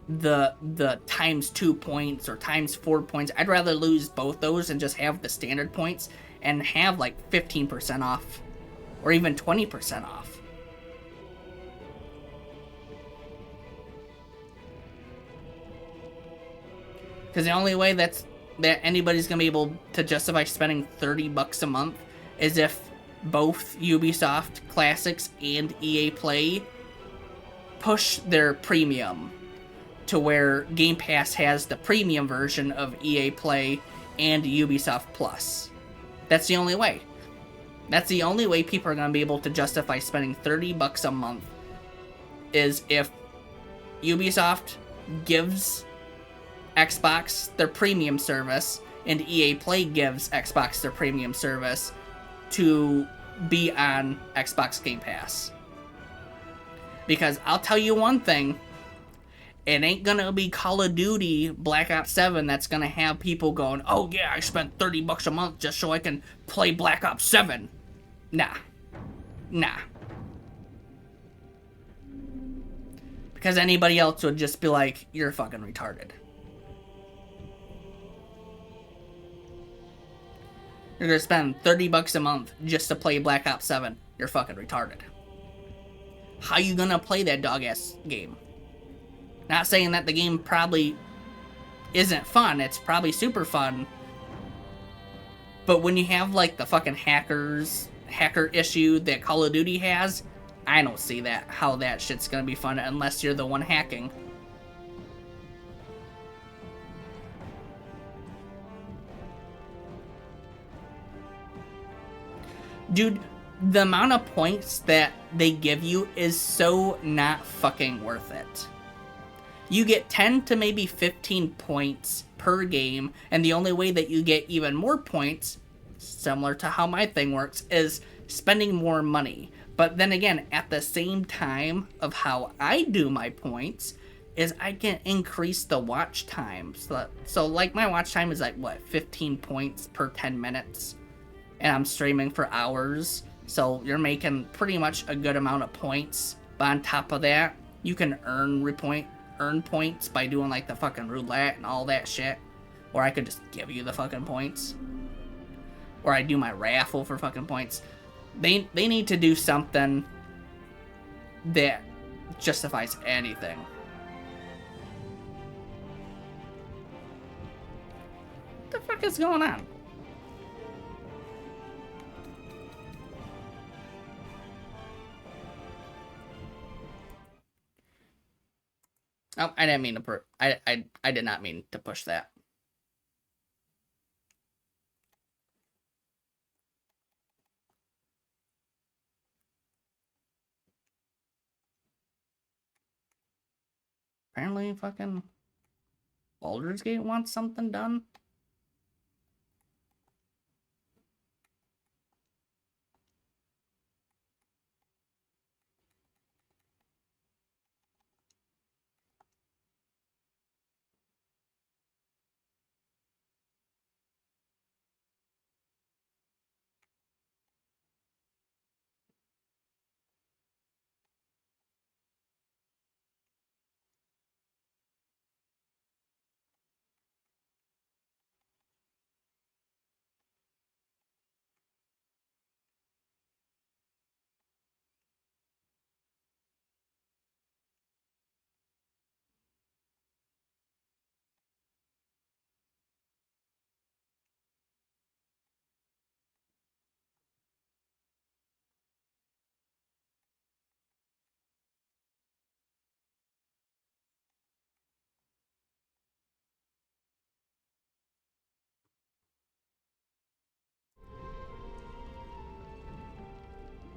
the times 2 points or times 4 points. I'd rather lose both those and just have the standard points and have like 15% off or even 20% off. Because the only way that anybody's gonna be able to justify spending $30 a month is if both Ubisoft Classics and EA Play push their premium to where Game Pass has the premium version of EA Play and Ubisoft Plus. That's the only way. That's the only way people are gonna be able to justify spending $30 a month is if Ubisoft gives Xbox their premium service and EA Play gives Xbox their premium service to be on Xbox Game Pass. Because I'll tell you one thing, it ain't gonna be Call of Duty Black Ops 7 that's gonna have people going, oh yeah, I spent $30 a month just so I can play Black Ops 7. Nah. Because anybody else would just be like, you're fucking retarded. You're gonna spend $30 a month just to play Black Ops 7. You're fucking retarded. How you gonna play that dog-ass game? Not saying that the game probably isn't fun. It's probably super fun. But when you have, like, the fucking hacker issue that Call of Duty has, I don't see how that shit's gonna be fun unless you're the one hacking. Dude, the amount of points that they give you is so not fucking worth it. You get 10 to maybe 15 points per game, and the only way that you get even more points, similar to how my thing works, is spending more money. But then again, at the same time of how I do my points, is I can increase the watch time. So like my watch time is like, what, 15 points per 10 minutes? And I'm streaming for hours, so you're making pretty much a good amount of points. But on top of that, you can earn earn points by doing like the fucking roulette and all that shit. Or I could just give you the fucking points. Or I do my raffle for fucking points. They need to do something that justifies anything. What the fuck is going on? Oh, I didn't mean to I did not mean to push that. Apparently fucking Baldur's Gate wants something done.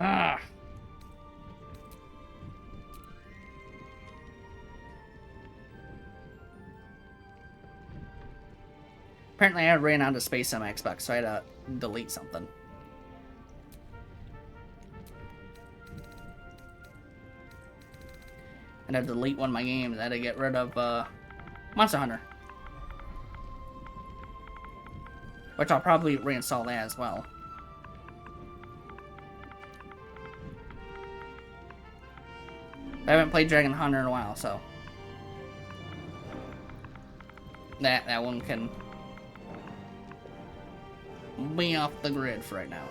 Ah. Apparently I ran out of space on my Xbox, so I had to delete something. I had to delete one of my games. I had to get rid of Monster Hunter. Which I'll probably reinstall that as well. I haven't played Dragon Hunter in a while, so that one can be off the grid for right now.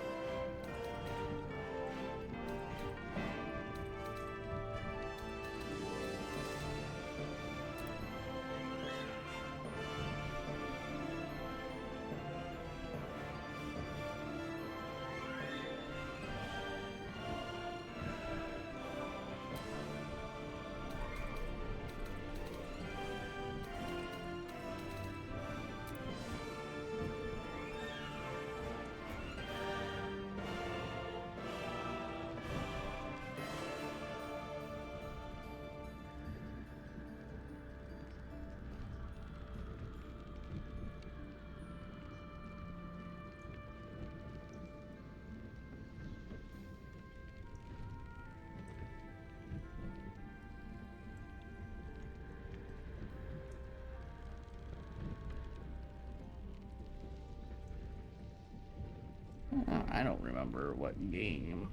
I don't remember what game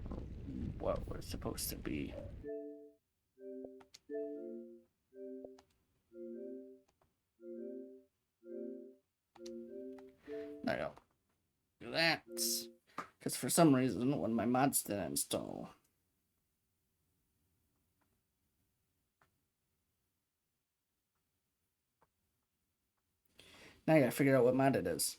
or what was supposed to be. I don't do that because for some reason one of my mods didn't install. Now I gotta figure out what mod it is.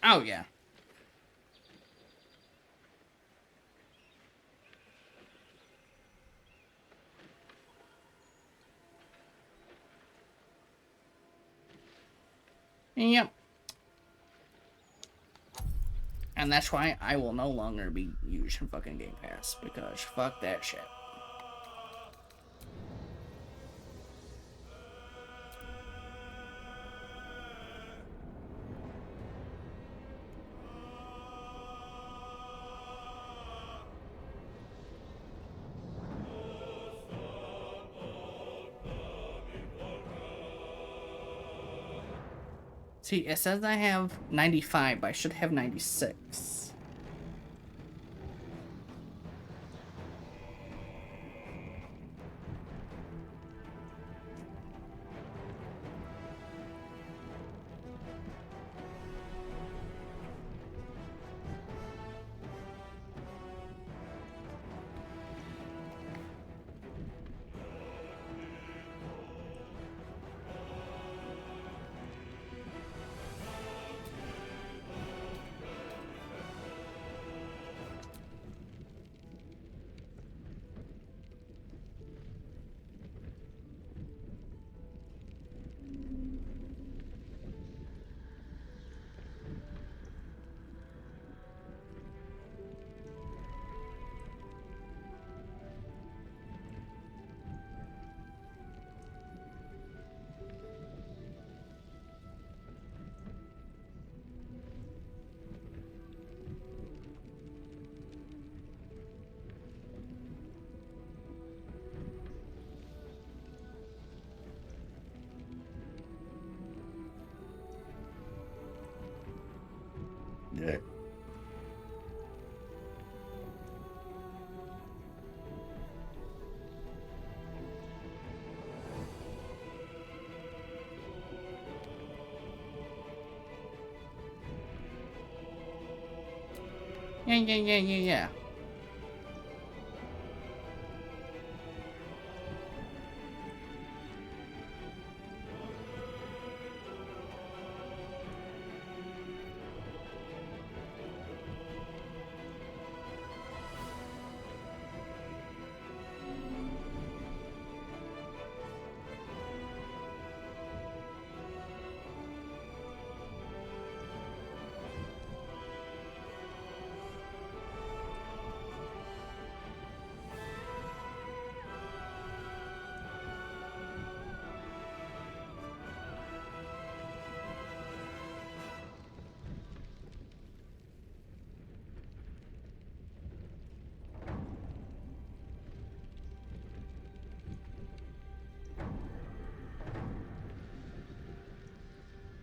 Oh yeah. Yep. And that's why I will no longer be using fucking Game Pass, because fuck that shit. See, it says I have 95, but I should have 96. Yeah. Yeah.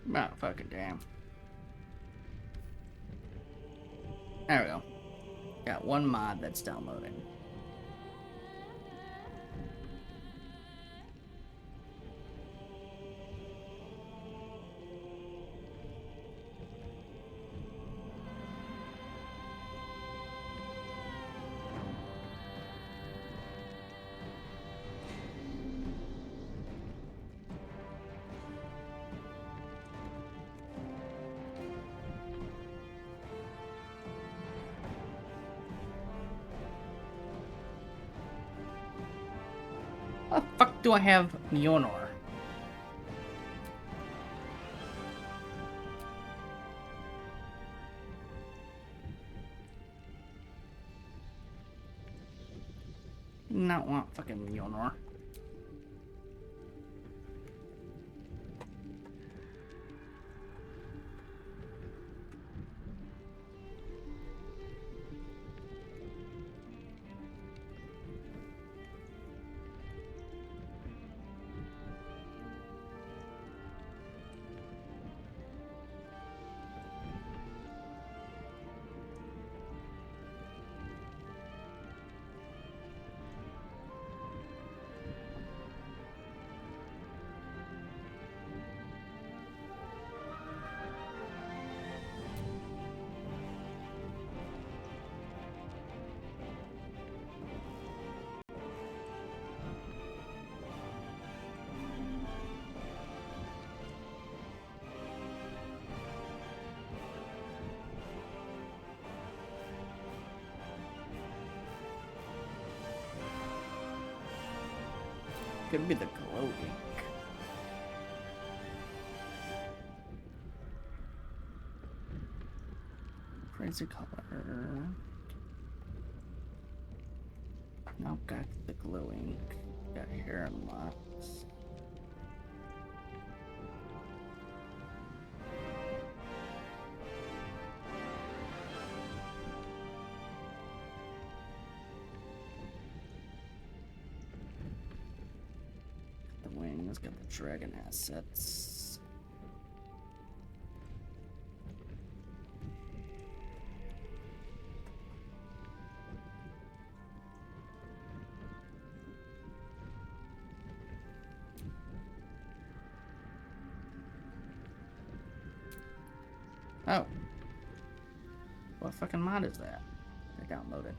About fucking damn. There we go. Got one mod that's downloading. How the fuck do I have Mjolnir? Not want fucking Mjolnir. Could be the glow ink. Crazy color. Now got the glowing. Got hair and locks. Got the wings, got the dragon assets. Oh. What fucking mod is that? I downloaded.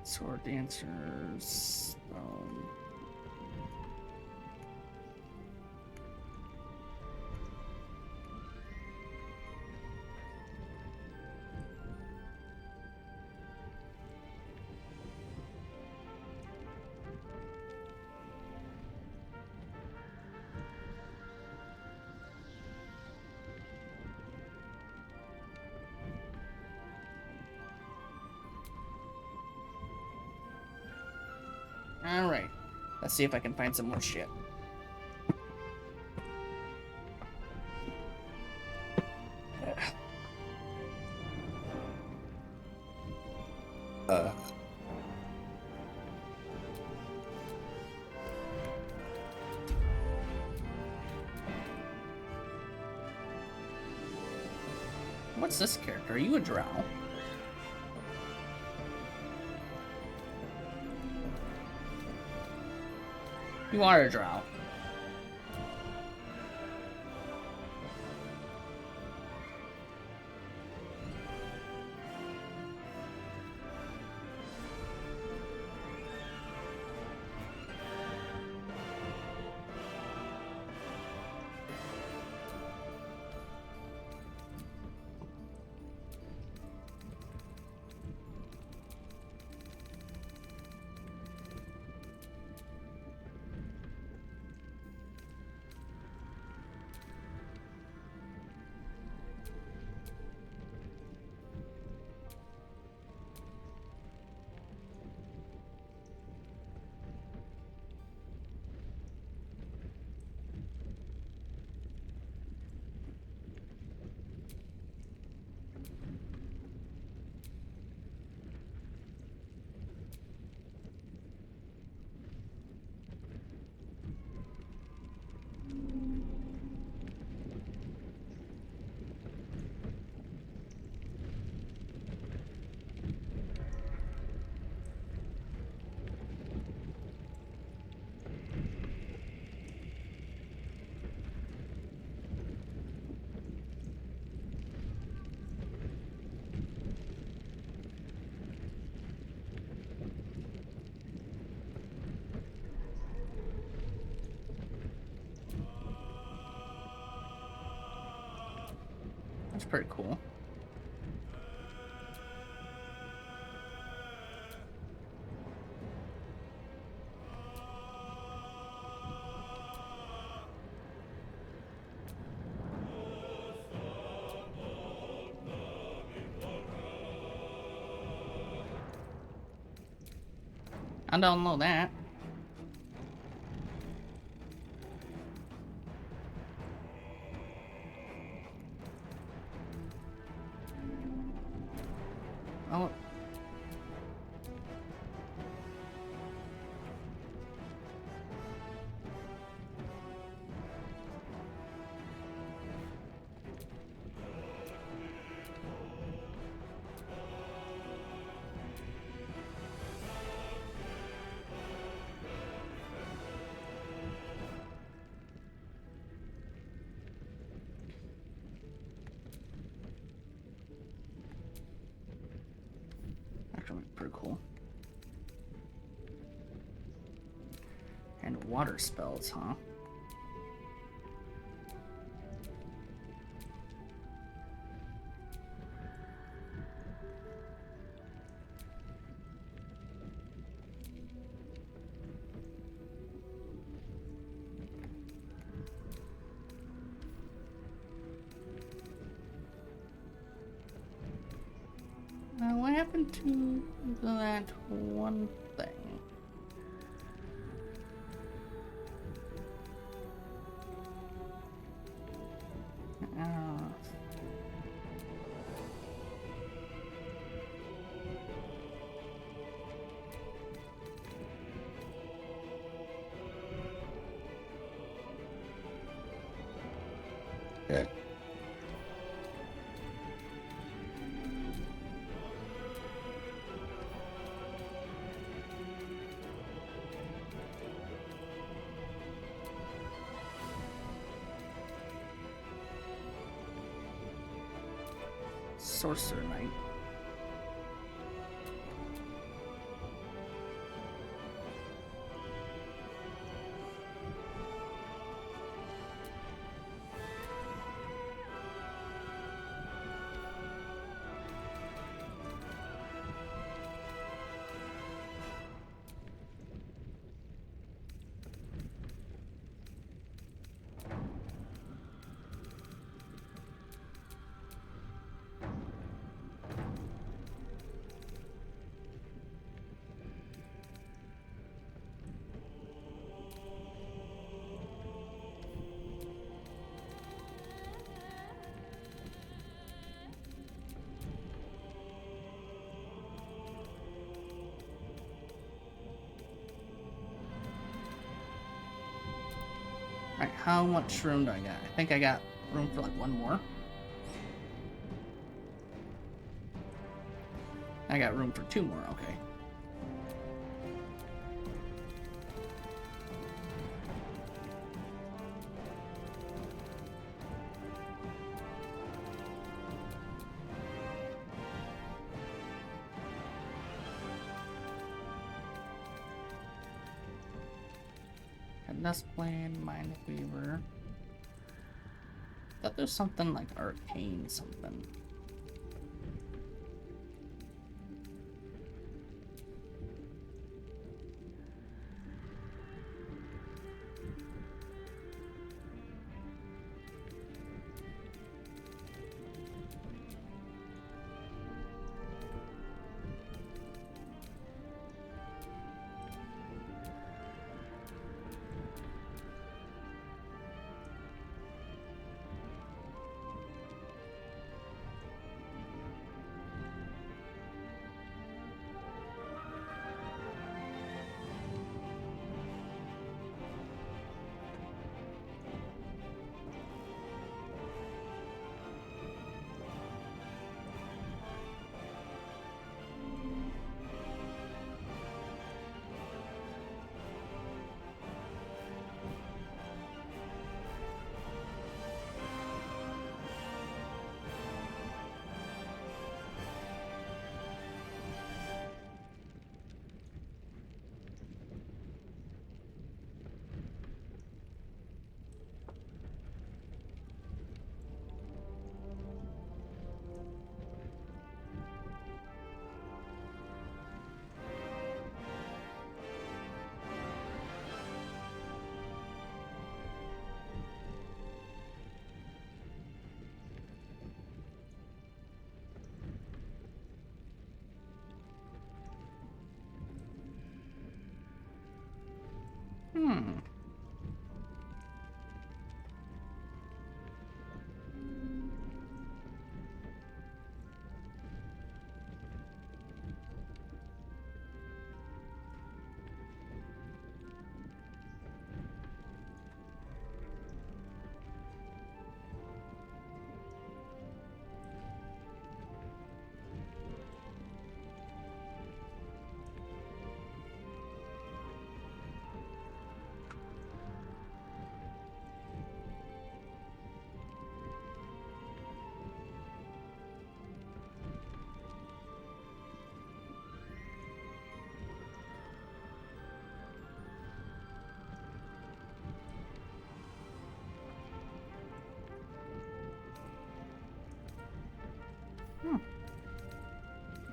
Sword dancers. Alright. Let's see if I can find some more shit. What's this character? Are you a drow? You are a drow. That's pretty cool. I don't know that. Oh. Actually, pretty cool. And water spells, huh? into that one thing. Okay. Sorcerer Knight. Alright, how much room do I got? I think I got room for like one more. I got room for two more, okay. Nest Plane, Mind Weaver. Thought there's something like arcane something.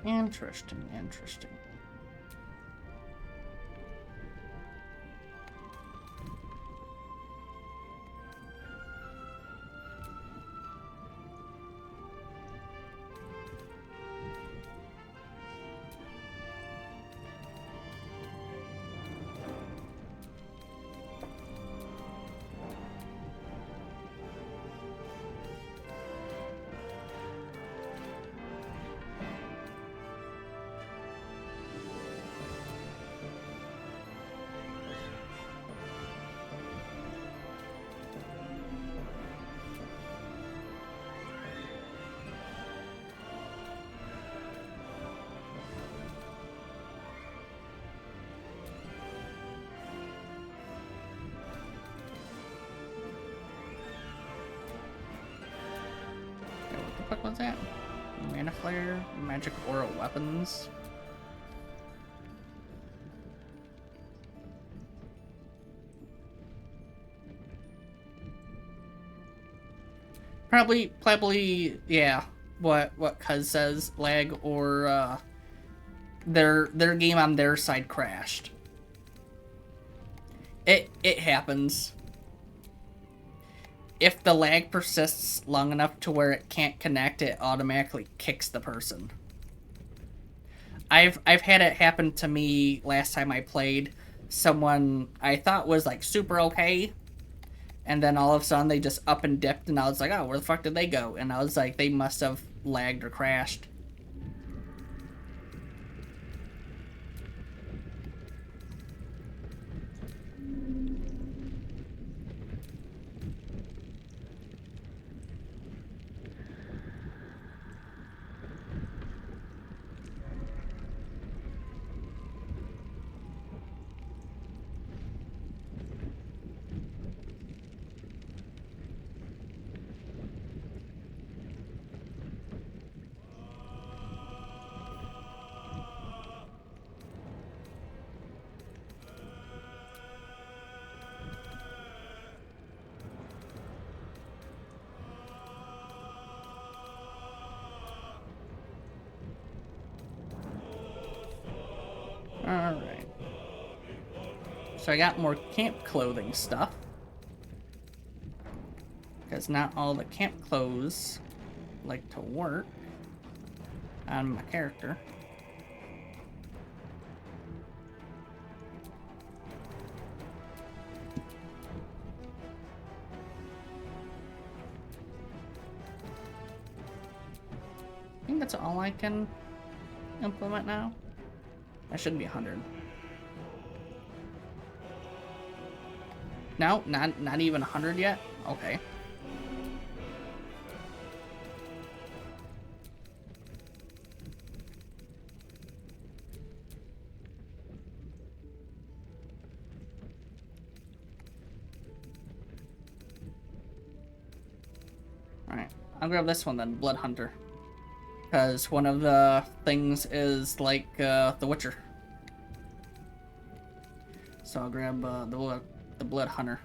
Interesting, interesting. that? Mana flare, magic aura weapons. Probably, yeah. What Cuz says, lag or their game on their side crashed. It happens. If the lag persists long enough to where it can't connect, it automatically kicks the person. I've had it happen to me last time I played. Someone I thought was like super okay, and then all of a sudden they just up and dipped, and I was like, oh, where the fuck did they go? And I was like, they must have lagged or crashed. Alright. So I got more camp clothing stuff. Because not all the camp clothes like to work on my character. I think that's all I can implement now. That should be 100. No, not even 100 yet? Okay. Alright, I'll grab this one then, Blood Hunter. Because one of the things is like the Witcher. So I'll grab the Blood Hunter.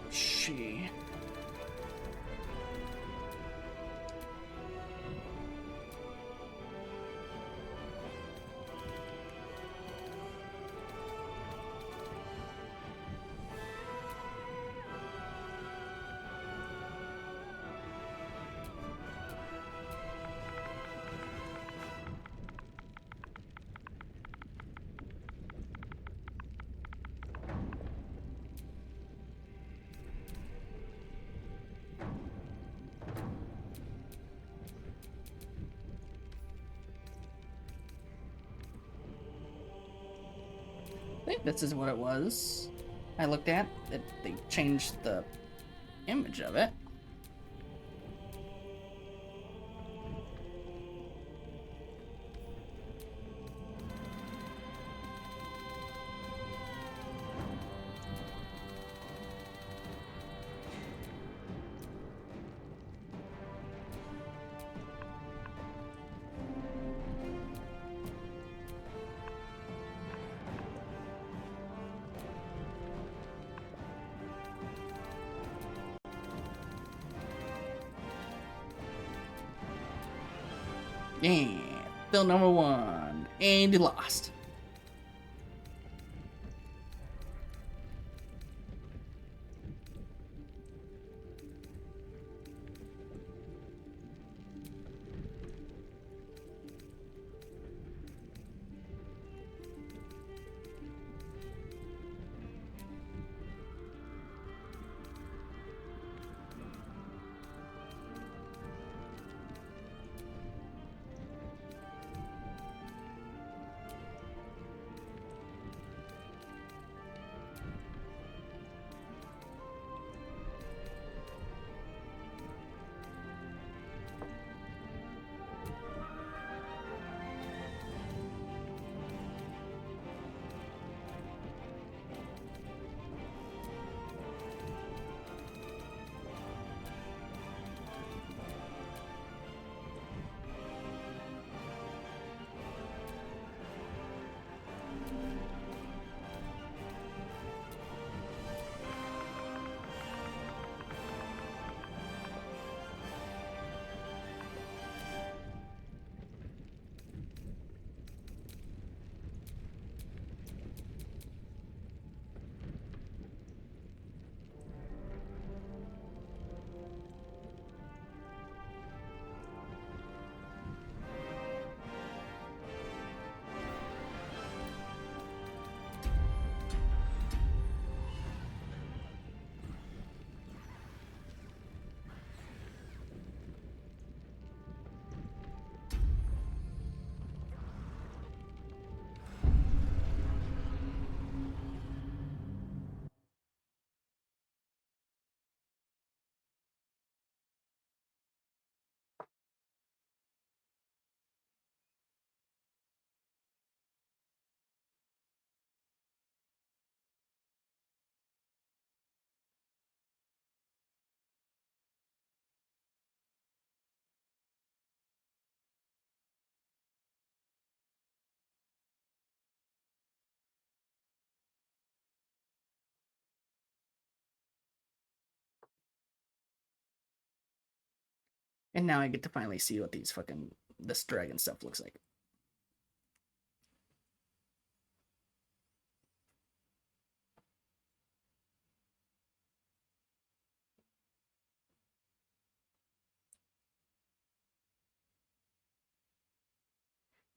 She. I think this is what it was. I looked at it. They changed the image of it. Yeah, still number one. And he lost. And now I get to finally see what this dragon stuff looks like.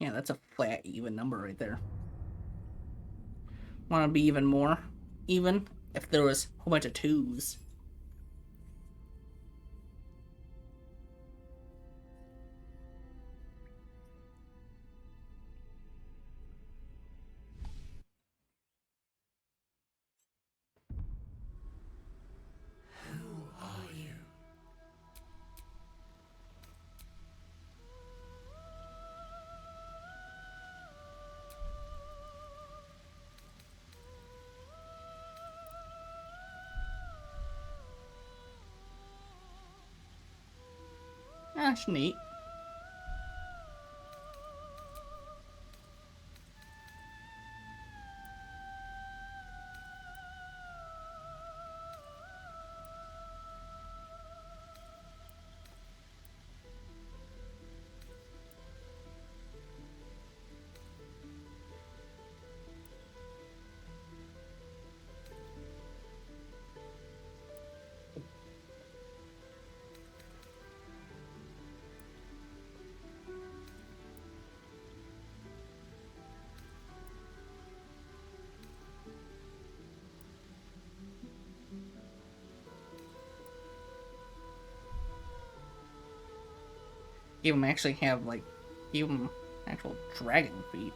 Yeah, that's a flat, even number right there. Want to be even more even if there was a whole bunch of 2s. Who are you? That's neat. Even actually have like even actual dragon feet.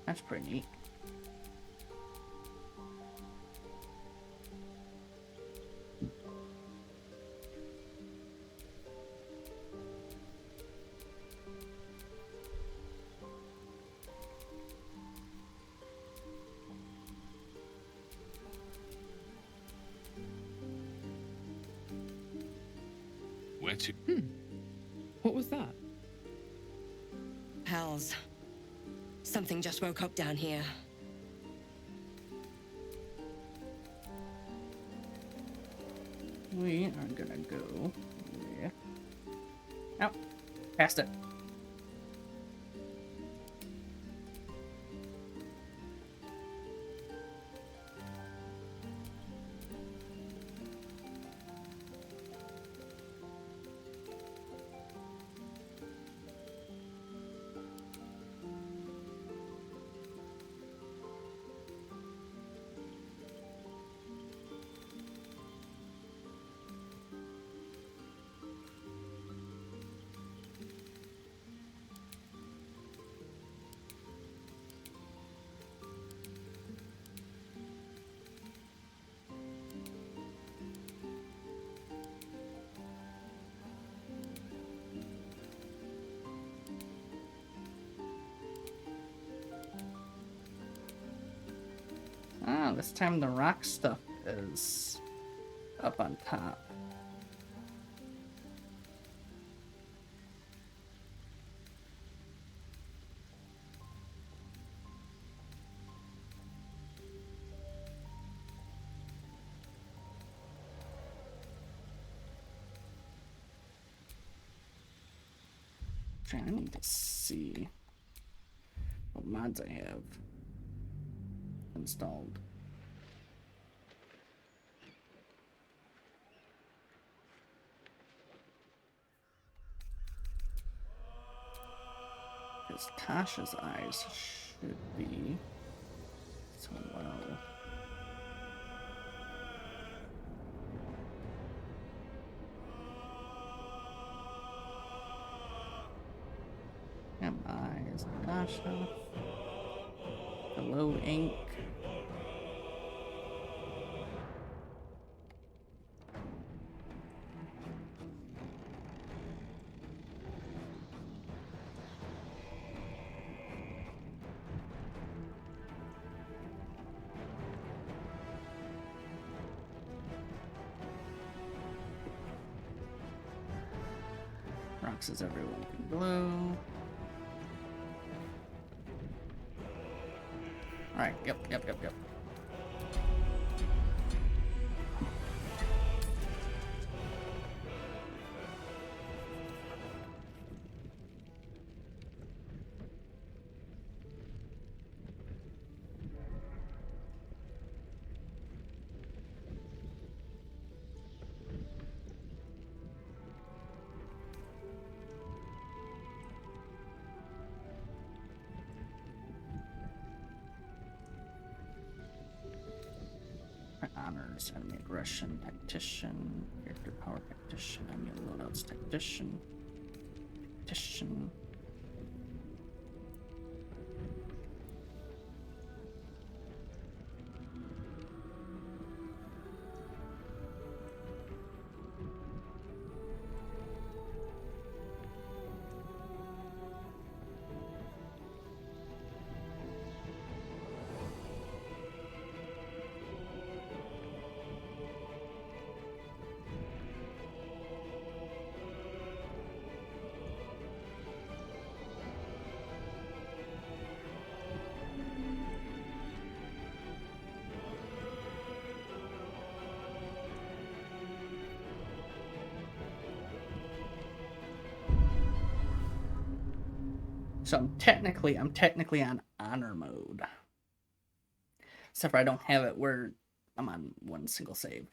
That's pretty neat. Where to? What was that? Pals, something just woke up down here. We are gonna go with... Oh, passed it. Oh, this time the rock stuff is up on top. I need to see what mods I have installed. Because Tasha's eyes should be so low. Eyes, Tasha. Hello, ink. Rocks is everyone can glue. Alright, yep. Honors, enemy aggression, tactician, character power tactician, enemy loadouts tactician. So I'm technically on honor mode. Except for I don't have it where I'm on one single save.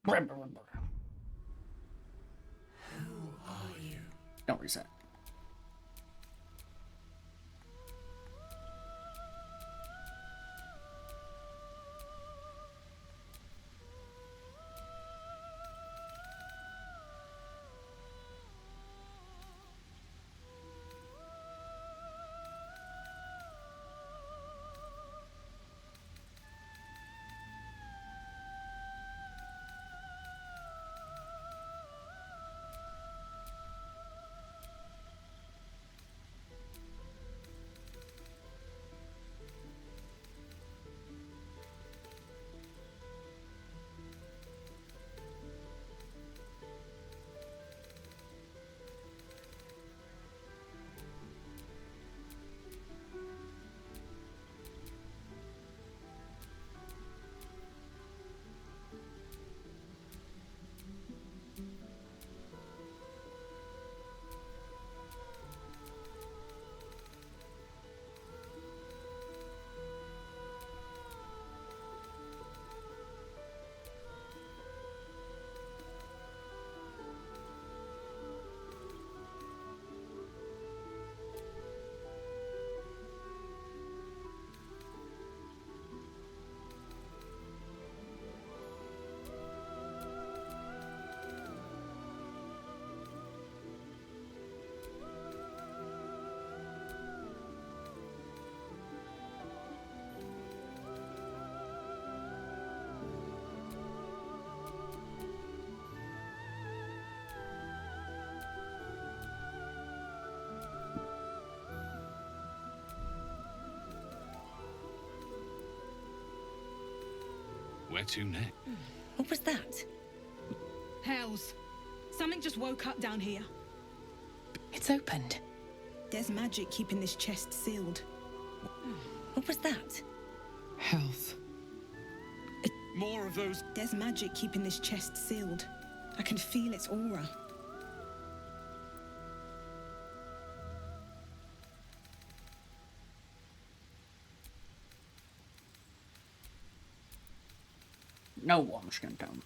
Who are you? Don't reset. Where to next? What was that? Hells. Something just woke up down here. It's opened. There's magic keeping this chest sealed. What was that? Health. More of those. There's magic keeping this chest sealed. I can feel its aura. No warm skin tone.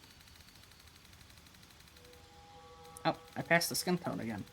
Oh, I passed the skin tone again.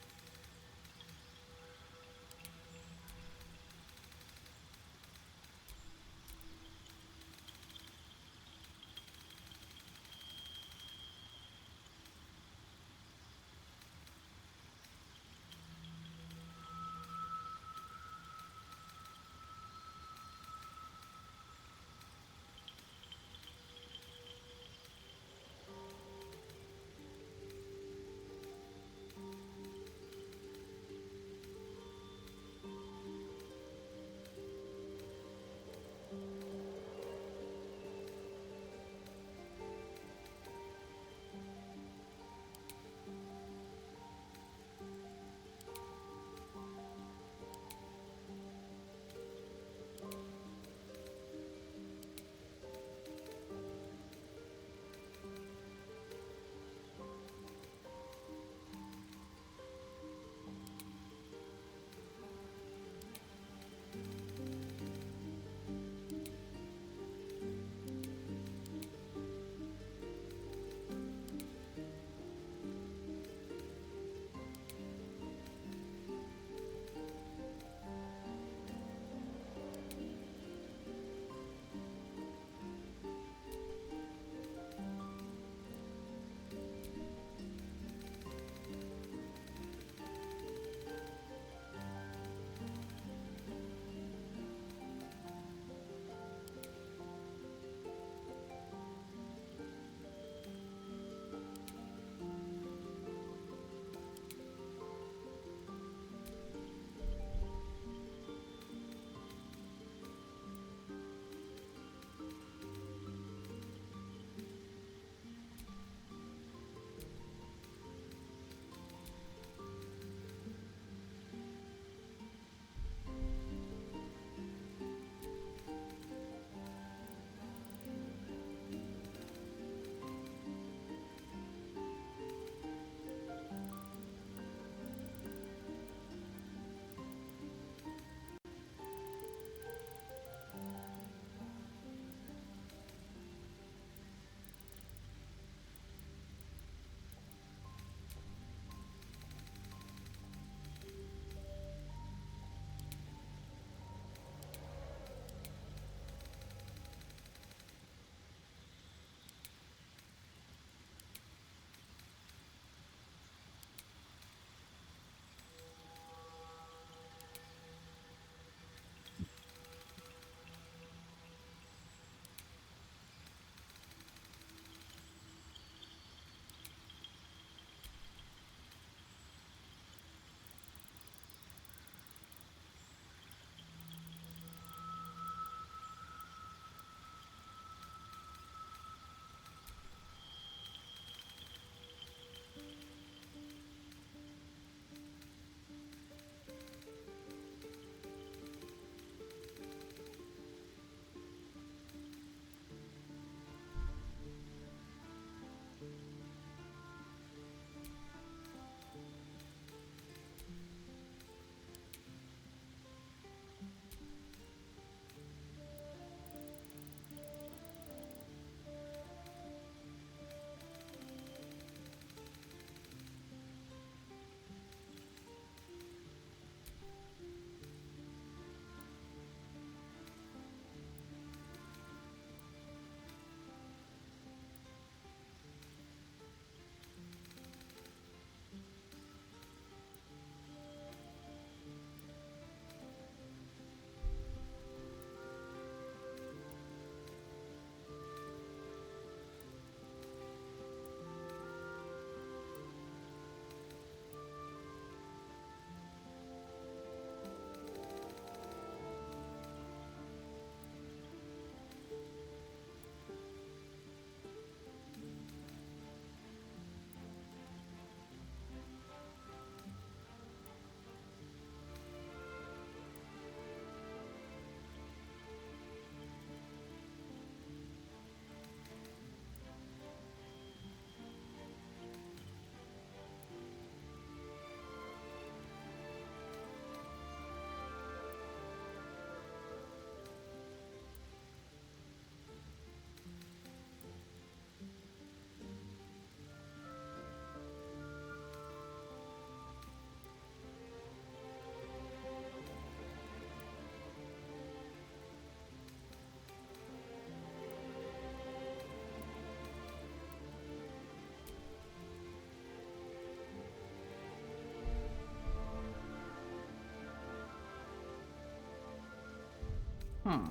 Hmm.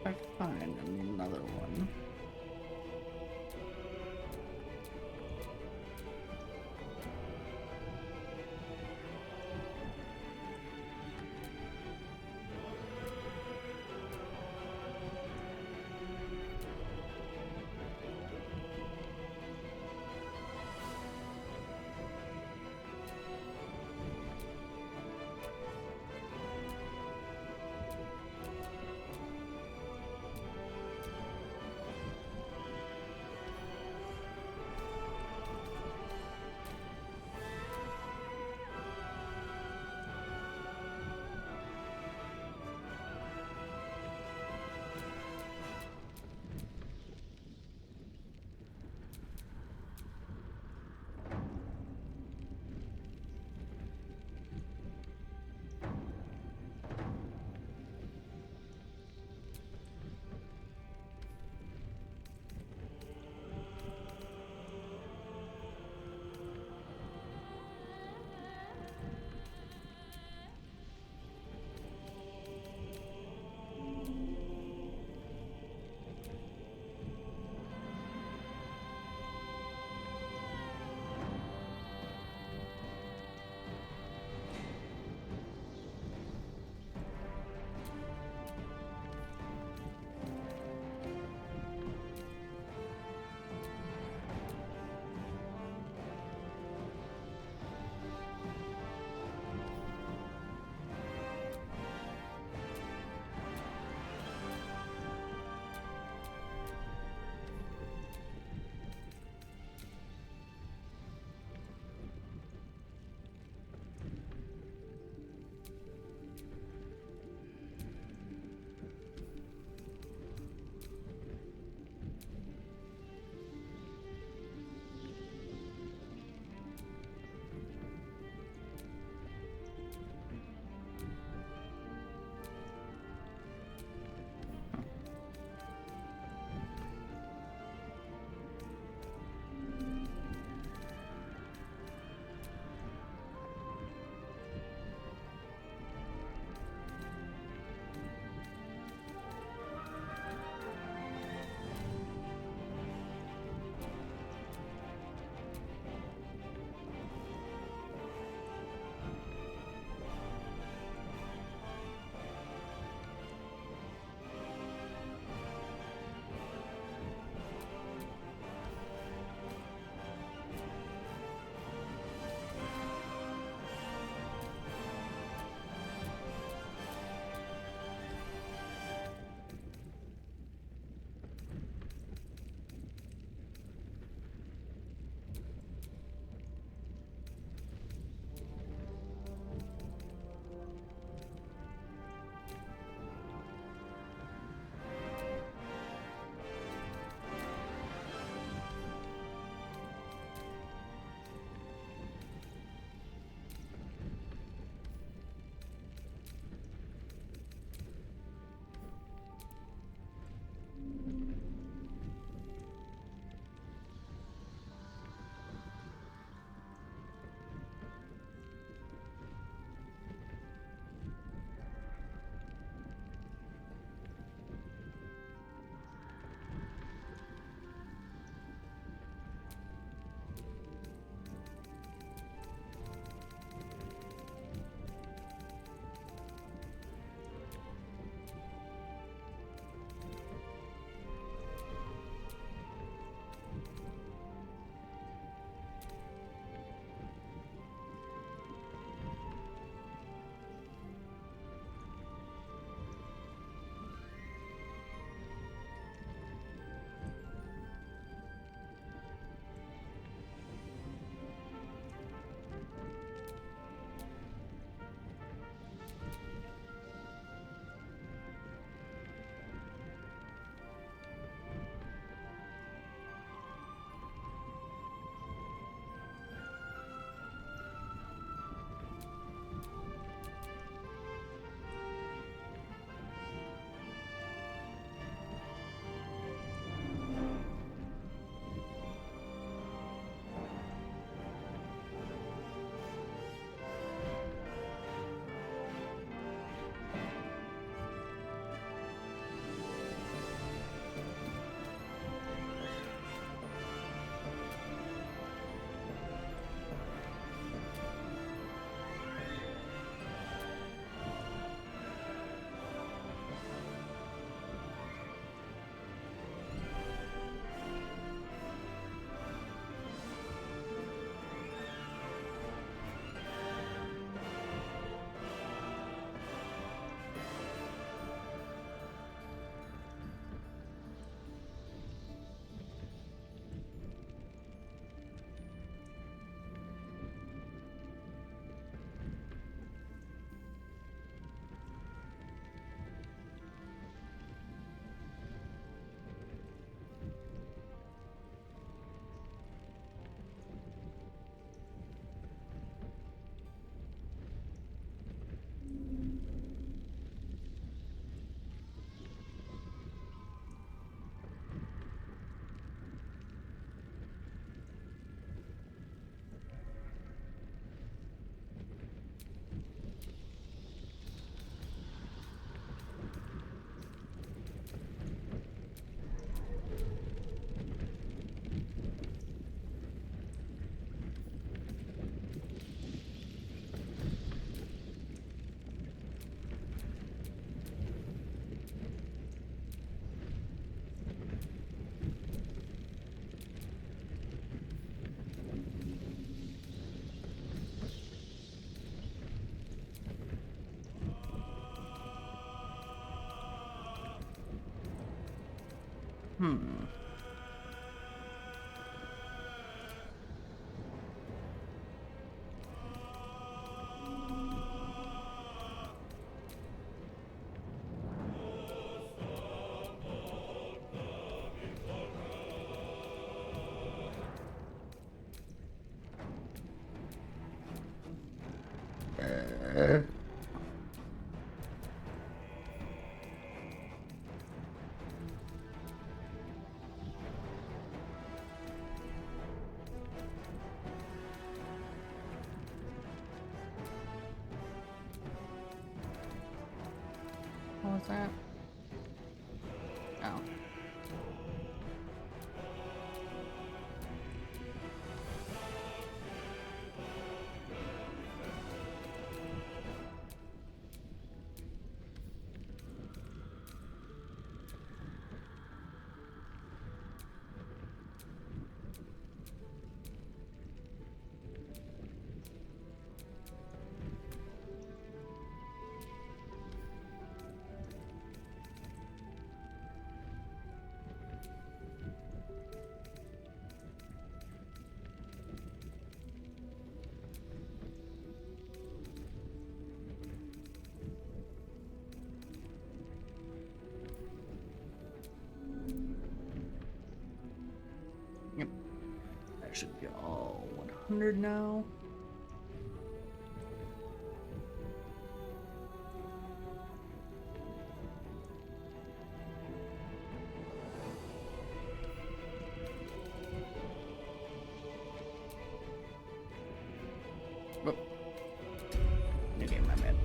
I find another one. Hmm. What was that? Oh. Yep. That should be all 100 now. Whoop. New game, my bad.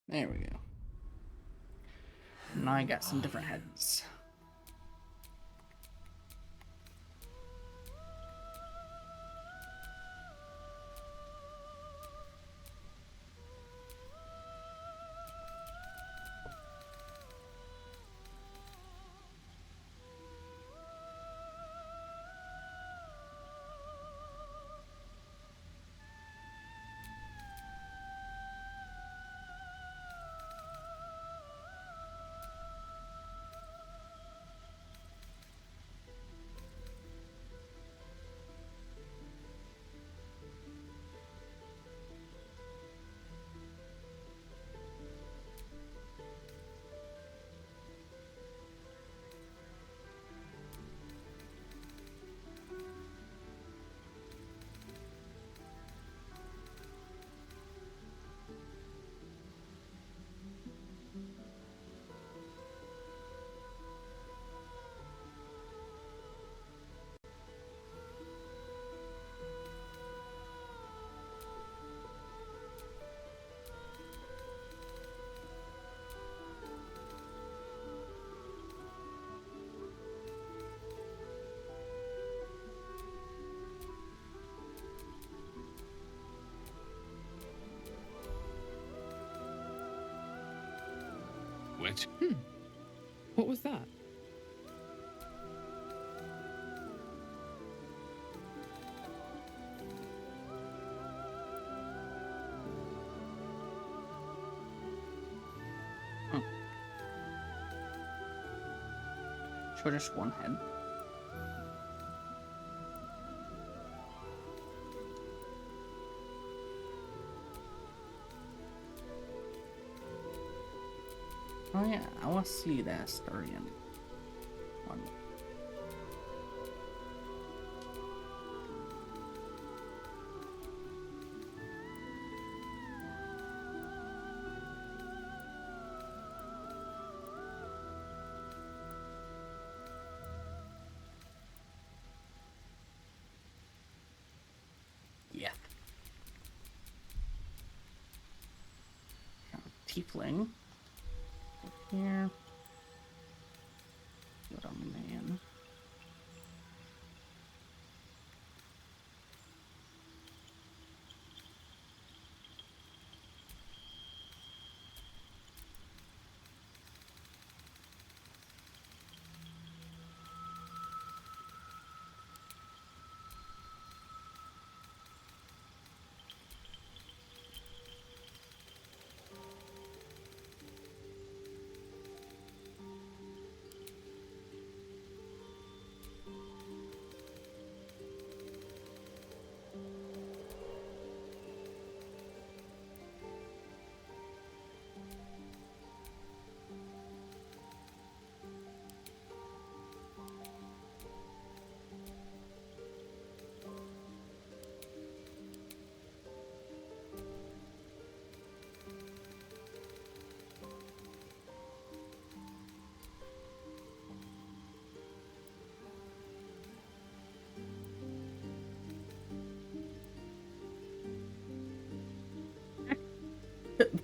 There we go. Now I got some different heads. What? What was that? So just one head. Oh yeah, I want to see that Asturian one. Yeah. Tiefling. Here. What a man.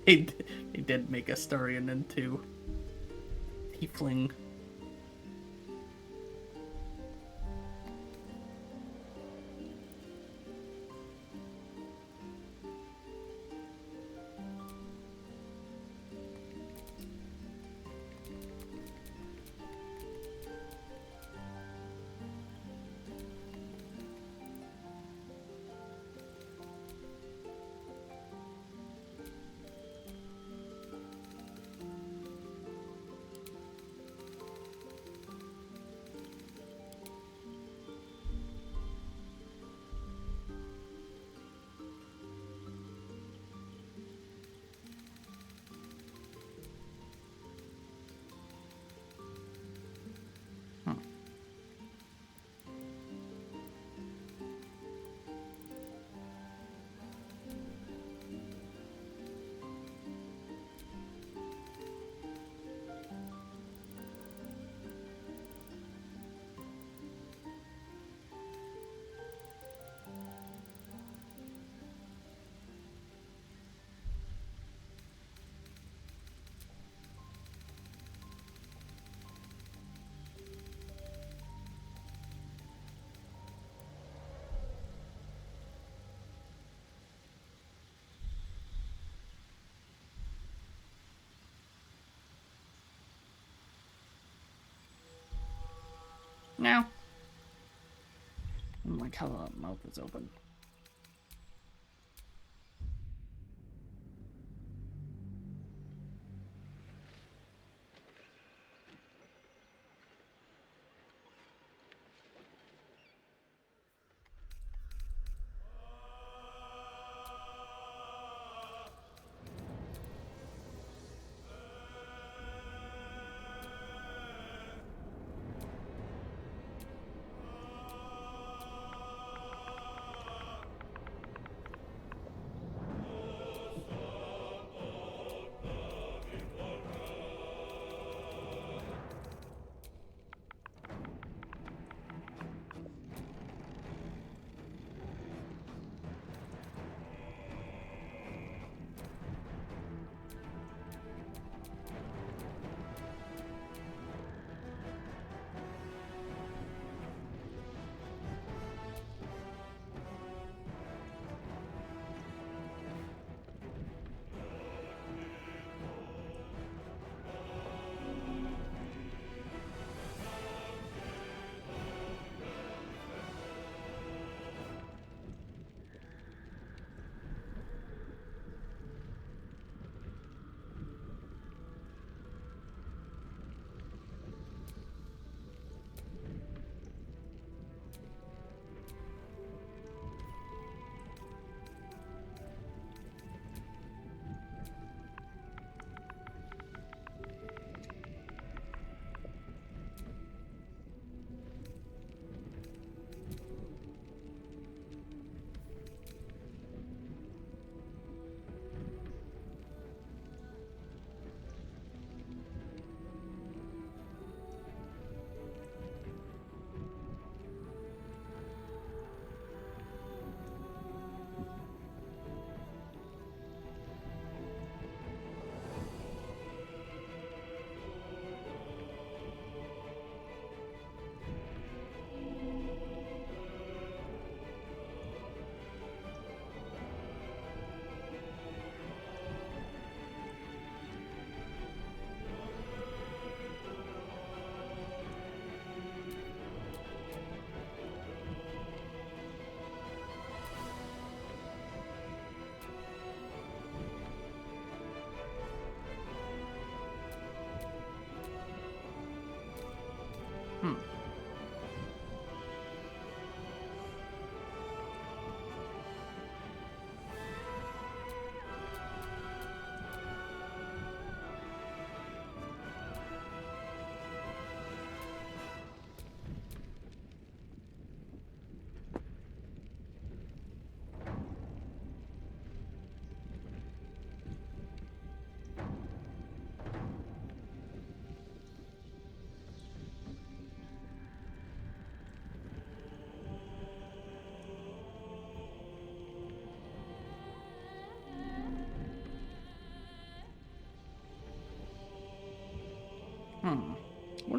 they did make Asturian into Tiefling. Now. I like how the mouth is open.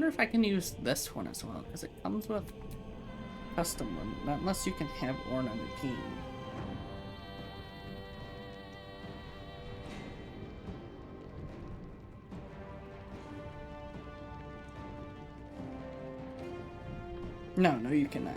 wonder if I can use this one as well, because it comes with custom one, not unless you can have Orn on your team. No, you cannot.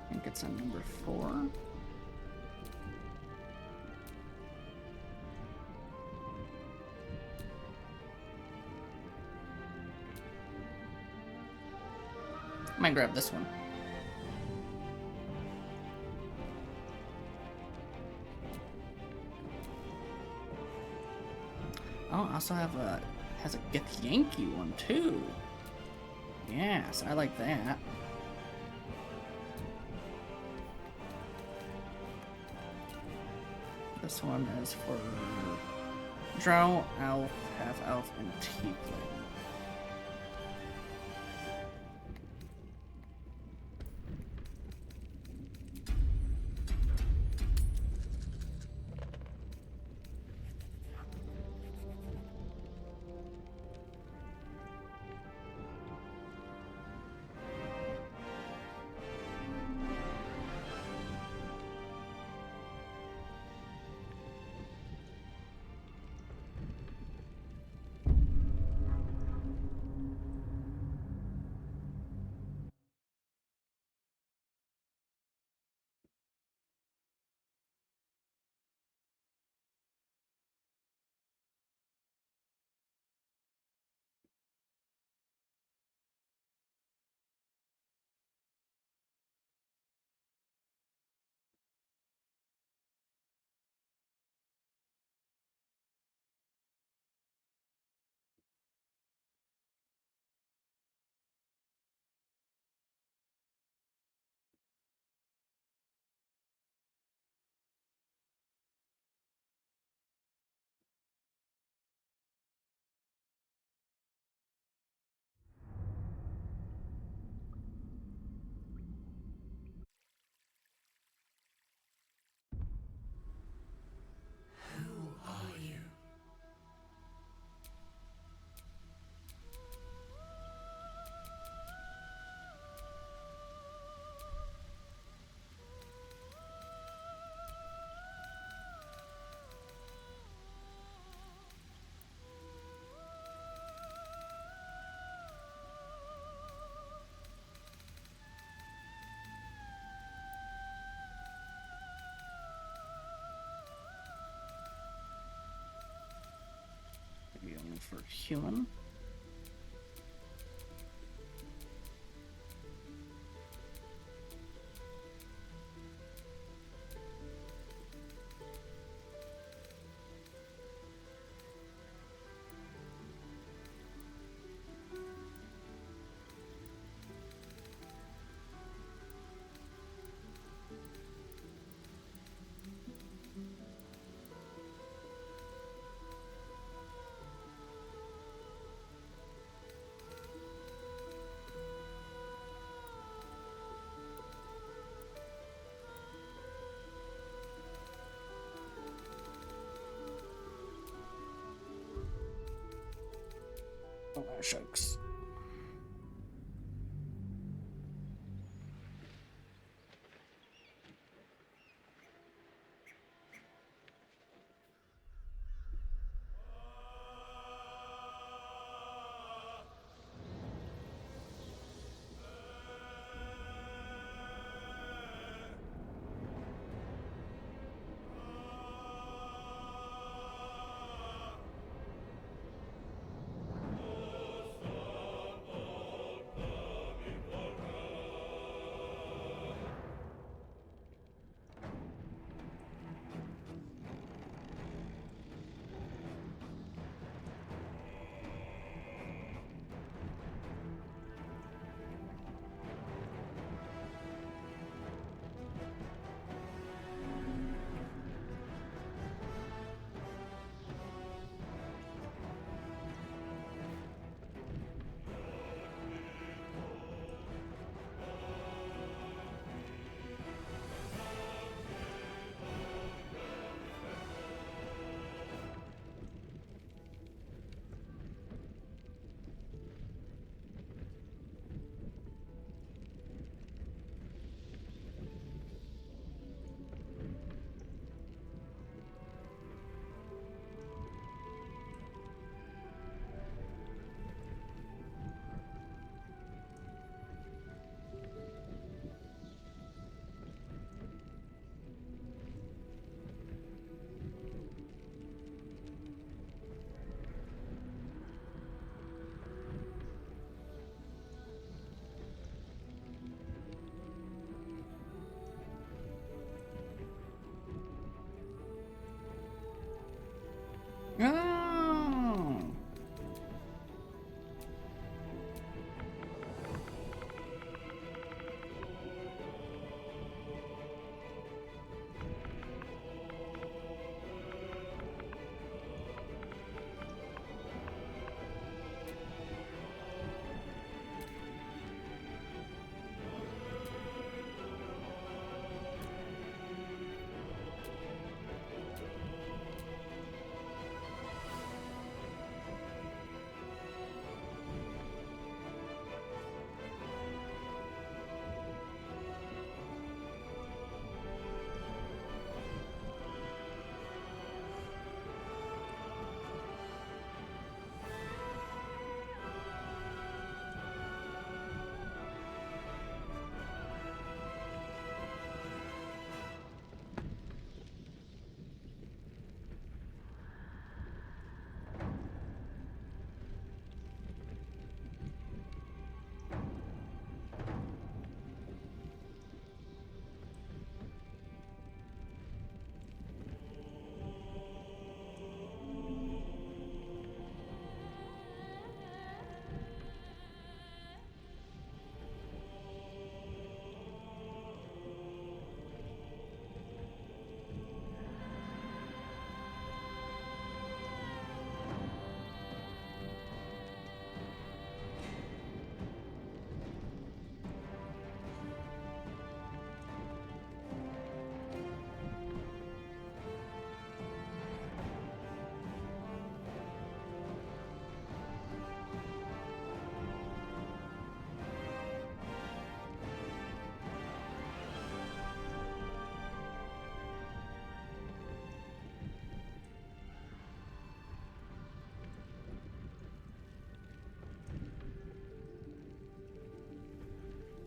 I think it's on number 4. I might grab this one. Oh, I also have has a Get Yankee one too. Yes, I like that. This one is for Drow, Elf, Half Elf, and Tiefling. Maybe only for human. Oh, shucks.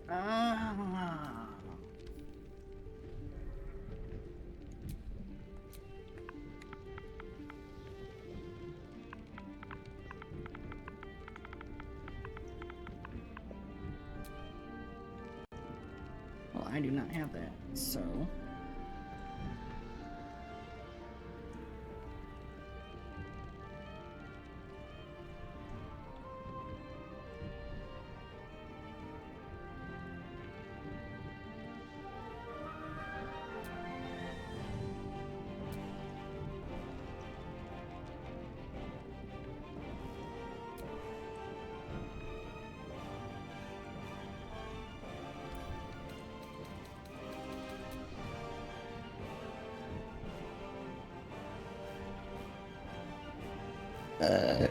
Ah. Well, I do not have that, so... Uh...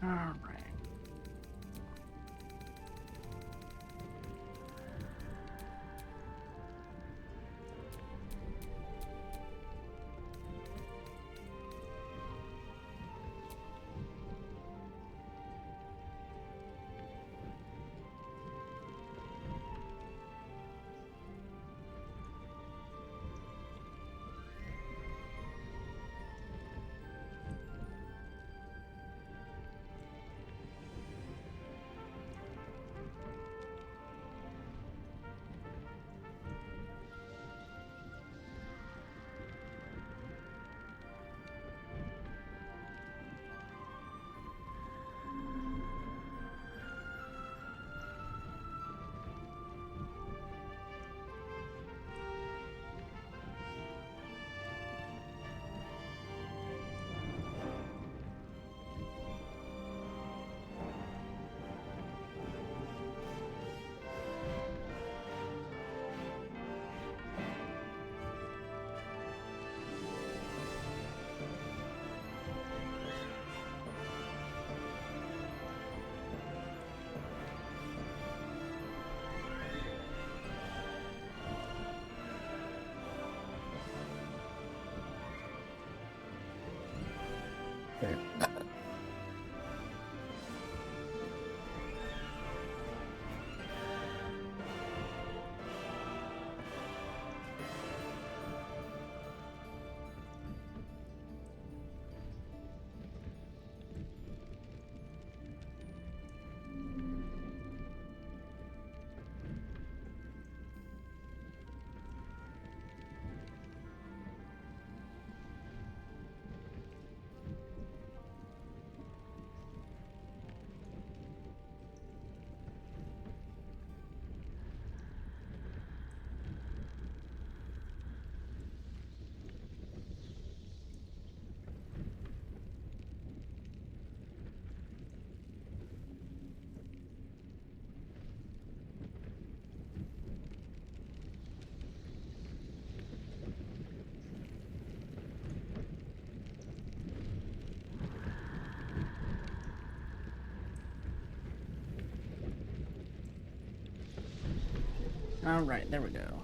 All right. All right, there we go.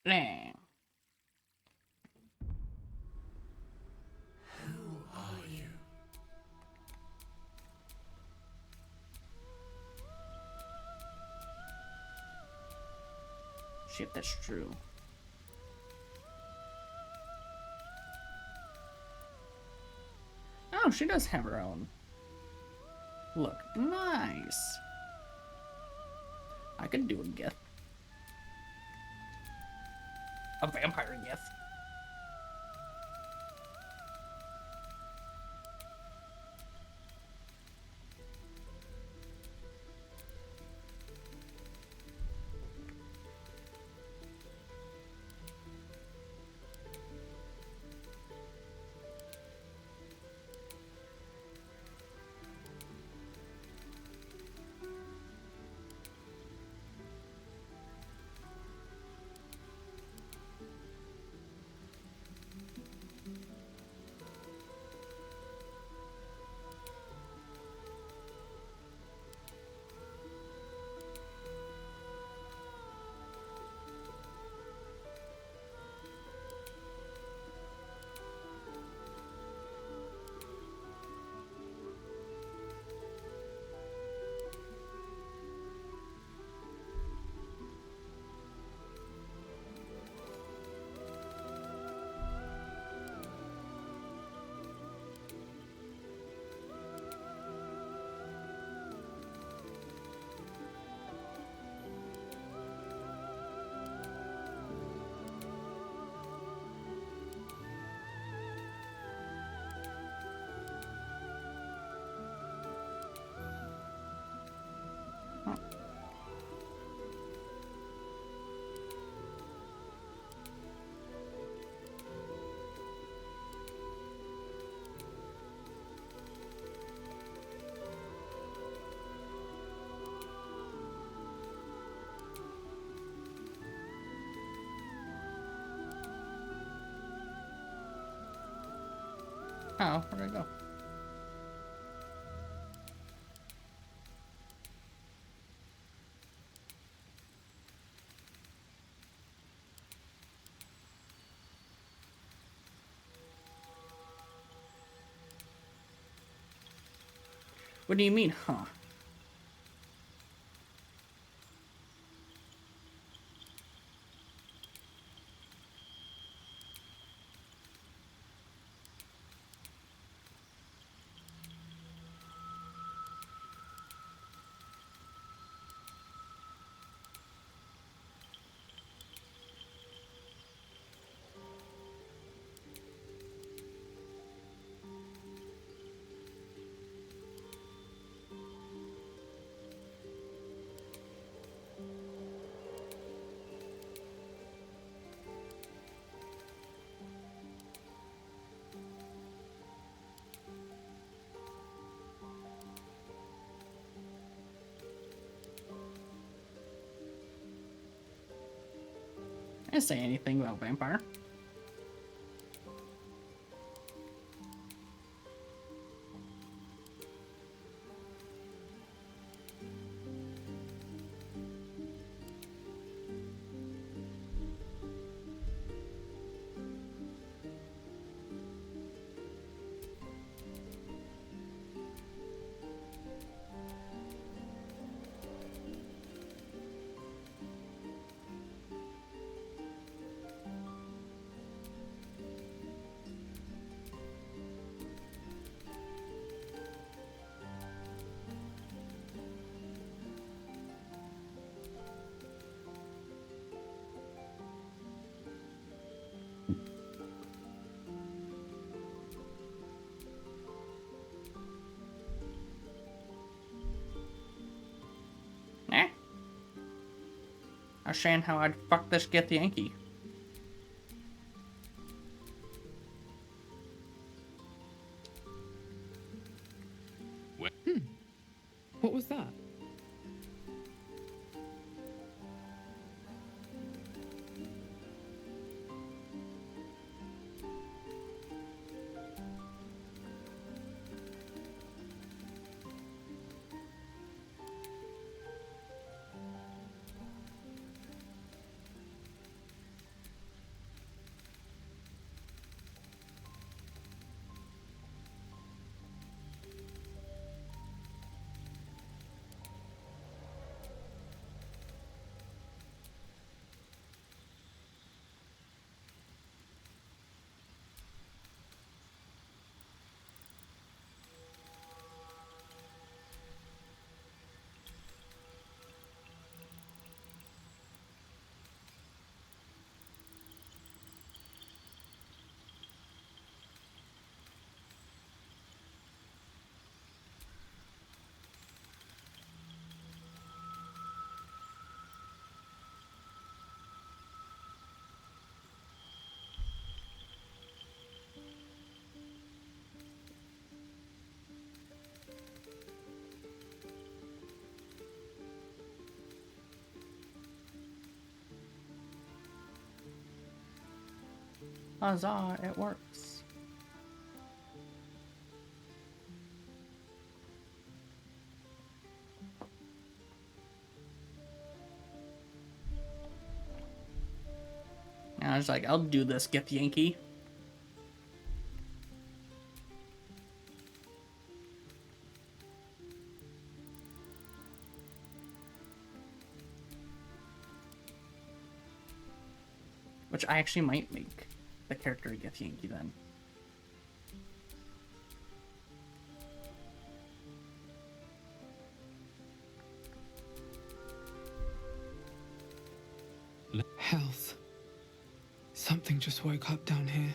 Nah. Who are you? Shit, that's true. Oh, she does have her own. Look, nice. I could do a gift. A vampire gift. Oh, where'd I go? What do you mean, huh? I didn't say anything about vampire. Eh? I'll show how I'd fuck this get Yankee. What was that? Huzzah, it works. And I was like, I'll do this, Get Yankee. Which I actually might make the character Get Yankee then. Health. Something just woke up down here.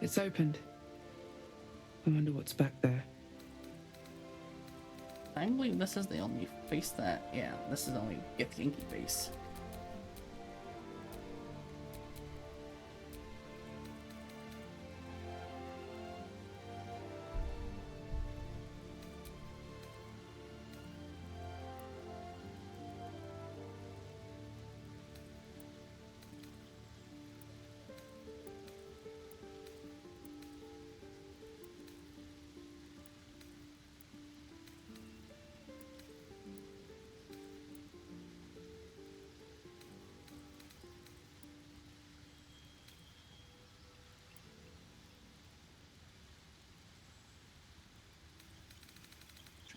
It's opened. I wonder what's back there. I believe this is the only face that, yeah, this is the only Get Yankee face.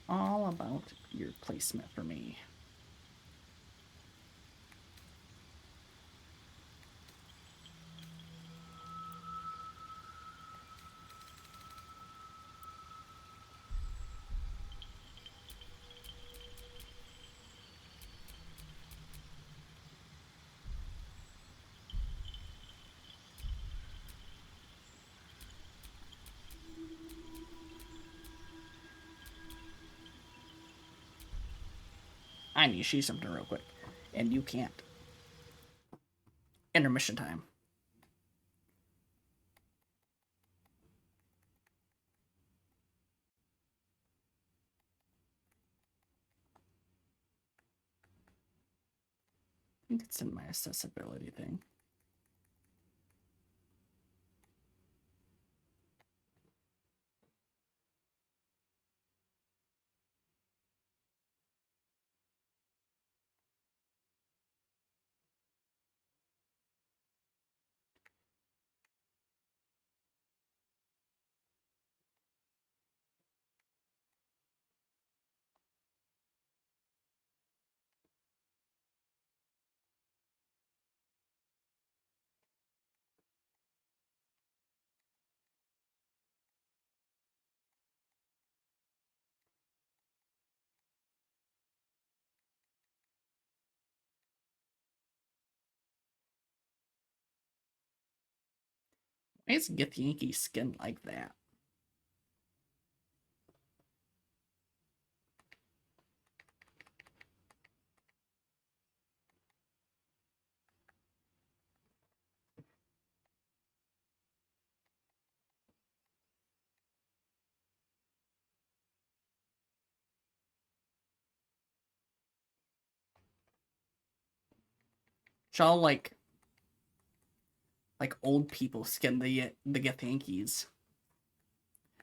All about your placement for me. I need to see something real quick, and you can't. Intermission time. I think it's in my accessibility thing. Why is Githyanki skin like that? It's all like old people skin, the Githyankies.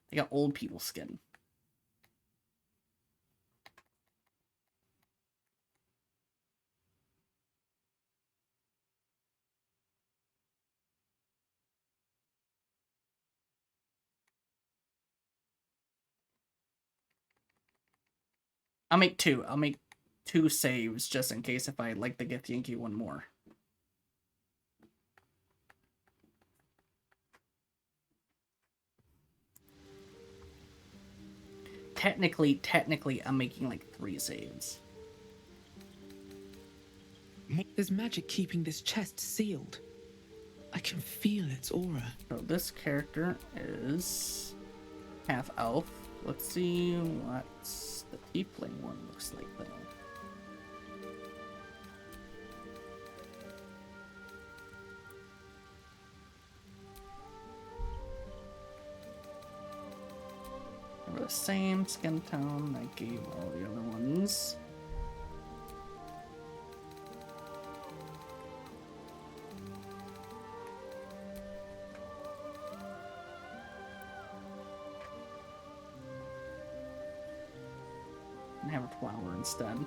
They got old people skin. I'll make two. I'll make 2 saves just in case if I like the Githyanki one more. Technically, I'm making like 3 saves. There's magic keeping this chest sealed. I can feel its aura. So this character is half elf. Let's see what the tiefling one looks like though. We're the same skin tone I gave all the other ones. And have a flower instead.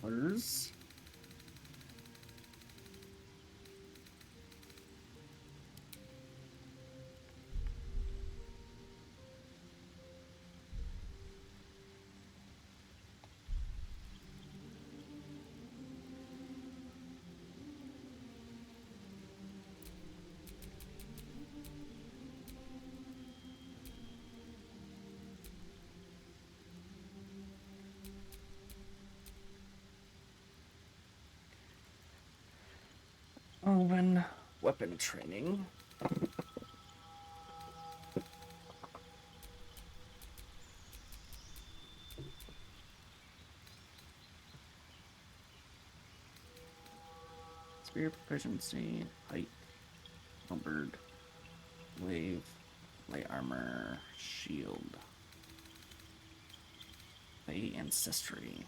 Colors. Open weapon training. Spear proficiency, height, numbered, wave, light armor, shield, Fey ancestry.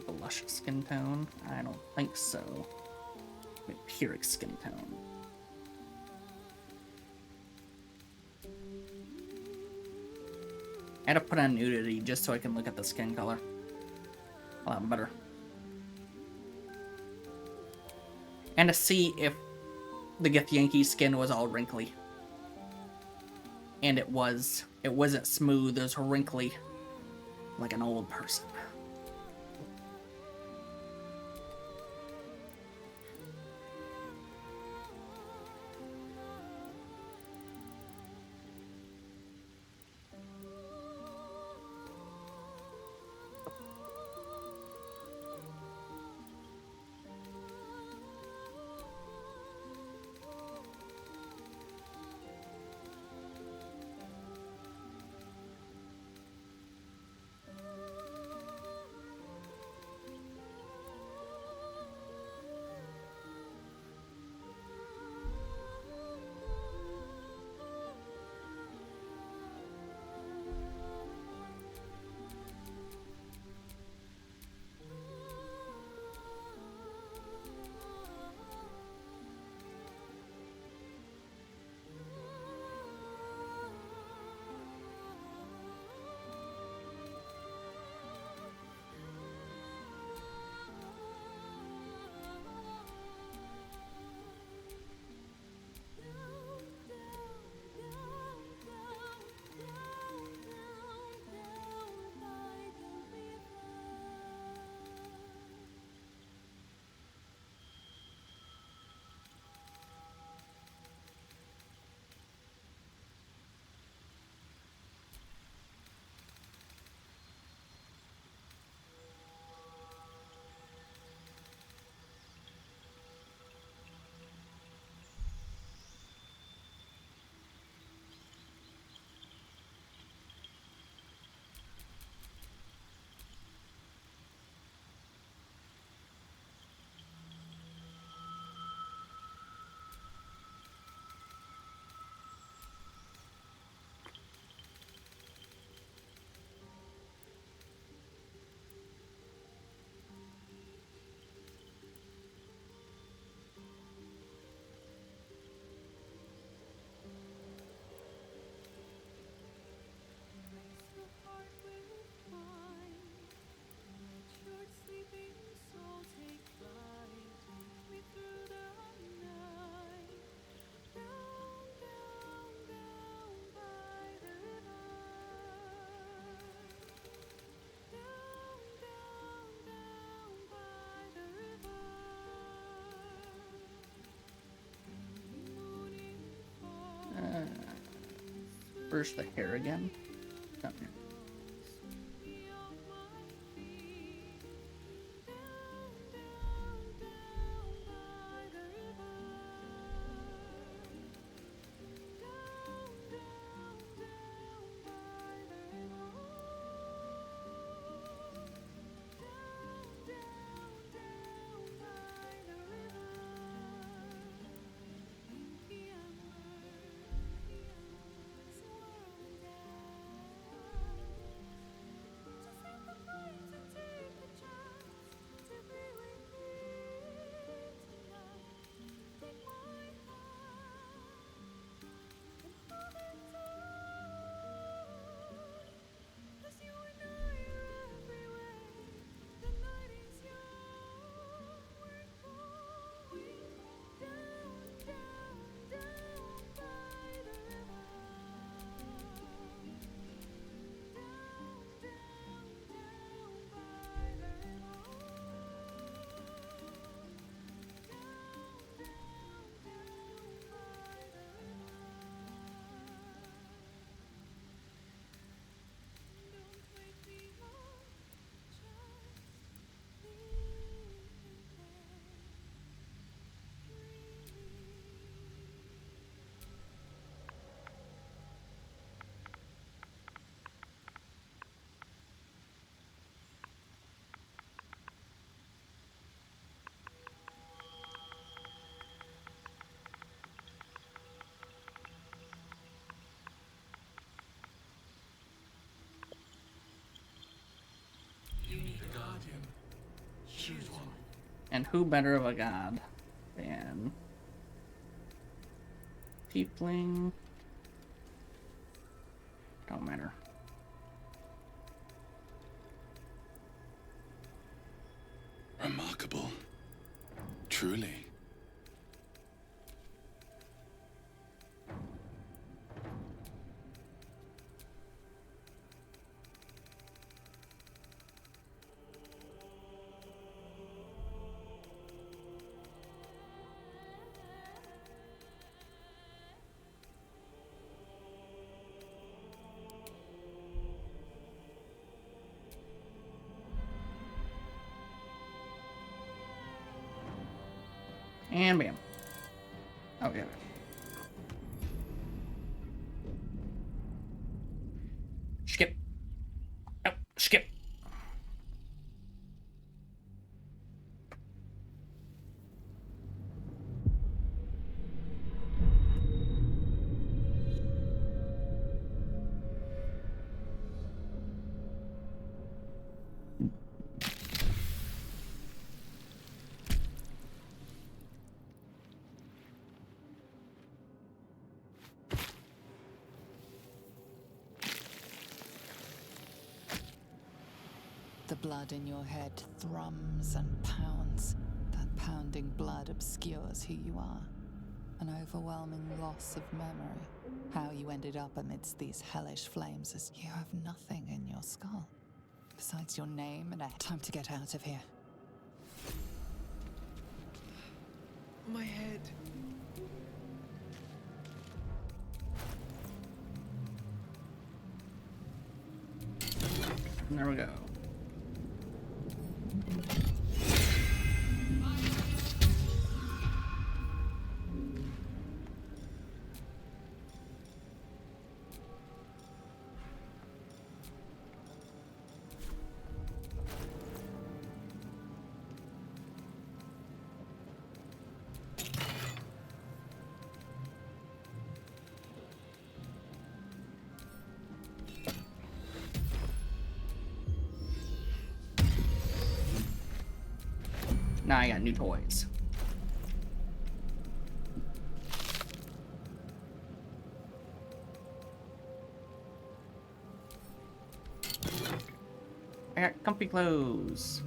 Blush skin tone? I don't think so. Vampiric skin tone. I had to put on nudity just so I can look at the skin color. A lot better. And to see if the Githyanki skin was all wrinkly. And it wasn't smooth, it was wrinkly, like an old person. Where's the hair again? Down here. And who better of a god than Tiefling? Don't matter. Remarkable. Truly. And bam. Oh, yeah. Skip. Oh, skip. The blood in your head thrums and pounds. That pounding blood obscures who you are. An overwhelming loss of memory. How you ended up amidst these hellish flames as you have nothing in your skull. Besides your name and a time to get out of here. My head. And there we go. Now I got new toys. I got comfy clothes.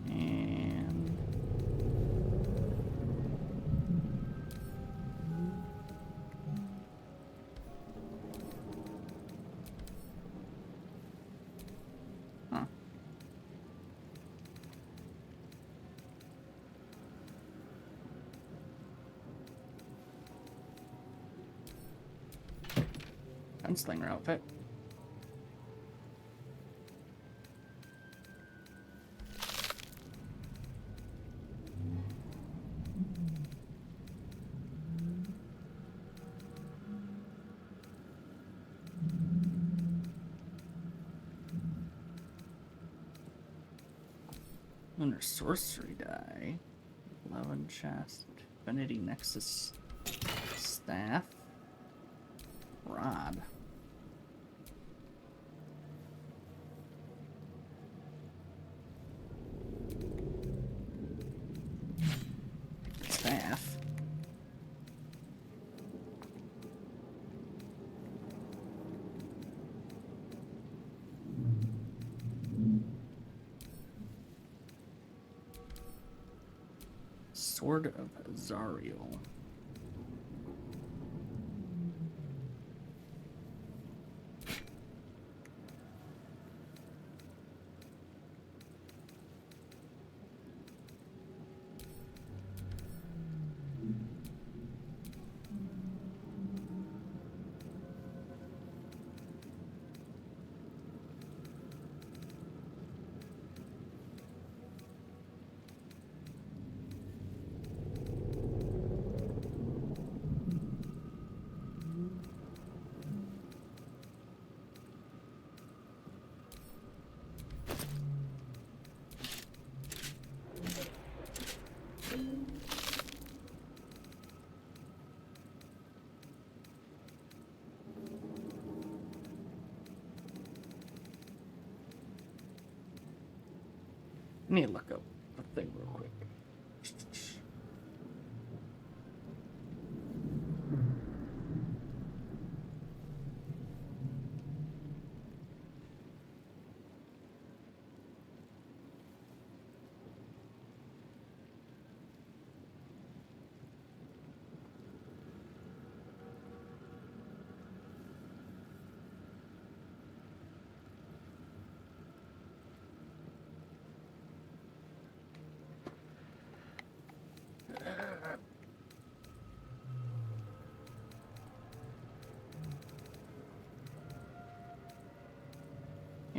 And huh. Gunslinger outfit. Lunar sorcery die. 11 chest. Divinity Nexus staff. Rod. Staff. Sword of Zariel. Let me look up the thing real quick.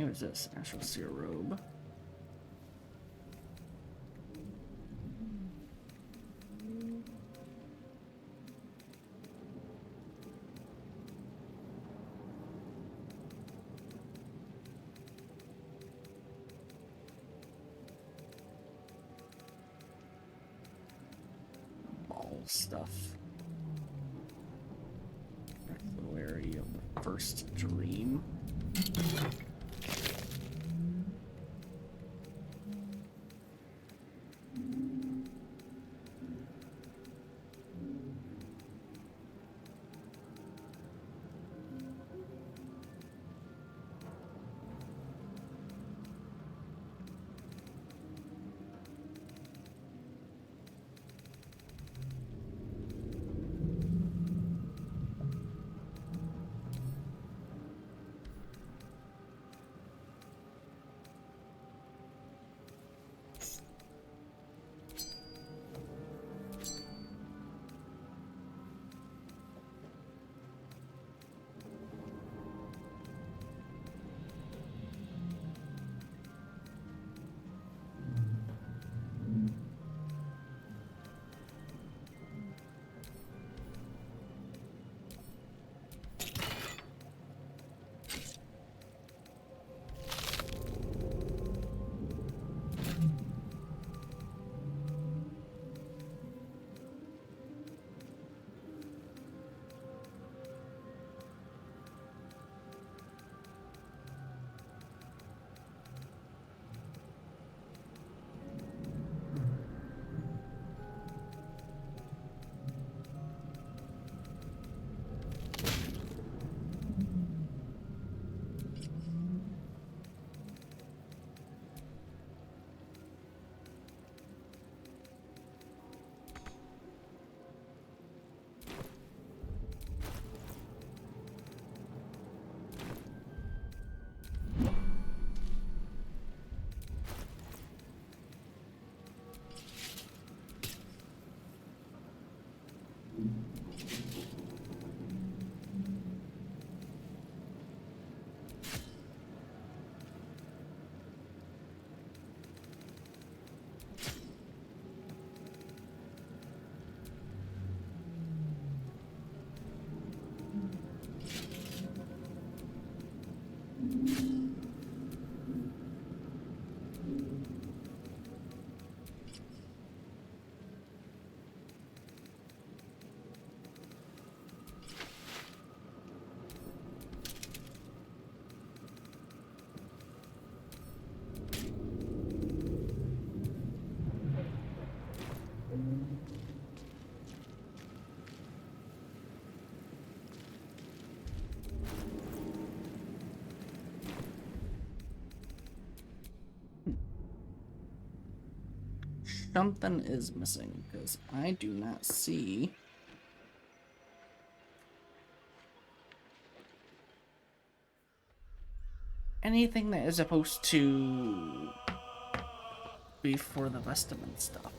It was this Astral Seer robe. Ball stuff. Wary of the first dream. Something is missing because I do not see anything that is supposed to be for the vestment stuff.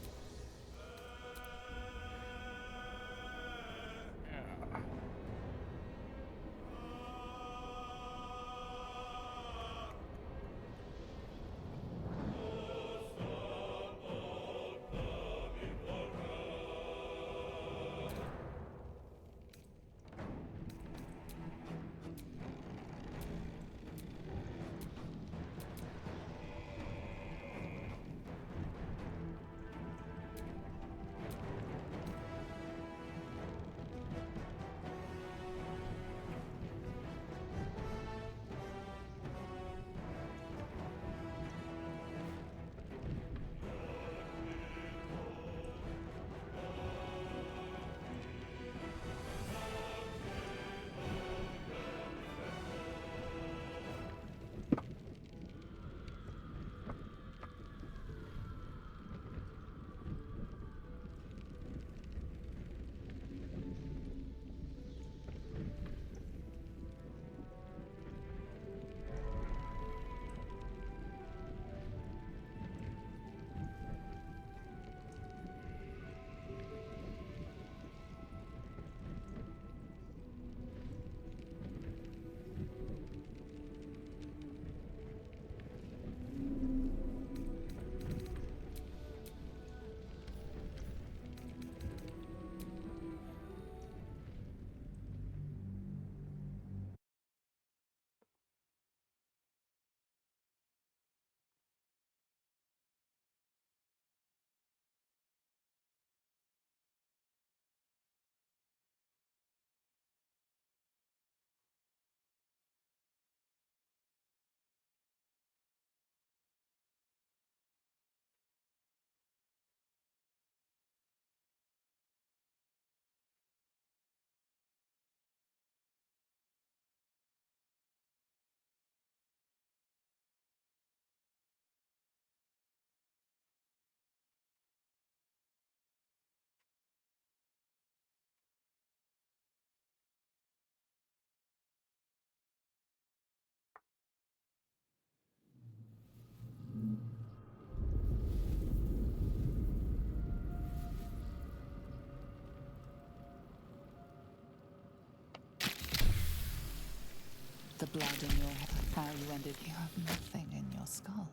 the blood in your how you ended. You have nothing in your skull.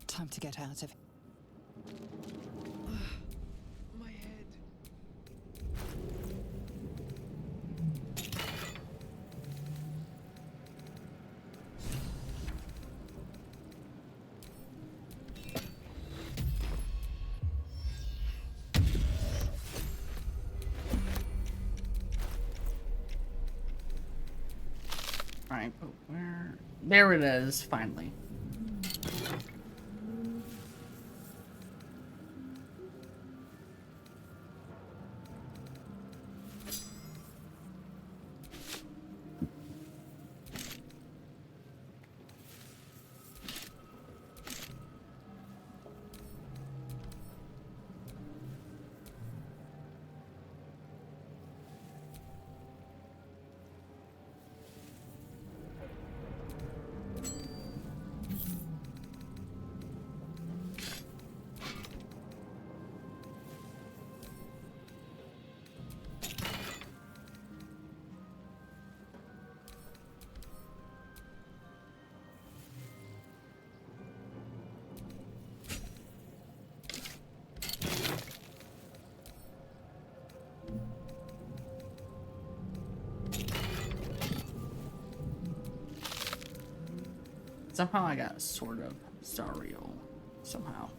Time to get out of. My head. Alright, but where... There it is, finally. Somehow I got sort of Zariel. Somehow.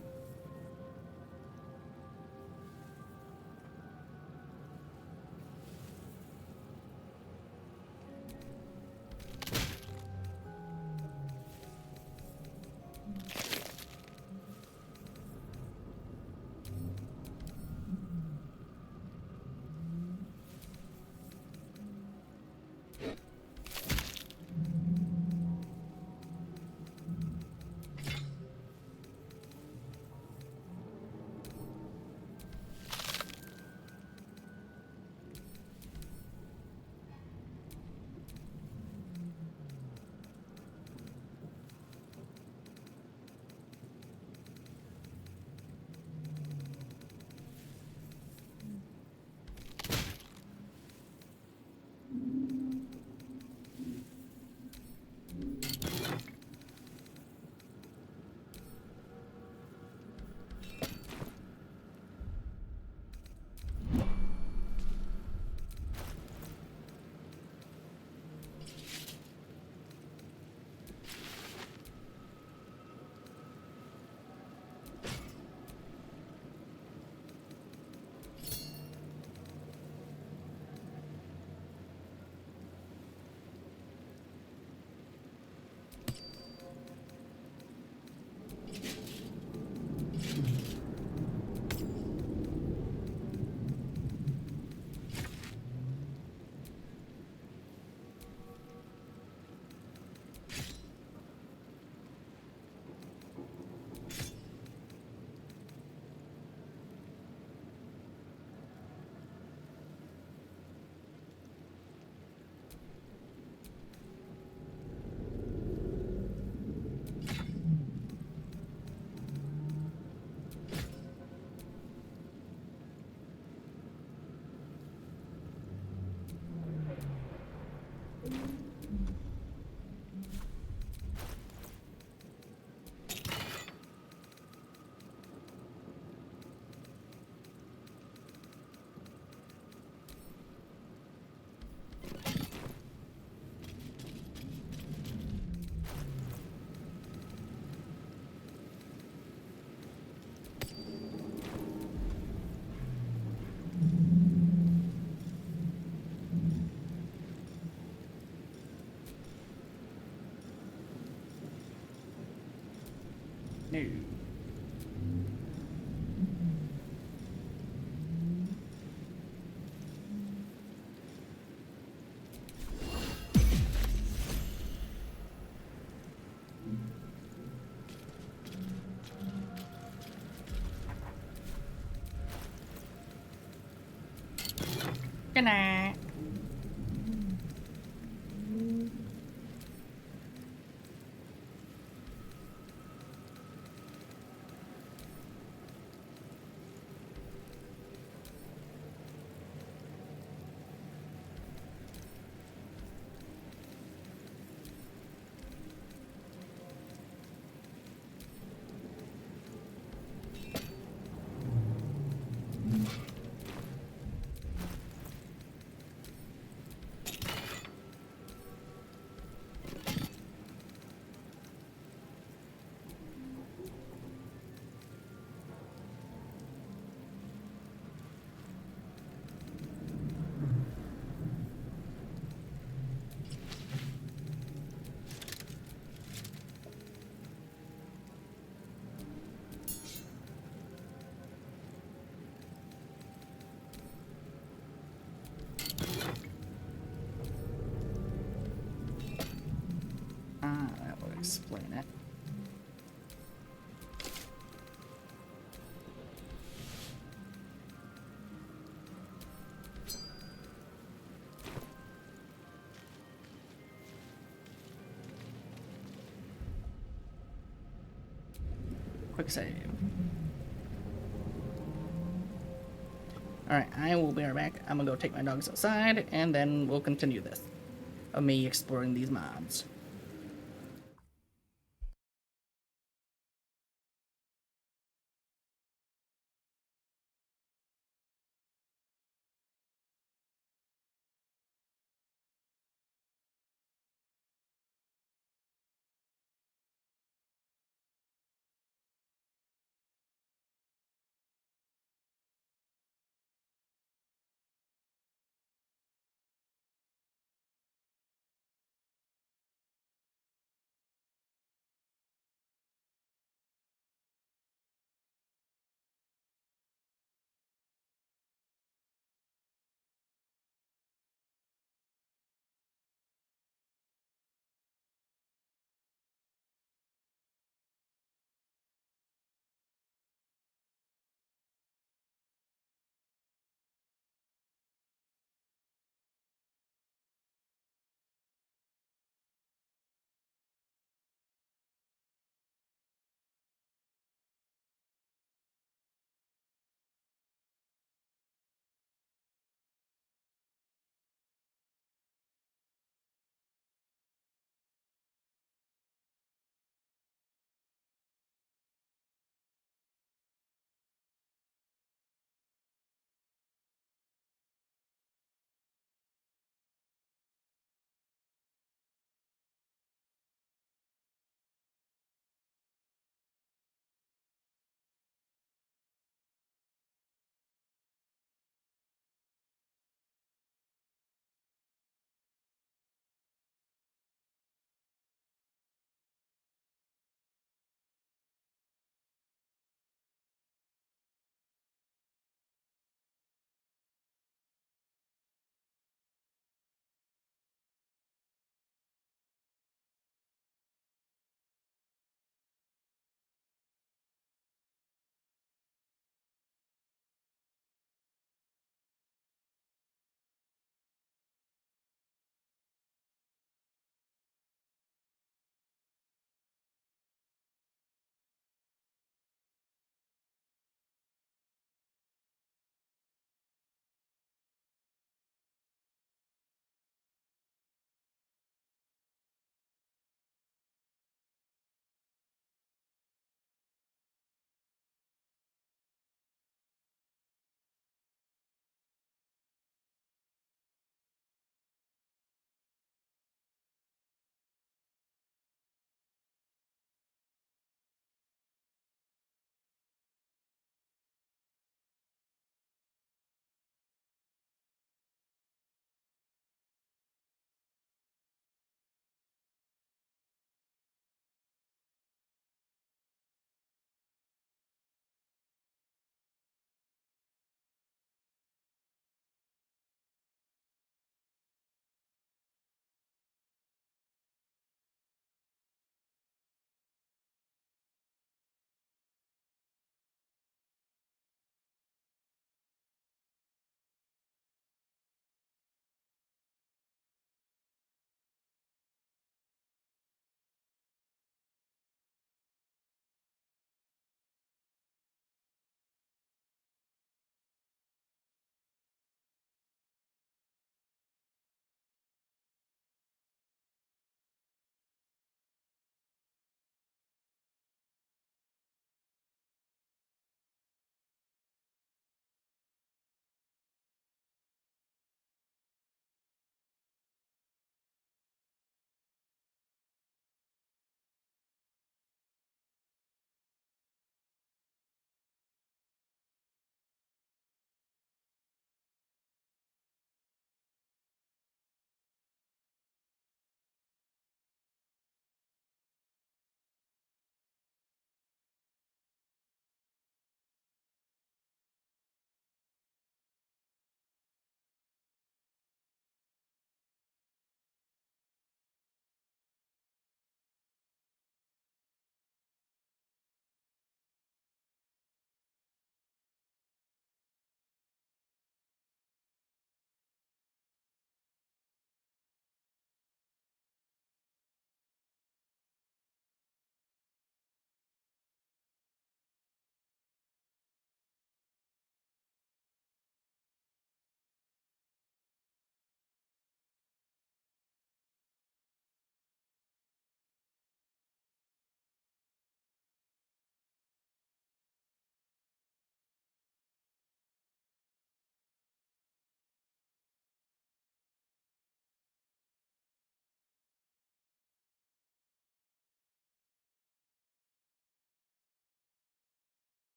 No. Good night. explain it. Quick save. Alright, I will be right back. I'm gonna go take my dogs outside, and then we'll continue this. Of me exploring these mobs.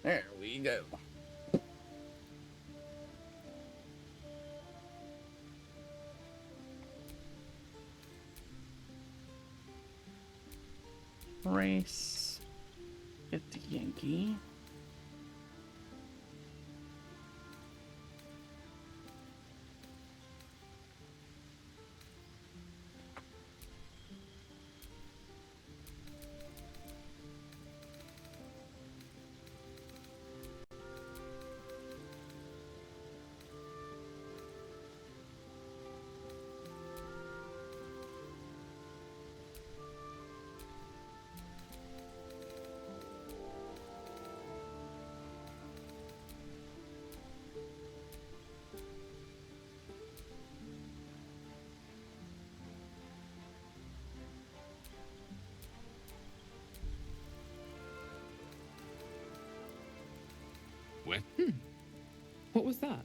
There we go. Race. Get the Yankee. What? What was that?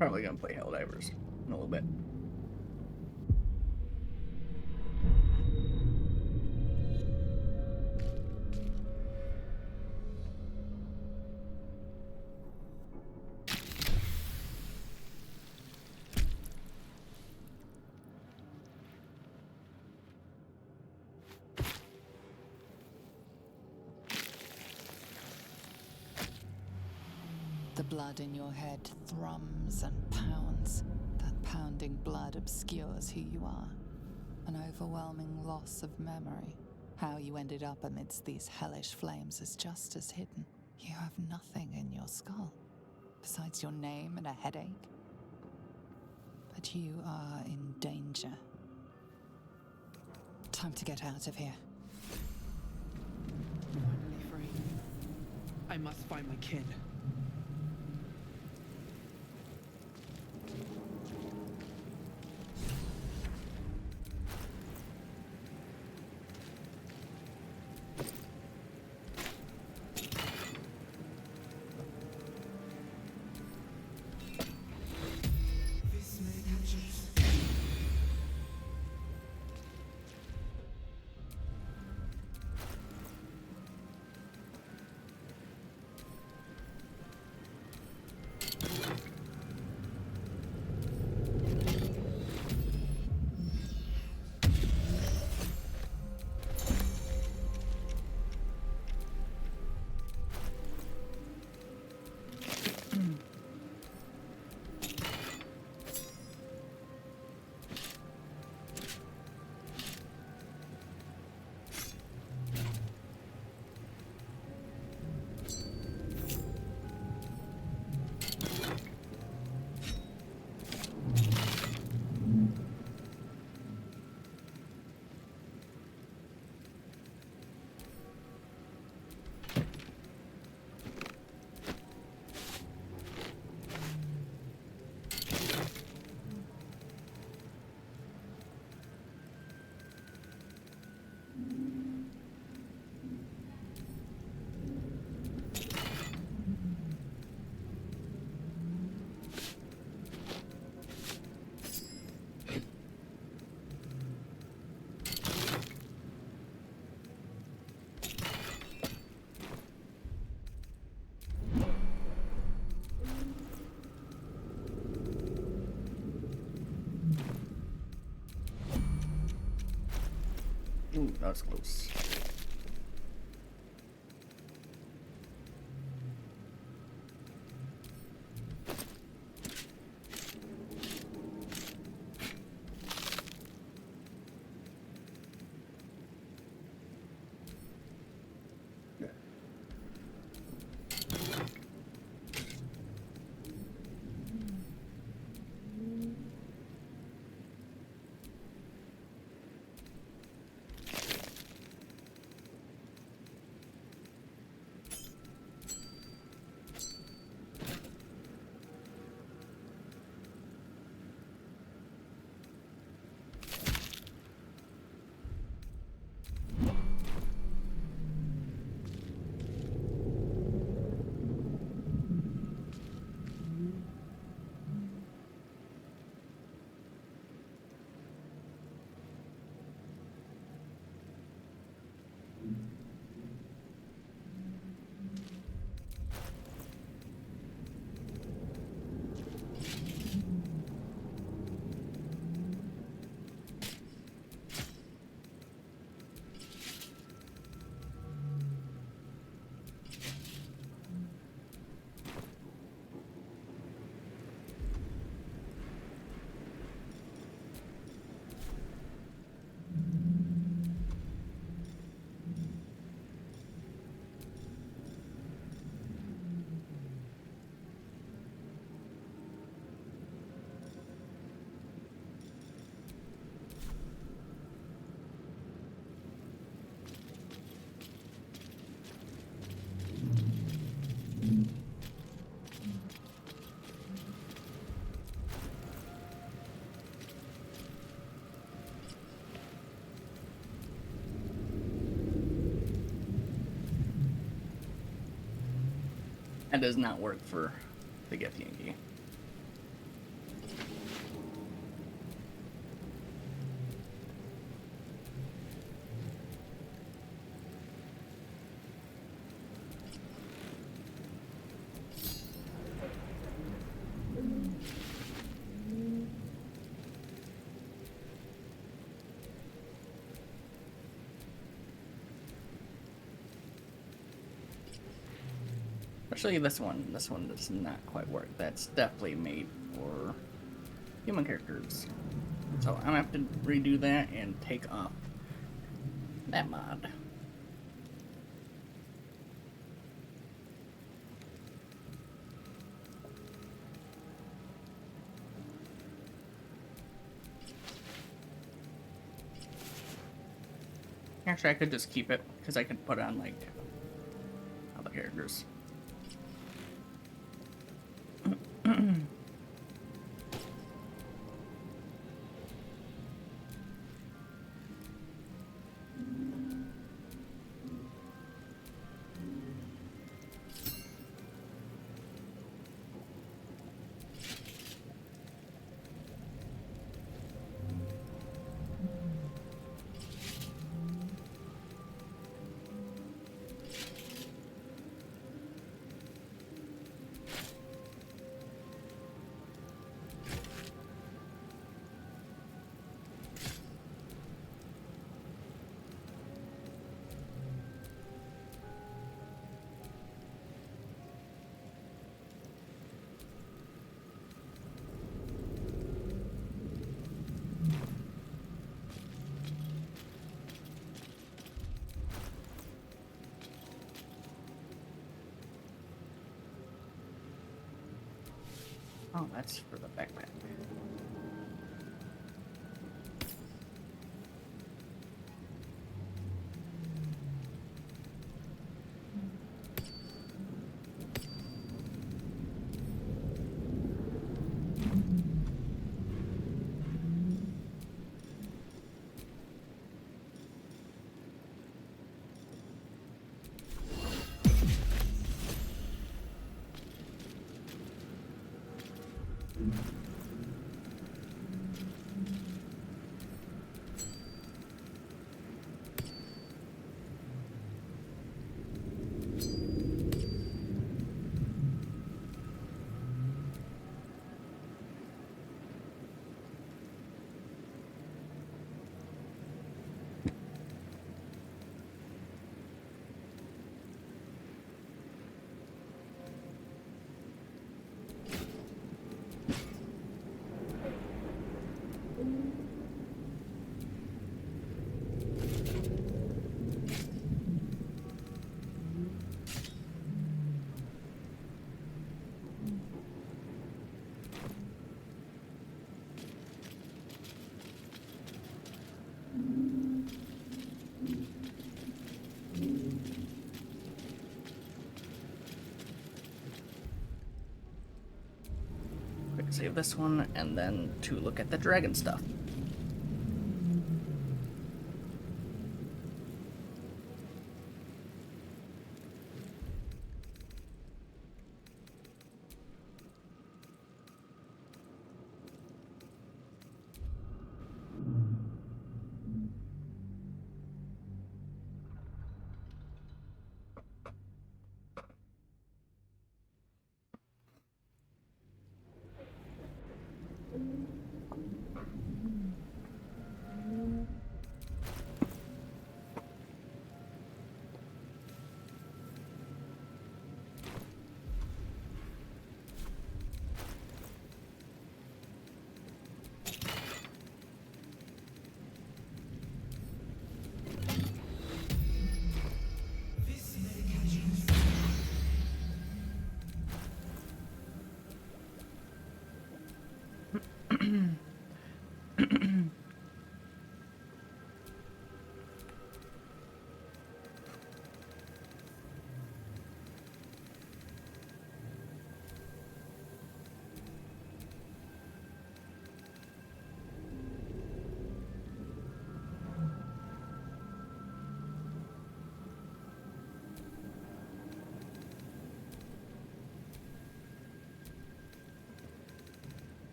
probably gonna play Helldivers in a little bit. The blood in your head thrums and pounds. That pounding blood obscures who you are. An overwhelming loss of memory. How you ended up amidst these hellish flames is just as hidden. You have nothing in your skull, besides your name and a headache. But you are in danger. Time to get out of here. Finally free. I must find my kid. Ooh, that was close. That does not work for the Githyanki. Especially this one. This one does not quite work. That's definitely made for human characters. So I'm gonna have to redo that and take off that mod. Actually, I could just keep it because I could put on like other characters. Oh, that's for the backpack. Quick save this one, and then to look at the dragon stuff.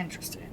Interesting.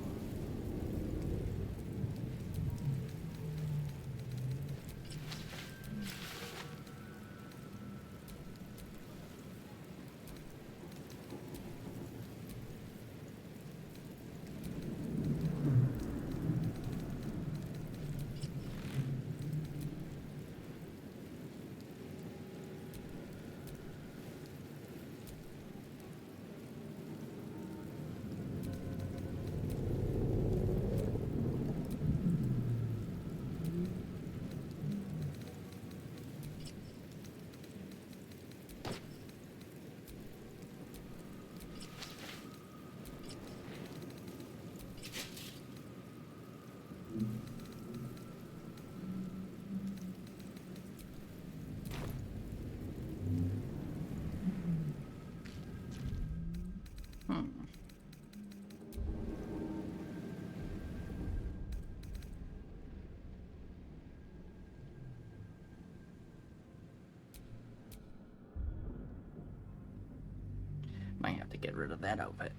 Might have to get rid of that outfit.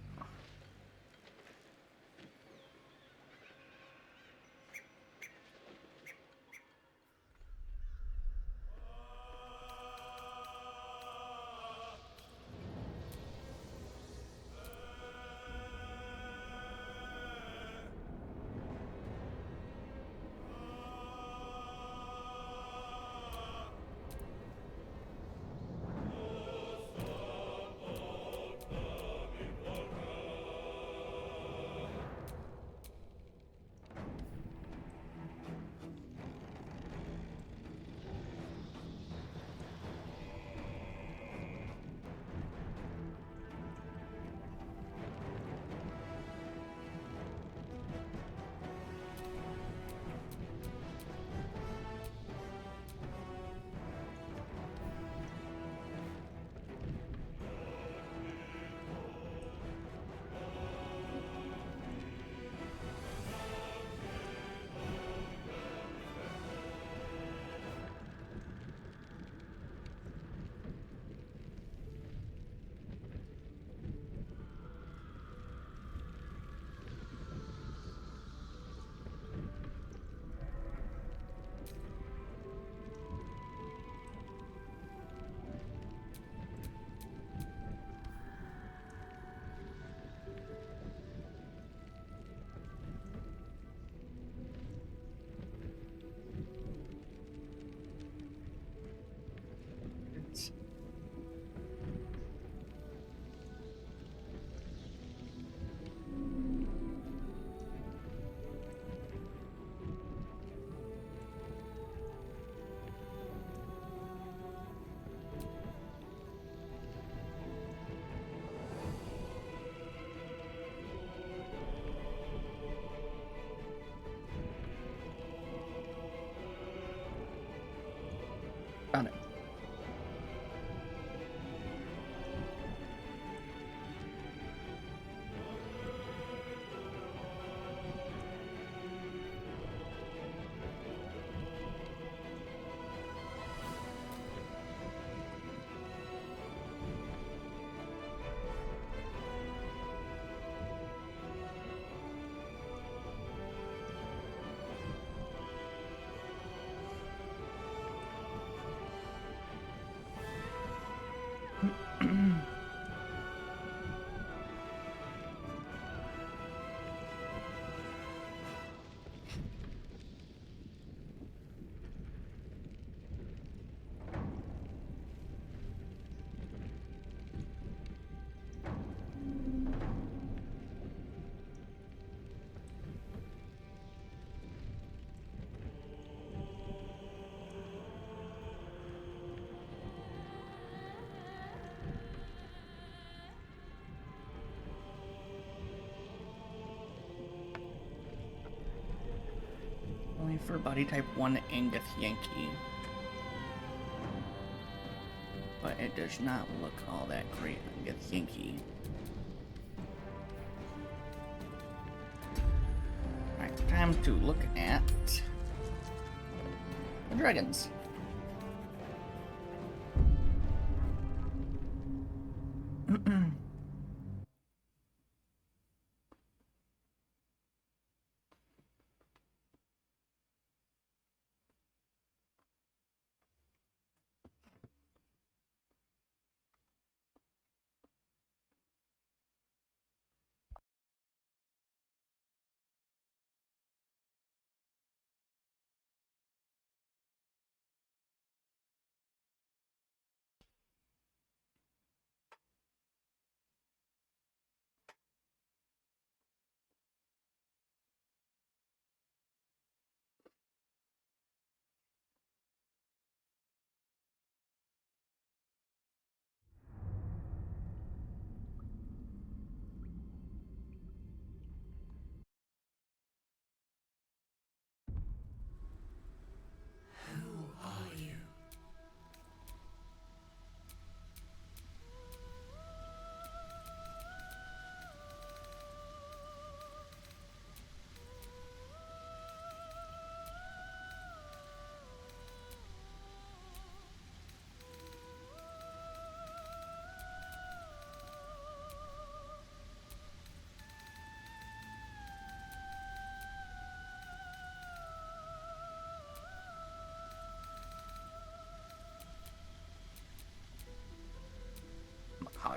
Found it. Only for body type 1 Angus Yankee. But it does not look all that great on Angus Yankee. Alright, time to look at the dragons.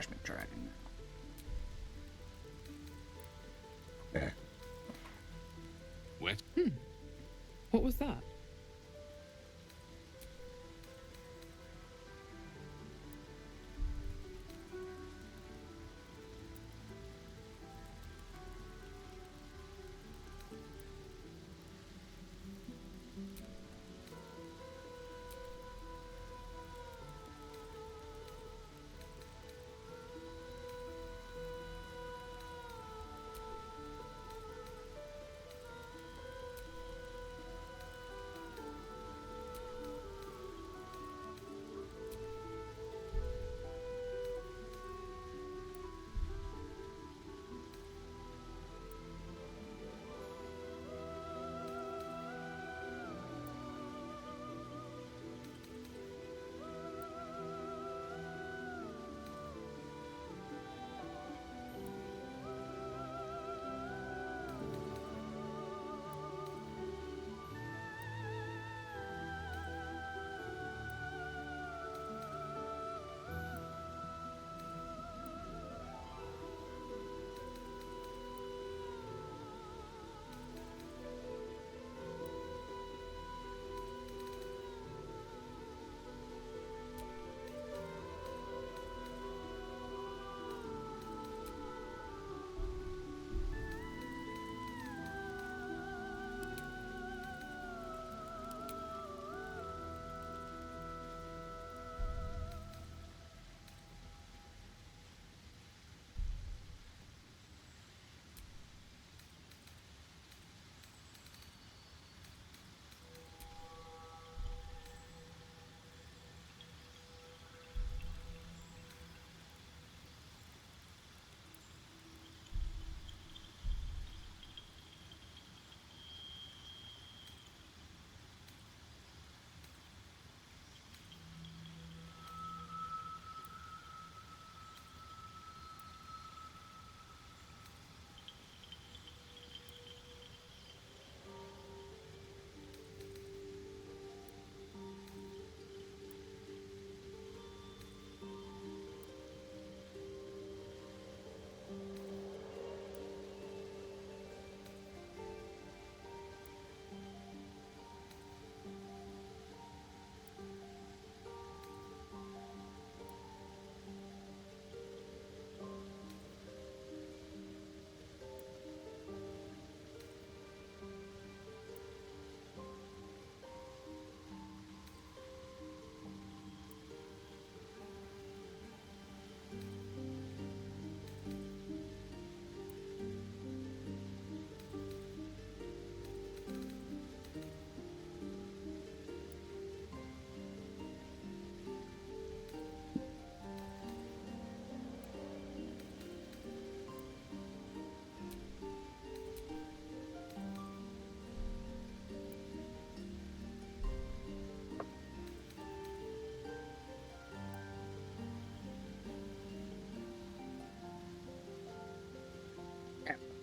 Cosmic Dragon. What? What was that?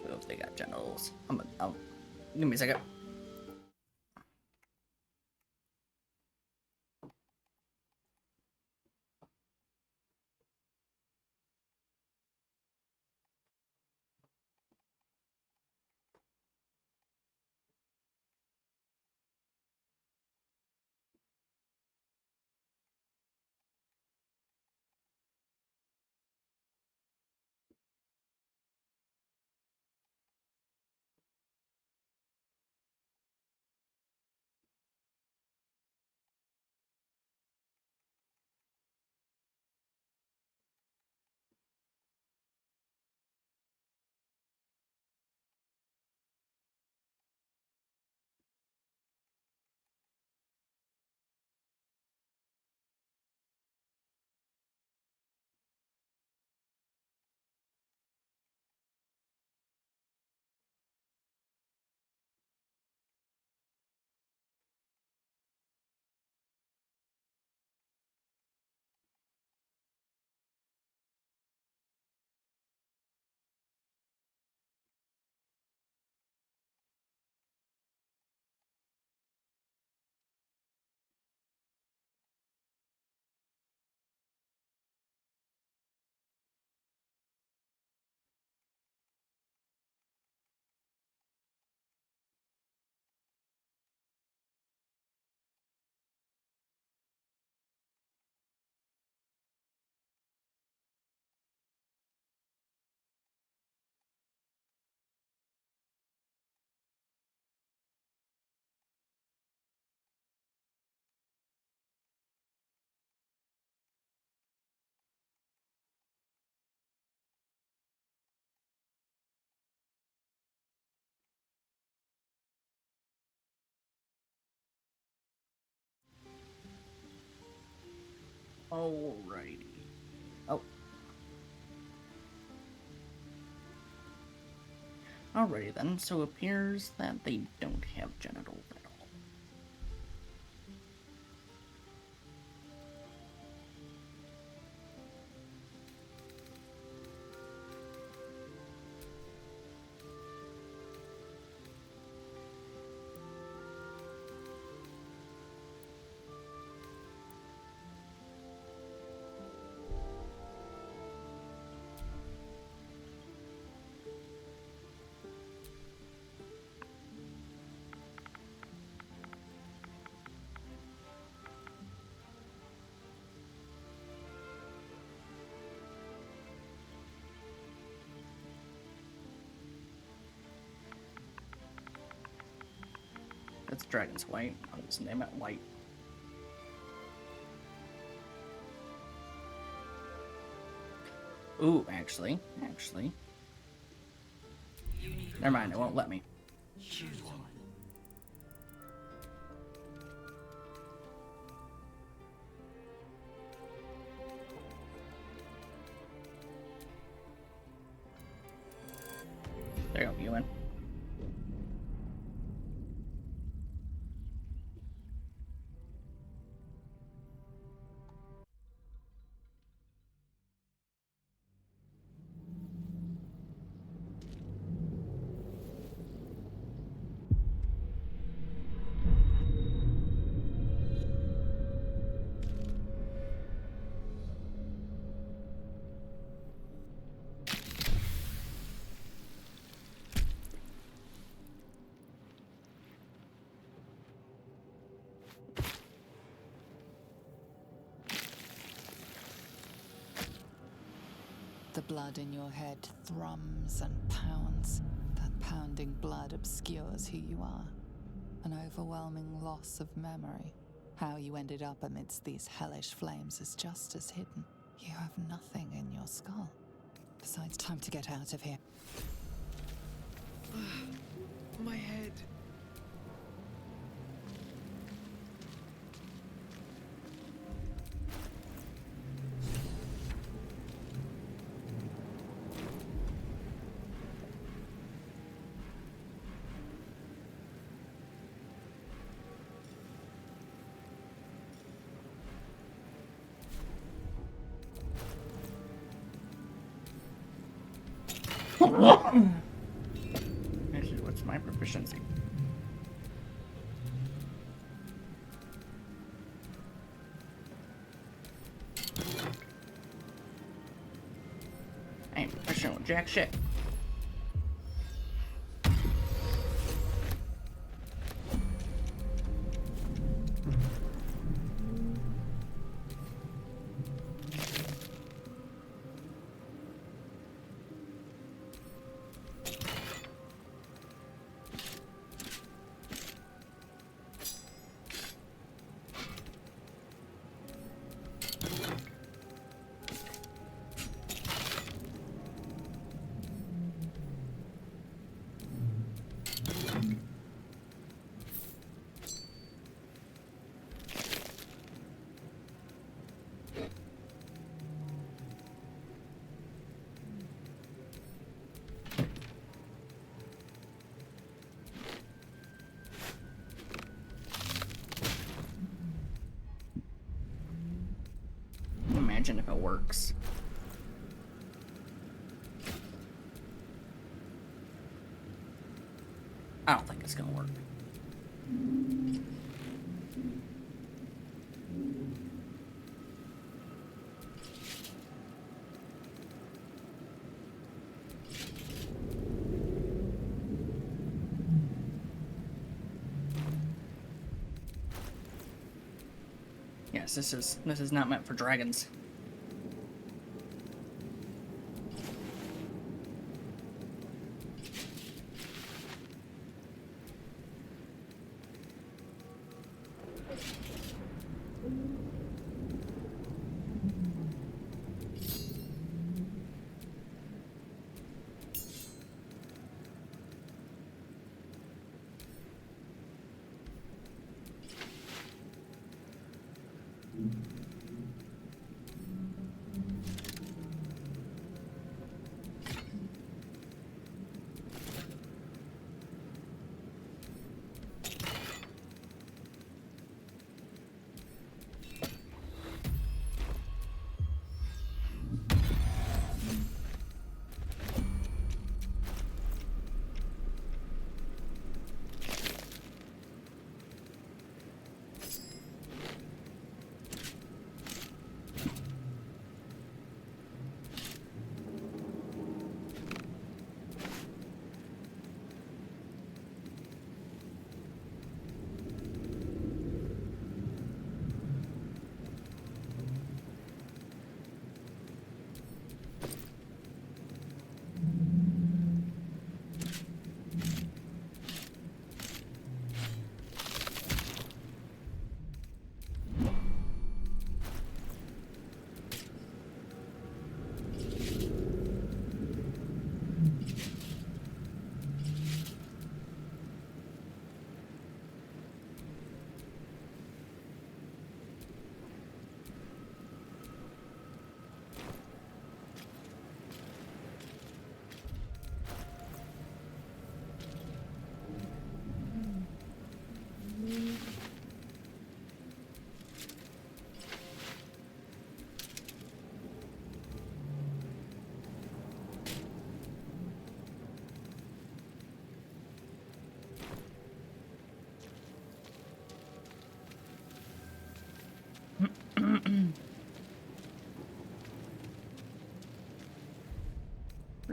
If they got genitals. Give me a second. Alrighty. Oh. Alrighty then, so it appears that they don't have genitals at all. That's Dragon's White. I'll just name it White. Ooh, actually. Never mind, it won't let me. Choose one. There you go, you win. The blood in your head thrums and pounds. That pounding blood obscures who you are. An overwhelming loss of memory. How you ended up amidst these hellish flames is just as hidden. You have nothing in your skull. Besides, time to get out of here. My head. Actually, what's my proficiency? I ain't proficient with jack shit. Imagine if it works. I don't think it's gonna work. Yes, this is not meant for dragons.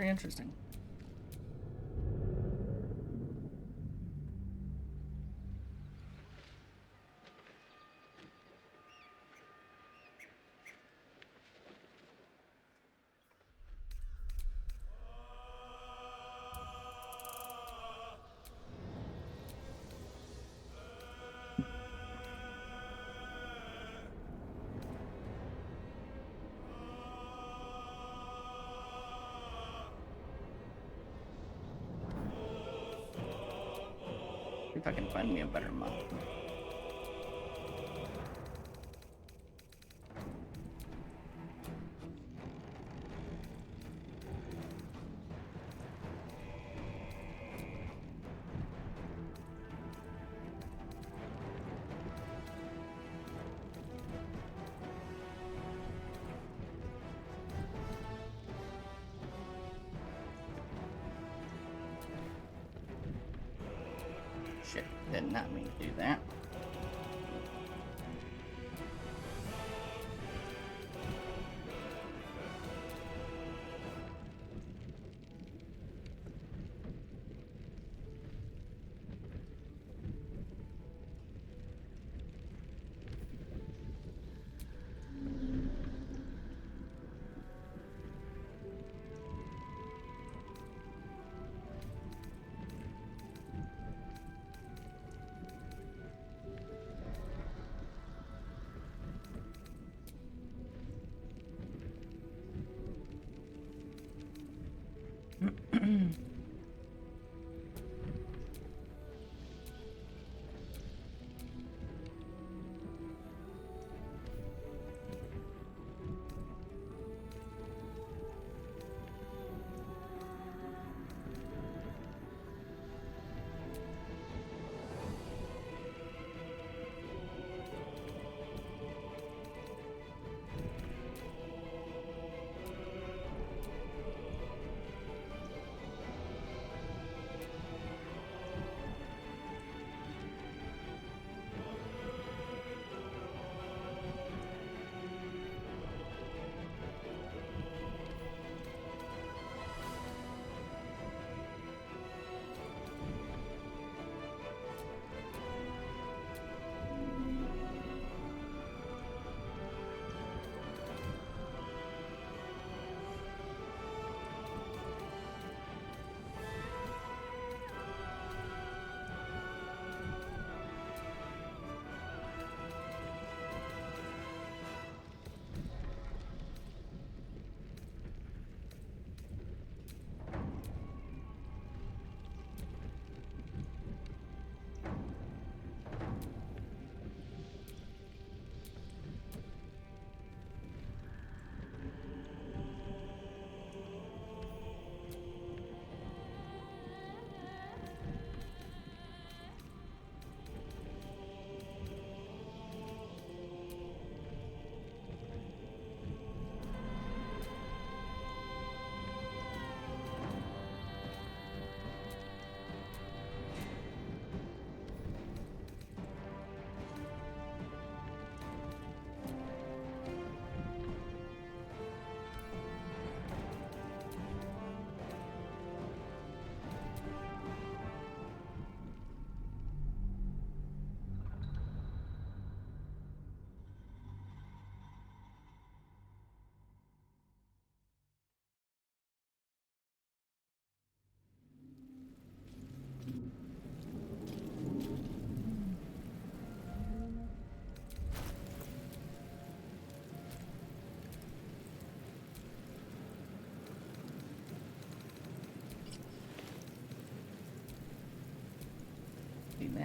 very interesting. If I can find me a better mod. Shit, did not mean to do that.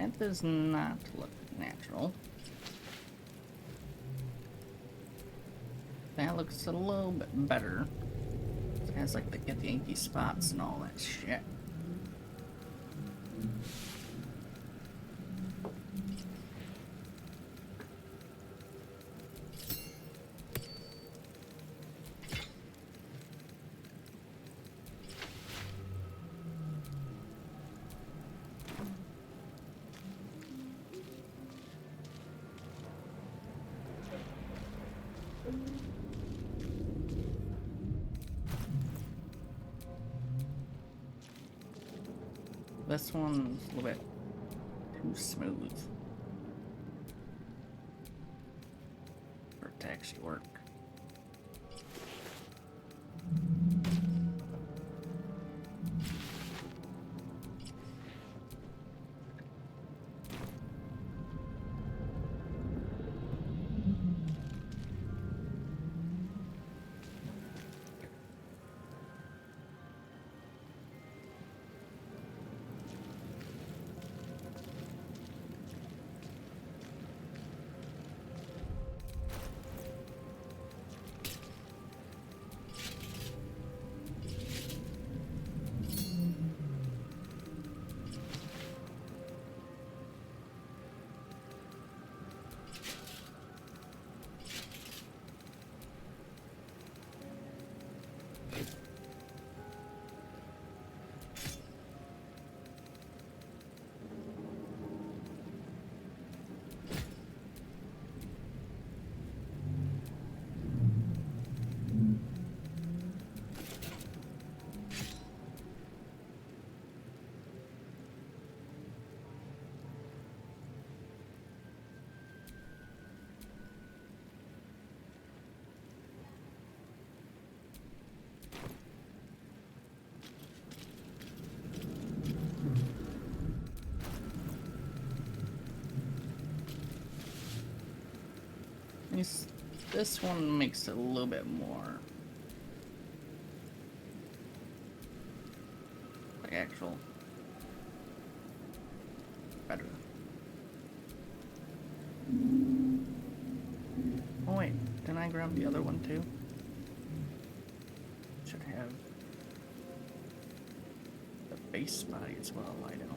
That does not look natural. That looks a little bit better. It has like the inky spots and all that shit. this one's a little bit too smooth for it to actually work. This one makes it a little bit more like actual better. Oh wait, didn't I grab the other one too? Should have the base body as well, I know.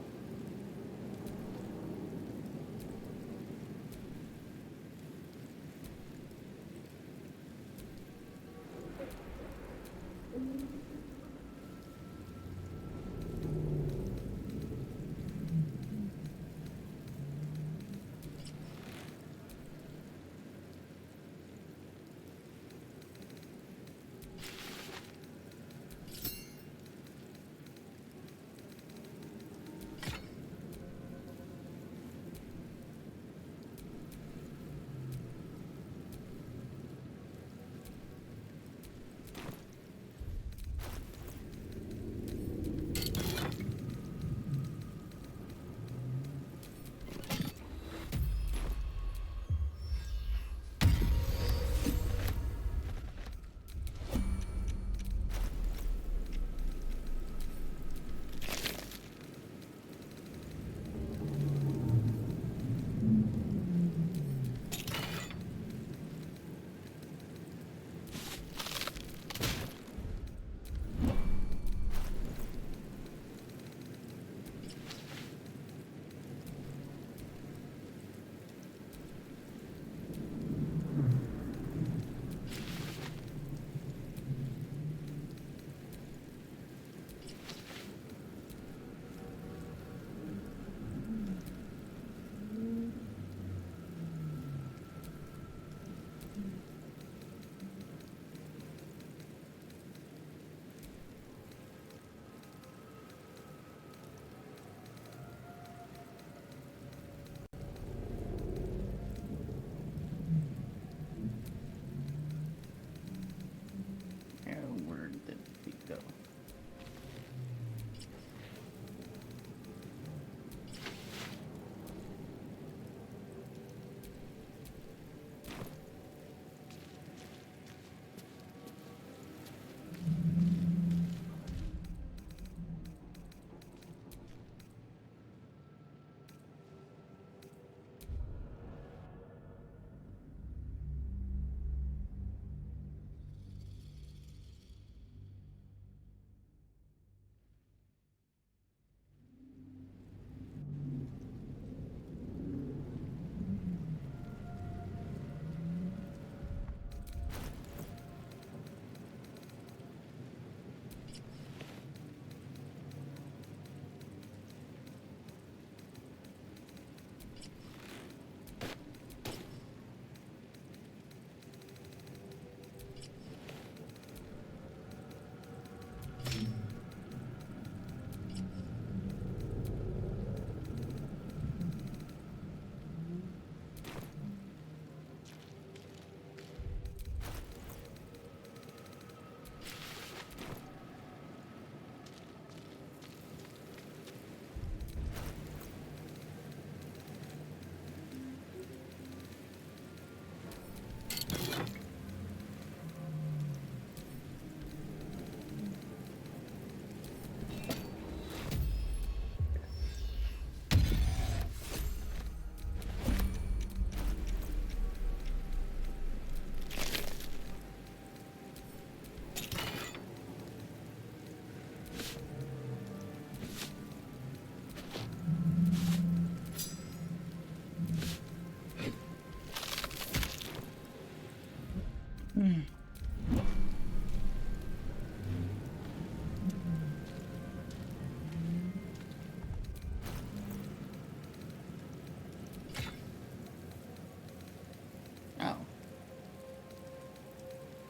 Oh.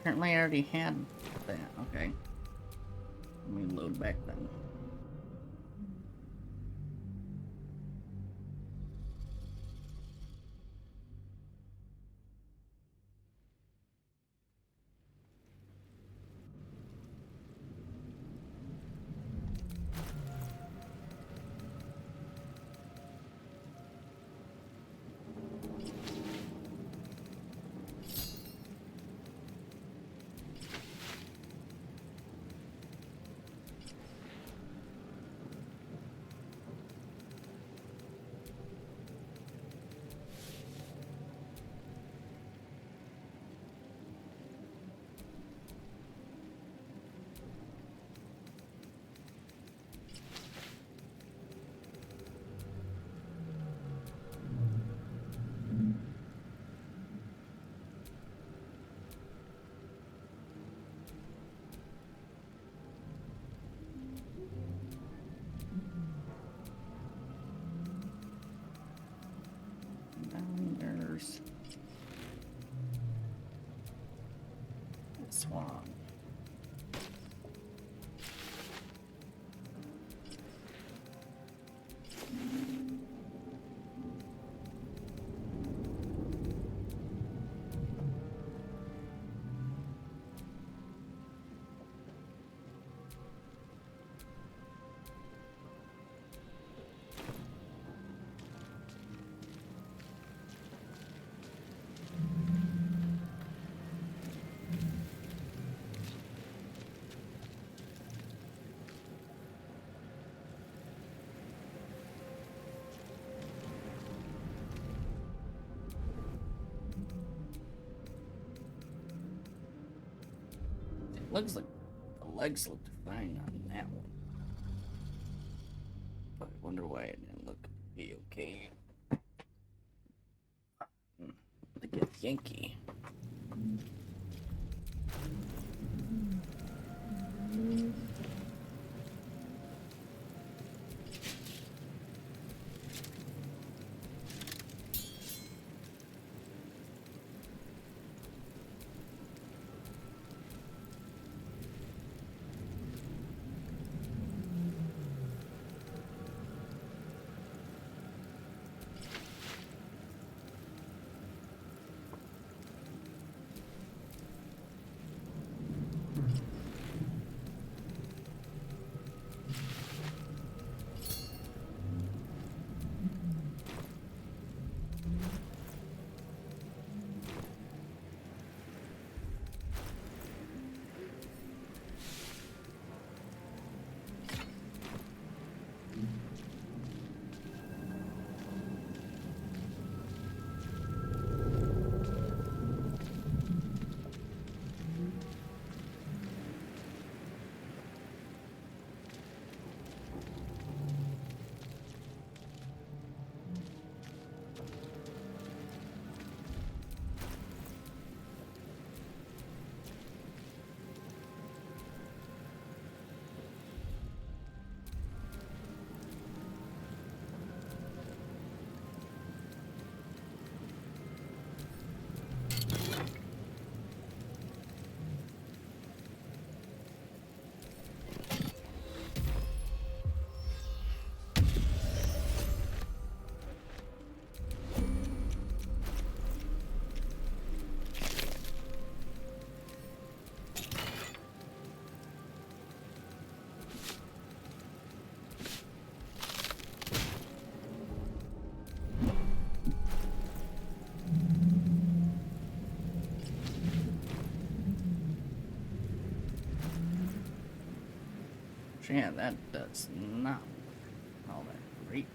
Apparently I already had that. Okay. Let me load back then. There's this one. Looks like the legs looked fine on that one. But I wonder why it didn't look be okay. To get Yankee. Yeah, that does not all that great.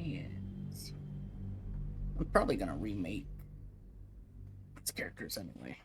Yes. I'm probably gonna remake these characters anyway.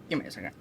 Give me a second.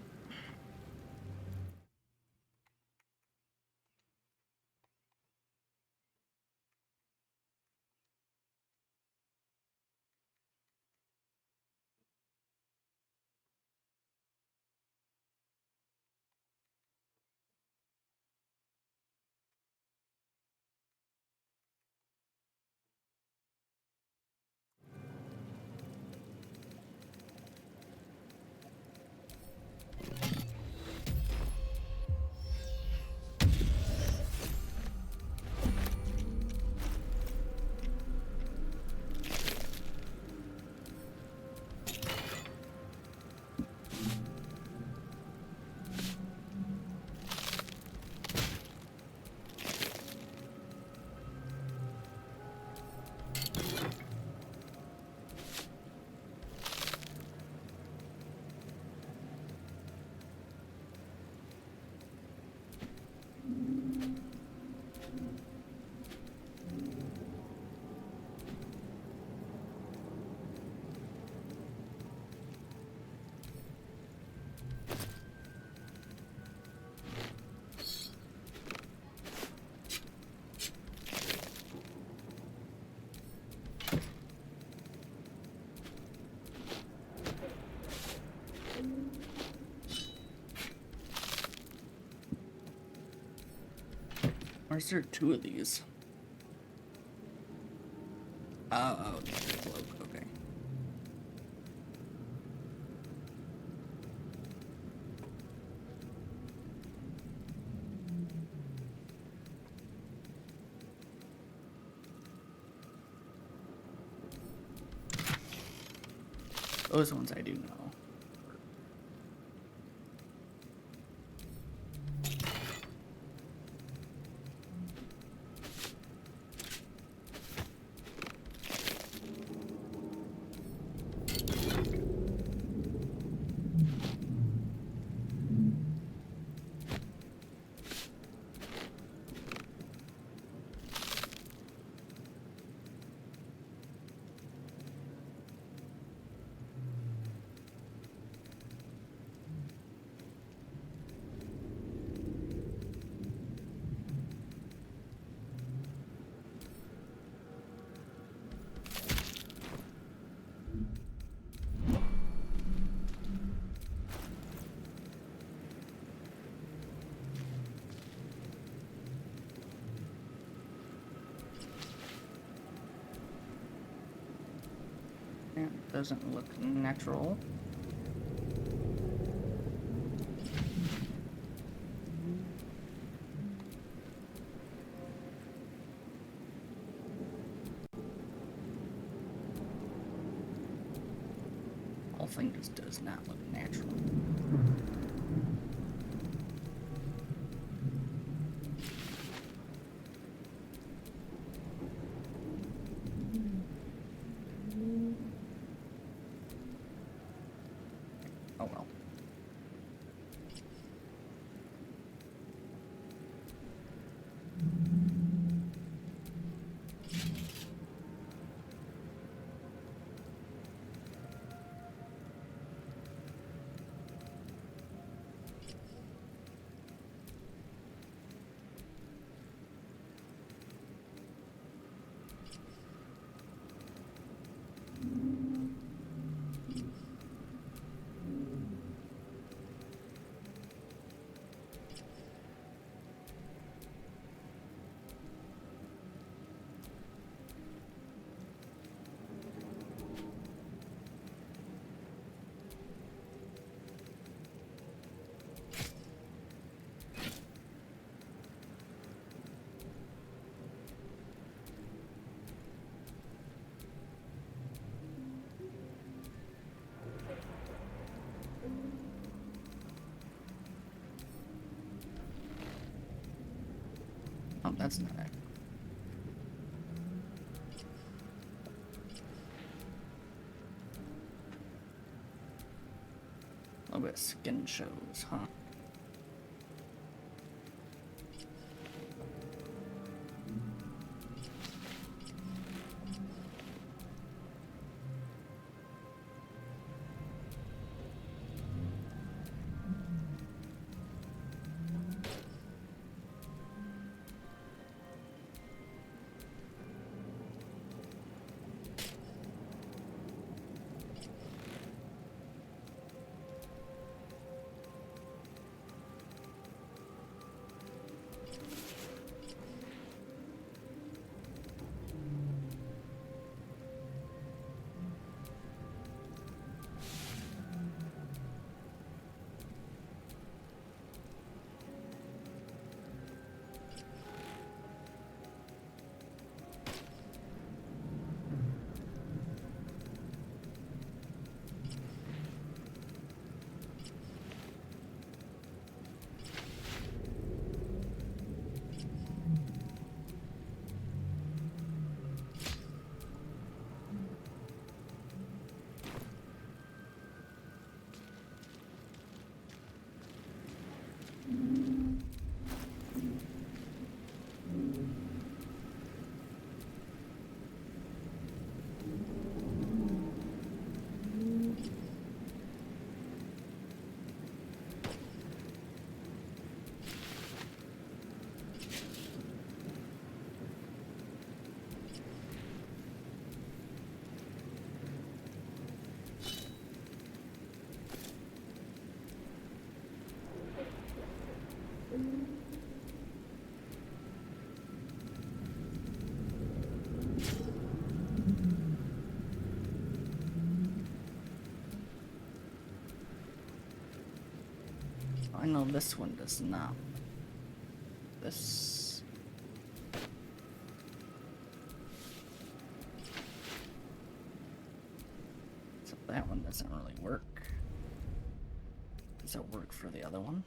Why is there two of these? Oh, okay. Those ones I do know. It doesn't look natural. Whole thing just does not look natural. Oh well. that's not it. A little bit of skin shows, huh? I know this one does not. This... So that one doesn't really work. Does it work for the other one?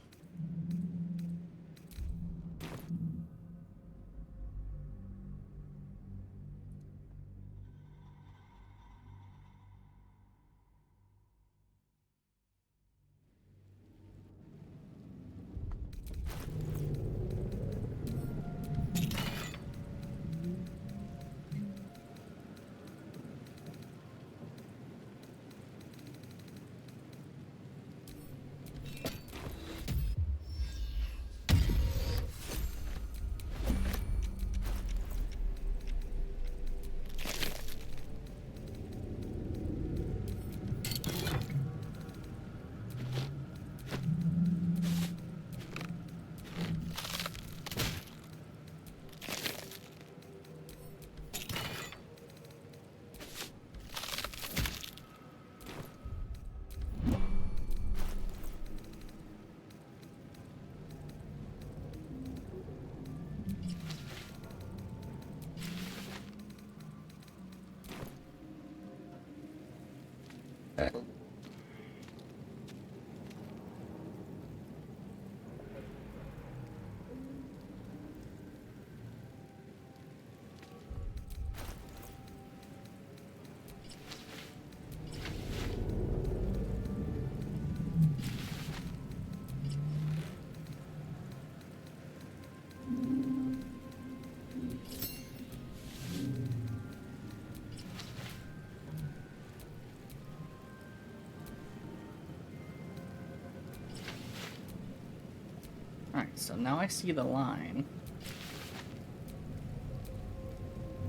Alright, so now I see the line.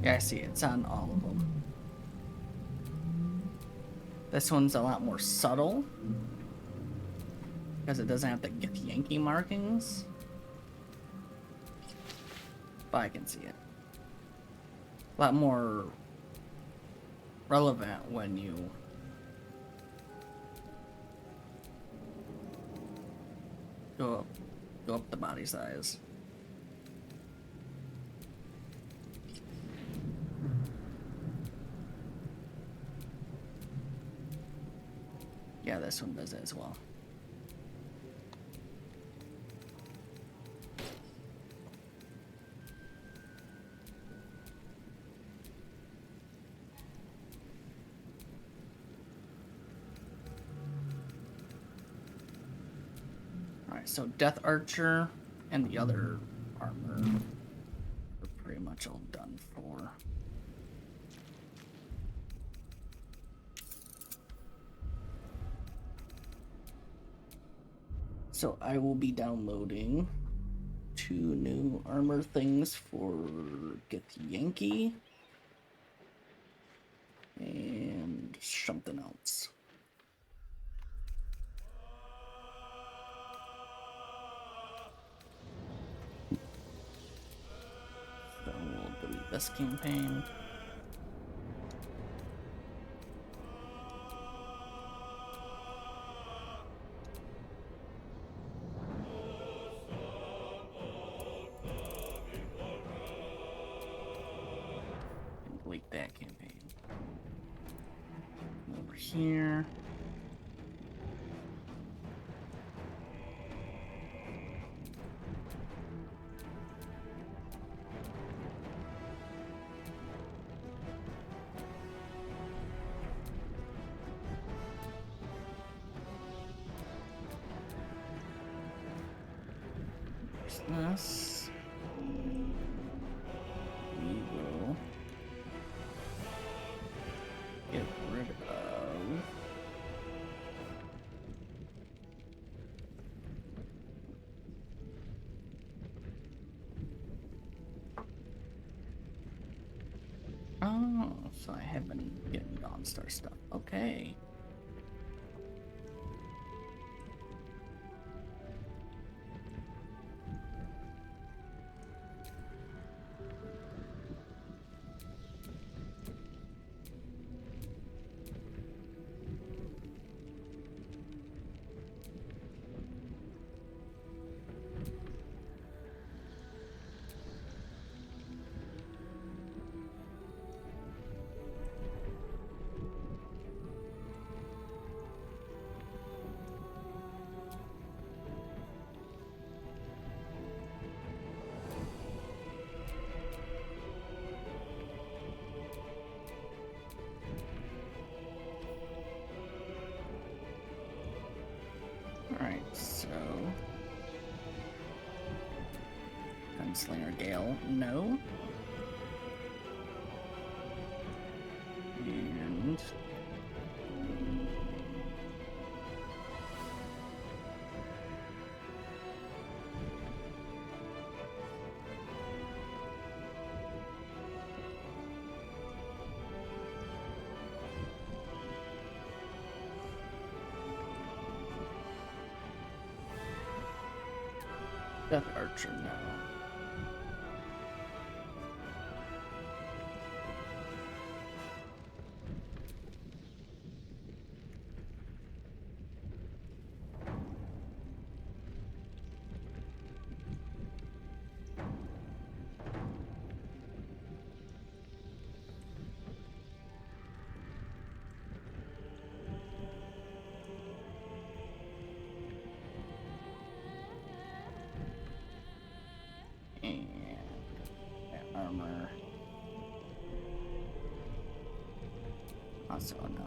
Yeah, I see it. It's on all of them. This one's a lot more subtle, because it doesn't have the Yankee markings. But I can see it. A lot more relevant when you go up the body size. Yeah, this one does it as well. Alright, so Death Archer and the other armor are pretty much all done for. So I will be downloading 2 new armor things for Githyanki and something else. So we'll delete this campaign. And delete that campaign. Over here. This. We will get rid of oh, so I have been getting Dawnstar stuff. Okay. Alright, so Gunslinger Gale, no. And Death Archer, no. And that armor. Also, no.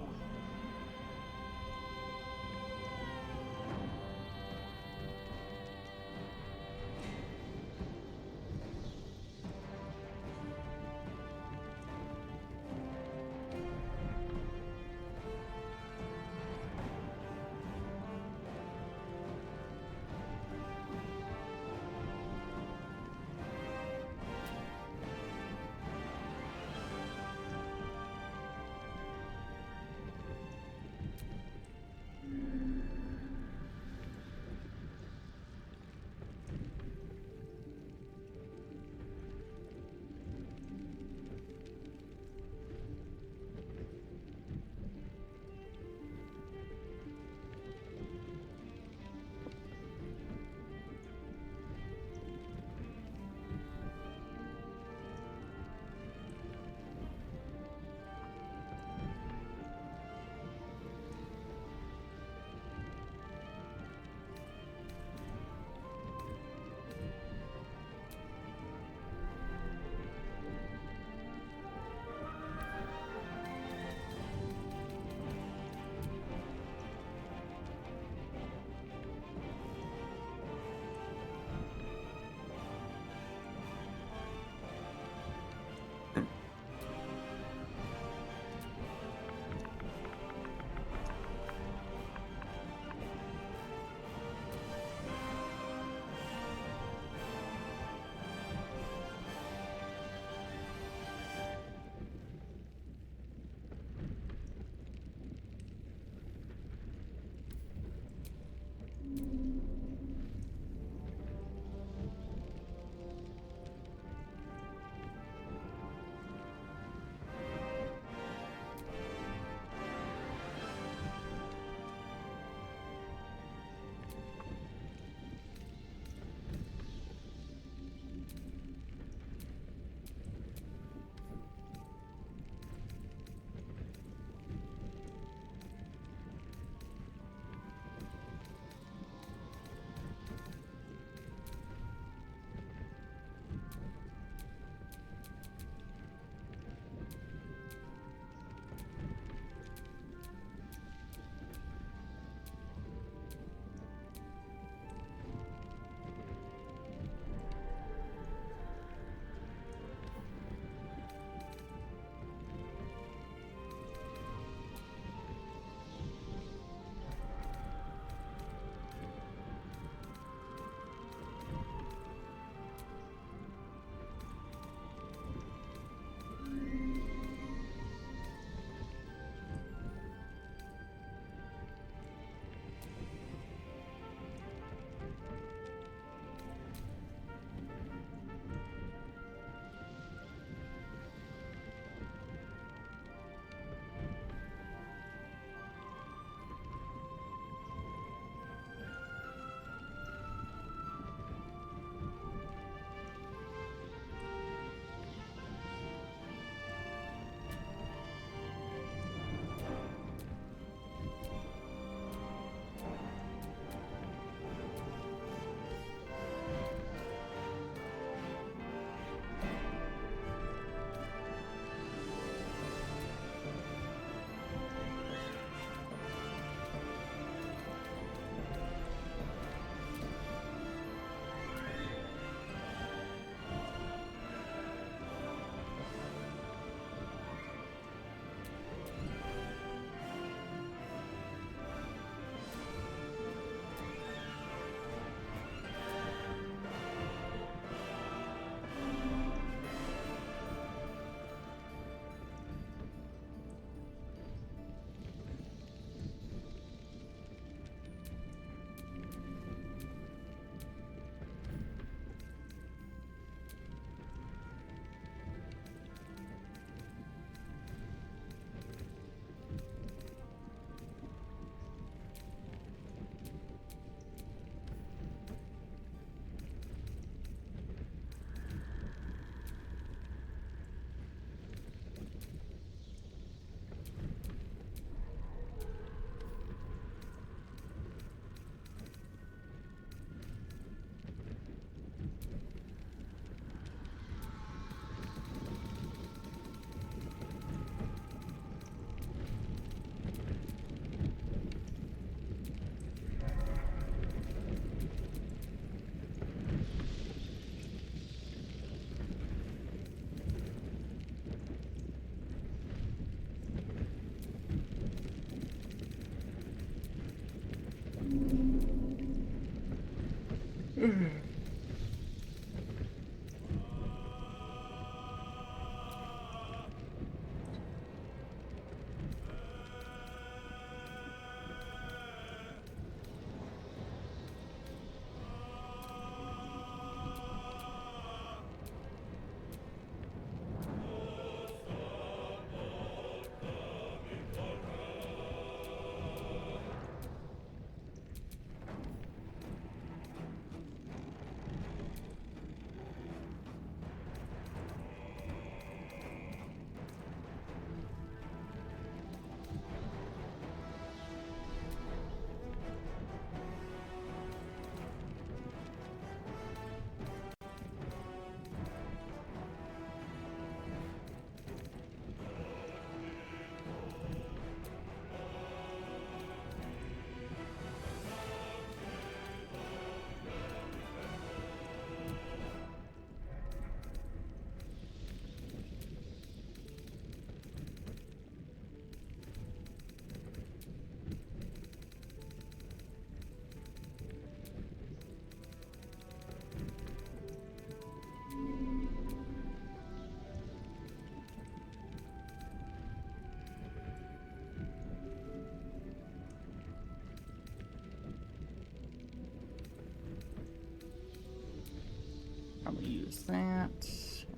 Probably use that,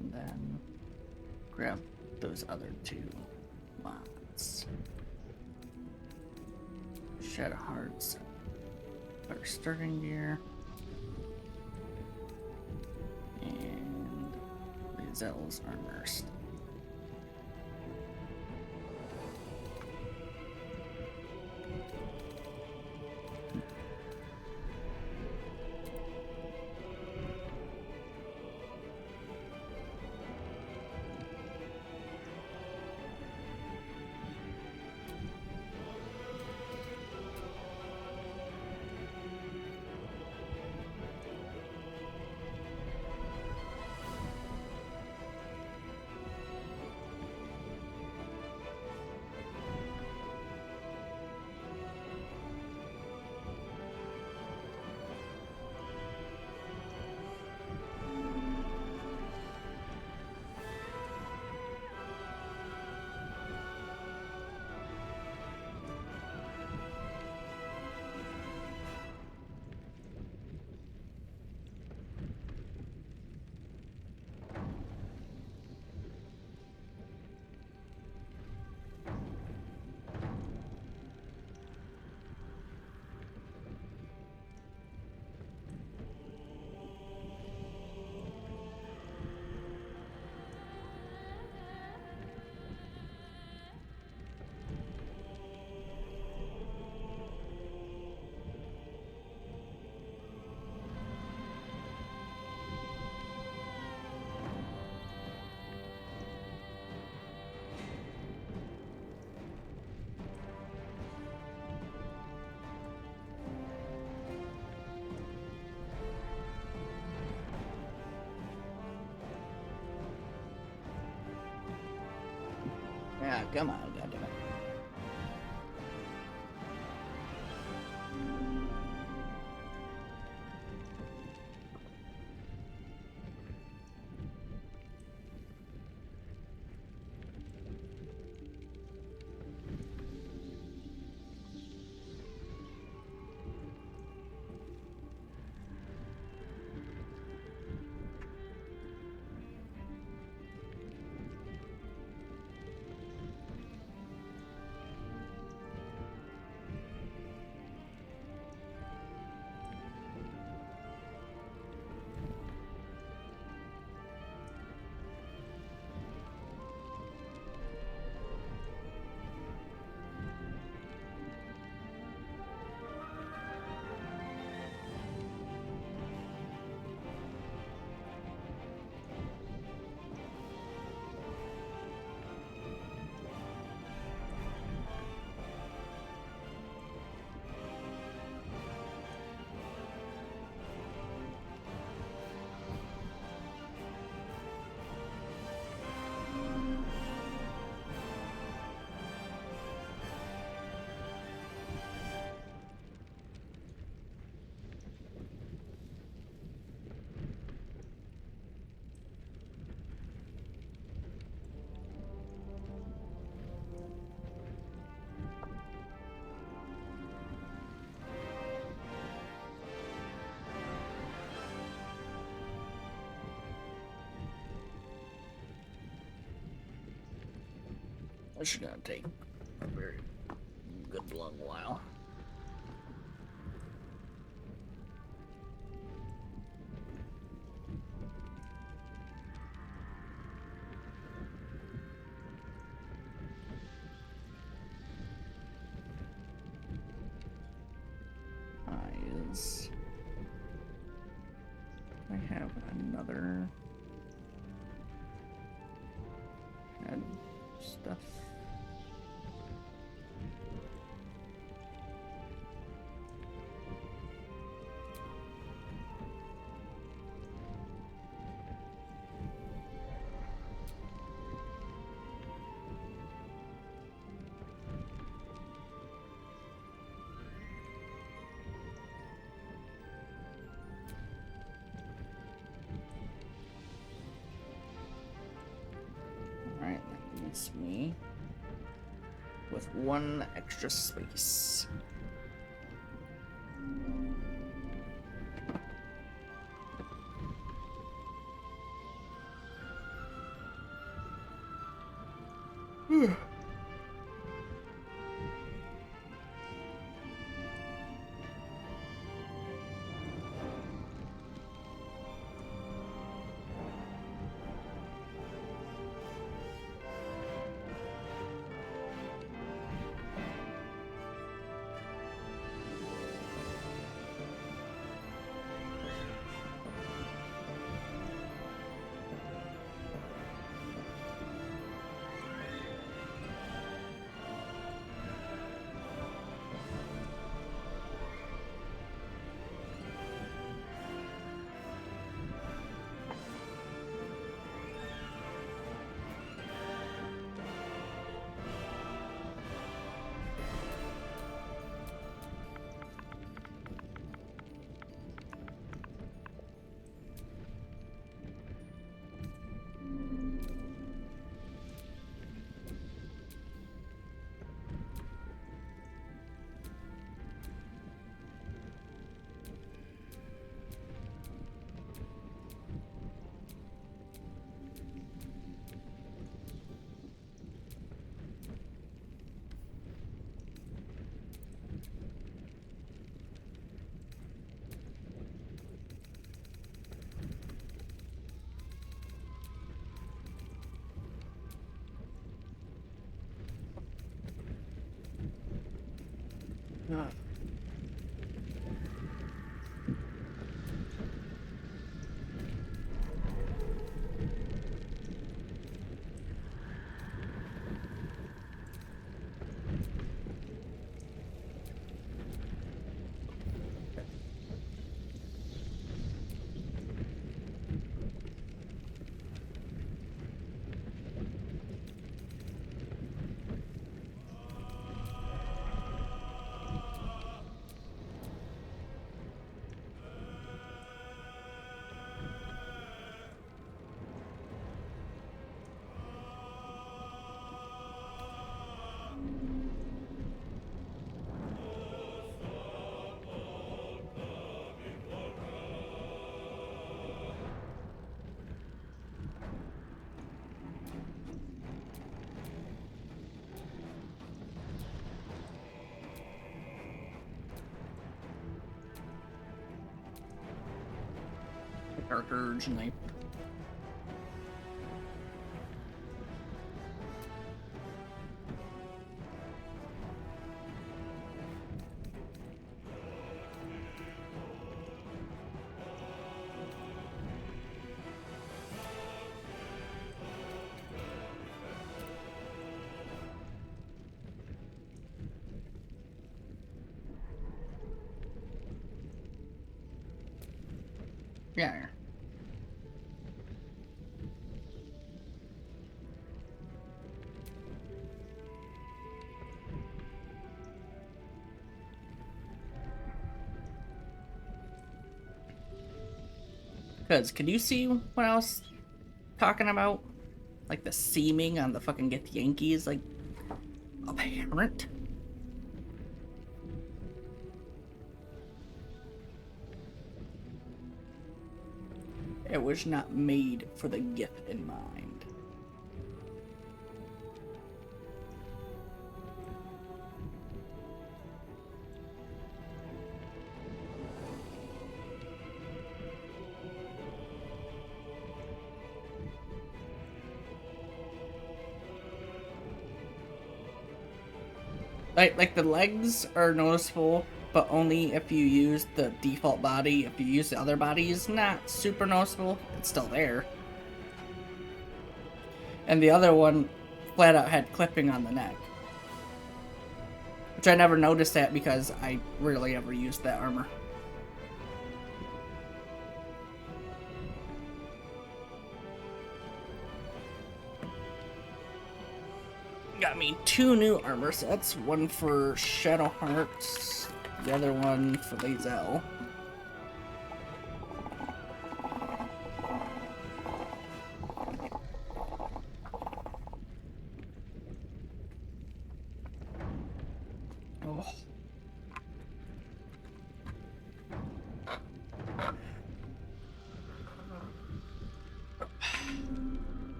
and then grab those other two mods. Shed Hearts, better starting gear, and Lazelle's Armorist. Yeah, come on, goddammit. This is gonna take a very good long while. I have another head stuff. Alright, that leaves me with one extra space. Dark Urge Knight. Yeah. Because, can you see what I was talking about? Like the seaming on the fucking Get Yankees, like, apparent? It was not made for the GIF in mind. Like the legs are noticeable, but only if you use the default body. If you use the other body, it's not super noticeable. It's still there. And the other one flat out had clipping on the neck. Which I never noticed that because I rarely ever used that armor. Got me 2 new armor sets. One for Shadowheart, the other one for Lae'zel. Oh.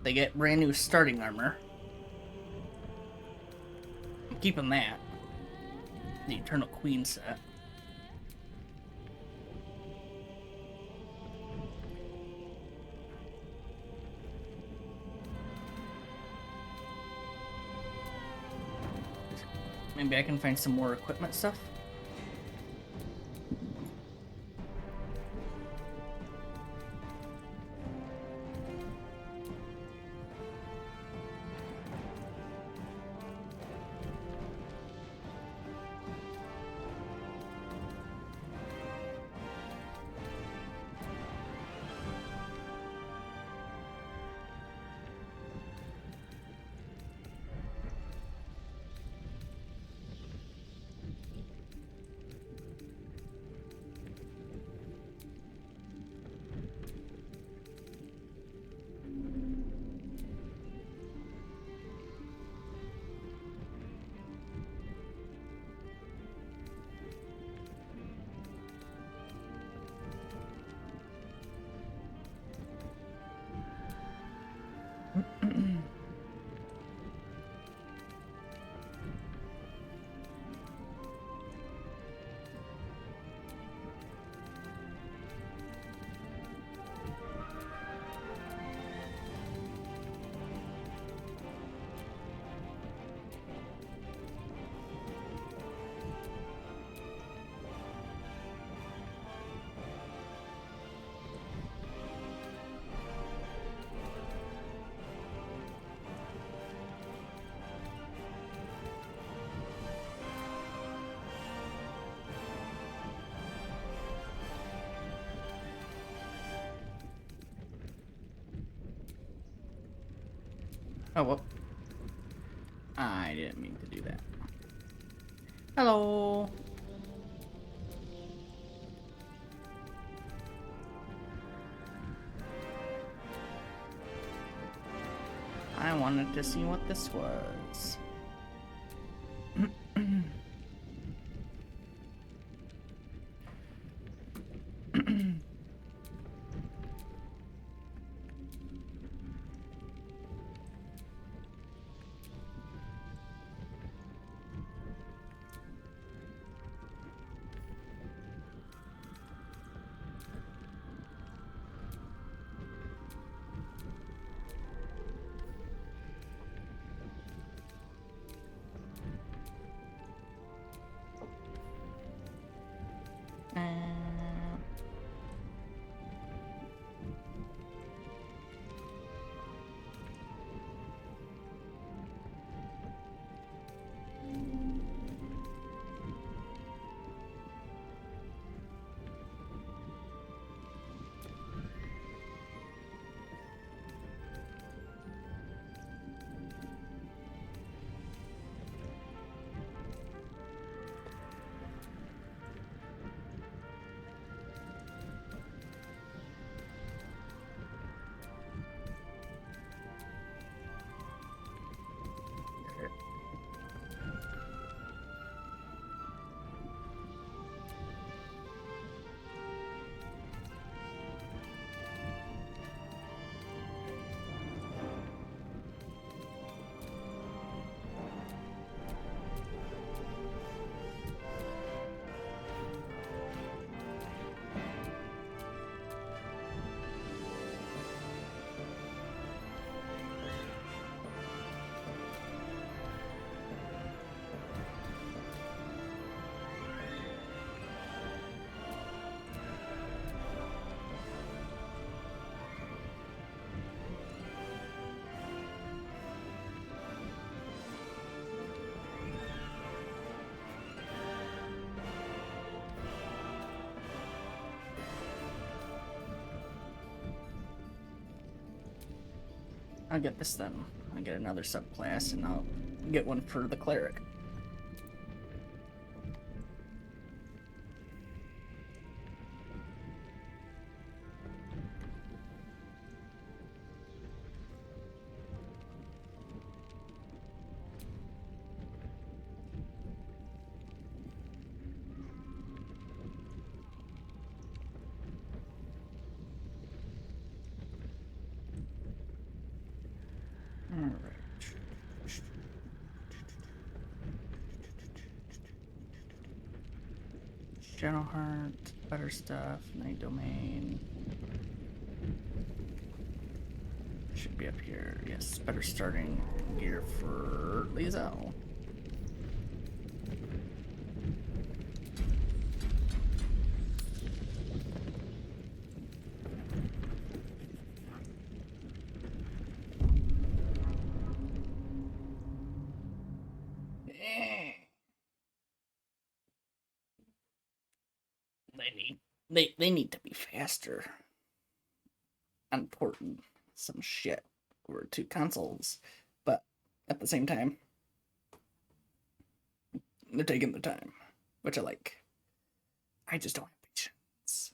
They get brand new starting armor. I'm keeping that. The Eternal Queen set. Maybe I can find some more equipment stuff. Oh, well. I didn't mean to do that. Hello. I wanted to see what this was. I'll get this then. I'll get another subclass, and I'll get one for the cleric. Shadowheart, better stuff, Night Domain. Should be up here. Yes, better starting gear for Lizelle. They need to be faster on porting some shit over to consoles, but at the same time, they're taking their time, which I like. I just don't have patience.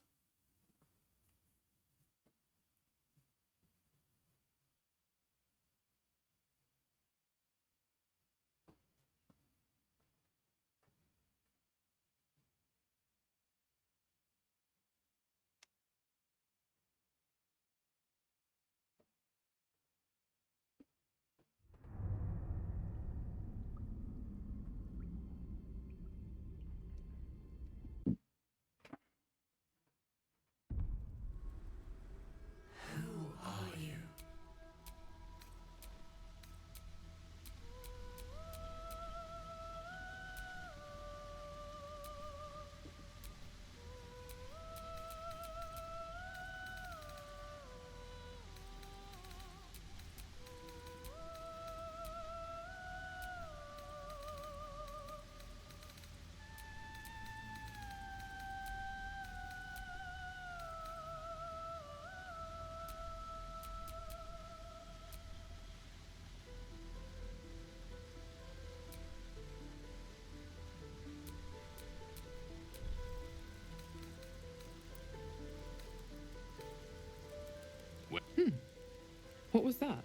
What was that?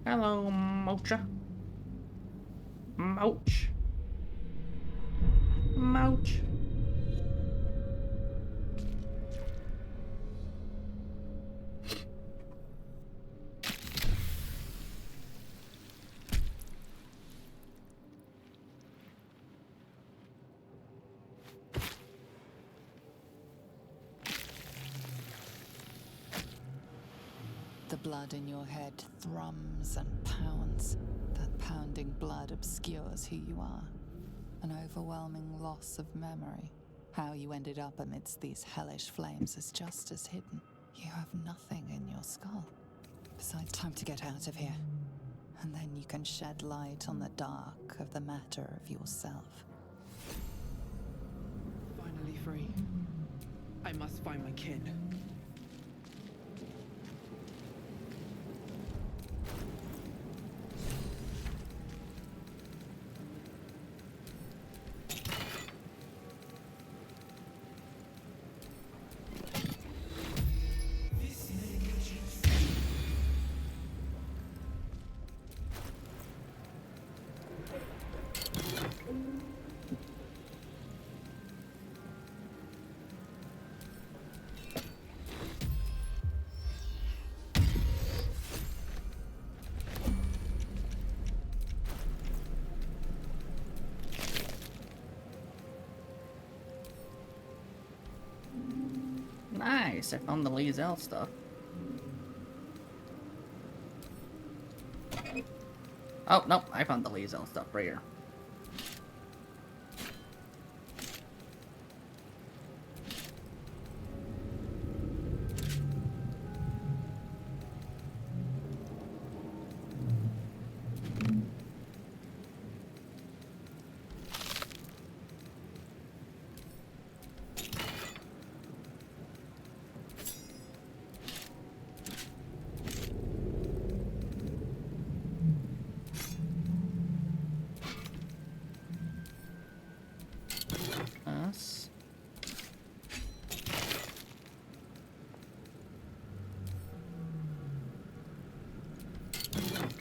Hello, Mocha. Mouch. Mouch. The blood in your head thrums and pounds. That pounding blood obscures who you are. An overwhelming loss of memory. How you ended up amidst these hellish flames is just as hidden. You have nothing in your skull. Besides, time to get out of here. And then you can shed light on the dark of the matter of yourself. Finally free. I must find my kin. Nice, I found the Lazel stuff. Oh, no, I found the Lazel stuff right here. Us.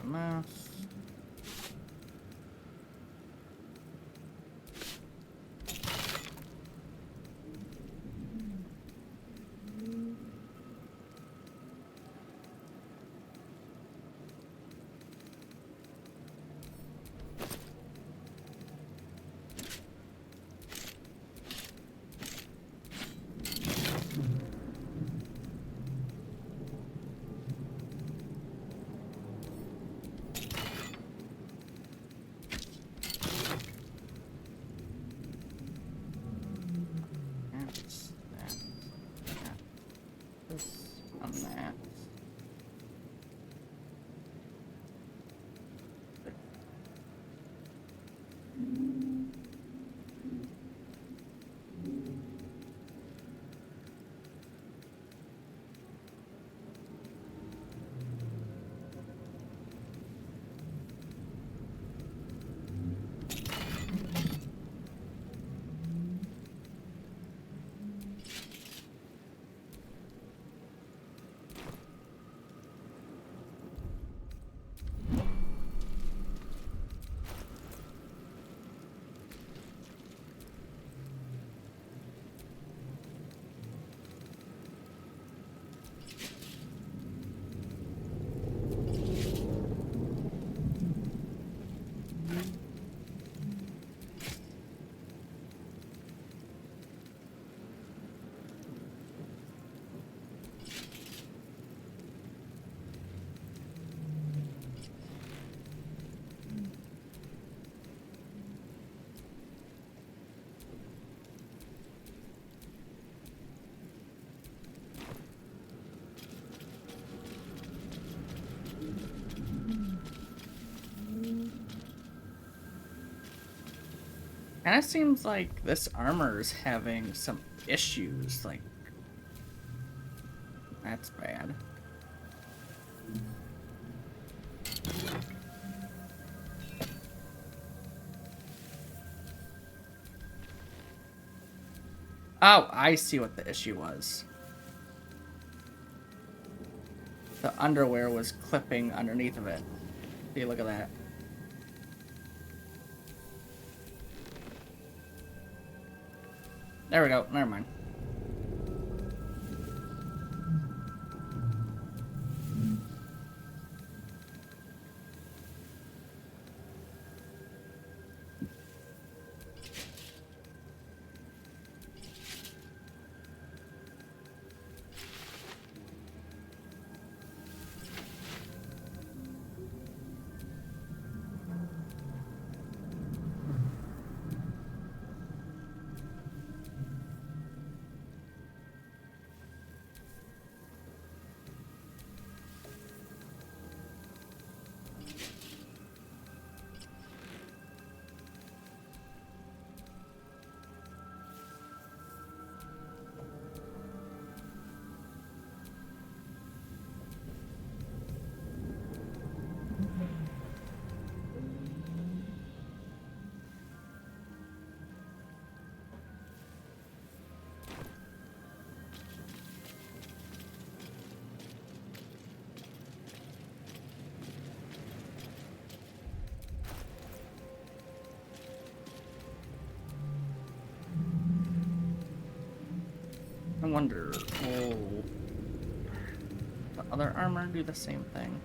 Mouse. On that. Kind of seems like this armor's having some issues, like, that's bad. Oh, I see what the issue was. the underwear was clipping underneath of it. See, look at that. There we go. Never mind. I wonder, will the other armor do the same thing?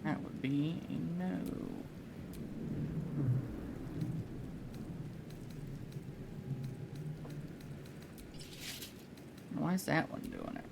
That would be a no. Why is that one doing it?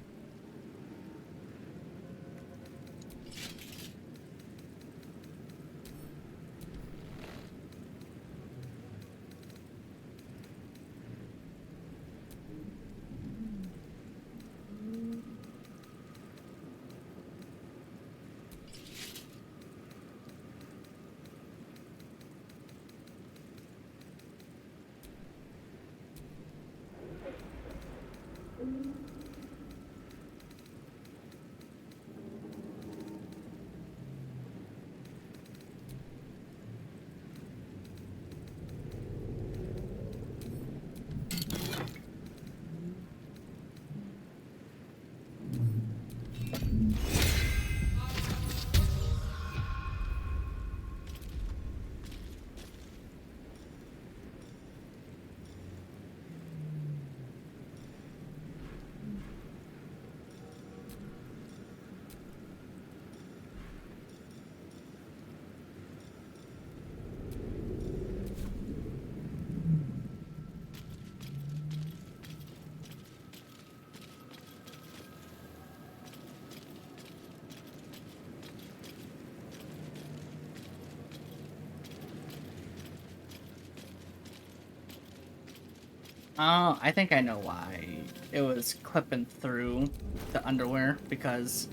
Oh, I think I know why. It was clipping through the underwear because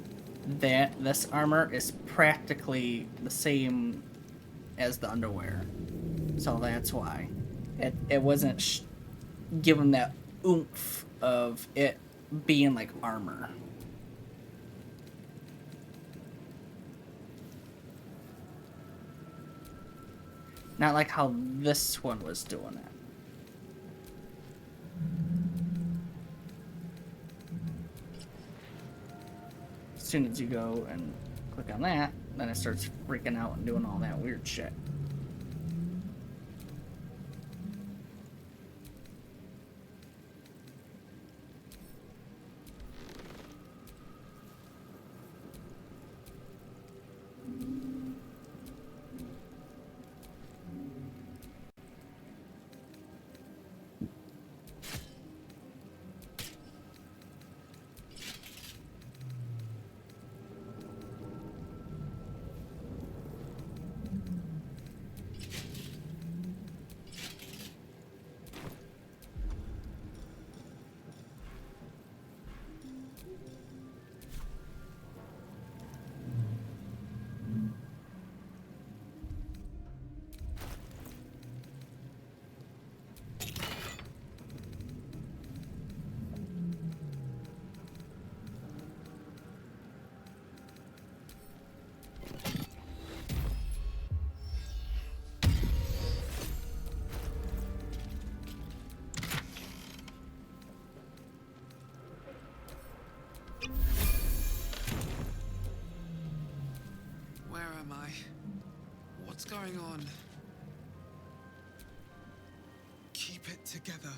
this armor is practically the same as the underwear. So that's why. It wasn't giving that oomph of it being like armor. Not like how this one was doing it. As soon as you go and click on that, then it starts freaking out and doing all that weird shit. going on? Keep it together.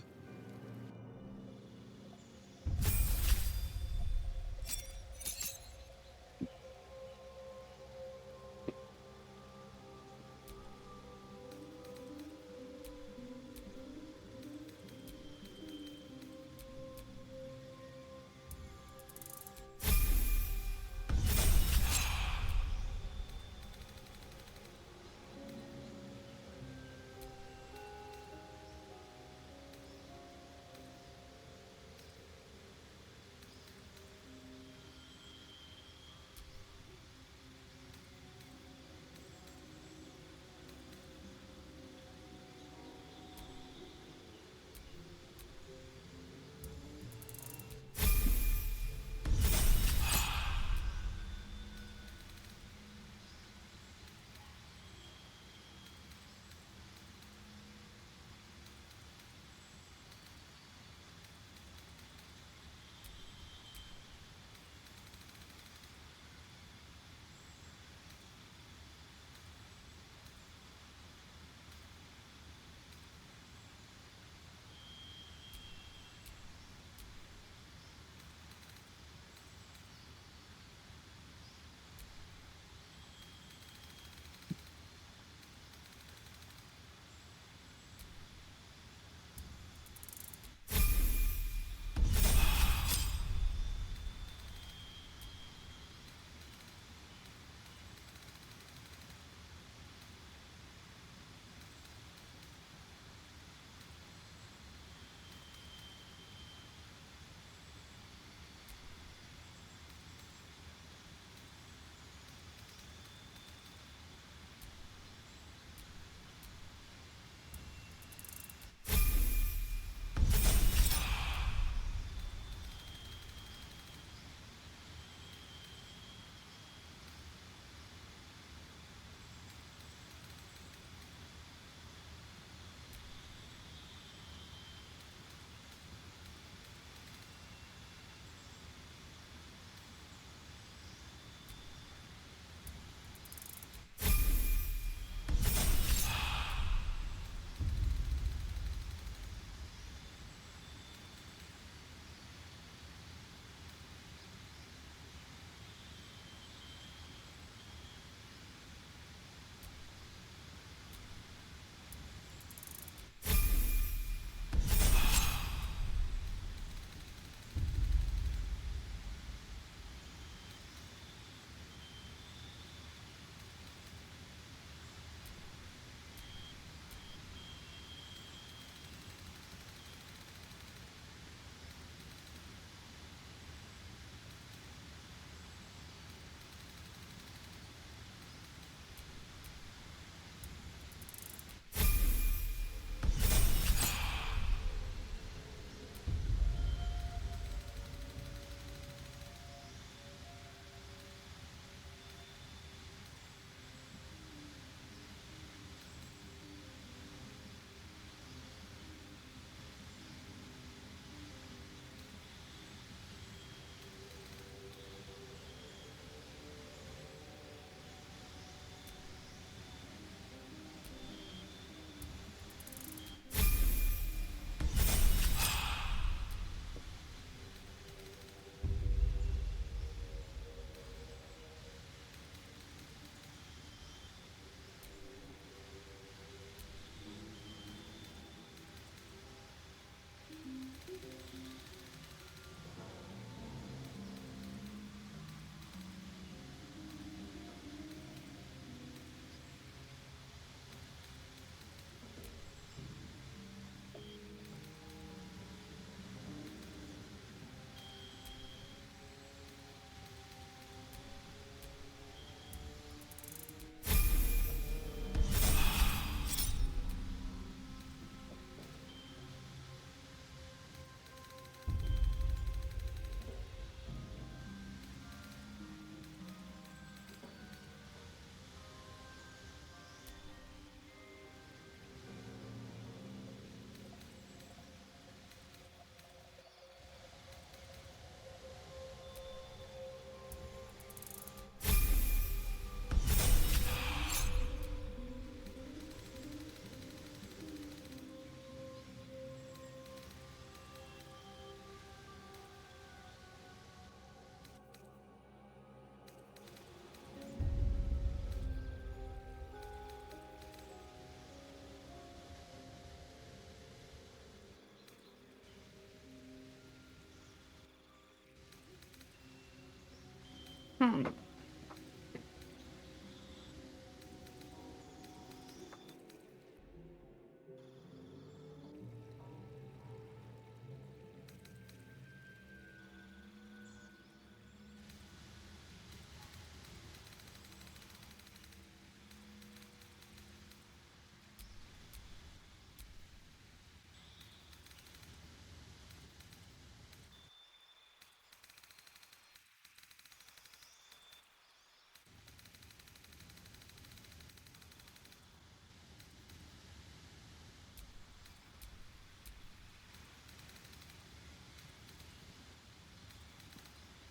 Hmm.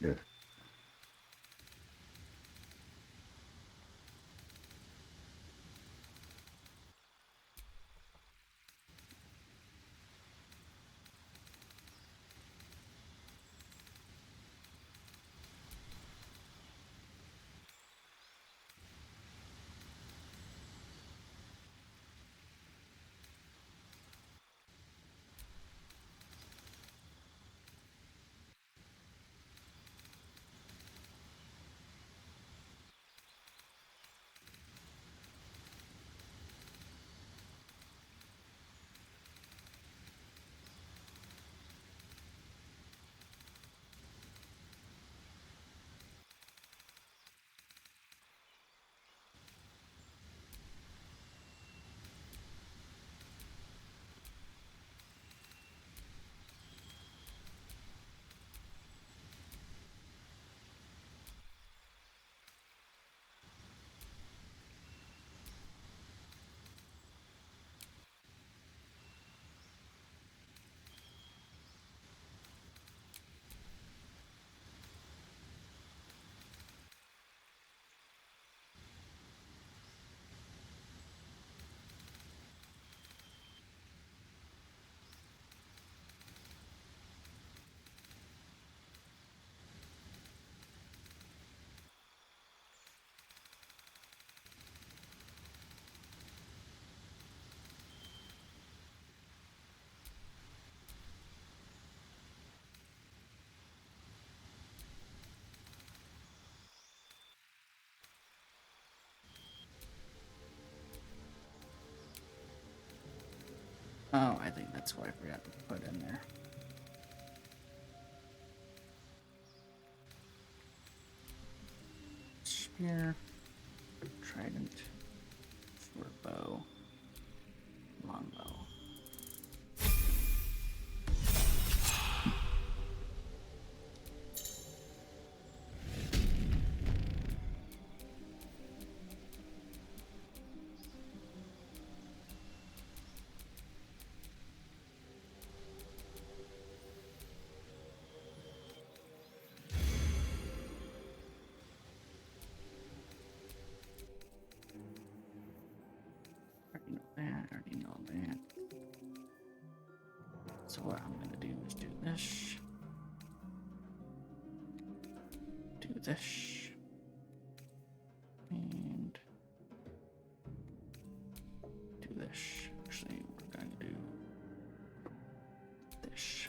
Yeah. Oh, I think that's what I forgot to put in there. Spear, trident, short bow, longbow. Already know that, already know that. So what I'm gonna do is do this. Do this. And do this. Actually, we're going to do this.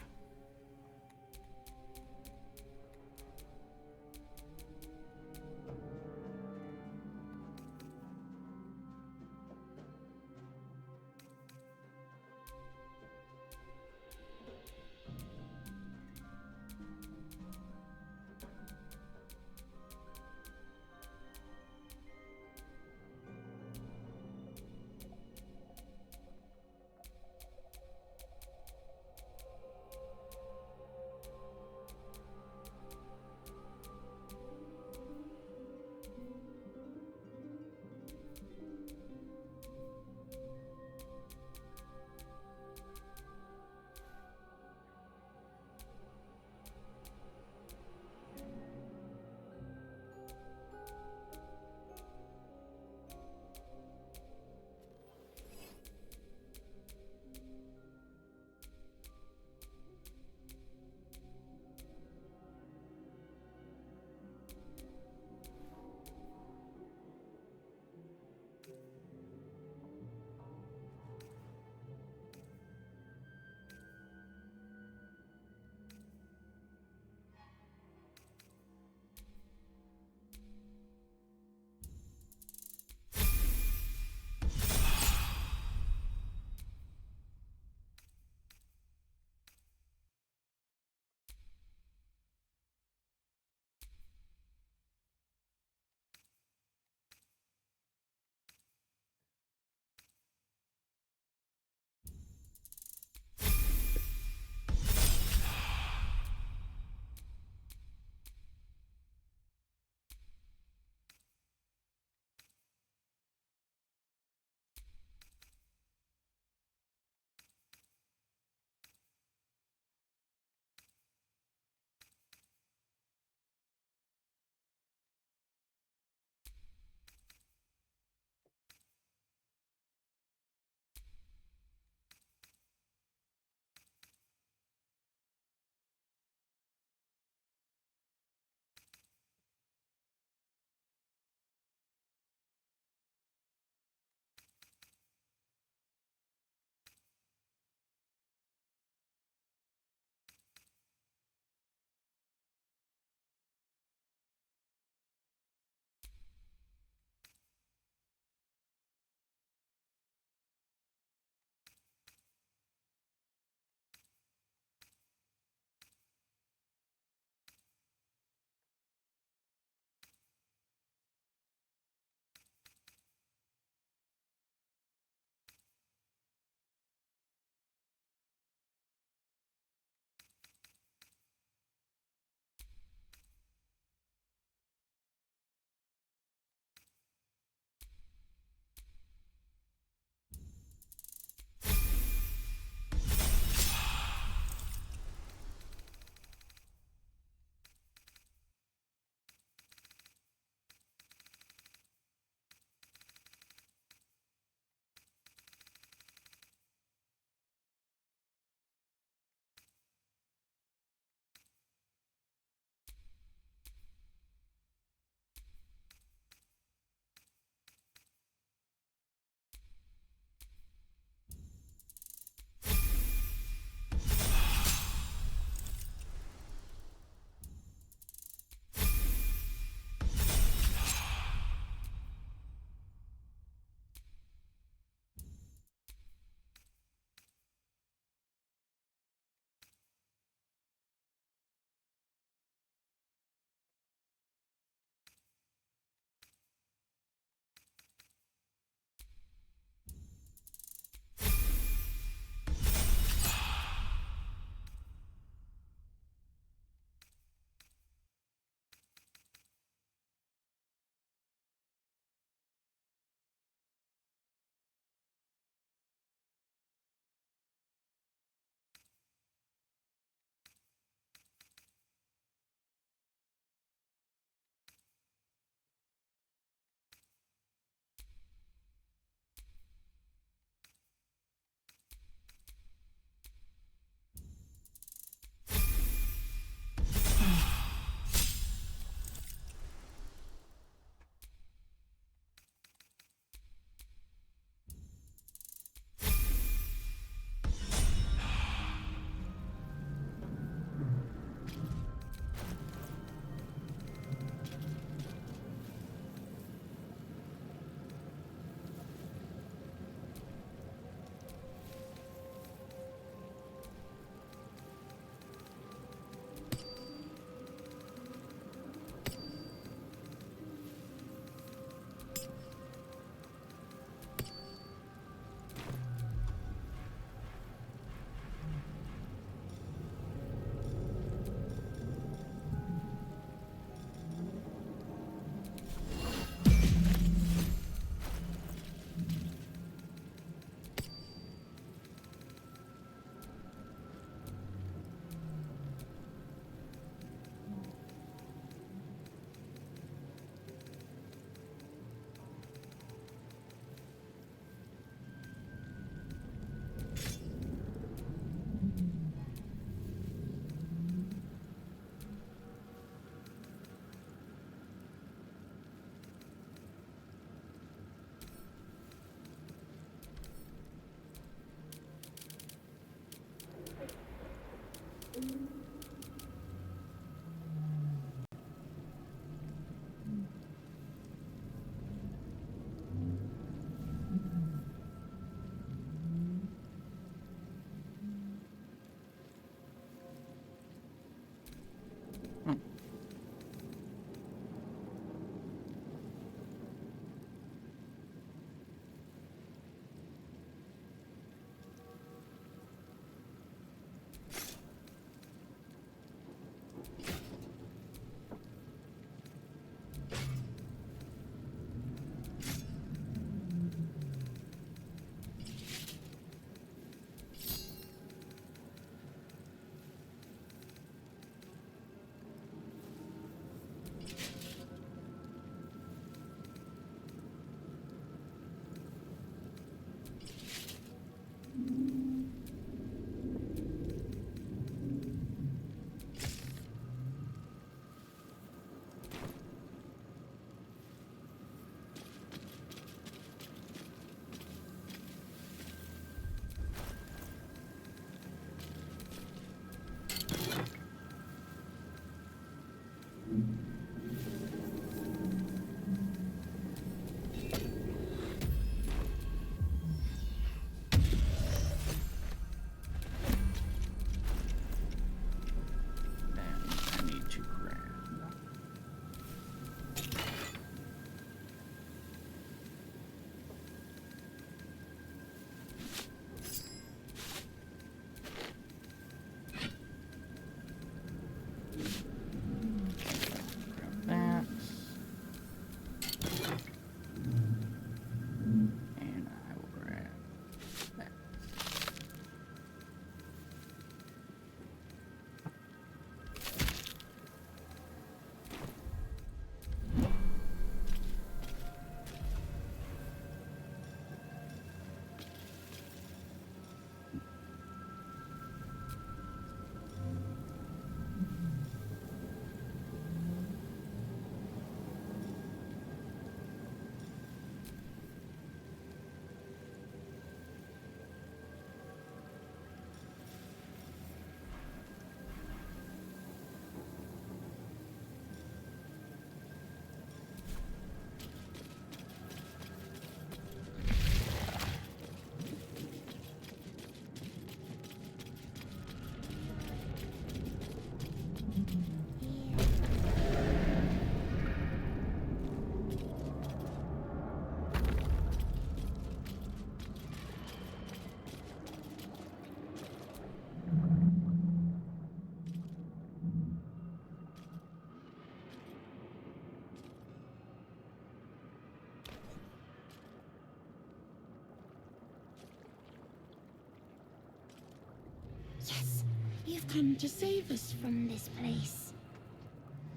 You've come to save us from this place.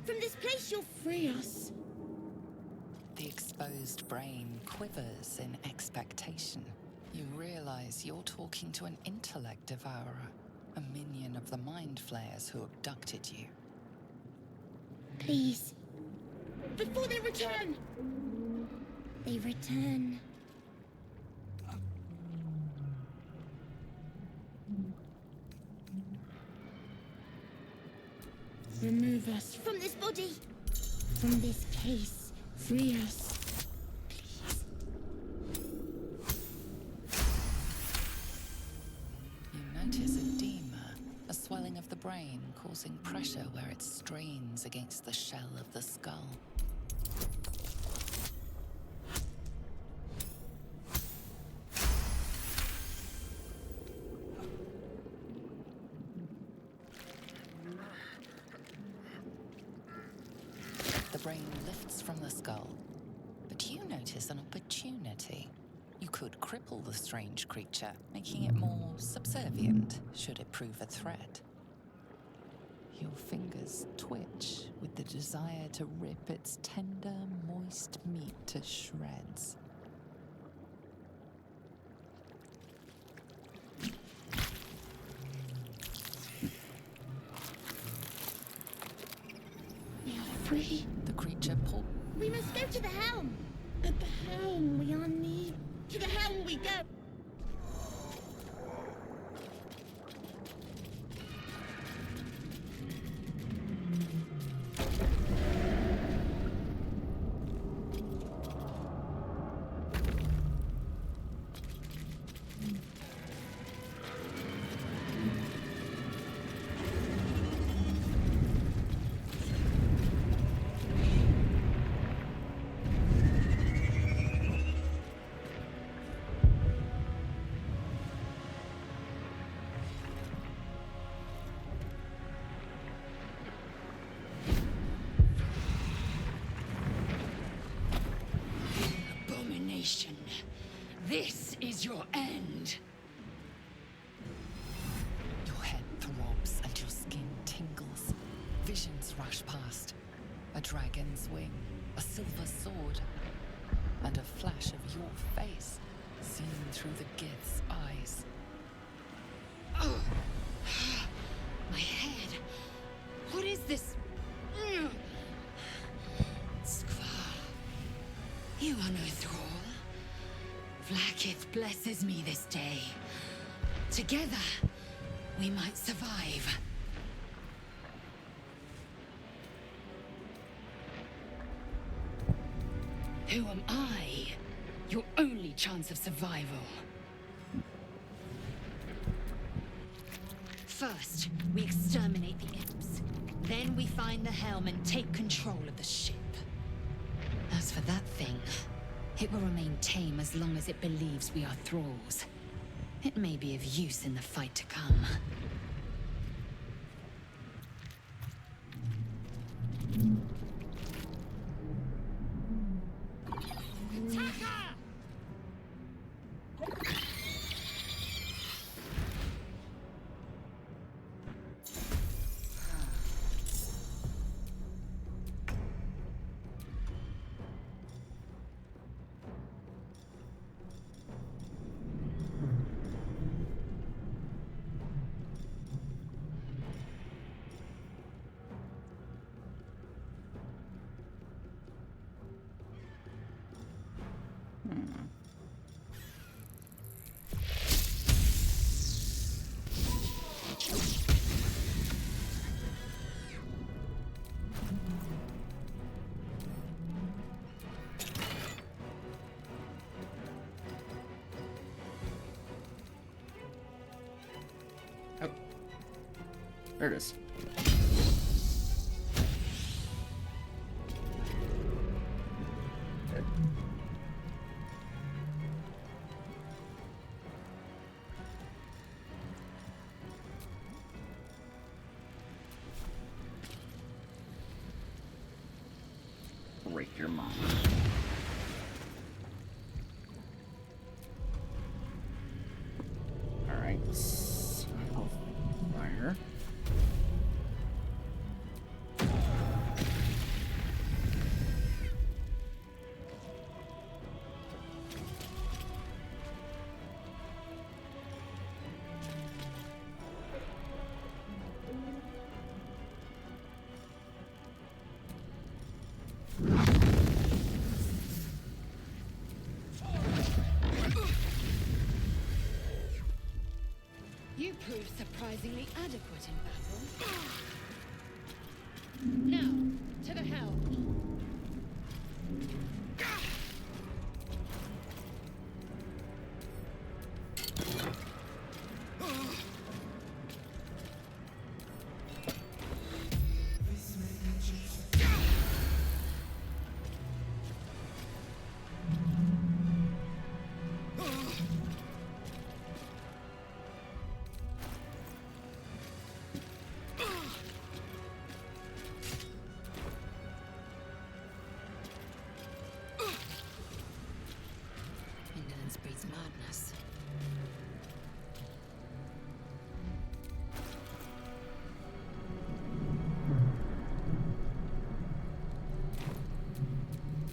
From this place you'll free us. The exposed brain quivers in expectation. You realize you're talking to an intellect devourer, a minion of the mind flayers who abducted you. Please. Before they return! They return. Remove us from this body, from this case. Free us. You notice edema, a swelling of the brain causing pressure where it strains against the shell of the skull. The brain lifts from the skull, but you notice an opportunity. You could cripple the strange creature, making it more subservient should it prove a threat. Your fingers twitch with the desire to rip its tender, moist meat to shreds. We are free. The creature pulled. We must go to the helm. At the helm we are need. To the helm we go. Abomination. This is your end. Your head throbs and your skin tingles. Visions rush past. A dragon's wing, a silver sword, and a flash of your face seen through the Gith's eyes. Oh. My head. What is this? Skvar. You are no thrall. Vlaakith blesses me this day. Together, we might survive. Who am I? Your only chance of survival. First, we exterminate the imps. Then we find the helm and take control of the ship. As for that thing, it will remain tame as long as it believes we are thralls. It may be of use in the fight to come. There it is. Break your mind. Alright. Fire. prove surprisingly adequate in battle. Now, to the helm. Indolence breeds madness.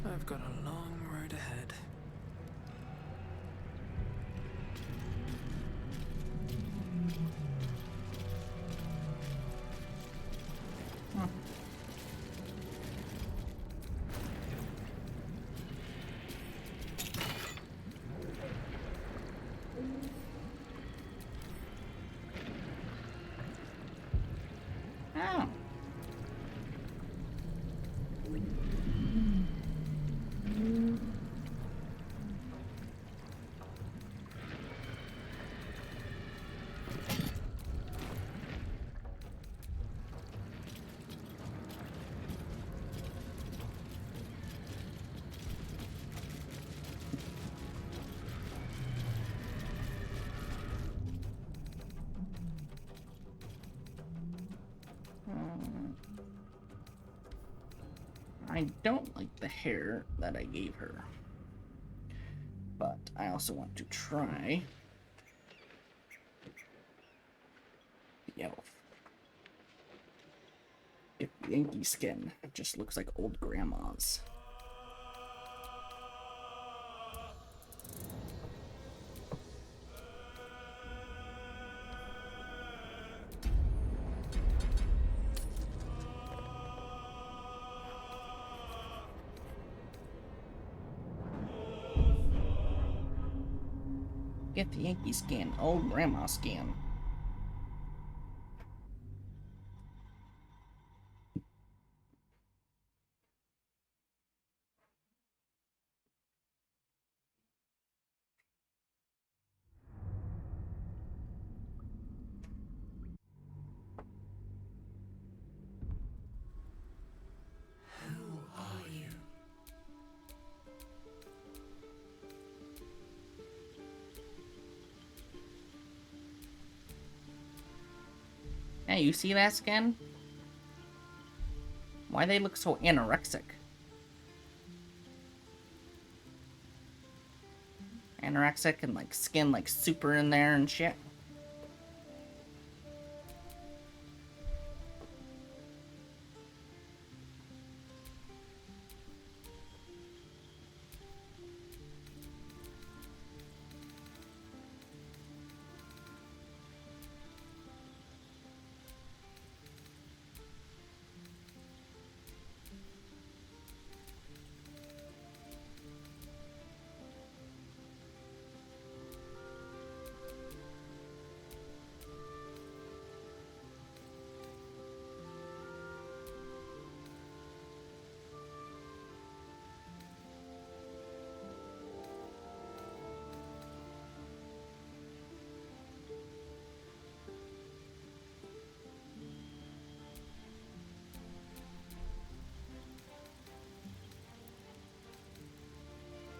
I've got a long road ahead. Oh. I don't like the hair that I gave her, but I also want to try the elf. If Yankee skin, it just looks like old grandma's. Get the Yankee skin, old grandma skin. Who are you? Hey, you see that skin? Why they look so anorexic? Anorexic and like skin like super in there and shit.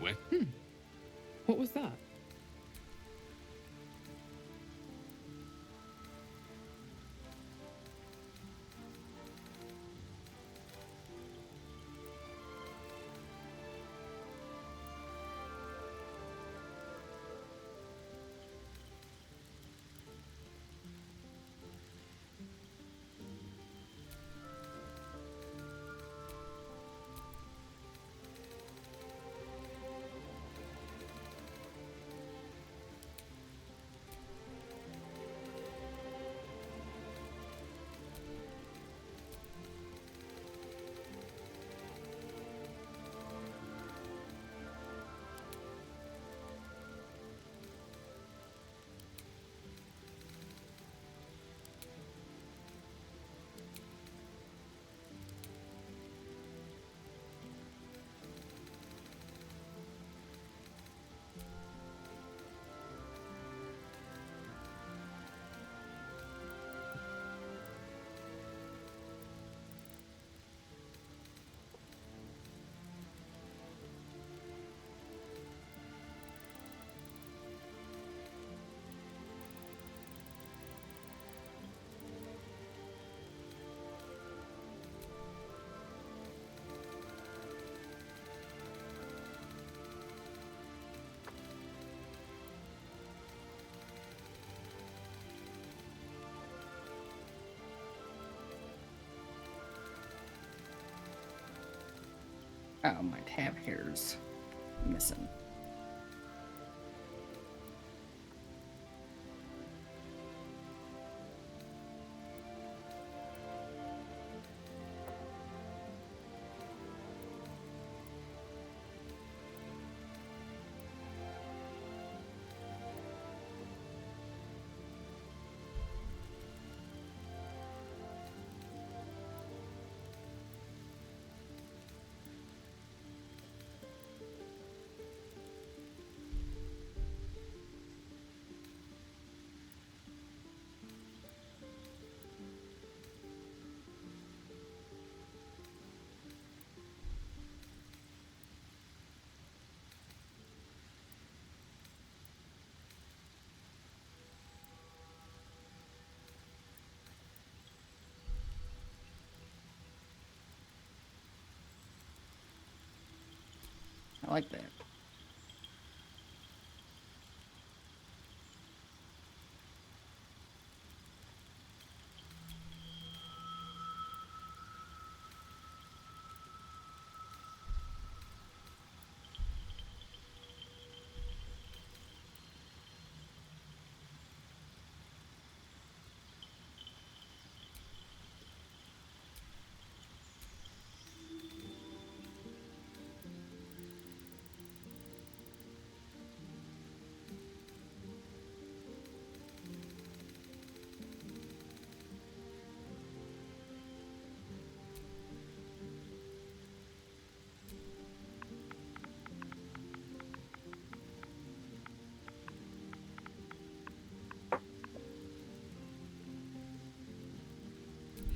Where? What was that? Oh, my tab here's missing. I like that.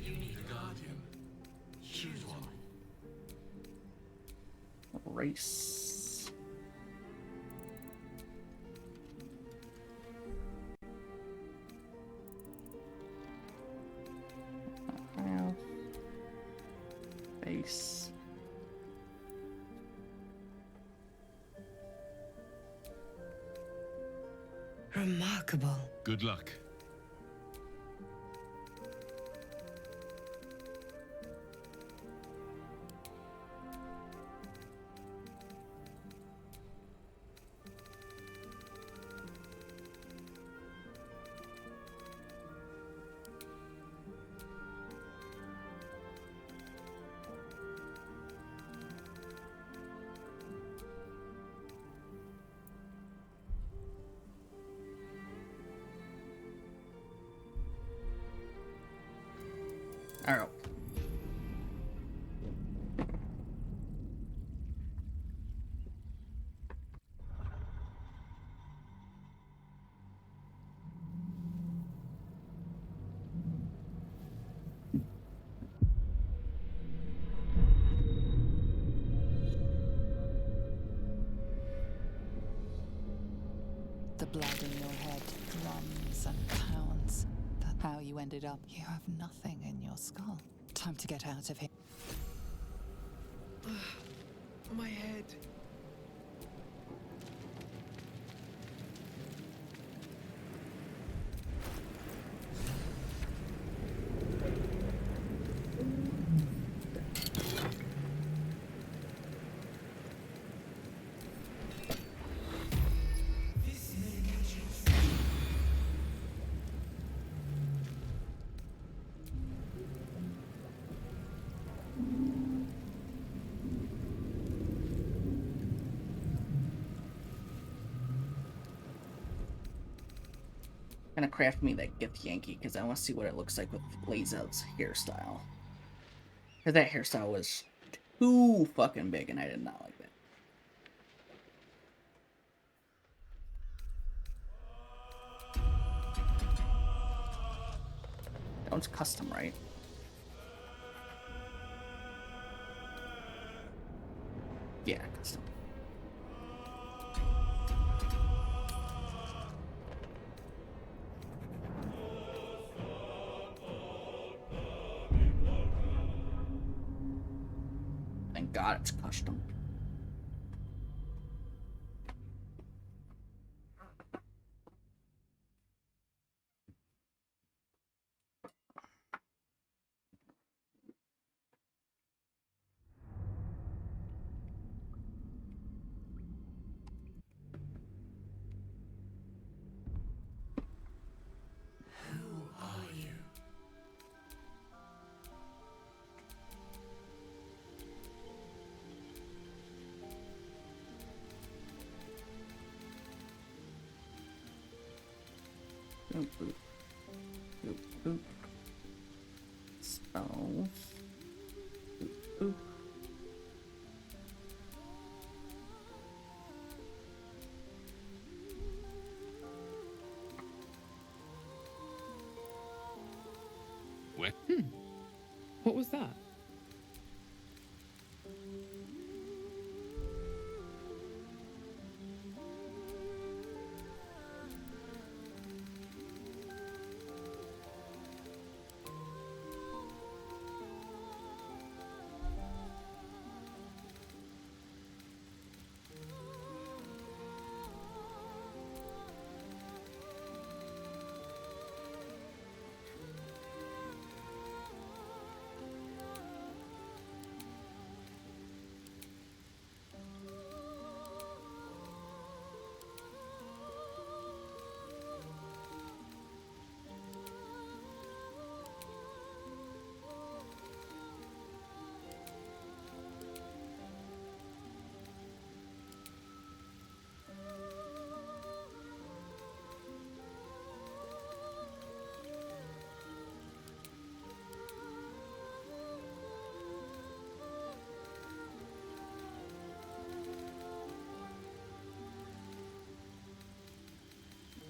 You need a guardian. Choose one. Race. Base. Remarkable. Good luck. Alright. The blood in your head drums and pounds. That's how you ended up. You have nothing in your skull. Time to get out of here. My head. Gonna craft me that Gith Yankee because I want to see what it looks like with Lazel's hairstyle. Because that hairstyle was too fucking big and I did not like that. That one's custom, right? Yeah, custom. Thank God it's custom. Oop, oop. Oop, oop. Spells. Oop, oop. Where? What was that?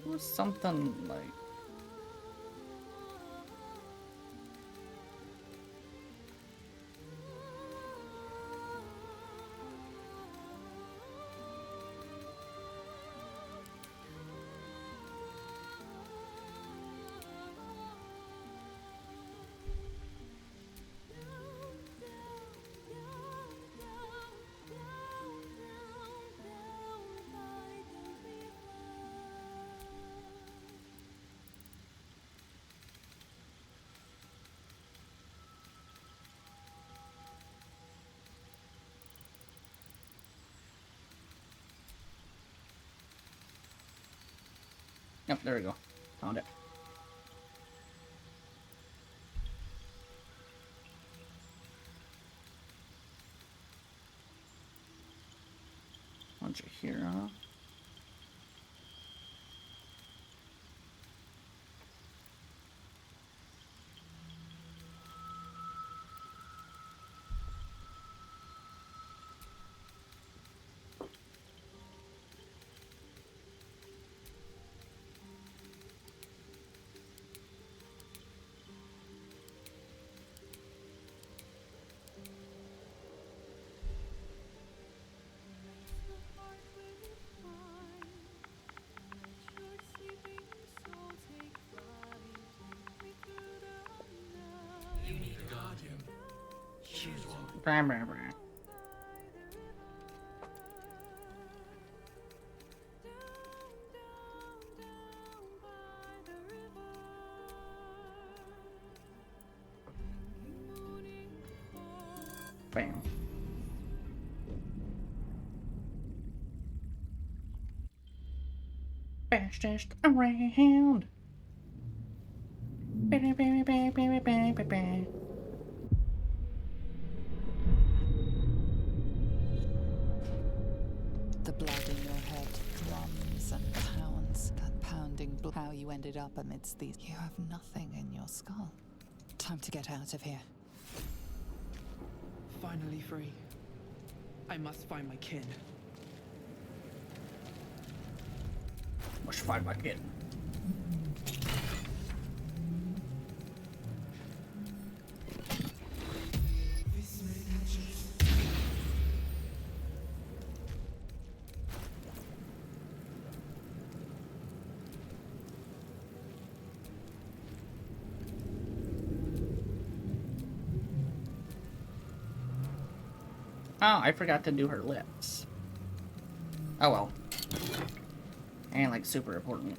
It was something like. Yep, there we go. Found it. Bunch of here, huh? You need a guardian. Choose one. Blah, blah, blah. Bam. Fastest around. Baby, baby, baby, baby, baby, baby. The blood in your head drums and pounds. That pounding how you ended up amidst these. You have nothing in your skull. Time to get out of here. Finally free. I must find my kin. Must find my kid. Oh, I forgot to do her lips. Oh well. Ain't like super important.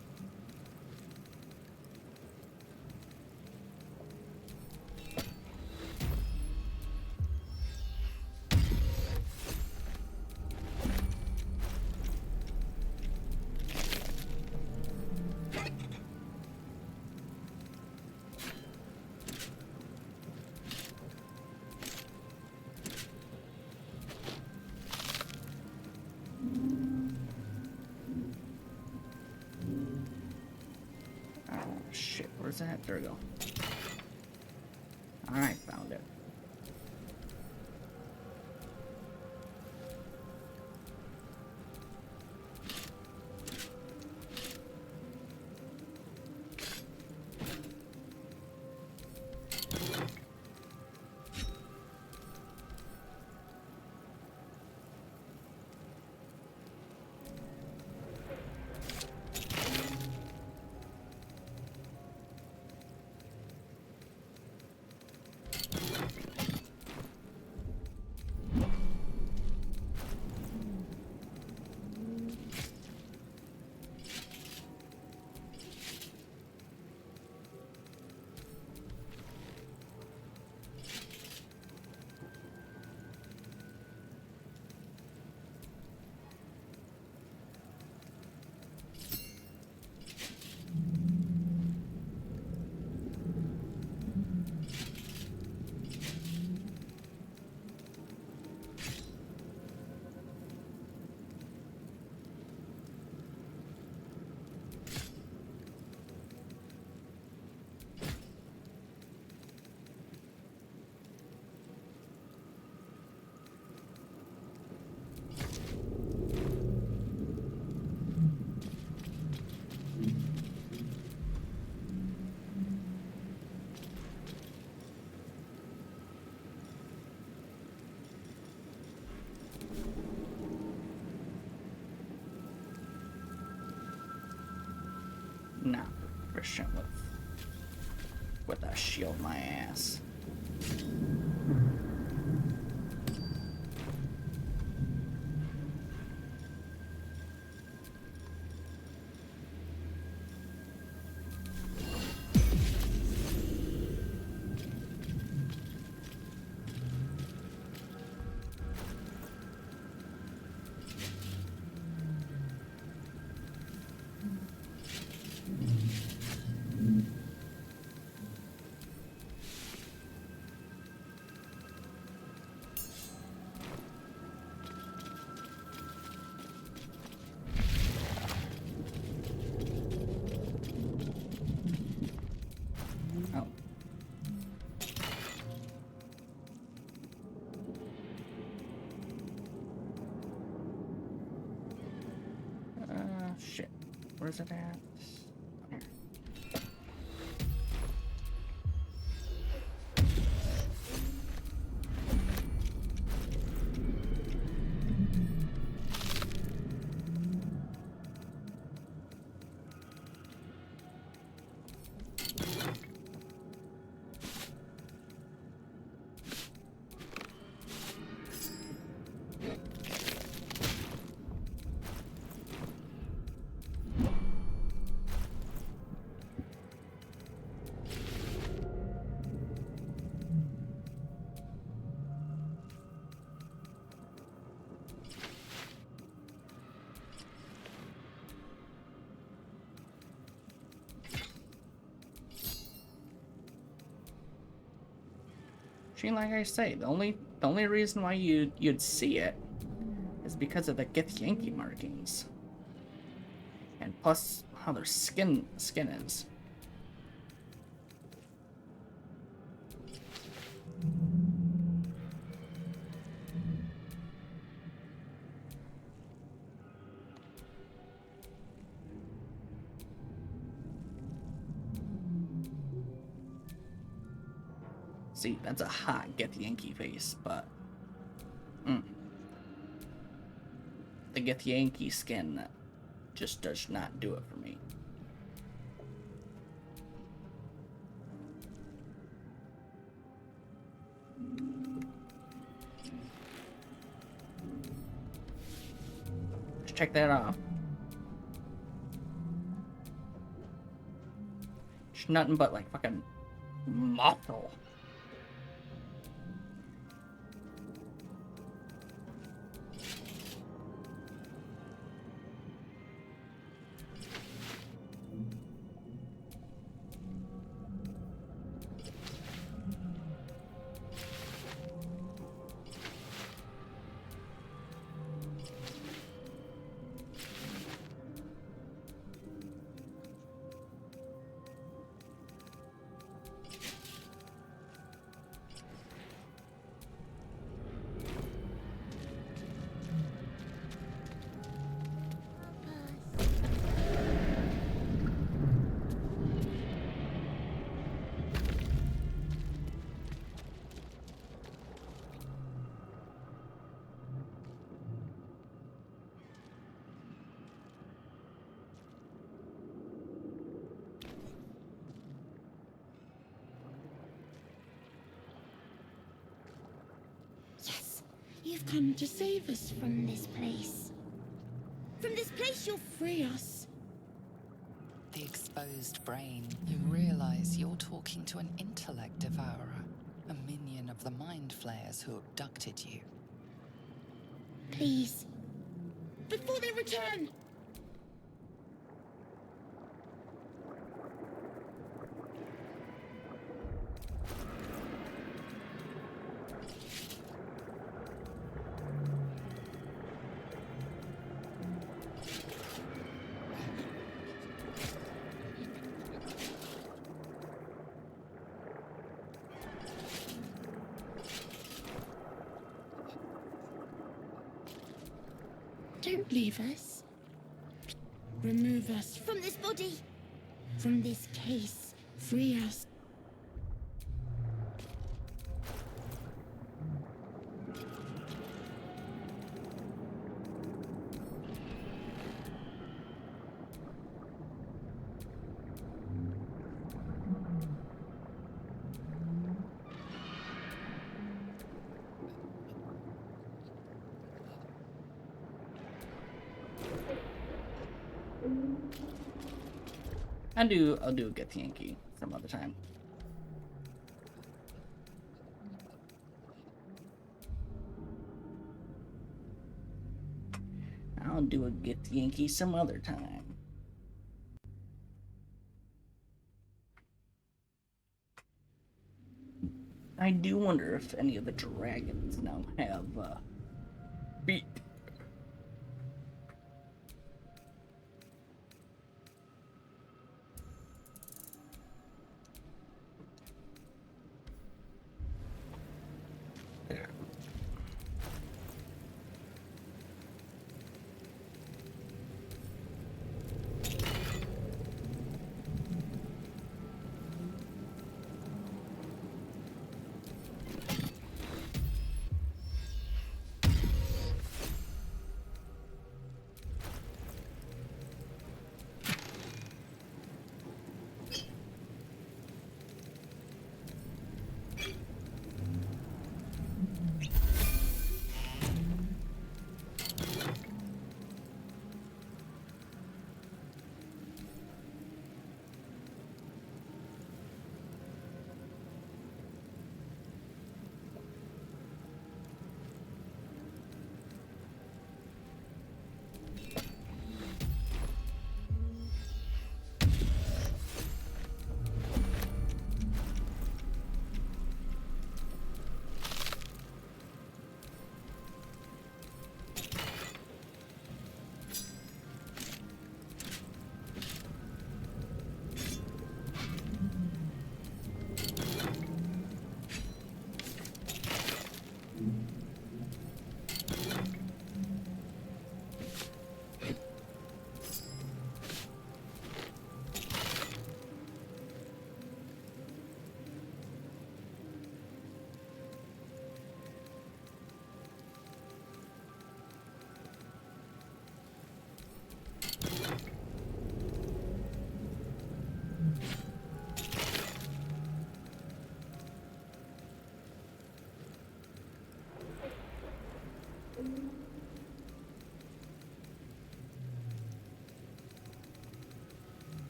Where's that? There we go. Alright, found it. Nah, Christian with a shield my ass. Shit. Where's it at? Here. Like I say, the only reason why you'd see it is because of the Githyanki markings, and plus how their skin is. See, that's a hot Githyanki face, but the Githyanki skin just does not do it for me. Let's check that off. It's nothing but like fucking muscle. You've come to save us from this place. From this place you'll free us. The exposed brain. You realize you're talking to an intellect devourer, a minion of the mind flayers who abducted you. Please. Before they return! Don't leave us. Remove us from this body. From this case. Free us. I'll do a Get the Yankee some other time. I'll do a Get the Yankee some other time. I do wonder if any of the dragons now have feet.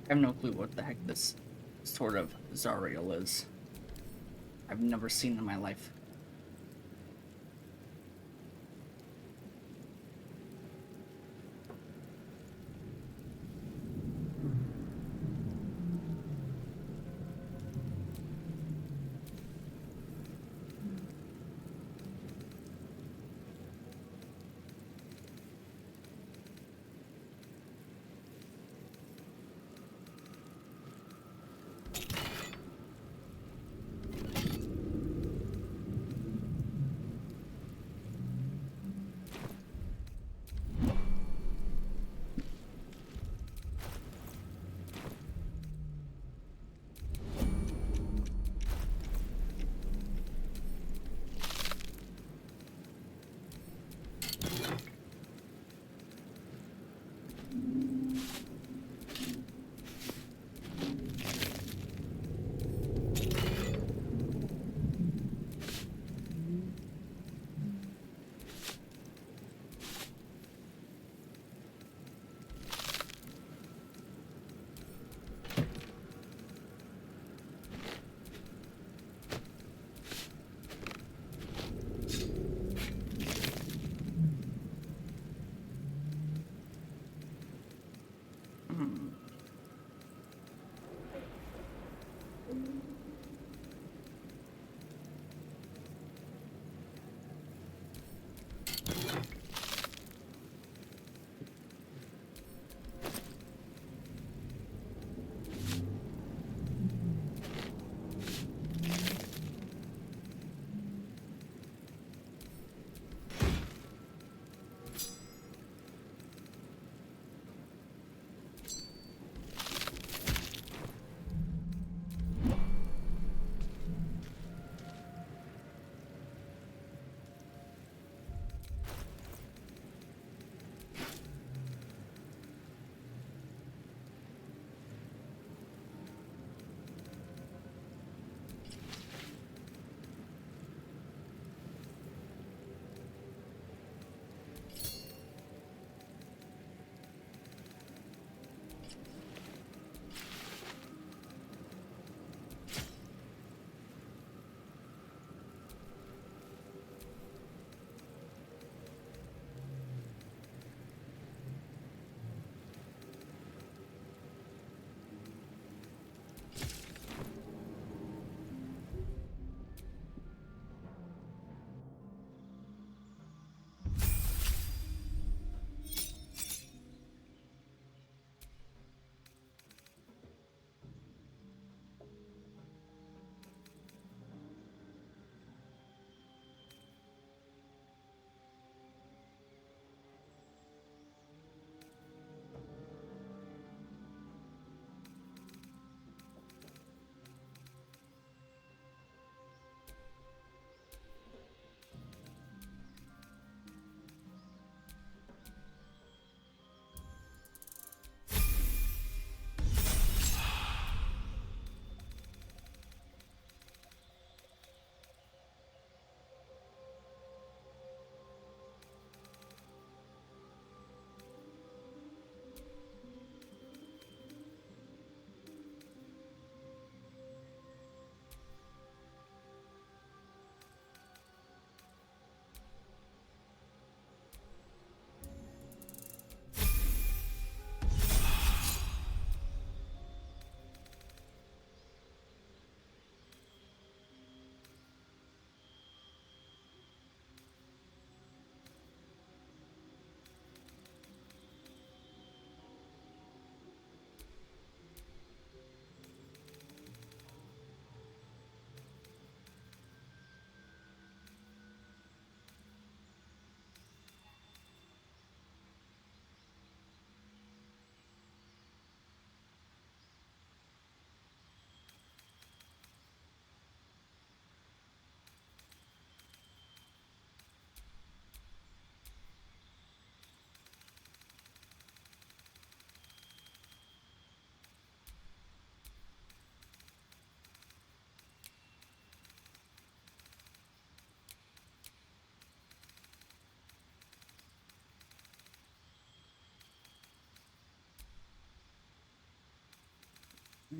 I have no clue what the heck this sort of Zariel is. I've never seen it in my life.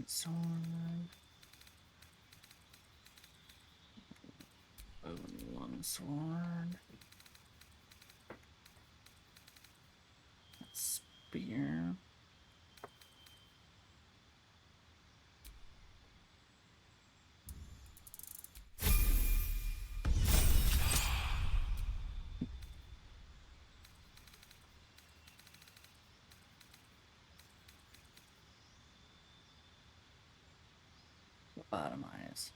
Sword. Long sword. Spear. Bottomize.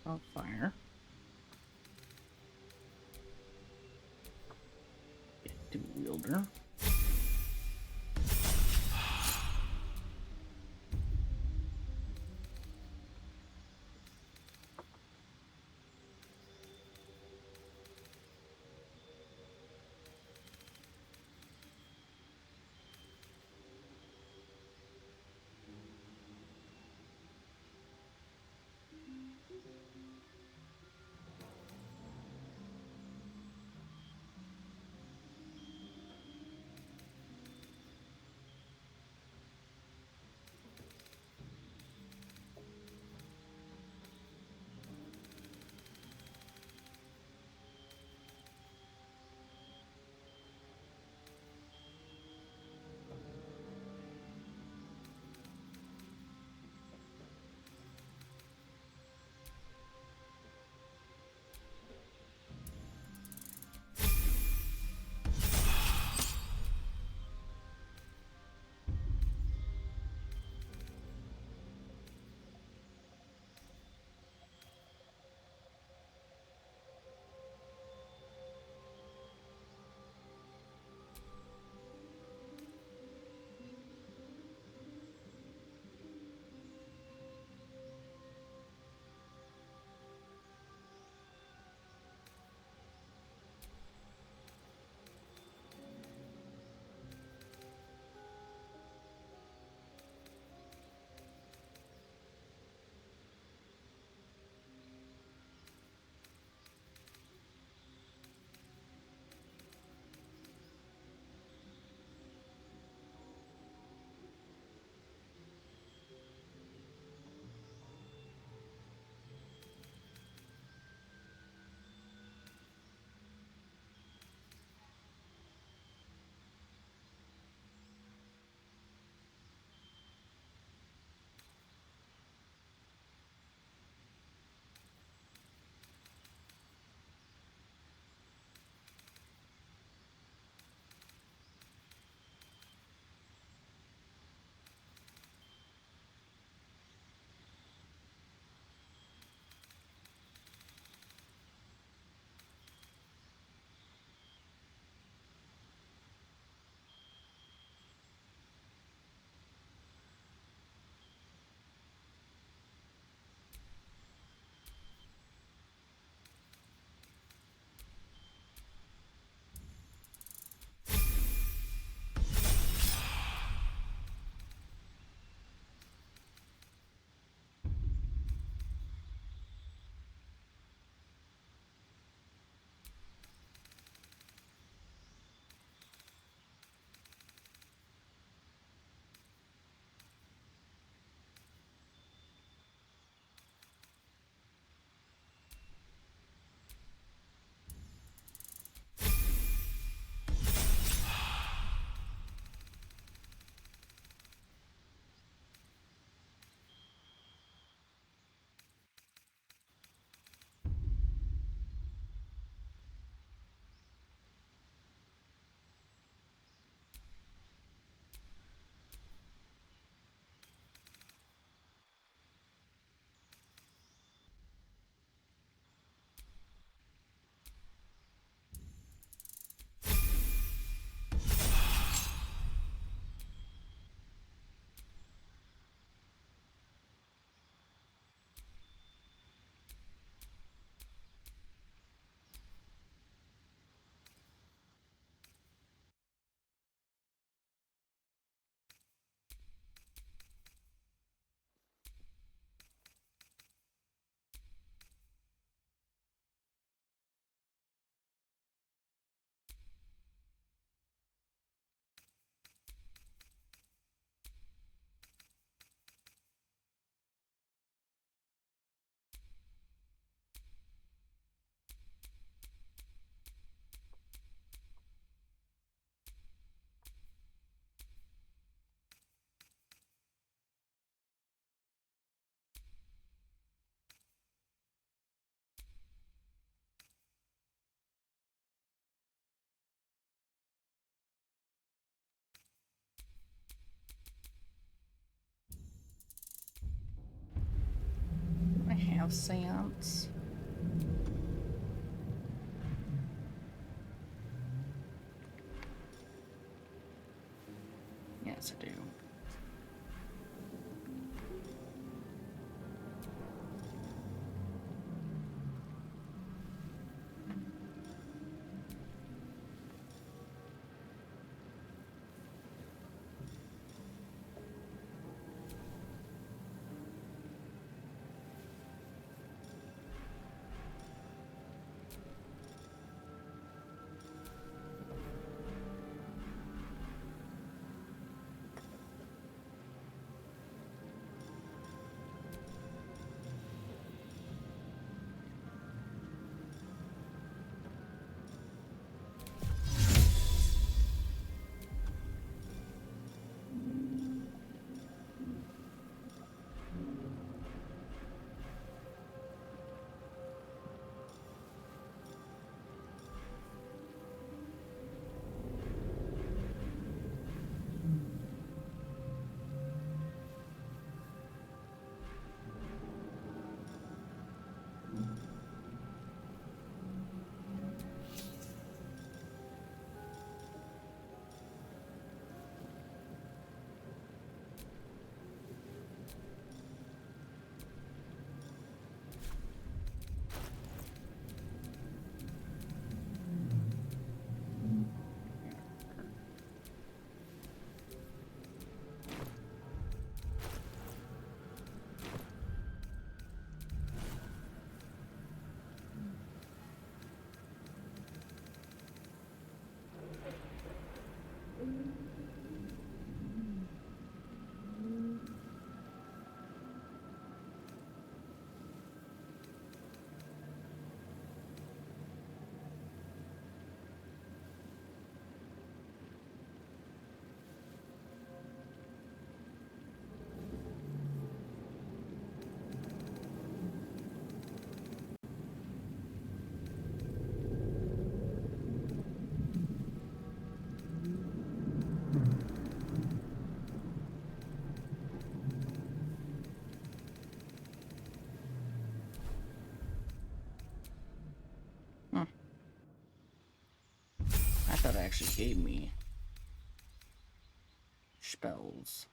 Oh, fire. Two wielder. a seance. Yes, I do. I thought it actually gave me spells.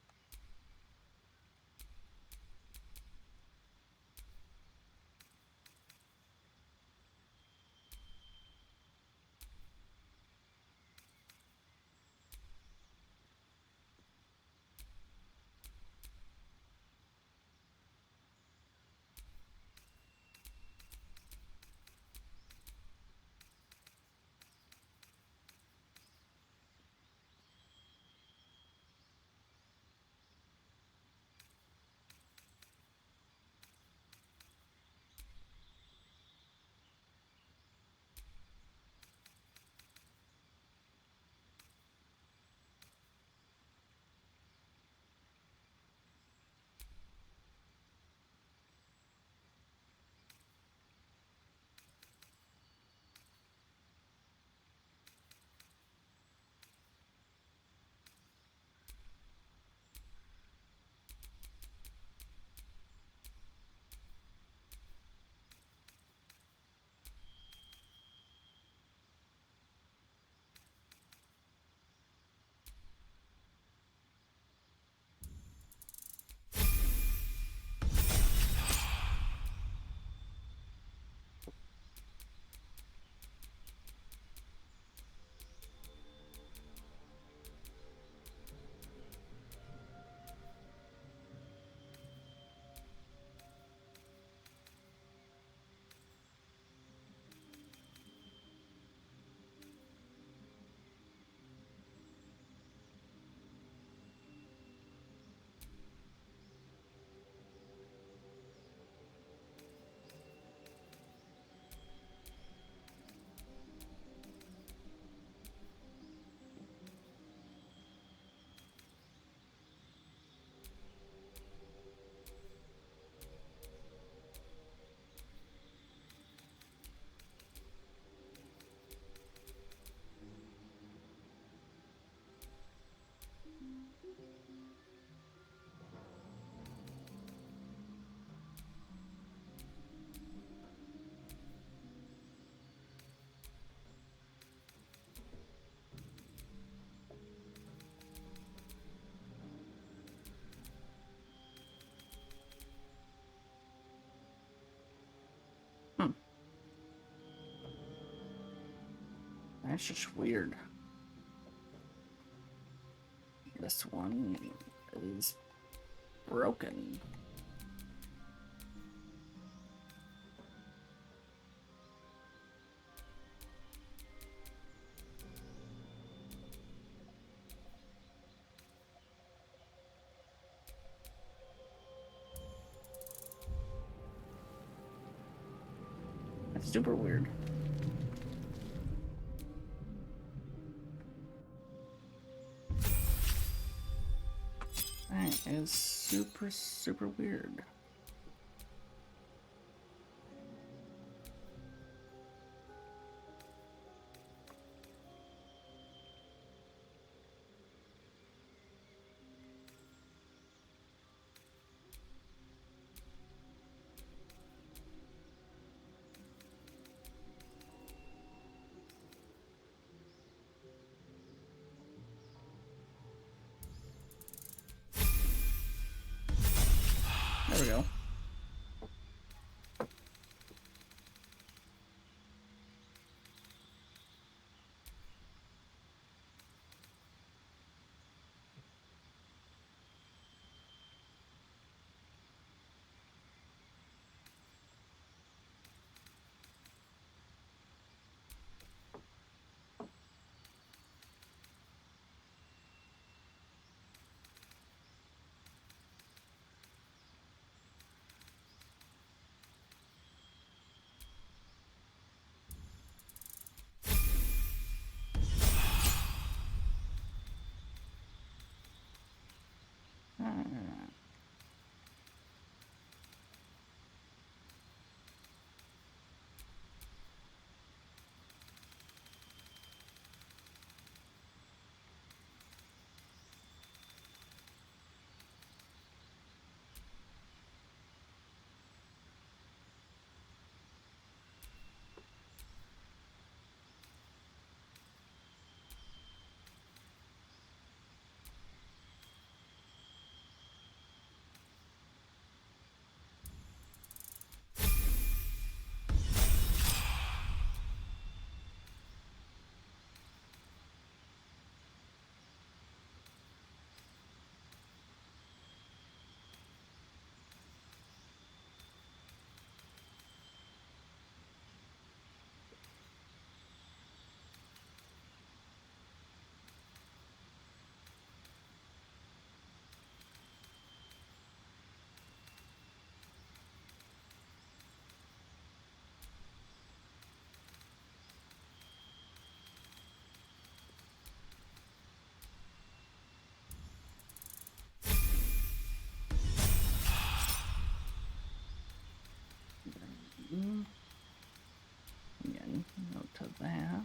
It's just weird. This one is broken. It's super weird. That is super, super weird. There we go. Again, note to that.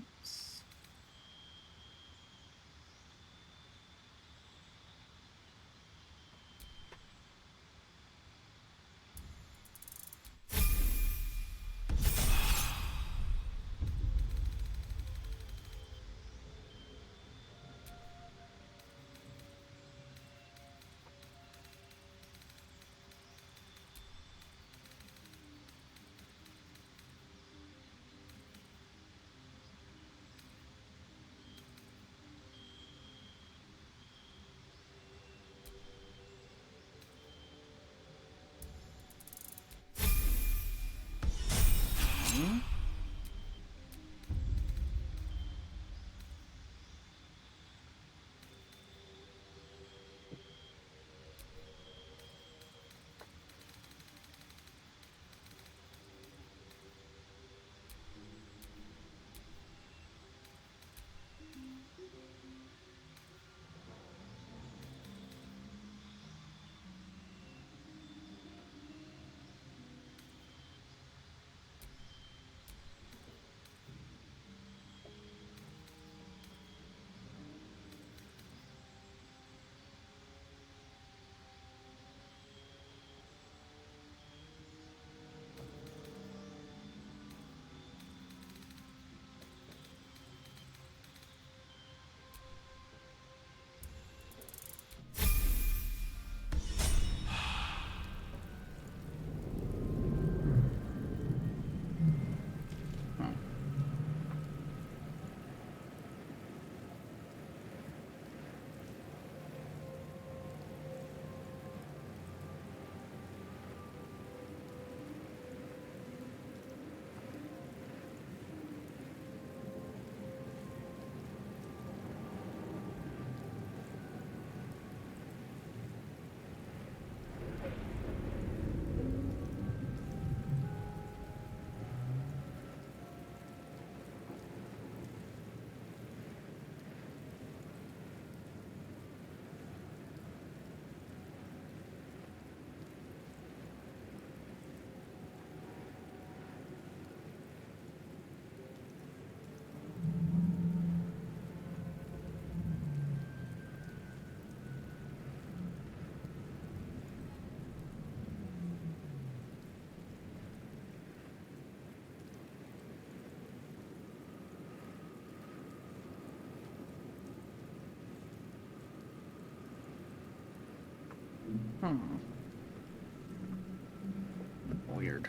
Weird.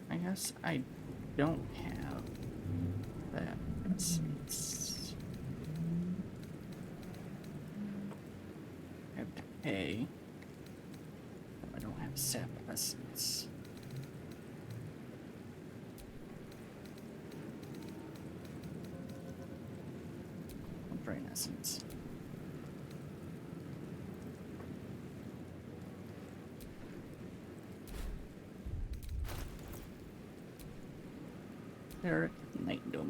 I guess I don't have that essence. I have decay. I don't have sap essence. Drain essence. There, night door.